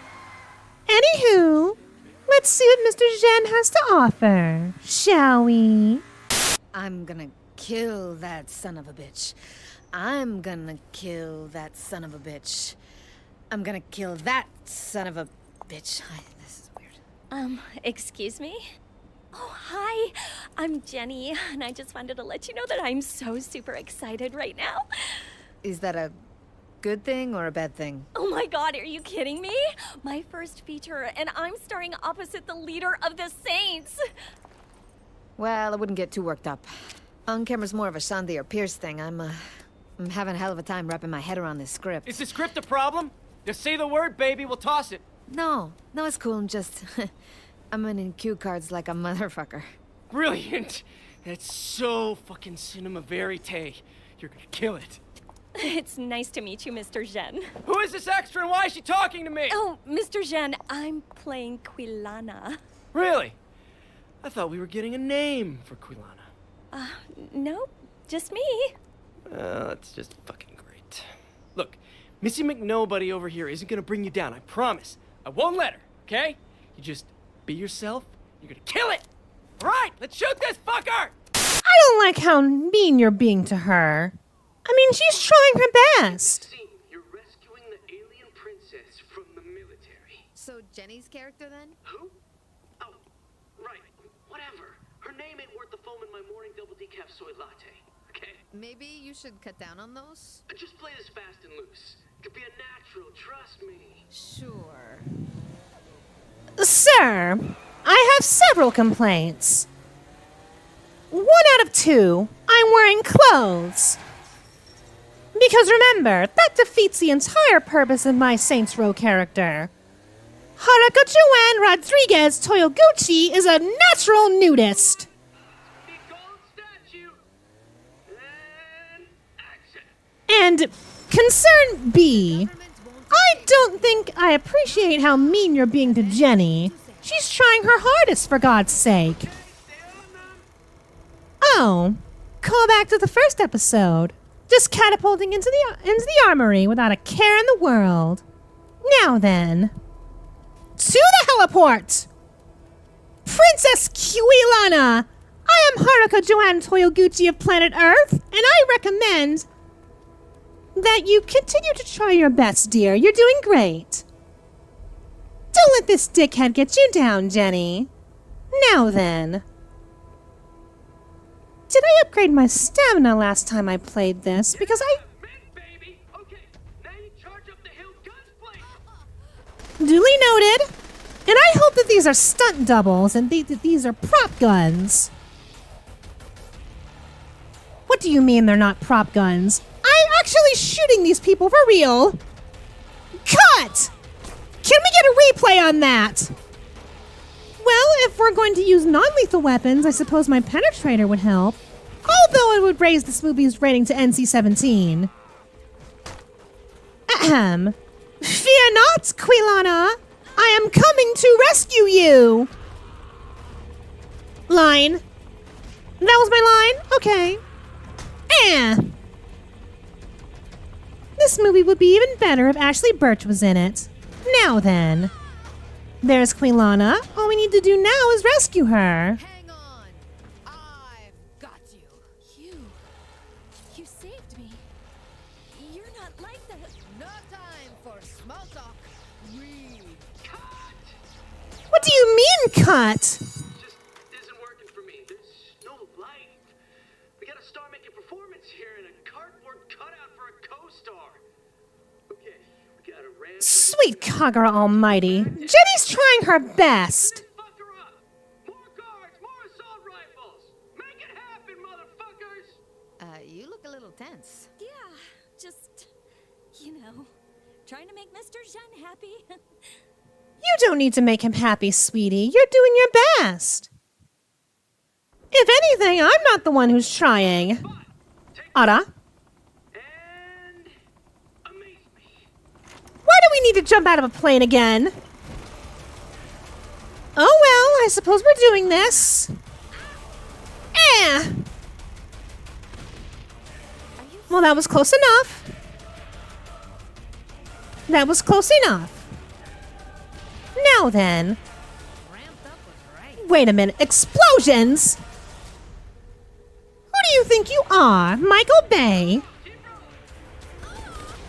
Anywho, let's see what Mr. Zhen has to offer, shall we? I'm gonna kill that son of a bitch. I'm gonna kill that son of a bitch. I'm gonna kill that son of a... bitch. This is weird. Excuse me? Oh, hi. I'm Jenny, and I just wanted to let you know that I'm so super excited right now. Is that a good thing or a bad thing? Oh my god, are you kidding me? My first feature, and I'm starring opposite the leader of the Saints. Well, I wouldn't get too worked up. On camera's more of a Shandy or Pierce thing. I'm having a hell of a time wrapping my head around this script. Is the script a problem? Just say the word, baby, we'll toss it. No, it's cool. I'm just... I'm in cue cards like a motherfucker. Brilliant! That's so fucking cinema verite. You're gonna kill it. It's nice to meet you, Mr. Zhen. Who is this extra and why is she talking to me? Oh, Mr. Zhen, I'm playing Quilana. Really? I thought we were getting a name for Quilana. No, just me. That's just fucking great. Look, Missy McNobody over here isn't gonna bring you down, I promise. I won't let her, okay? You just be yourself, you're gonna kill it! Alright, let's shoot this fucker! I don't like how mean you're being to her. I mean, she's trying her best. You're rescuing the alien princess from the military. So Jenny's character then? Who? Oh, right. Whatever. Her name ain't worth the foam in my morning double decaf soy latte, okay? Maybe you should cut down on those? Just play this fast and loose. Could be a natural, trust me. Sure. Sir, I have several complaints. 1 out of 2, I'm wearing clothes. Because remember, that defeats the entire purpose of my Saints Row character. Haruka Joanne Rodriguez Toyoguchi is a natural nudist. And concern B, I don't think I appreciate how mean you're being to Jenny. She's trying her hardest, for God's sake. Oh, call back to the first episode. Just catapulting into the armory without a care in the world. Now then, to the heliport! Princess Quilana! I am Haruka Joanne Toyoguchi of planet Earth, and I recommend that you continue to try your best, dear. You're doing great. Don't let this dickhead get you down, Jenny. Now then. Did I upgrade my stamina last time I played this? Because Duly noted. And I hope that these are stunt doubles and that these are prop guns. What do you mean they're not prop guns? I'm actually shooting these people for real. Cut! Can we get a replay on that? Well, if we're going to use non-lethal weapons, I suppose my penetrator would help. Although it would raise this movie's rating to NC-17. Ahem. Fear not, Quilana. I am coming to rescue you. Line. That was my line? Okay. This movie would be even better if Ashley Birch was in it. Now then. There's Quilana. All we need to do now is rescue her. Hang on. I've got you. You saved me. You're not like that. No time for small talk. Read. What do you mean, cut? Just isn't working for me. There's no light. We gotta start making performance here in a cardboard cutout for a co-star. Okay, we gotta ramp. Sweet Kagura Almighty. Jenny's trying her best. You look a little tense. Yeah, just, trying to make Mr. Zhen happy. You don't need to make him happy, sweetie. You're doing your best. If anything, I'm not the one who's trying. Ara? Why do we need to jump out of a plane again? Oh well, I suppose we're doing this. Well, that was close enough. That was close enough. Now then. Wait a minute. Explosions? Who do you think you are? Michael Bay?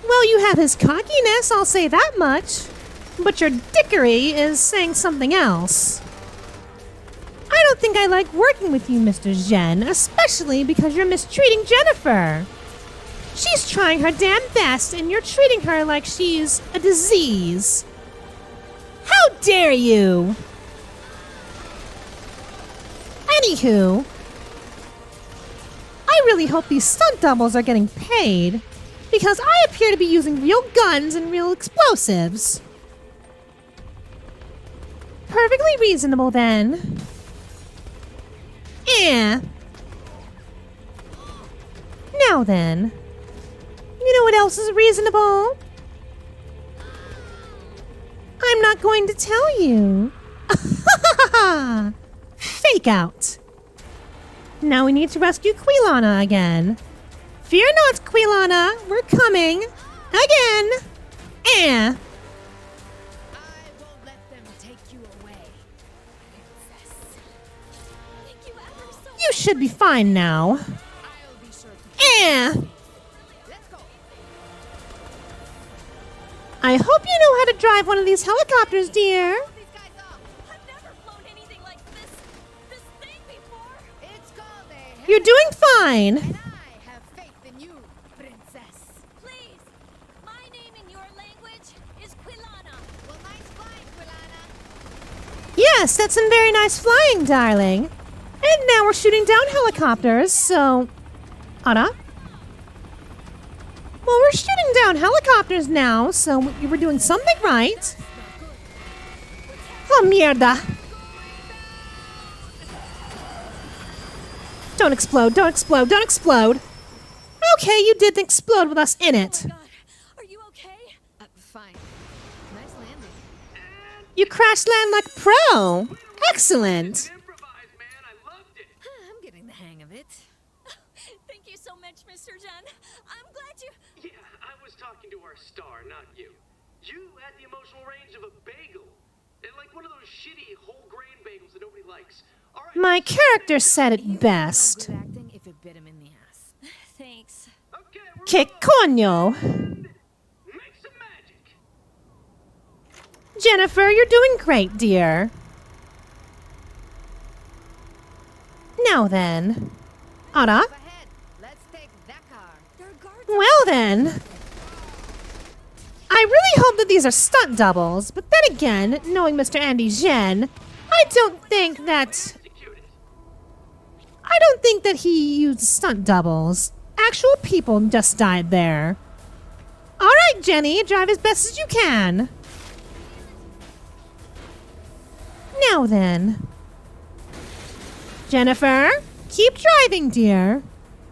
Well, you have his cockiness, I'll say that much. But your dickery is saying something else. I don't think I like working with you, Mr. Jen, especially because you're mistreating Jennifer. She's trying her damn best, and you're treating her like she's a disease. How dare you! Anywho, I really hope these stunt doubles are getting paid, because I appear to be using real guns and real explosives. Perfectly reasonable, then. Now then, you know what else is reasonable? I'm not going to tell you. Fake out. Now we need to rescue Quilana again. Fear not, Quilana, we're coming. Again. I won't let them take you away. Princess. Thank you ever so much. You should be fine now. I'll be sure to Let's go. I hope you know how to drive one of these helicopters, dear. I've never flown anything like this thing before. It's called a You're doing fine. and I have faith in you, princess. Please, my name in your language is Quilana. Well, nice flying, Quilana. Yes, that's some very nice flying, darling. And now we're shooting down helicopters, so... Anna? Well, we're shooting down helicopters now, so you were doing something right. Oh, mierda. Don't explode, don't explode, don't explode. Okay, you did explode with us in it. Are you okay? Fine. Nice landing. You crash land like a pro. Excellent. I'm getting the hang of it. Thank you so much, Mr. Jen. I'm glad you... Yeah, I was talking to our star, not you. You had the emotional range of a bagel. Like one of those shitty whole grain bagels that nobody likes. All right. My character said it best. Good acting if it bit him in the ass. Thanks. Que coño. Make some magic. Jennifer, you're doing great, dear. Now then. Anna? Up ahead. Let's take that car. There are guards. Well then. I really hope that these are stunt doubles, but then again, knowing Mr. Andy Jen, I don't think that he used stunt doubles. Actual people just died there. All right, Jenny, drive as best as you can. Now then. Jennifer, keep driving, dear.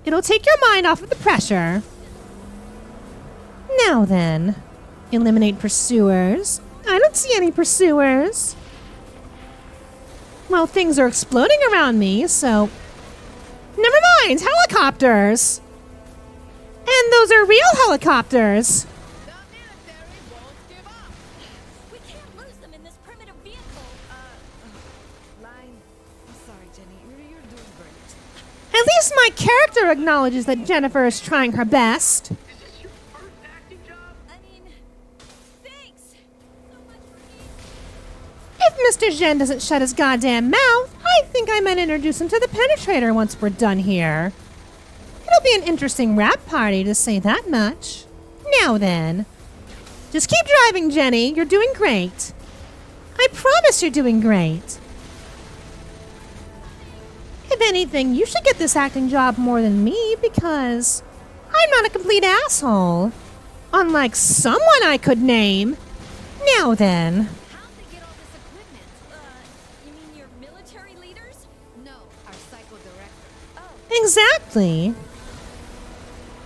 It'll take your mind off of the pressure. Now then. Eliminate pursuers. I don't see any pursuers. Well, things are exploding around me, so... Never mind, helicopters! And those are real helicopters! The military won't give up. We can't lose them in this primitive vehicle. Line. I'm sorry, Jenny. You're doing great. At least my character acknowledges that Jennifer is trying her best. I mean, thanks so much for me. If Mr. Jen doesn't shut his goddamn mouth, I think I might introduce him to the Penetrator once we're done here. It'll be an interesting rap party, to say that much. Now then. Just keep driving, Jenny. You're doing great. I promise you're doing great. If anything, you should get this acting job more than me, because I'm not a complete asshole. Unlike someone I could name. Now then. How'd they get all this equipment? You mean your military leaders? No, our psycho director. Exactly.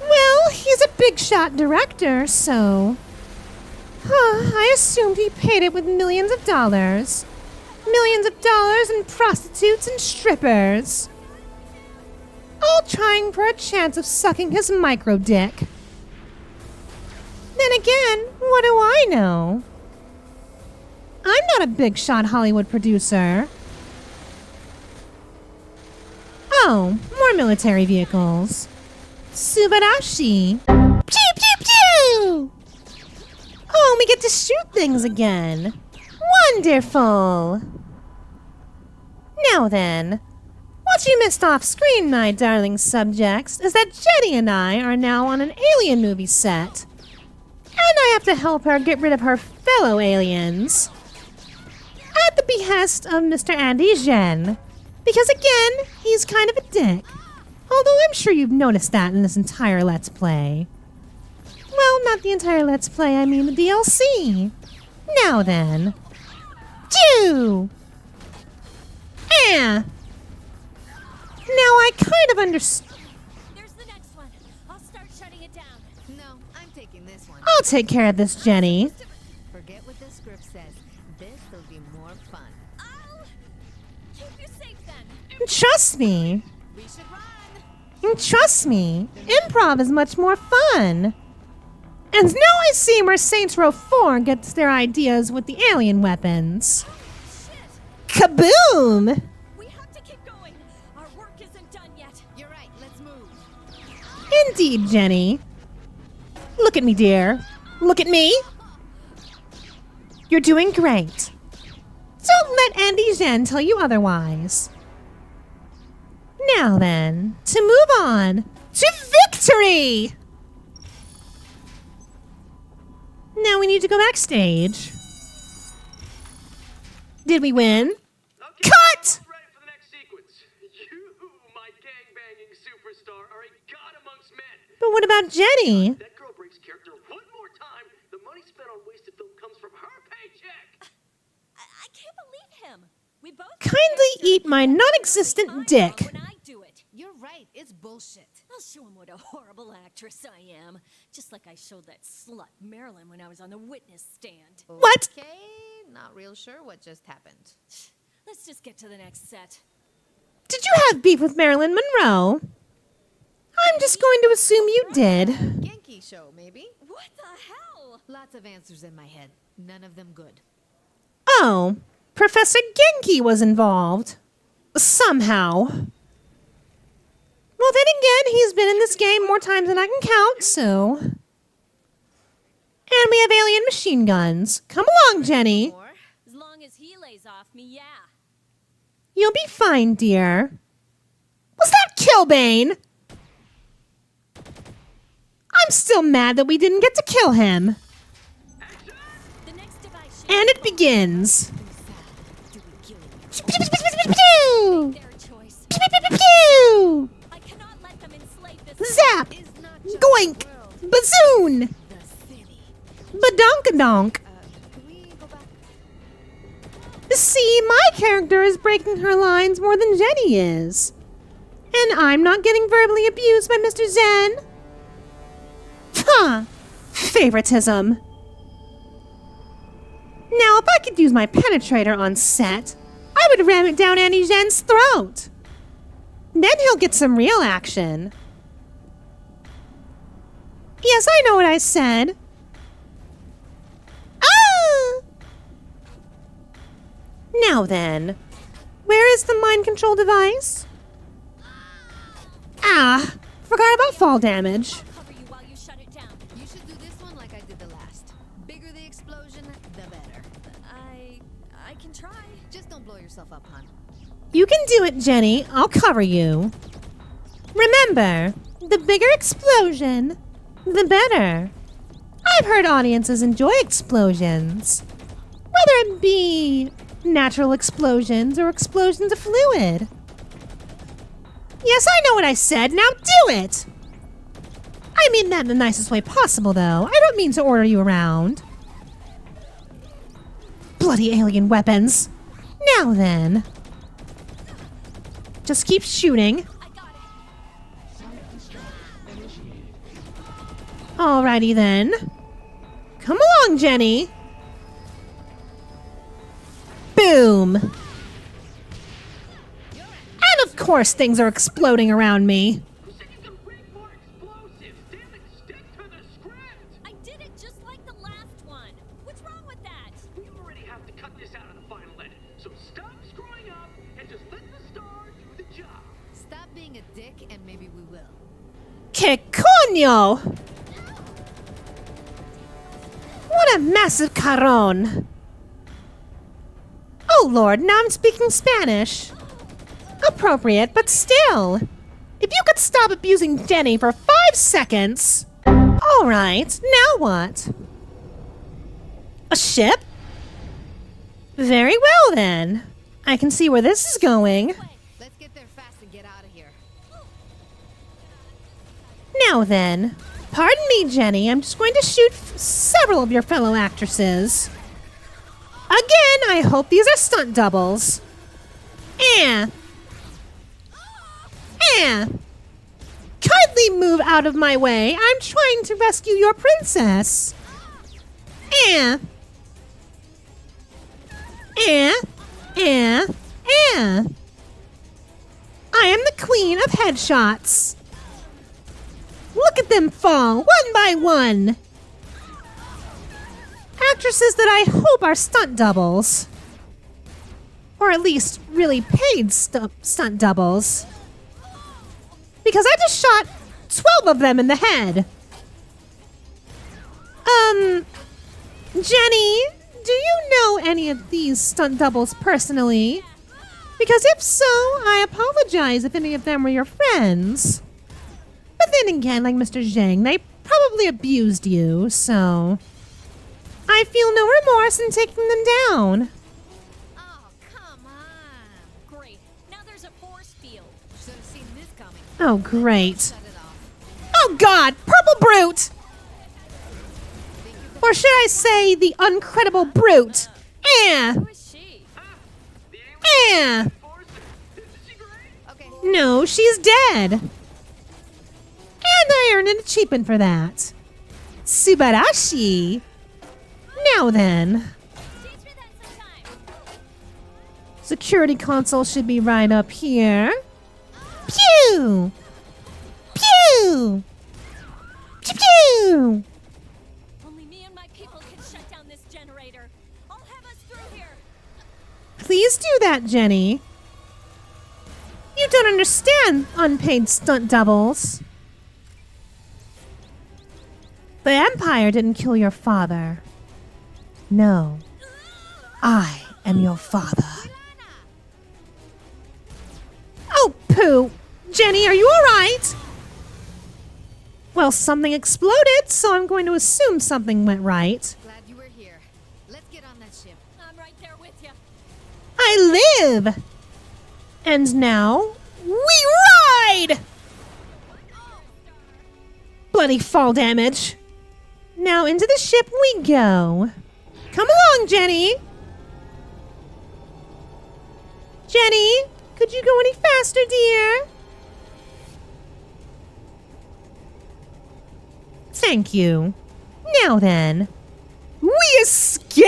Well, he's a big shot director, so... I assumed he paid it with millions of dollars. Millions of dollars in prostitutes and strippers. All trying for a chance of sucking his micro dick. Then again, what do I know? I'm not a big shot Hollywood producer. Oh, more military vehicles. Subarashi. Pew pew pew! Oh, we get to shoot things again. Wonderful. Now then, what you missed off screen, my darling subjects, is that Jenny and I are now on an alien movie set. And I have to help her get rid of her fellow aliens. At the behest of Mr. Andy Jen. Because again, he's kind of a dick. Although I'm sure you've noticed that in this entire Let's Play. Well, not the entire Let's Play, I mean the DLC. Now then. Chew! Now I kind of understand. There's the next one. I'll start shutting it down. No, I'm taking this one. I'll take care of this, Jenny. Forget what the script says. This will be more fun. I'll keep you safe then. Trust me. We should run. Trust me. Improv is much more fun. And now I see where Saints Row 4 gets their ideas with the alien weapons. Kaboom! We have to keep going. Our work isn't done yet. You're right. Let's move. Indeed, Jenny. Look at me, dear. Look at me. You're doing great. Don't let Andy Jen tell you otherwise. Now then, to move on to victory! Now we need to go backstage. Did we win? Okay, Cut! ready for the next sequence. You, my gang-banging superstar, are a god amongst men. But what about Jenny? That girl breaks character one more time. The money spent on wasted film comes from her paycheck. I can't believe him. We both Kindly eat my non-existent dick. when I do it. You're right. It's bullshit. I'll show him what a horrible actress I am. Just like I showed that slut Marilyn when I was on the witness stand. What? Okay, not real sure what just happened. Let's just get to the next set. Did you have beef with Marilyn Monroe? I'm just going to assume you did. Genki show, maybe? What the hell? Lots of answers in my head. None of them good. Oh, Professor Genki was involved. Somehow. Well, then again, he's been in this game more times than I can count, so... And we have alien machine guns. Come along, Jenny. As long as he lays off me, yeah. You'll be fine, dear. Was that Killbane? I'm still mad that we didn't get to kill him. The next device And it begins. their choice. I cannot let them enslave this. Zap! Goink! Bazoon! Badonkadonk! See, my character is breaking her lines more than Jenny is. And I'm not getting verbally abused by Mr. Zen. Huh. Favoritism. Now, if I could use my penetrator on set, I would ram it down Andy Zen's throat. Then he'll get some real action. Yes, I know what I said. Ah! Now then, where is the mind control device? Ah, forgot about fall damage. Cover you while you shut it down. You should do this one like I did the last. Bigger the explosion, the better. I can try. Just don't blow yourself up, hon. You can do it, Jenny. I'll cover you. Remember, the bigger explosion, the better. I've heard audiences enjoy explosions. Whether it be natural explosions or explosions of fluid. Yes, I know what I said. Now do it! I mean that in the nicest way possible, though. I don't mean to order you around. Bloody alien weapons. Now then. Just keep shooting. Alrighty then. Come along, Jenny. Boom. And of course things are exploding around me. I did it just like the last one. What's wrong with that? We already have to cut this out of the final edit. So stop screwing up and just let the star do the job. Stop being a dick and maybe we will. Que coño! What a massive caron! Oh lord, now I'm speaking Spanish. Appropriate, but still. If you could stop abusing Jenny for 5 seconds. Alright, now what? A ship? Very well then. I can see where this is going. Let's get there fast and get out of here. Now then, pardon me, Jenny. I'm just going to shoot several of your fellow actresses. Again, I hope these are stunt doubles. Kindly move out of my way. I'm trying to rescue your princess. I am the queen of headshots. Look at them fall, one by one. Actresses that I hope are stunt doubles. Or at least really paid stunt doubles. Because I just shot 12 of them in the head. Jenny, do you know any of these stunt doubles personally? Because if so, I apologize if any of them were your friends. But then again, like Mr. Zhang, they probably abused you, so I feel no remorse in taking them down. Great. Now there's a force field. Should have seen this coming. Oh, great. Oh, God! Purple Brute! Or should I say the uncredible brute? Who is she? No, she's dead. And I earned an achievement for that. Subarashi. Now then. Security console should be right up here. Pew! Pew! Pew pew! Only me and my people can shut down this generator. I'll have us through here. Please do that, Jenny. You don't understand unpaid stunt doubles. The Empire didn't kill your father. No. I am your father. Oh, poo! Jenny, are you alright? Well, something exploded, so I'm going to assume something went right. Glad you were here. Let's get on that ship. I'm right there with you. I live! And now, we ride! Bloody fall damage. Now into the ship we go. Come along, Jenny. Jenny, could you go any faster, dear? Thank you. Now then, we escape!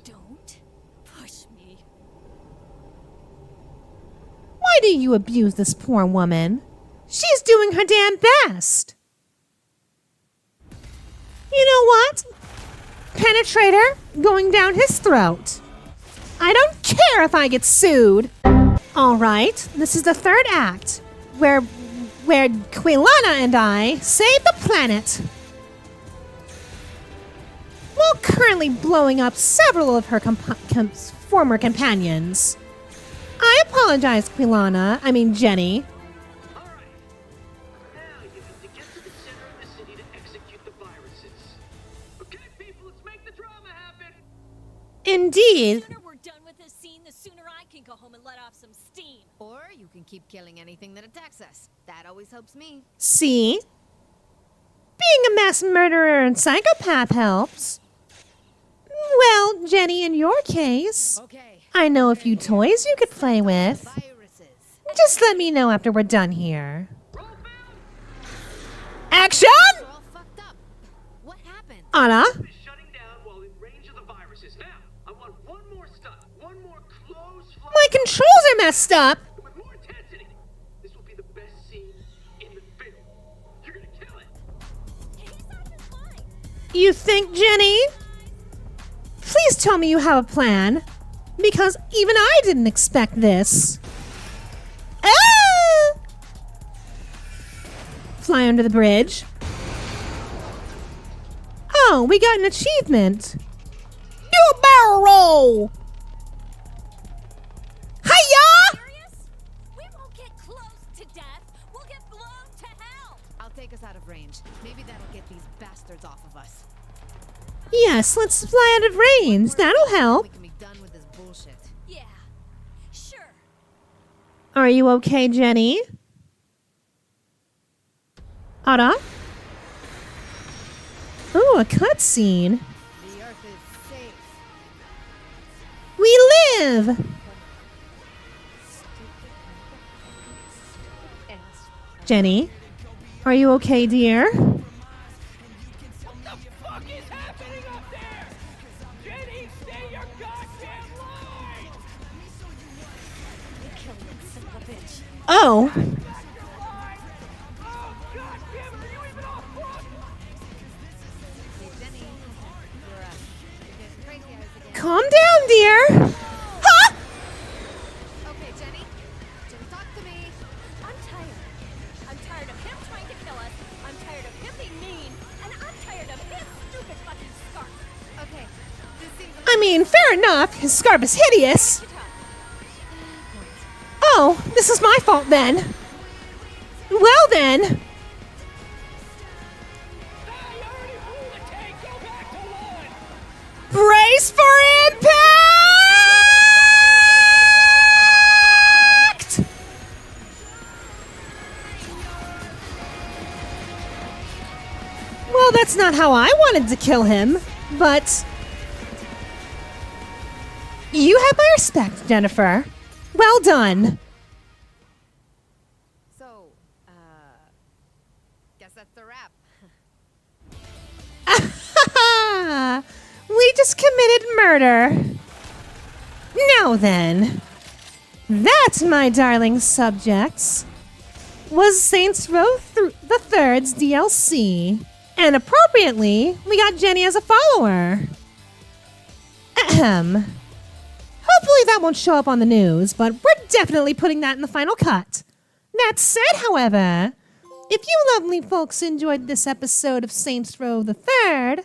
Don't push me. Why do you abuse this poor woman? She's doing her damn best. You know what? Penetrator going down his throat. I don't care if I get sued. All right, this is the third act, where Quilana and I save the planet, while currently blowing up several of her former companions. I apologize, Jenny. Indeed. The sooner we're done with this scene, the sooner I can go home and let off some steam. Or you can keep killing anything that attacks us. That always helps me. See? Being a mass murderer and psychopath helps. Well, Jenny, in your case, I know a few toys you could play with. Just let me know after we're done here. Action! What happened? Anna? My controls are messed up! You think, Jenny? Please tell me you have a plan. Because even I didn't expect this. Ah! fly under the bridge. Oh, we got an achievement. Do a barrel roll. Hiya! We won't get close to death. We'll get blown to hell. I'll take us out of range. Maybe that'll get these bastards off of us. Yes, let's fly out of range. That'll help. We can be done with this bullshit. Yeah, sure. Are you okay, Jenny? Ada? Ooh, a cutscene. The Earth is safe. We live! Jenny, are you okay, dear? Oh. Calm down, dear. Huh? Okay, Jenny. Jenny, talk to me. I'm tired. I'm tired of him trying to kill us. I'm tired of him being mean. And I'm tired of his stupid fucking scarf. Okay. This seems I mean, fair enough. His scarf is hideous. Oh, this is my fault then. Well then. Brace for impact! Well, that's not how I wanted to kill him, but you have my respect, Jennifer. Well done. So, guess that's the wrap. We just committed murder. Now then, that, my darling subjects, was Saints Row the Third's DLC. And appropriately, we got Jenny as a follower. Ahem. Hopefully that won't show up on the news, but we're definitely putting that in the final cut. That said, however, if you lovely folks enjoyed this episode of Saints Row the Third,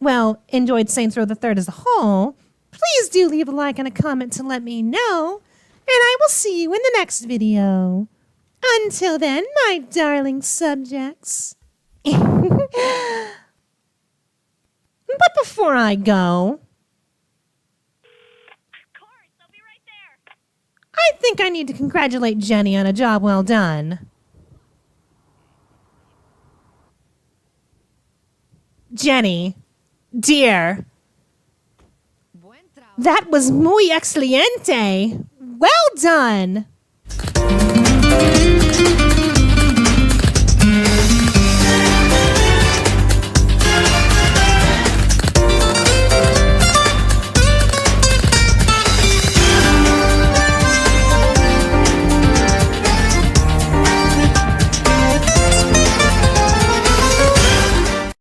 well, enjoyed Saints Row the Third as a whole, please do leave a like and a comment to let me know, and I will see you in the next video. Until then, my darling subjects. But before I go, I think I need to congratulate Jenny on a job well done. Jenny, dear, that was muy excelente. Well done.